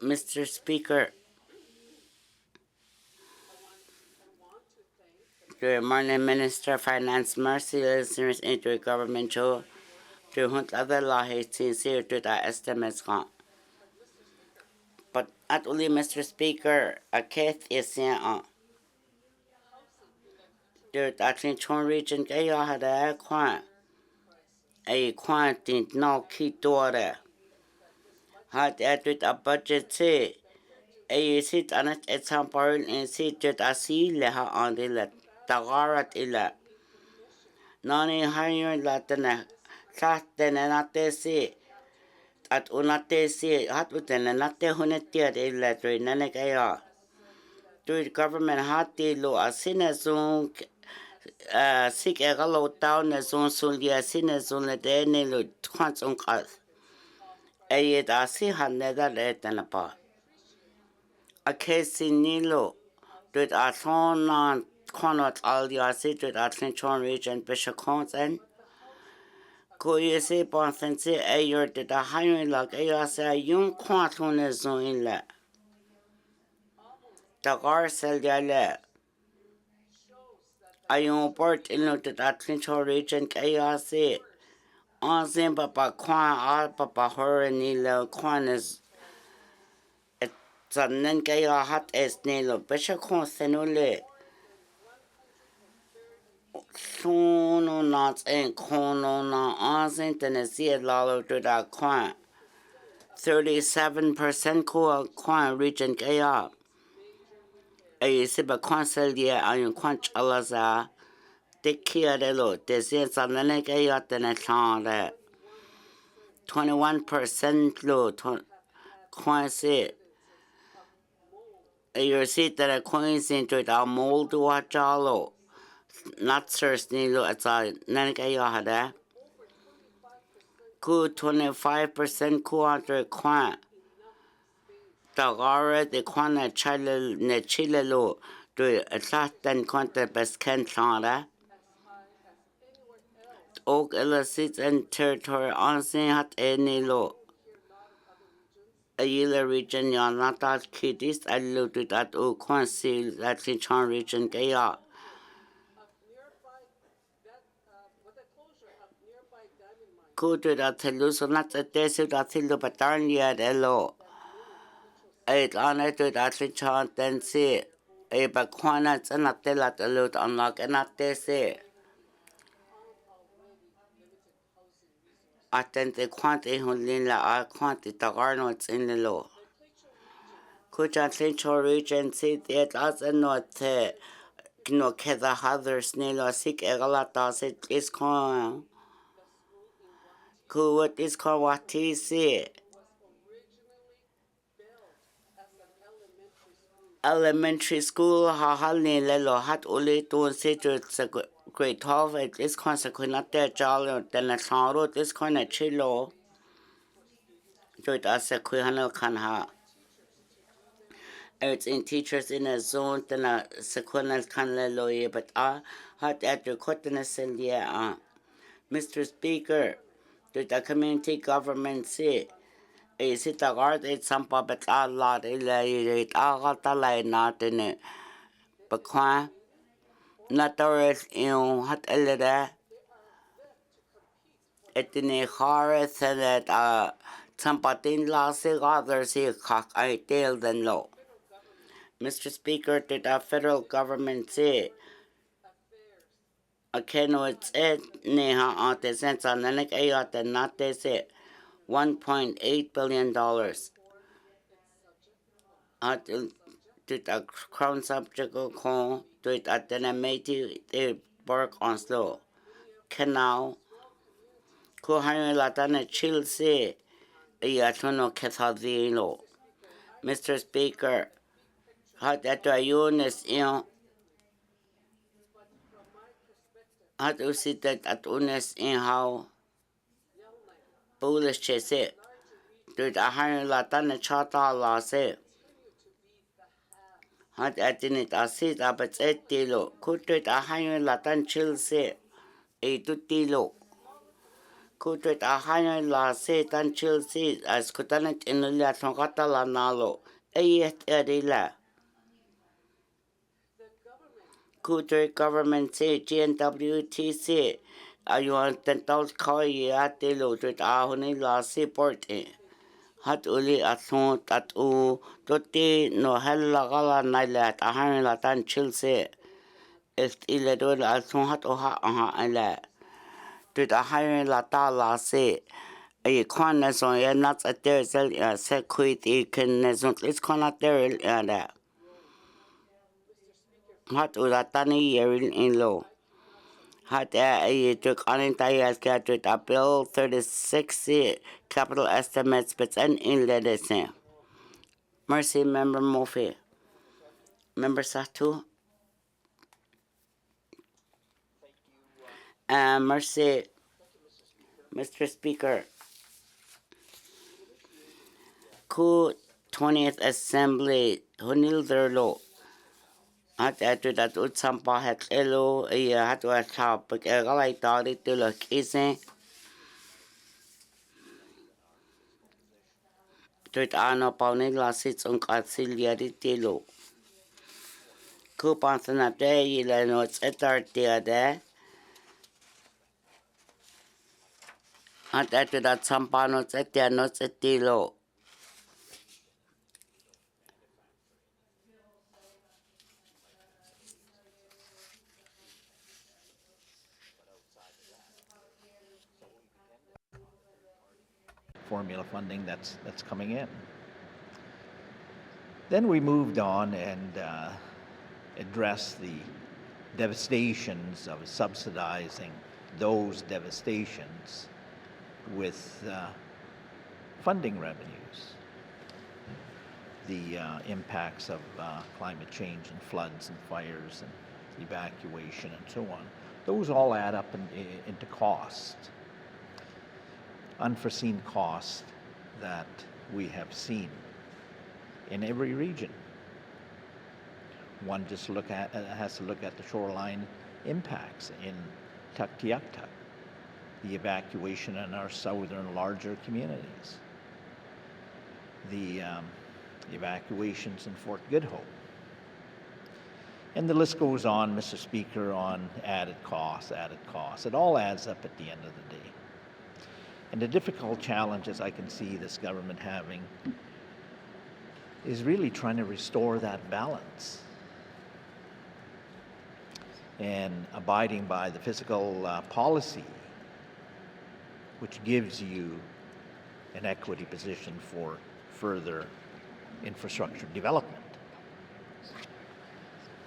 Mr. Speaker, the Morning Minister of Finance Mercy listeners into government show to hunt other law sincere to the estimates gone. But at only Mr. Speaker, a case is on. The Atlantic region Gaya had a quantity no key daughter. Had added a budget say. A sit on it at some point and sit at a sea leha on the let. Tagarat illa. Nani higher Latina. Sat then and not they say. At unate say, hot with an and not the hunetia de letter in Nanakaya. To the government hot de lo a sinazung Sik egalo down as on Sulia sin as on the Daniel Quants on Earth. Ayed Asi had nether let than a part. A case in Nilo, did a thorn on Connaught all the Asi, did a Clinton region Bishop Cons and Koyese Bonfensi Ayer did a higher like Ayasa young quantum as on in la. The Garcel Yale. Ayon port in the Clinton region KRC. On Zim Papa Quan, Papa Horror Nilo Quan is a Zanen Gaya Hot as Nilo, Bishop Consenule. Sono not and Cono na Onzin Tennessee Lalo to the Quan. 37% cool Quan region Gaya. A Siba Concelia Iron Quanch Alaza. Dick Kia de Lo, Descends on the Negaya than a song. 21% low, Quincy. You see that a coins into the mold watchalo. Not thirsty low at all. Nanagayahada. Cool 25% cool under quan. The gara the quana chile ne chile low. Do a Latin quanta best can chana. Oak illicit and territory on scene hat any low. A year region ya not that kiddies I looked at that old conceal that Clinton region gaya. Could that lose not a desert that till the pattern yet hello. Eight on it to that Clinton then say a baquanats and not tell at a lot unlock and not they say. I think the quantity who lean la quantity the garnets in the law. Could that Clinton region see that as a not no keda hadar snelo sik egalata sit is con ku what is con what is it elementary school ha halni lelo hat uli to sit to grade 12 at is consequent there jalo then a saro this con a chilo to it as a kuhano kan ha it's in teachers in a zone then a sequential kan lelo ye but hat at your cottoness and yeah Mr. Speaker, the community government say, is it a guard? It's some puppet a lot, it all the light not in it. But quan, not the rest, hot a little. It in a horror said that somebody lost it, others here cock I tail than low. Mr. Speaker, did the federal government say, okay, no, it's it, neha on the sense on the neck, not they say. $1.8 billion. To the crown subject call to it at the native they work on slow. Canal. Kuhani Latana chill say a yatuno cathadino. Mr. Speaker, hot at the units in how to see that at unis in how bullish chase it. To the higher Latana chata la say. Hat atinit asit abats etilo. Kutrit ahayon latan chilse. E tutilo. Kutrit ahayon la se tan chilse as kutanet inulia tongata la nalo. Eyet erila. Kutrit government say GNWTC. Ayuan tental koi atilo trit ahoni la se porte. Hat uli athon at u toti no hella gala nailat ahan la tan chilse est ile do athon hat o ha ala tut ahan la ta la se e kon na so ya nat at der sel se kuit e ken na so is kon at der da hat u la tani yerin in lo hat a took on entire scattered a bill 36 capital estimates but an in ledesen. Mercy, Member Murphy. Member Satu. Merci, Mr. Speaker. Ku 20th Assembly Hunilderlo. At atu dat utsampa het elo hatu at topic egalai tari tulak isen. Tut ano paunila sits katsiliari tilo. Ku pansana te ile nots etartiade. At atu dat sampanots etianots etilo. Formula funding that's coming in. Then we moved on and addressed the devastations of subsidizing those devastations with funding revenues. The impacts of climate change and floods and fires and evacuation and so on. Those all add up into cost. Unforeseen costs that we have seen in every region. One just has to look at the shoreline impacts in Tuktoyaktuk, the evacuation in our southern larger communities, the evacuations in Fort Good Hope. And the list goes on, Mr. Speaker, on added costs. It all adds up at the end of the day. And the difficult challenges I can see this government having is really trying to restore that balance and abiding by the fiscal policy, which gives you an equity position for further infrastructure development.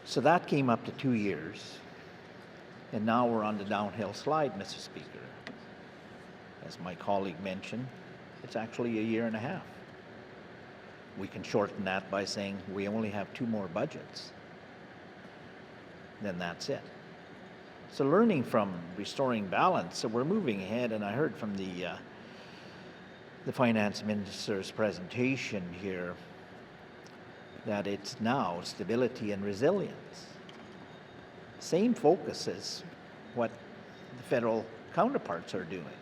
So that came up to 2 years, and now we're on the downhill slide, Mr. Speaker. As my colleague mentioned, it's actually a year and a half. We can shorten that by saying we only have 2 more budgets. Then that's it. So learning from restoring balance, so we're moving ahead, and I heard from the finance minister's presentation here that it's now stability and resilience. Same focus as what the federal counterparts are doing.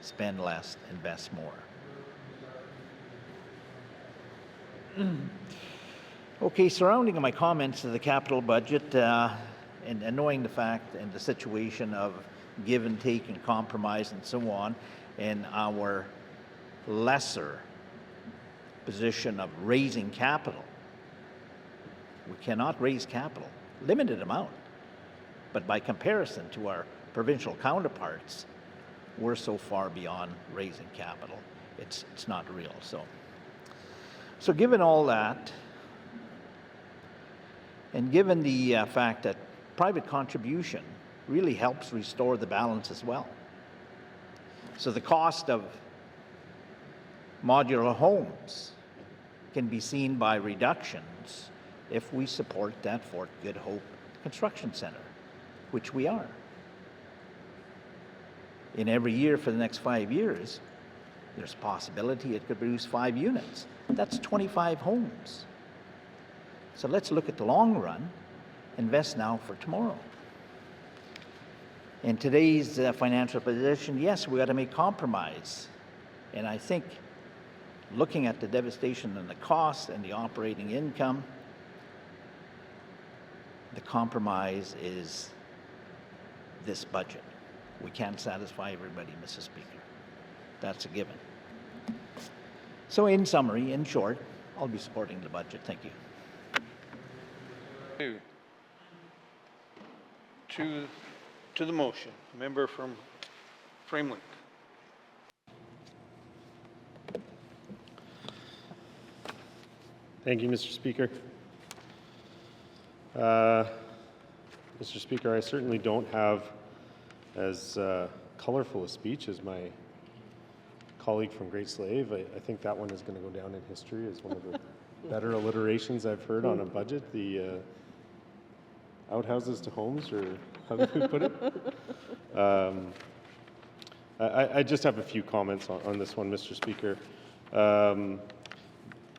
Spend less, invest more. Okay, surrounding my comments to the capital budget and knowing the fact and the situation of give and take and compromise and so on, and our lesser position of raising capital. We cannot raise capital, limited amount, but by comparison to our provincial counterparts, we're so far beyond raising capital. It's not real. So given all that, and given the fact that private contribution really helps restore the balance as well. So the cost of modular homes can be seen by reductions if we support that Fort Good Hope Construction Center, which we are. In every year for the next 5 years, there's a possibility it could produce 5 units. That's 25 homes. So let's look at the long run, invest now for tomorrow. In today's financial position, yes, we got to make compromise. And I think looking at the devastation and the cost and the operating income, the compromise is this budget. We can't satisfy everybody, Mr. Speaker. That's a given. So in summary, in short, I'll be supporting the budget. Thank you. To the motion, member from Framelink. Thank you, Mr. Speaker. Mr. Speaker, I certainly don't have as colorful a speech as my colleague from Great Slave. I think that one is going to go down in history as one of the better alliterations I've heard on a budget. The outhouses to homes, or how do we put it? I just have a few comments on this one, Mr. Speaker. And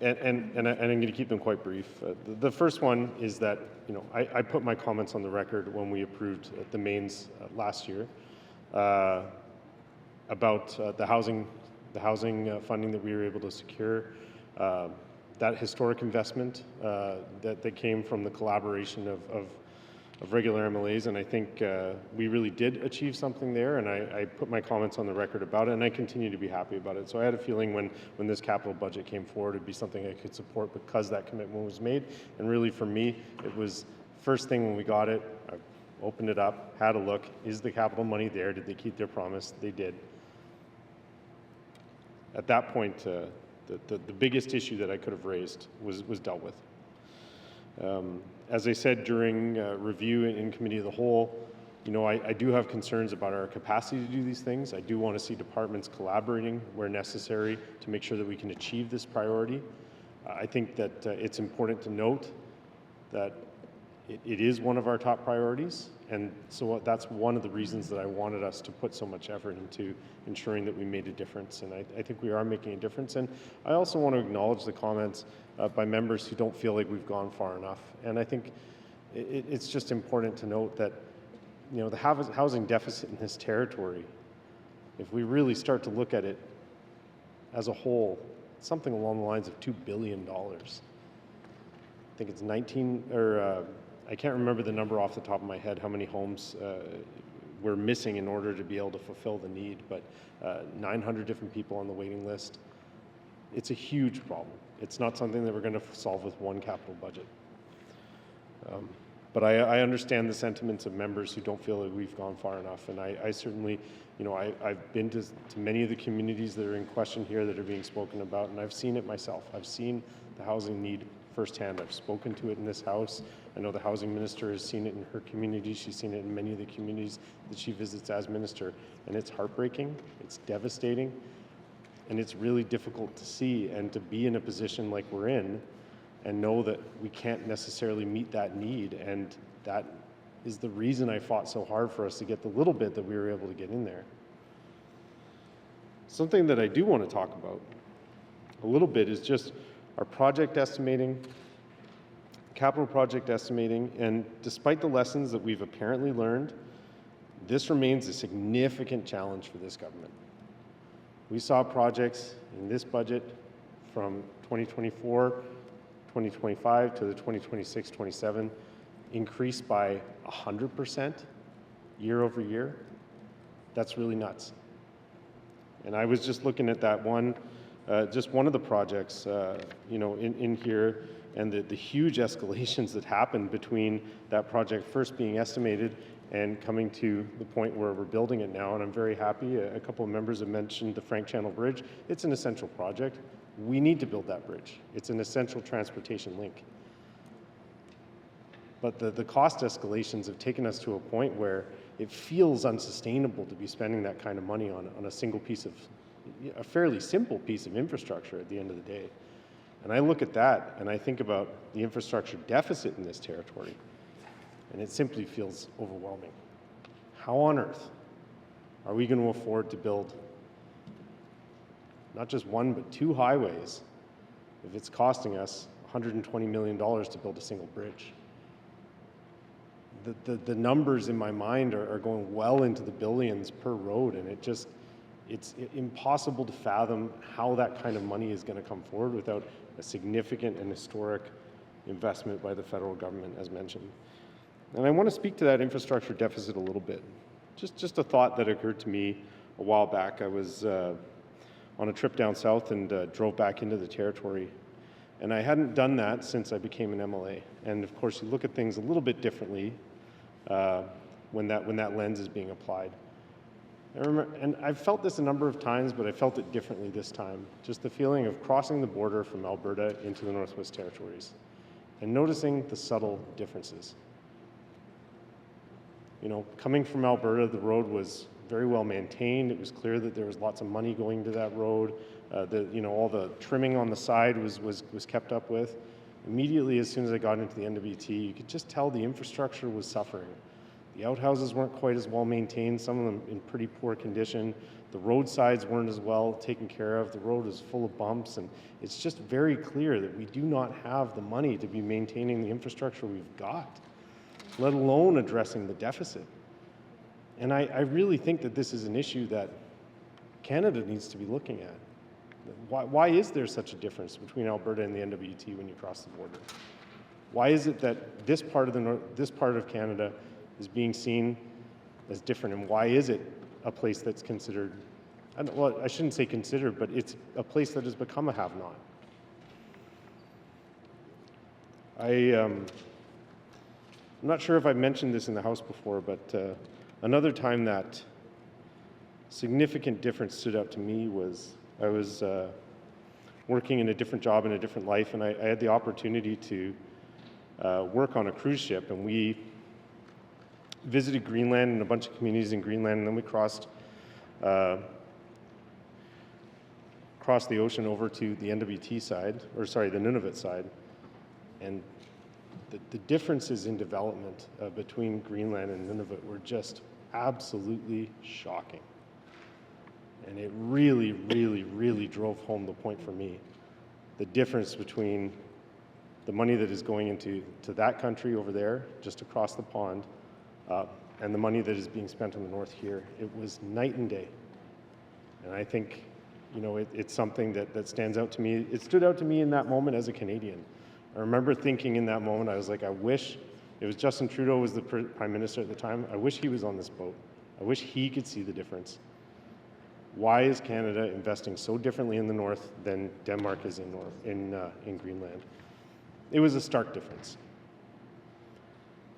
I'm going to keep them quite brief. The first one is that, you know, I put my comments on the record when we approved the mains last year about the housing funding that we were able to secure, that historic investment that came from the collaboration of regular MLAs, and I think we really did achieve something there, and I put my comments on the record about it, and I continue to be happy about it. So I had a feeling when this capital budget came forward, it'd be something I could support because that commitment was made, and really for me, it was first thing when we got it, I opened it up, had a look, is the capital money there? Did they keep their promise? They did. At that point, the biggest issue that I could have raised was dealt with. As I said during review in committee of the whole, you know, I do have concerns about our capacity to do these things. I do want to see departments collaborating where necessary to make sure that we can achieve this priority. I think that it's important to note that it is one of our top priorities, and so that's one of the reasons that I wanted us to put so much effort into ensuring that we made a difference, and I think we are making a difference. And I also want to acknowledge the comments by members who don't feel like we've gone far enough, and I think it's just important to note that, you know, the housing deficit in this territory, if we really start to look at it as a whole, something along the lines of $2 billion. I think it's 19, or I can't remember the number off the top of my head, how many homes we're missing in order to be able to fulfill the need, but 900 different people on the waiting list. It's a huge problem. It's not something that we're going to solve with one capital budget. But I understand the sentiments of members who don't feel that we've gone far enough, and I certainly, you know, I've been to many of the communities that are in question here that are being spoken about, and I've seen it myself. I've seen the housing need firsthand. I've spoken to it in this House. I know the housing minister has seen it in her community. She's seen it in many of the communities that she visits as minister, and it's heartbreaking, it's devastating, and it's really difficult to see and to be in a position like we're in and know that we can't necessarily meet that need, and that is the reason I fought so hard for us to get the little bit that we were able to get in there. Something that I do want to talk about a little bit is just our project estimating, capital project estimating, and despite the lessons that we've apparently learned, this remains a significant challenge for this government. We saw projects in this budget from 2024, 2025 to the 2026-27 increase by 100% year over year. That's really nuts. And I was just looking at that one, just one of the projects, you know, in here, and the huge escalations that happened between that project first being estimated and coming to the point where we're building it now. And I'm very happy. A couple of members have mentioned the Frank Channel Bridge. It's an essential project. We need to build that bridge. It's an essential transportation link. But the cost escalations have taken us to a point where it feels unsustainable to be spending that kind of money on a single piece of, a fairly simple piece of infrastructure at the end of the day. And I look at that and I think about the infrastructure deficit in this territory, and it simply feels overwhelming. How on earth are we going to afford to build not just one, but two highways if it's costing us $120 million to build a single bridge? The numbers in my mind are going well into the billions per road, and it's impossible to fathom how that kind of money is going to come forward without a significant and historic investment by the federal government, as mentioned. And I want to speak to that infrastructure deficit a little bit. Just a thought that occurred to me a while back. I was on a trip down south and drove back into the territory. And I hadn't done that since I became an MLA. And of course, you look at things a little bit differently when that lens is being applied. I remember, and I've felt this a number of times, but I felt it differently this time. Just the feeling of crossing the border from Alberta into the Northwest Territories and noticing the subtle differences. You know, coming from Alberta, the road was very well maintained. It was clear that there was lots of money going to that road. You know, all the trimming on the side was kept up with. Immediately, as soon as I got into the NWT, you could just tell the infrastructure was suffering. The outhouses weren't quite as well maintained, some of them in pretty poor condition. The roadsides weren't as well taken care of. The road is full of bumps, and it's just very clear that we do not have the money to be maintaining the infrastructure we've got, let alone addressing the deficit. And I really think that this is an issue that Canada needs to be looking at. Why is there such a difference between Alberta and the NWT when you cross the border? Why is it that this part of Canada is being seen as different, and why is it a place that's considered, well, I shouldn't say considered, but it's a place that has become a have-not? I'm not sure if I've mentioned this in the House before, but another time that significant difference stood out to me was I was working in a different job in a different life, and I had the opportunity to work on a cruise ship, and we visited Greenland and a bunch of communities in Greenland, and then we crossed the ocean over to the NWT side, or sorry, the Nunavut side, and the differences in development between Greenland and Nunavut were just absolutely shocking. And it really, really, really drove home the point for me. The difference between the money that is going into that country over there, just across the pond, and the money that is being spent in the north here. It was night and day. And I think, you know, it's something that stands out to me. It stood out to me in that moment as a Canadian. I remember thinking in that moment, I was like, I wish, it was Justin Trudeau was the Prime Minister at the time, I wish he was on this boat. I wish he could see the difference. Why is Canada investing so differently in the north than Denmark is in Greenland? It was a stark difference.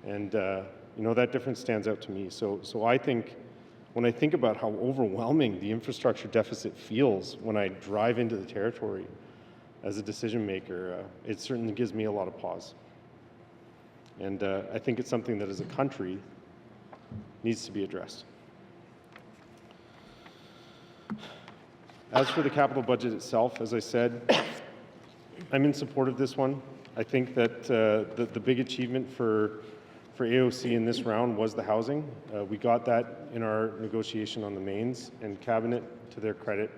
And you know, that difference stands out to me. So I think, when I think about how overwhelming the infrastructure deficit feels when I drive into the territory as a decision maker, it certainly gives me a lot of pause. And I think it's something that as a country needs to be addressed. As for the capital budget itself, as I said, I'm in support of this one. I think that the big achievement for AOC in this round was the housing. We got that in our negotiation on the mains, and Cabinet, to their credit,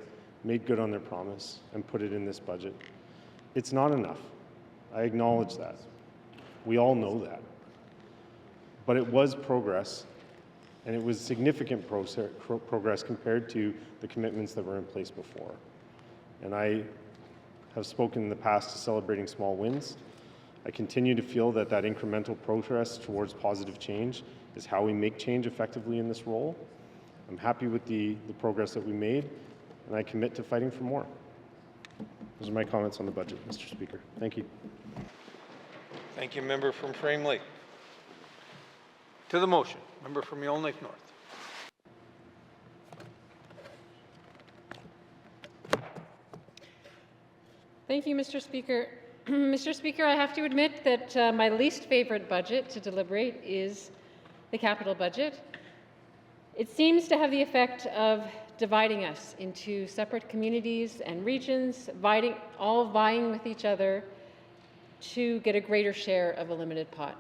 made good on their promise and put it in this budget. It's not enough. I acknowledge that. We all know that. But it was progress, and it was significant progress compared to the commitments that were in place before. And I have spoken in the past to celebrating small wins. I continue to feel that incremental progress towards positive change is how we make change effectively in this role. I'm happy with the progress that we made, and I commit to fighting for more. Those are my comments on the budget, Mr. Speaker. Thank you. Thank you, member from Frame Lake. To the motion, member from Yellowknife North. Thank you, Mr. Speaker. Mr. Speaker, I have to admit that my least favorite budget to deliberate is the capital budget. It seems to have the effect of dividing us into separate communities and regions, all vying with each other to get a greater share of a limited pot.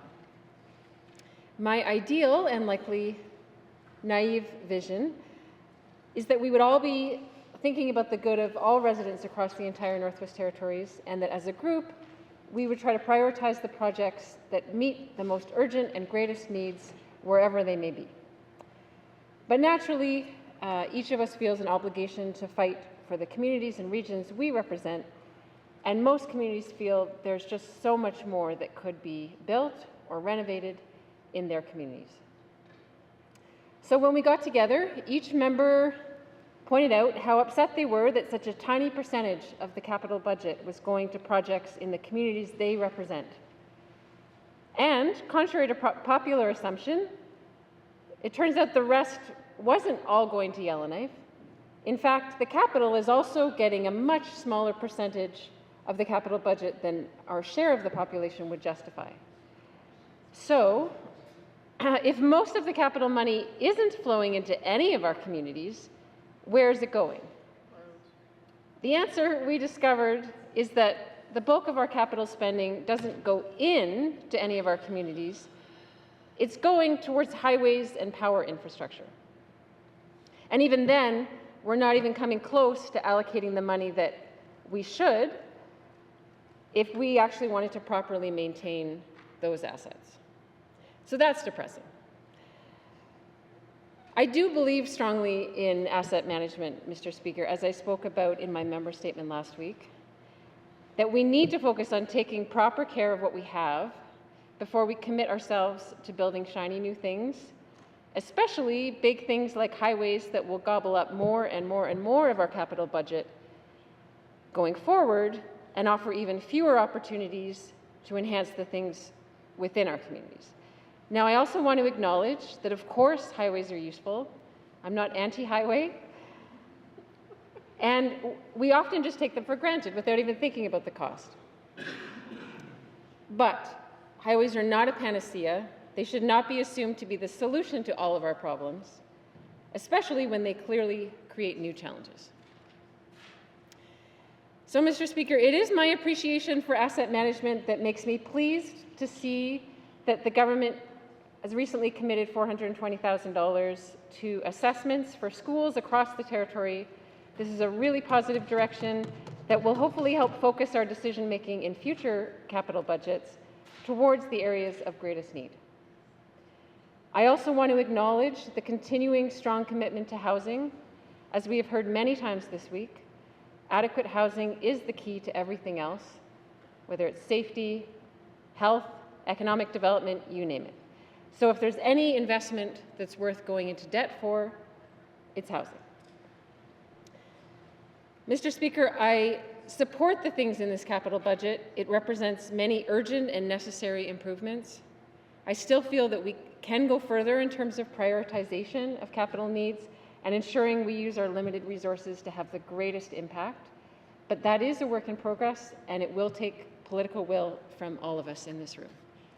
My ideal and likely naive vision is that we would all be thinking about the good of all residents across the entire Northwest Territories, and that as a group, we would try to prioritize the projects that meet the most urgent and greatest needs wherever they may be. But naturally, each of us feels an obligation to fight for the communities and regions we represent, and most communities feel there's just so much more that could be built or renovated in their communities. So when we got together, each member pointed out how upset they were that such a tiny percentage of the capital budget was going to projects in the communities they represent. And contrary to popular assumption, it turns out the rest wasn't all going to Yellowknife. In fact, the capital is also getting a much smaller percentage of the capital budget than our share of the population would justify. So, if most of the capital money isn't flowing into any of our communities, where is it going? The answer we discovered is that the bulk of our capital spending doesn't go in to any of our communities. It's going towards highways and power infrastructure. And even then, we're not even coming close to allocating the money that we should if we actually wanted to properly maintain those assets. So that's depressing. I do believe strongly in asset management, Mr. Speaker, as I spoke about in my member statement last week, that we need to focus on taking proper care of what we have before we commit ourselves to building shiny new things, especially big things like highways that will gobble up more and more and more of our capital budget going forward and offer even fewer opportunities to enhance the things within our communities. Now, I also want to acknowledge that, of course, highways are useful. I'm not anti-highway. And we often just take them for granted without even thinking about the cost. But highways are not a panacea. They should not be assumed to be the solution to all of our problems, especially when they clearly create new challenges. So, Mr. Speaker, it is my appreciation for asset management that makes me pleased to see that the government has recently committed $420,000 to assessments for schools across the territory. This is a really positive direction that will hopefully help focus our decision-making in future capital budgets towards the areas of greatest need. I also want to acknowledge the continuing strong commitment to housing. As we have heard many times this week, adequate housing is the key to everything else, whether it's safety, health, economic development, you name it. So if there's any investment that's worth going into debt for, it's housing. Mr. Speaker, I support the things in this capital budget. It represents many urgent and necessary improvements. I still feel that we can go further in terms of prioritization of capital needs and ensuring we use our limited resources to have the greatest impact. But that is a work in progress, and it will take political will from all of us in this room.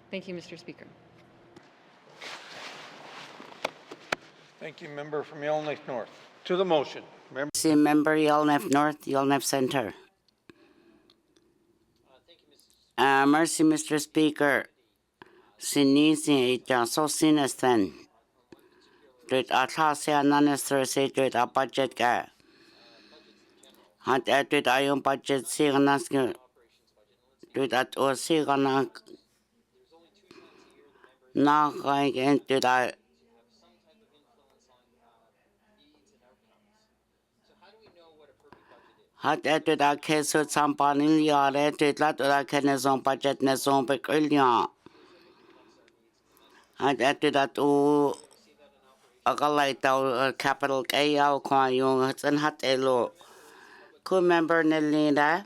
Thank you, Mr. Speaker. Thank you, member from Yellowknife North. To the motion. Member Yellowknife North, Yellowknife Centre. Mercy, Mr. Speaker. Sinisi itaso sinesten. Dut atlasia nanister se dut a budget ga. Hat dut ayun budget signask. Dut at o sigana. Na gain dut I. Hat dut a kesu sampanil yare dut lat ora kenezon budget nezon bekulya. Hat dut at o. Agalay daw capital kayaw kwa yung hatsan hat elo. Ku member nilina.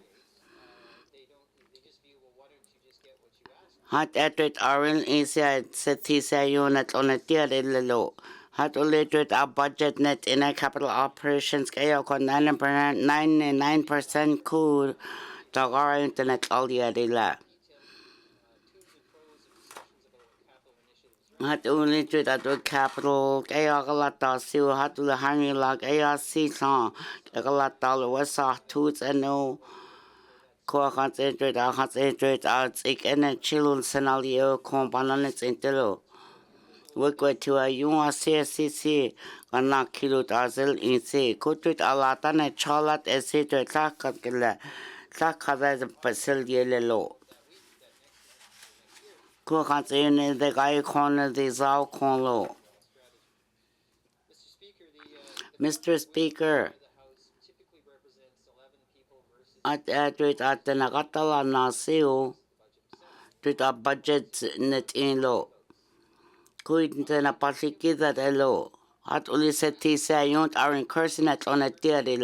Hat etwit arin isya setisa yung at onatia lilo. Hat ulit a budget net in a capital operations kayaw kwa 99% ku tagara internet alya dila. Hat ulit at capital kayaw kalata siw hat ulit hangila kayaw sisan kalata wasa toots and no. Ko concentrate out ik en chilun scenario kon bananes intelo. Wekwe to a yung CCC kana kilo tazel inse kutut alata ne chalat ese to takakela takada pasel yelelo. Ko concentrate the guy kon the zao kon lo. Mr. Speaker, at the Nagatala Nasio, to a budget net in law. Couldn't a pasiki that a law. At Uliseti say you are incursing it on a theory.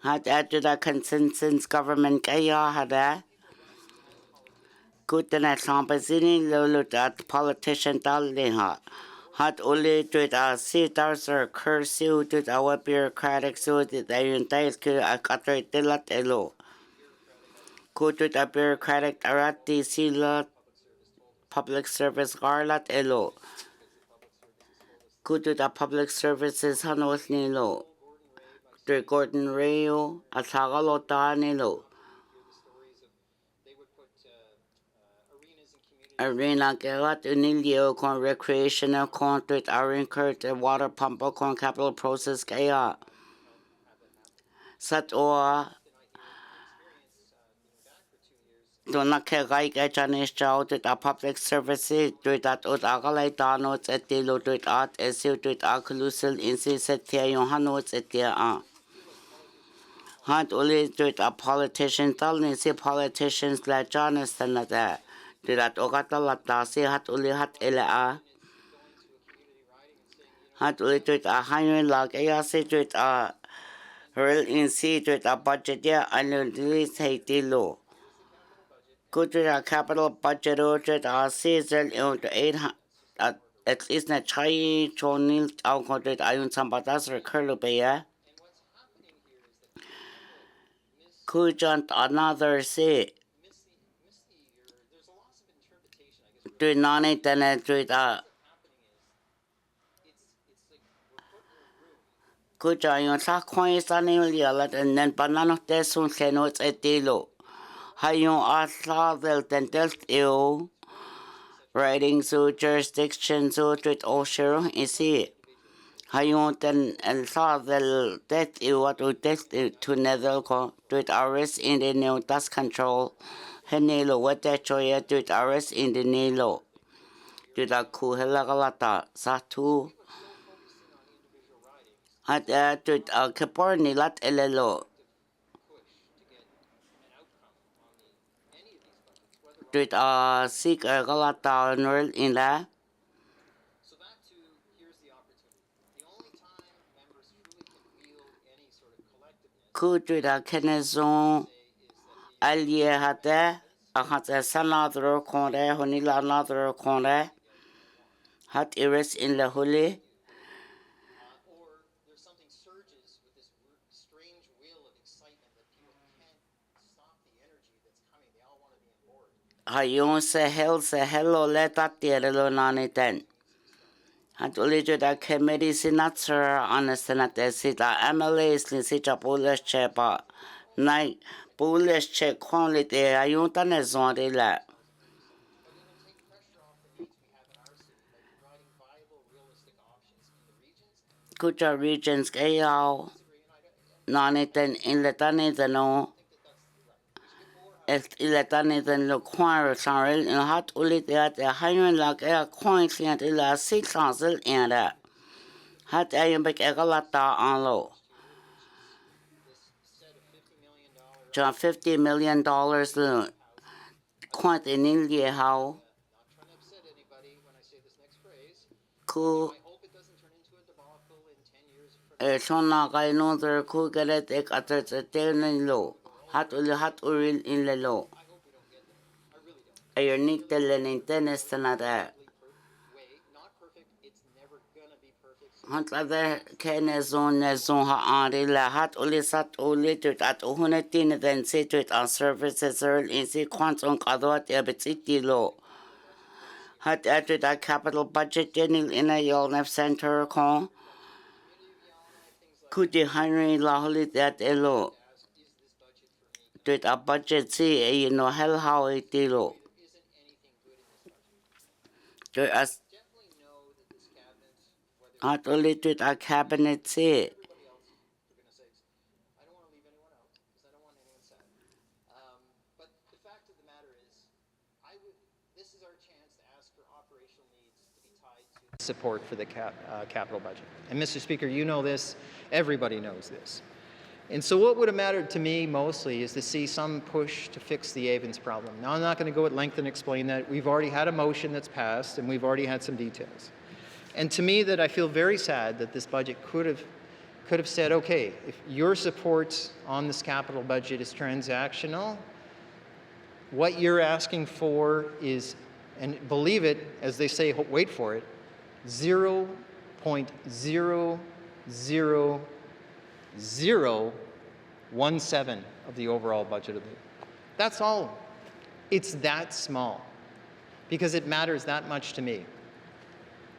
Had added a consensus government kaya had a good and a sampazini lolo that politician Daliha. Had only to a sitters or cursive to our bureaucratic so that they entice a cutter delat elo. Could to a bureaucratic arati sila public service garlat elo. Could to the public services hanos nilo. Dui Gordon Rio, Atagalota Nilo. Arena Gerat Unilio con recreational concrete Arin Kurt water pump con capital process Gaya. Sat or Dona Kegai Gajanis Chow to the public services to that ut Agalai Danos at the Ludwig Art as you to Aclusil in Setia Johannos at the Hunt only to a politician, telling see politicians like Jonathan at that. To that Ogata Latasi hat only hat Ela. Hat only to a higher like Ayasi to a real in sea to a budget, yeah, and release Haiti law. Good to a capital budget or to a season into 800. At least not try to out to Ion Sambatas or Curlubea. Could another say. To non internet to the could I sa coins on the and then banana tesun senos et dilo. Hayon asa del dentist ill writing so jurisdiction so to Oshiro is it. Hayon then and saw the death ill what to death to nether to arrest in the new dust control. Henelo what that joy to arrest in the Nilo. To the Kuhelagalata Satu. At to Kaporni lat elelo. To seek a galata nurl in la. Could to the Kenezon Alie Hate, a hat a sanadro conde, honila another conde. Hat iris in la huli. Hayon se hello let that dear naniten. Had only to the committee senator on the senate seat MLS sit a bullish chepa. Night bullish check quality there. I don't know the la. Kucha regions KL naniten in the tani the no. Iletani then the choir sorry and hot only that the higher like a coin sent illa 600 and that. Hat I am back a galata on low. John $50 million quite in India how cool a sona guy no there could get it at the ten low. Hat uril in the low. A unique telling tennis and that. Hunt other Kenezon ha la hat only sat only to at Uhunetin then sit to it on services early in the quantum Kadot Ebititi low. Hat added a capital budget in a Yolnef Center con. Could the Henry Laholi that elo? Did a budget see a hell how it low. Not only did a cabinet say. Support for the capital budget. And Mr. Speaker, you know this, everybody knows this. And so what would have mattered to me mostly is to see some push to fix the Avens problem. Now I'm not going to go at length and explain that. We've already had a motion that's passed and we've already had some details. And to me that I feel very sad that this budget could have said, okay, if your support on this capital budget is transactional, what you're asking for is, and believe it, as they say, wait for it, 0.00017 of the overall budget of the. That's all. It's that small because it matters that much to me.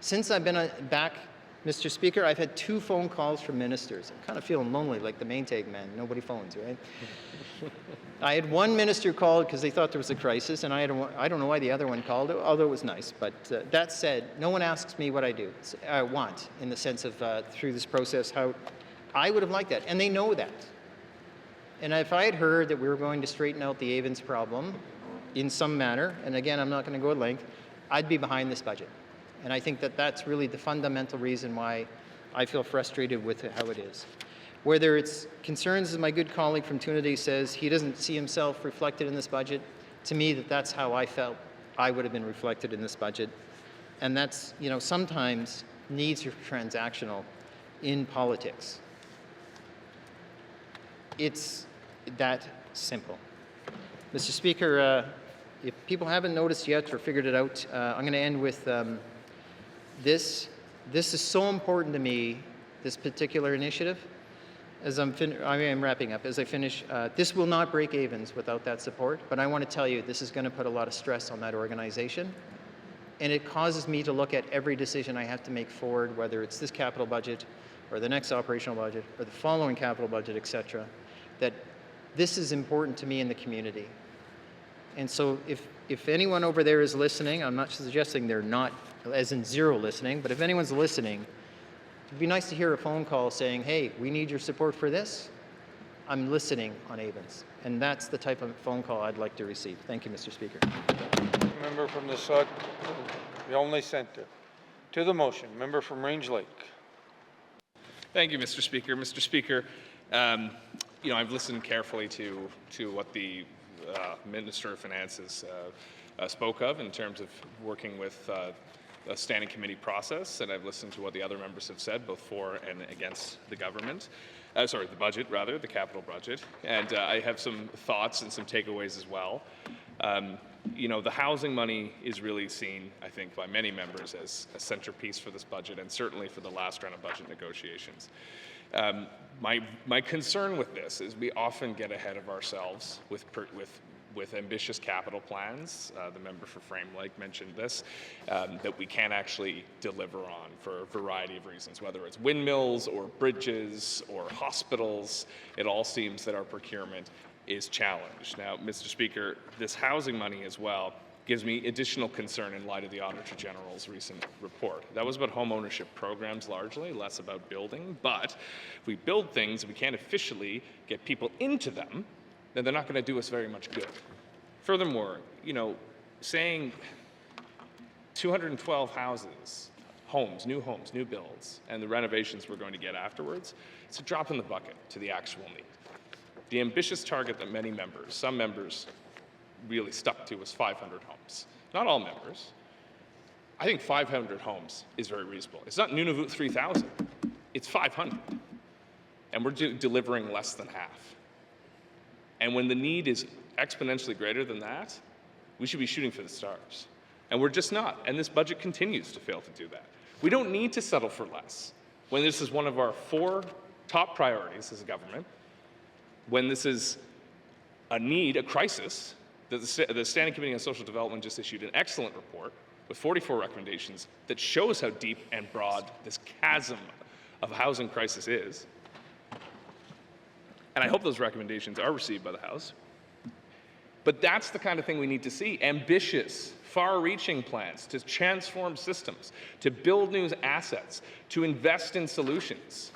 Since I've been back Mr. Speaker, I've had 2 phone calls from ministers. I'm kind of feeling lonely, like the Maytag man. Nobody phones, right? I had one minister call because they thought there was a crisis, and I don't know why the other one called, although it was nice. But that said, no one asks me what I want in the sense of through this process, how I would have liked that, and they know that. And if I had heard that we were going to straighten out the Avens problem in some manner, and again, I'm not going to go at length, I'd be behind this budget. And I think that that's really the fundamental reason why I feel frustrated with how it is. Whether it's concerns, as my good colleague from Trinity says, he doesn't see himself reflected in this budget, to me, that's how I felt I would have been reflected in this budget. And that's, sometimes needs are transactional in politics. It's that simple. Mr. Speaker, if people haven't noticed yet or figured it out, I'm going to end with this. This is so important to me, this particular initiative. As I am wrapping up. As I finish, this will not break Avens without that support, but I want to tell you this is going to put a lot of stress on that organization, and it causes me to look at every decision I have to make forward, whether it's this capital budget or the next operational budget or the following capital budget, etc., that this is important to me in the community. And so if anyone over there is listening, I'm not suggesting they're not, as in zero listening, but if anyone's listening, it'd be nice to hear a phone call saying, hey, we need your support for this. I'm listening on Avens. And that's the type of phone call I'd like to receive. Thank you, Mr. Speaker. Member from the Yellowknife Centre. To the motion, member from Range Lake. Thank you, Mr. Speaker. Mr. Speaker, I've listened carefully to what the Minister of Finances spoke of in terms of working with a standing committee process, and I've listened to what the other members have said, both for and against the government. The budget, rather, the capital budget. And I have some thoughts and some takeaways as well. The housing money is really seen, I think, by many members as a centerpiece for this budget, and certainly for the last round of budget negotiations. My concern with this is we often get ahead of ourselves with ambitious capital plans. The member for Frame Lake mentioned this, that we can't actually deliver on for a variety of reasons, whether it's windmills or bridges or hospitals. It all seems that our procurement is challenged. Now, Mr. Speaker, this housing money as well gives me additional concern in light of the Auditor General's recent report. That was about home ownership programs largely, less about building. But if we build things and we can't officially get people into them, then they're not going to do us very much good. Furthermore, saying 212 houses, new homes, new builds, and the renovations we're going to get afterwards, it's a drop in the bucket to the actual need. The ambitious target that some members really stuck to was 500 homes. Not all members. I think 500 homes is very reasonable. It's not Nunavut 3,000, it's 500. And we're delivering less than half. And when the need is exponentially greater than that, we should be shooting for the stars. And we're just not. And this budget continues to fail to do that. We don't need to settle for less when this is one of our 4 top priorities as a government, when this is a need, a crisis. The Standing Committee on Social Development just issued an excellent report with 44 recommendations that shows how deep and broad this chasm of housing crisis is. And I hope those recommendations are received by the House. But that's the kind of thing we need to see. Ambitious, far-reaching plans to transform systems, to build new assets, to invest in solutions.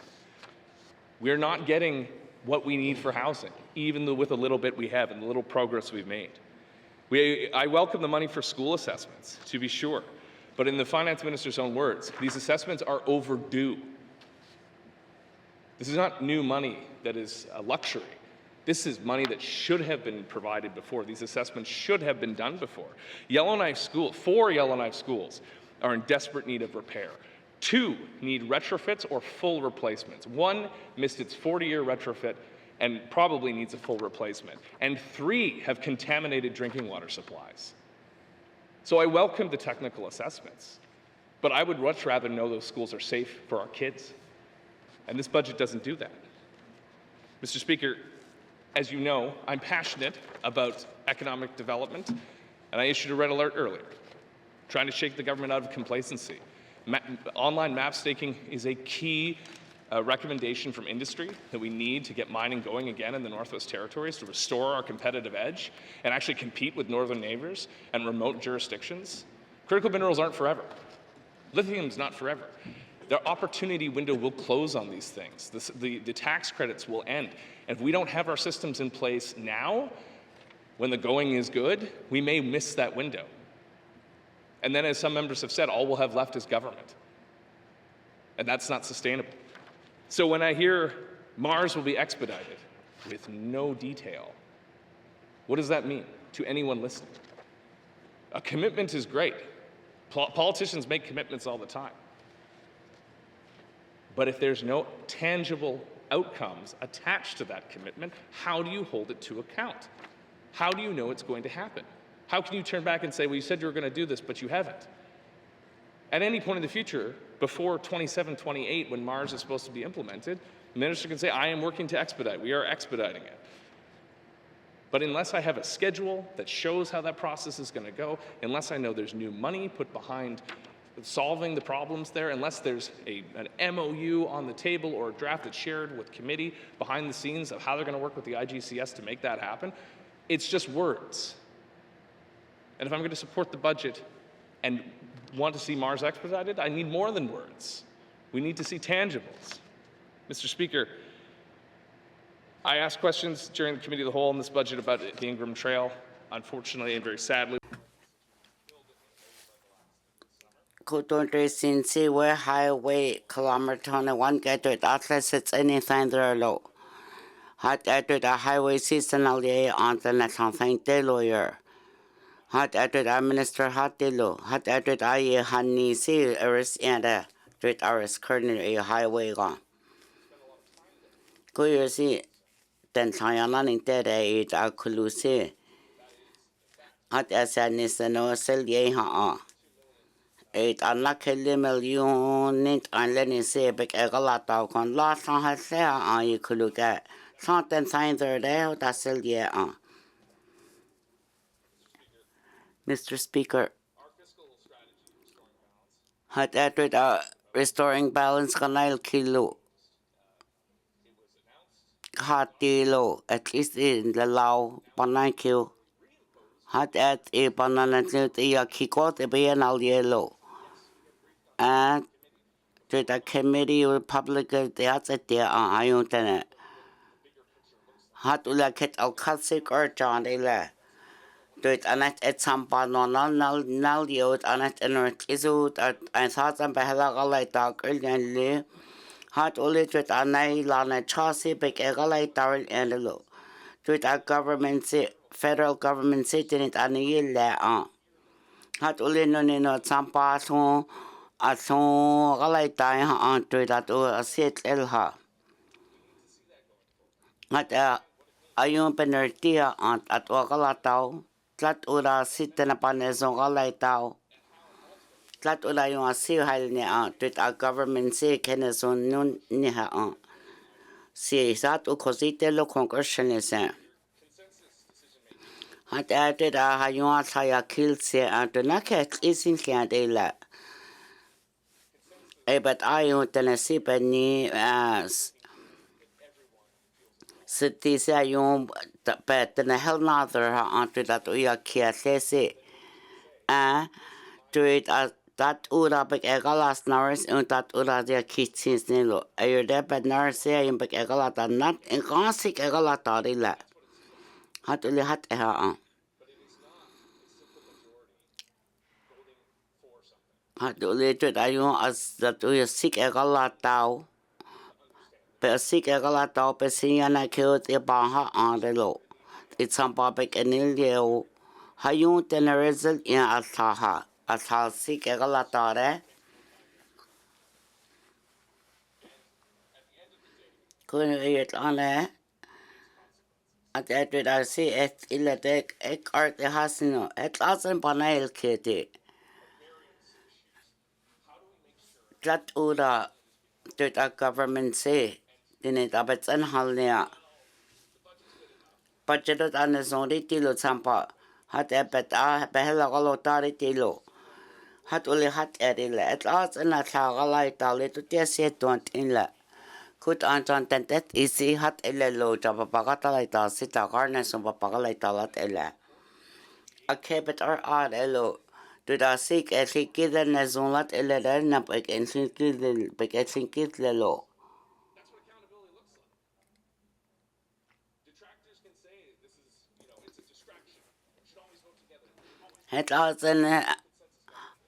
We're not getting what we need for housing, even with a little bit we have and the little progress we've made. I welcome the money for school assessments, to be sure. But in the finance minister's own words, these assessments are overdue. This is not new money that is a luxury. This is money that should have been provided before. These assessments should have been done before. 4 Yellowknife schools are in desperate need of repair. 2 need retrofits or full replacements. 1 missed its 40-year retrofit and probably needs a full replacement. And 3 have contaminated drinking water supplies. So I welcome the technical assessments, but I would much rather know those schools are safe for our kids. And this budget doesn't do that. Mr. Speaker, as you know, I'm passionate about economic development, and I issued a red alert earlier, trying to shake the government out of complacency. Online map staking is a key recommendation from industry that we need to get mining going again in the Northwest Territories to restore our competitive edge and actually compete with northern neighbors and remote jurisdictions. Critical minerals aren't forever. Lithium's not forever. The opportunity window will close on these things. The tax credits will end. And if we don't have our systems in place now, when the going is good, we may miss that window. And then, as some members have said, all we'll have left is government. And that's not sustainable. So when I hear Mars will be expedited with no detail, what does that mean to anyone listening? A commitment is great. Politicians make commitments all the time. But if there's no tangible outcomes attached to that commitment, how do you hold it to account? How do you know it's going to happen? How can you turn back and say, well, you said you were going to do this, but you haven't? At any point in the future, before 27, 28, when Mars is supposed to be implemented, the minister can say, I am working to expedite. We are expediting it. But unless I have a schedule that shows how that process is going to go, unless I know there's new money put behind solving the problems there, unless there's an MOU on the table or a draft that's shared with committee behind the scenes of how they're going to work with the IGCS to make that happen, it's just words. And if I'm going to support the budget and want to see Mars expedited, I need more than words. We need to see tangibles. Mr. Speaker, I asked questions during the Committee of the Whole on this budget about the Ingram Trail. Unfortunately and very sadly, Kutuntre since where highway kilometer 21 get to atlas it's anything there low. Hot after the highway seasonal day on the national thing day lawyer. Hot after the minister hot day low. Hot after the I honey see arrest and a street arrest currently a highway gone. Go you see then Tayana in dead age a collusi. Hot as a nisano sell ye ha. Eight unlucky million nit and letting say big a lot of con lost on her say on you could look at something signs are there that's still yeah on. Mr. Speaker, had added restoring balance canal kilo. Hot kilo, at least in the law, banana kill. Had at a banana to the kiko to be an all yellow. And to the committee Republican, that's a dear on Ion. Had to like it al classic or John de la. Do it anet at some panon nal yod anet and isut and thought and behela like dog early. Had only to it anay lana chassis big egalite darrell and the low. To it our government federal government sitting it an year on. Had only no some pason a son galite dying on to that or a sit elha. Had ayun penertia on at Wagalatao. Tlat ura sitten upon a zongalay tao. Tlat ura yung asiw hal niya to our government say keneson nun niya on. Si sat ukosite lo congressionalism. Hat added a hayong saya kill se to naket isin kya de la. But ayun Tennessee ni as City say yung but the hell nother onto that we are kia se to it as that ura big egalas nurse and that ura their kitchens nilo ayo de but nurse say in big egalata not in consik egalata rila hat uli hat on hat uli to ayo as that we sick egalata but sick egalata but siana killed the baha on the low. It's some public and ilio. Hayun ten result in Altaha. Altal sick egalatare. Couldn't it on it? At that did I see it illedek ek art the hasino. It wasn't banal kitty. That ura did our government say. Didn't it up its unhalnia. Budgeted on the zone tilo sampa. Had a bet behela galotari tilo. hat uli hat erille. Et laats en at lagalai tali tu tia se tuant in la. Kut anton tentet isi hat ele lo japa pagatalai ta sita garne sun papagalai talat ele. A kebet ar ad elo. Du da sik et likide ne zonlat ele der na pek en sinkid le lo. Het laats en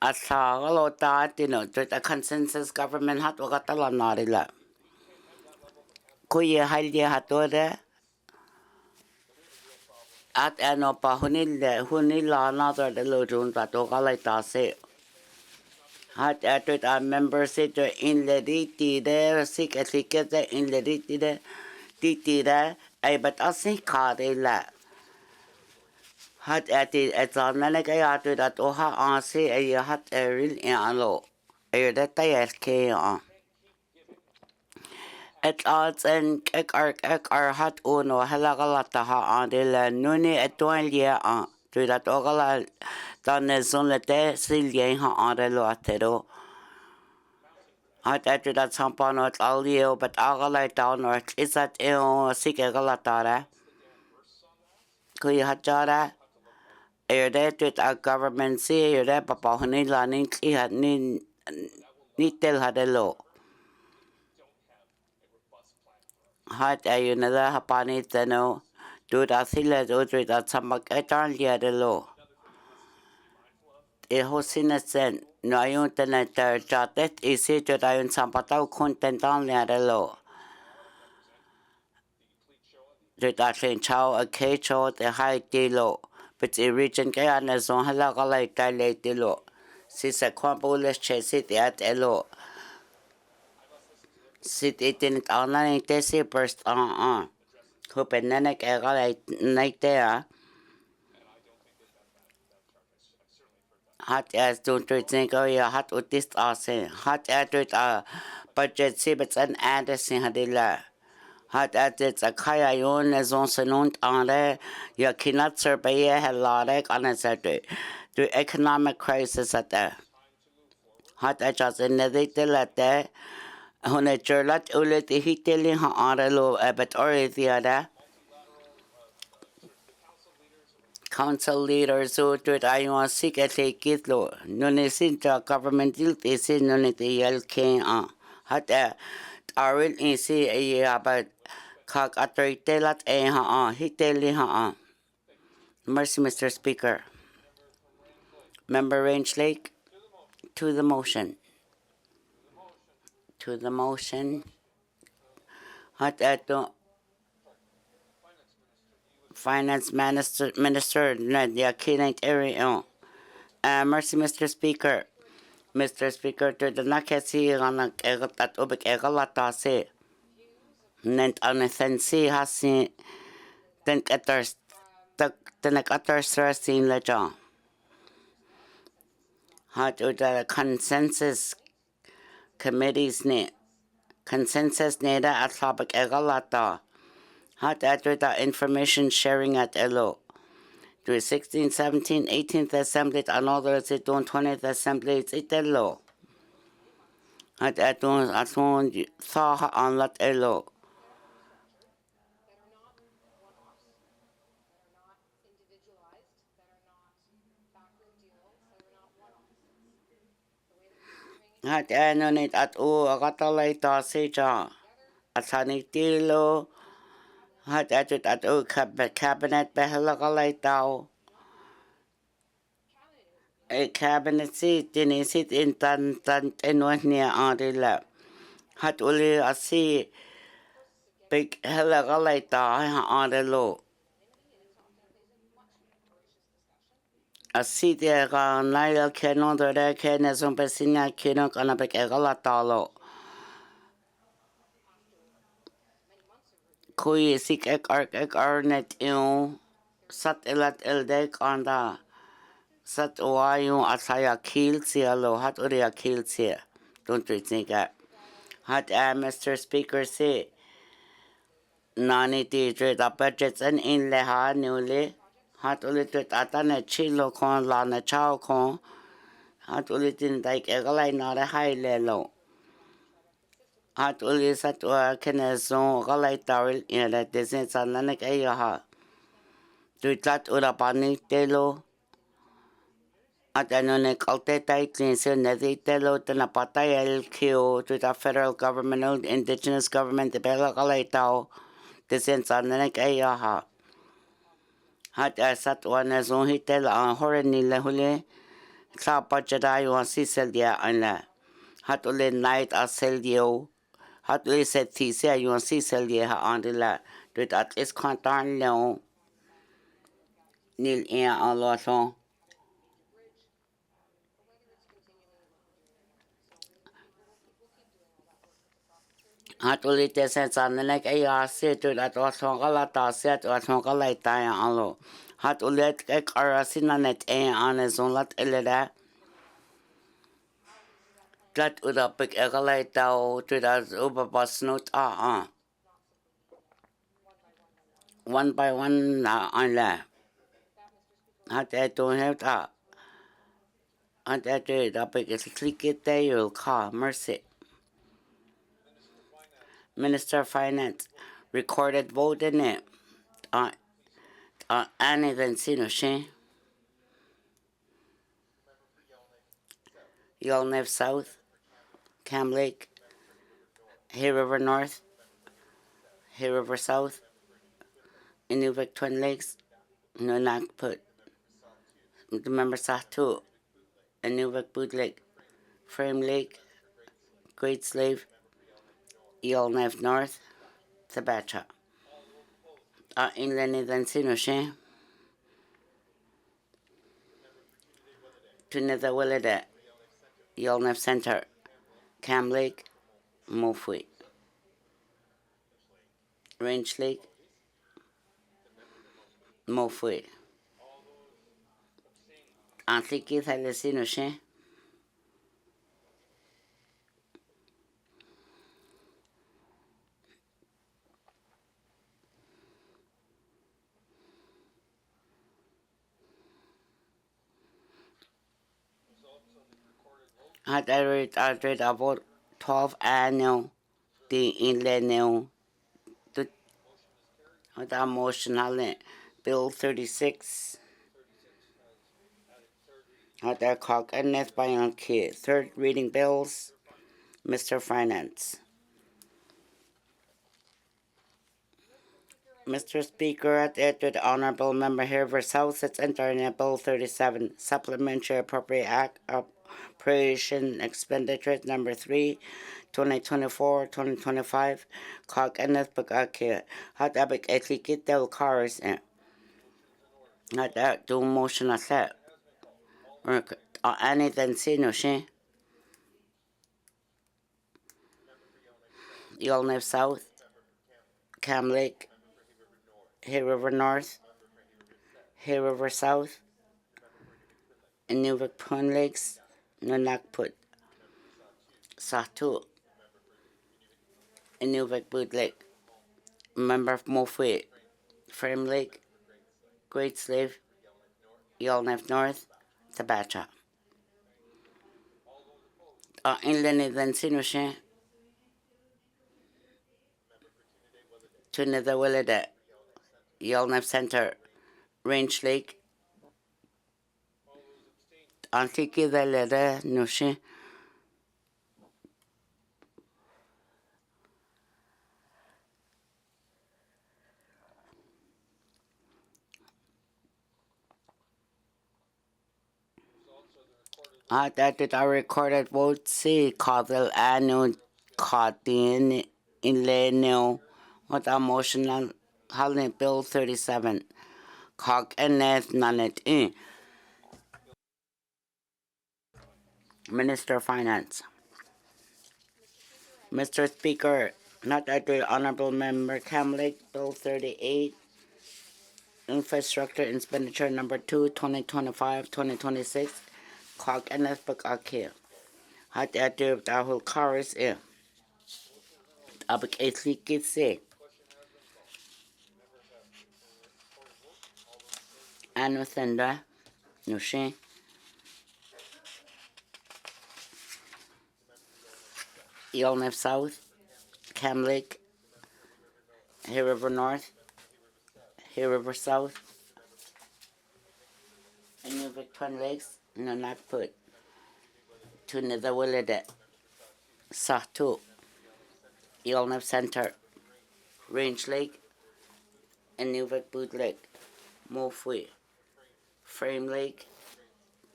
at lagalo ta tino. Du da consensus government hat wagatala narila. Kuye halye hatore. At ano pa hunila another the lojun that ogalai tase. Hat at a member sit in the riti there, sick at the in the riti there, titi there, I but a sick card la. Hat at it at a nanaka that oha ansi a hat a real in a low. A that I came on. Et odds and ek ar hat uno helagalata ha on de la nuni et toilia on to that ogala done son le te silien ha on de lo atero. Hat after that sampano at alio but agala down or is that eo sikagalata. Kuy hajara air there to a government see air there papa honila ninki hat ni tel hadelo. Hat ayunada hapani teno do da sila do that samak etan lia de lo. E hosina sen no ayun tena jatet isi to ayun sampatau kontentan lia de lo. Do da sen chao a ke cho te hai de lo. But the region kaya na zon halagalay tale de lo. Si sa kwampules che sit at elo. Sit itin online te si burst on. Hope nanek egalay night there. Hat as don't think oh yeah hat utist asen. Hat at it budget sibets and Anderson hadila. Hat at it a kaya yon as on senont on there. You cannot survey heladic on a Saturday. The economic crisis at there. Hat at just another till at there. When a jerlat ulit hitili ha arelo ebet or the other. Council leaders who did I want seek at a kitlo. None sinta government is in none the yell king on. Hat Aril in see a year about cock at telat a ha on. Hitili ha on. Mercy, Mr. Speaker. Member Range Lake, to the motion. To the motion. Hat Finance Minister Nadia Kinait area. Mercy, Mr. Speaker. Mr. Speaker, to the Nakasi on a egat ubik egalata se. Nent on a sensi hasi. Then cutters, the cutters thrusting the jaw. How to the consensus committees net. Consensus neda at topic egalata. Hot after the information sharing at LO. To 16th, 17th, 18th Assembly, and others, it on 20th Assembly, it's LO. Hot at one saw on that LO. Hot on it at all, I got a light or say, John. At Sanitilo. Hat at it at o cabinet behalagalay tao. A cabinet seat in sit in tan and one near Adila. Hat uli a see big halagalay tao on the low. A seat there on Nile canon the can as on Pessina canon on a big egalatalo. Kui sik ek arnet sat elat eldek on the sat wayu asaya kill cielo hat uria kill cia. Don't you think that? Hat Mr. Speaker say nani teacher the budgets and in leha newly hat uli to atane chilo con la na chao con Hat ulitin daik egalai nara hai lelo. Hat ulisat wa keneson galai tawil ina desen sananek ayaha. Tuitat urapani telo. At anone kalte taitlin so nezi telo tanapatay el kio to the federal government, indigenous government, the bela galay tao. Desen sananek ayaha. Hat asat wa nazon hitel an horen nila hule. Sa pachada yuan si seldia anla. Hat ule night a seldio. Hat ule set si se yuan si seldia ha andila. Tuit at is kantan leon. Nil ea an loason. Hat uli te sen sananek aya se tuit at wason galata se at wason galata ya anlo. Hat ule ek arasinanet ea anezon lat elera. Tat urapik egalay tao tuit at ubabasnot one by one anla. Hat eto heta. Hat eto rapik is click it there you'll call mercy. Minister of Finance recorded vote in it. Annie Dëne Sůłыné Yatıé South, Cam Lake, Hay River North, Hay River South, Inuvik Twin Lakes, Nunakput, the member Sahtu, Inuvik Boot Lake, Frame Lake, Great Slave, Yatıé North, Sabacha. Inland Dëne Sůłыné Tunitha Willada, Yatıé Center, Cam Lake, Mofui, Range Lake, Mofui. Antliki Dëne Sůłыné had added about 12 annual the inland with a motion Bill 36 had a cock and net by on kid. Third reading bills, Mr. Finance. Mr. Speaker, at the Honorable Member Herver South sits entering Bill 37, Supplementary Appropriation Expenditures Number 3, 2024-2025, Cock and Nesbakake, had Abik Etikit Del Cars, had that do motion a set. Annie Dëne Sůłыné Yatıé South, Cam Lake, Hay River North, Hay River South, Inuvik Twin Lakes, Nunakput, Sahtu, Inuvik Boot Lake, member of Mofui, Frame Lake, Great Slave, Yatıé North, Sabacha. Inland Dëne Sůłыné Tunitha Willada, Yatıé Center, Range Lake, Antliki Dëne Sůłыné that I recorded vote C, Codel Anu Codin in Leno, with a motion on Bill 37. Cock and Neth Nanet in. Minister of Finance. Mr. Speaker, not that the Honorable Member Cam Lake, Bill 38, Infrastructure Expenditure Number 2, 2025-2026, Cock and Neth Bakake. Had that the whole chorus in. Abik Etliki say. Anusenda, Nushin. Yellowknife South, Cam Lake, Hay River North, Hay River South, Inuvik Twin Lakes, Nunakput, Tunitha Willade, Sahtu, Yellowknife Center, Range Lake, Inuvik Boot Lake, Mofui, Frame Lake,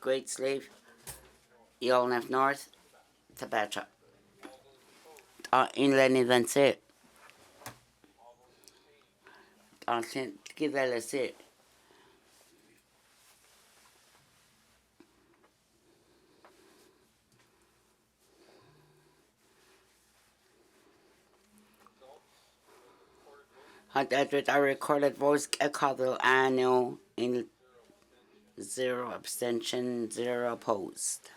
Great Slave, Yellowknife North, Tabacha. Inland that's it. Give that it. I recorded voice call annual in 0 abstention, 0 opposed.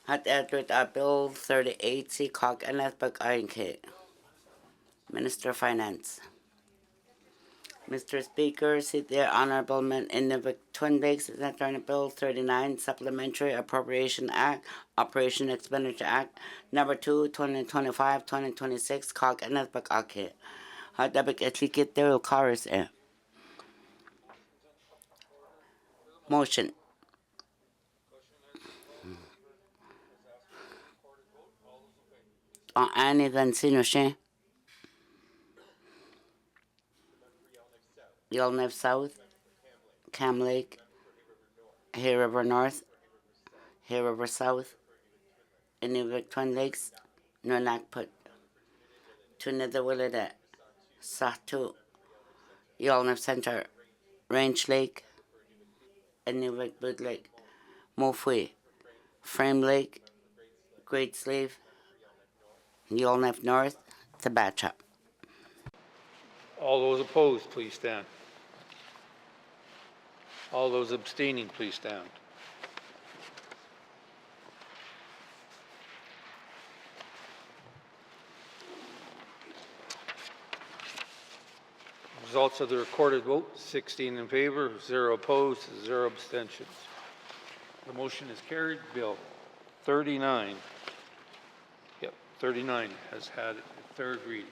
Bill 38 C Cog and INK. Minister of Finance. Mr. Speaker, sit there, Honorable Men in the Twin Lakes, Bill 39, Supplementary Appropriation Act, Operation Expenditure Act, Number 2, 2025-2026, Cog and INK. Motion. Annie Van Sinushe. Yellowknife South, Cam Lake, Hay River North, Hay River South, Inuvik Twin Lakes, Nunakput, Tunitha Willade, Sahtu, Yellowknife Center, Range Lake, Inuvik Boot Lake, Mofui, Frame Lake, Great Slave, Yellowknife North, Tabacha. All those opposed, please stand. All those abstaining, please stand. Results of the recorded vote, 16 in favor, 0 opposed, 0 abstentions. The motion is carried. Bill 39, 39 has had third reading.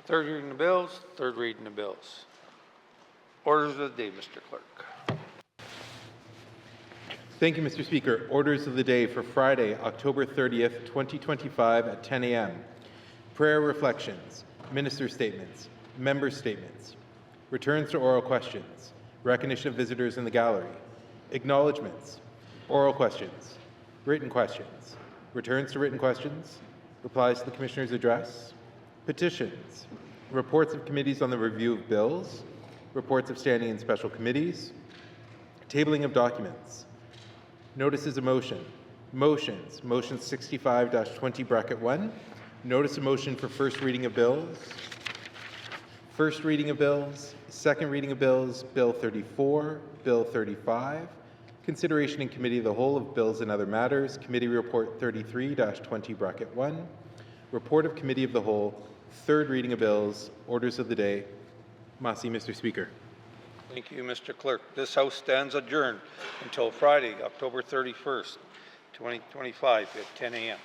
Third reading of bills, third reading of bills. Orders of the day, Mr. Clerk. Thank you, Mr. Speaker. Orders of the day for Friday, October 30th, 2025 at 10 a.m. Prayer reflections, minister statements, member statements, returns to oral questions, recognition of visitors in the gallery, acknowledgements, oral questions, written questions, returns to written questions, replies to the Commissioner's address, petitions, reports of committees on the review of bills, reports of standing and special committees, tabling of documents, notices of motion, motions, motion 65-20 bracket 1, notice of motion for first reading of bills, first reading of bills, second reading of bills, Bill 34, Bill 35, consideration in committee of the whole of bills and other matters, committee report 33-20 bracket 1, report of committee of the whole, third reading of bills, orders of the day. Masi, Mr. Speaker. Thank you, Mr. Clerk. This House stands adjourned until Friday, October 31st, 2025 at 10 a.m.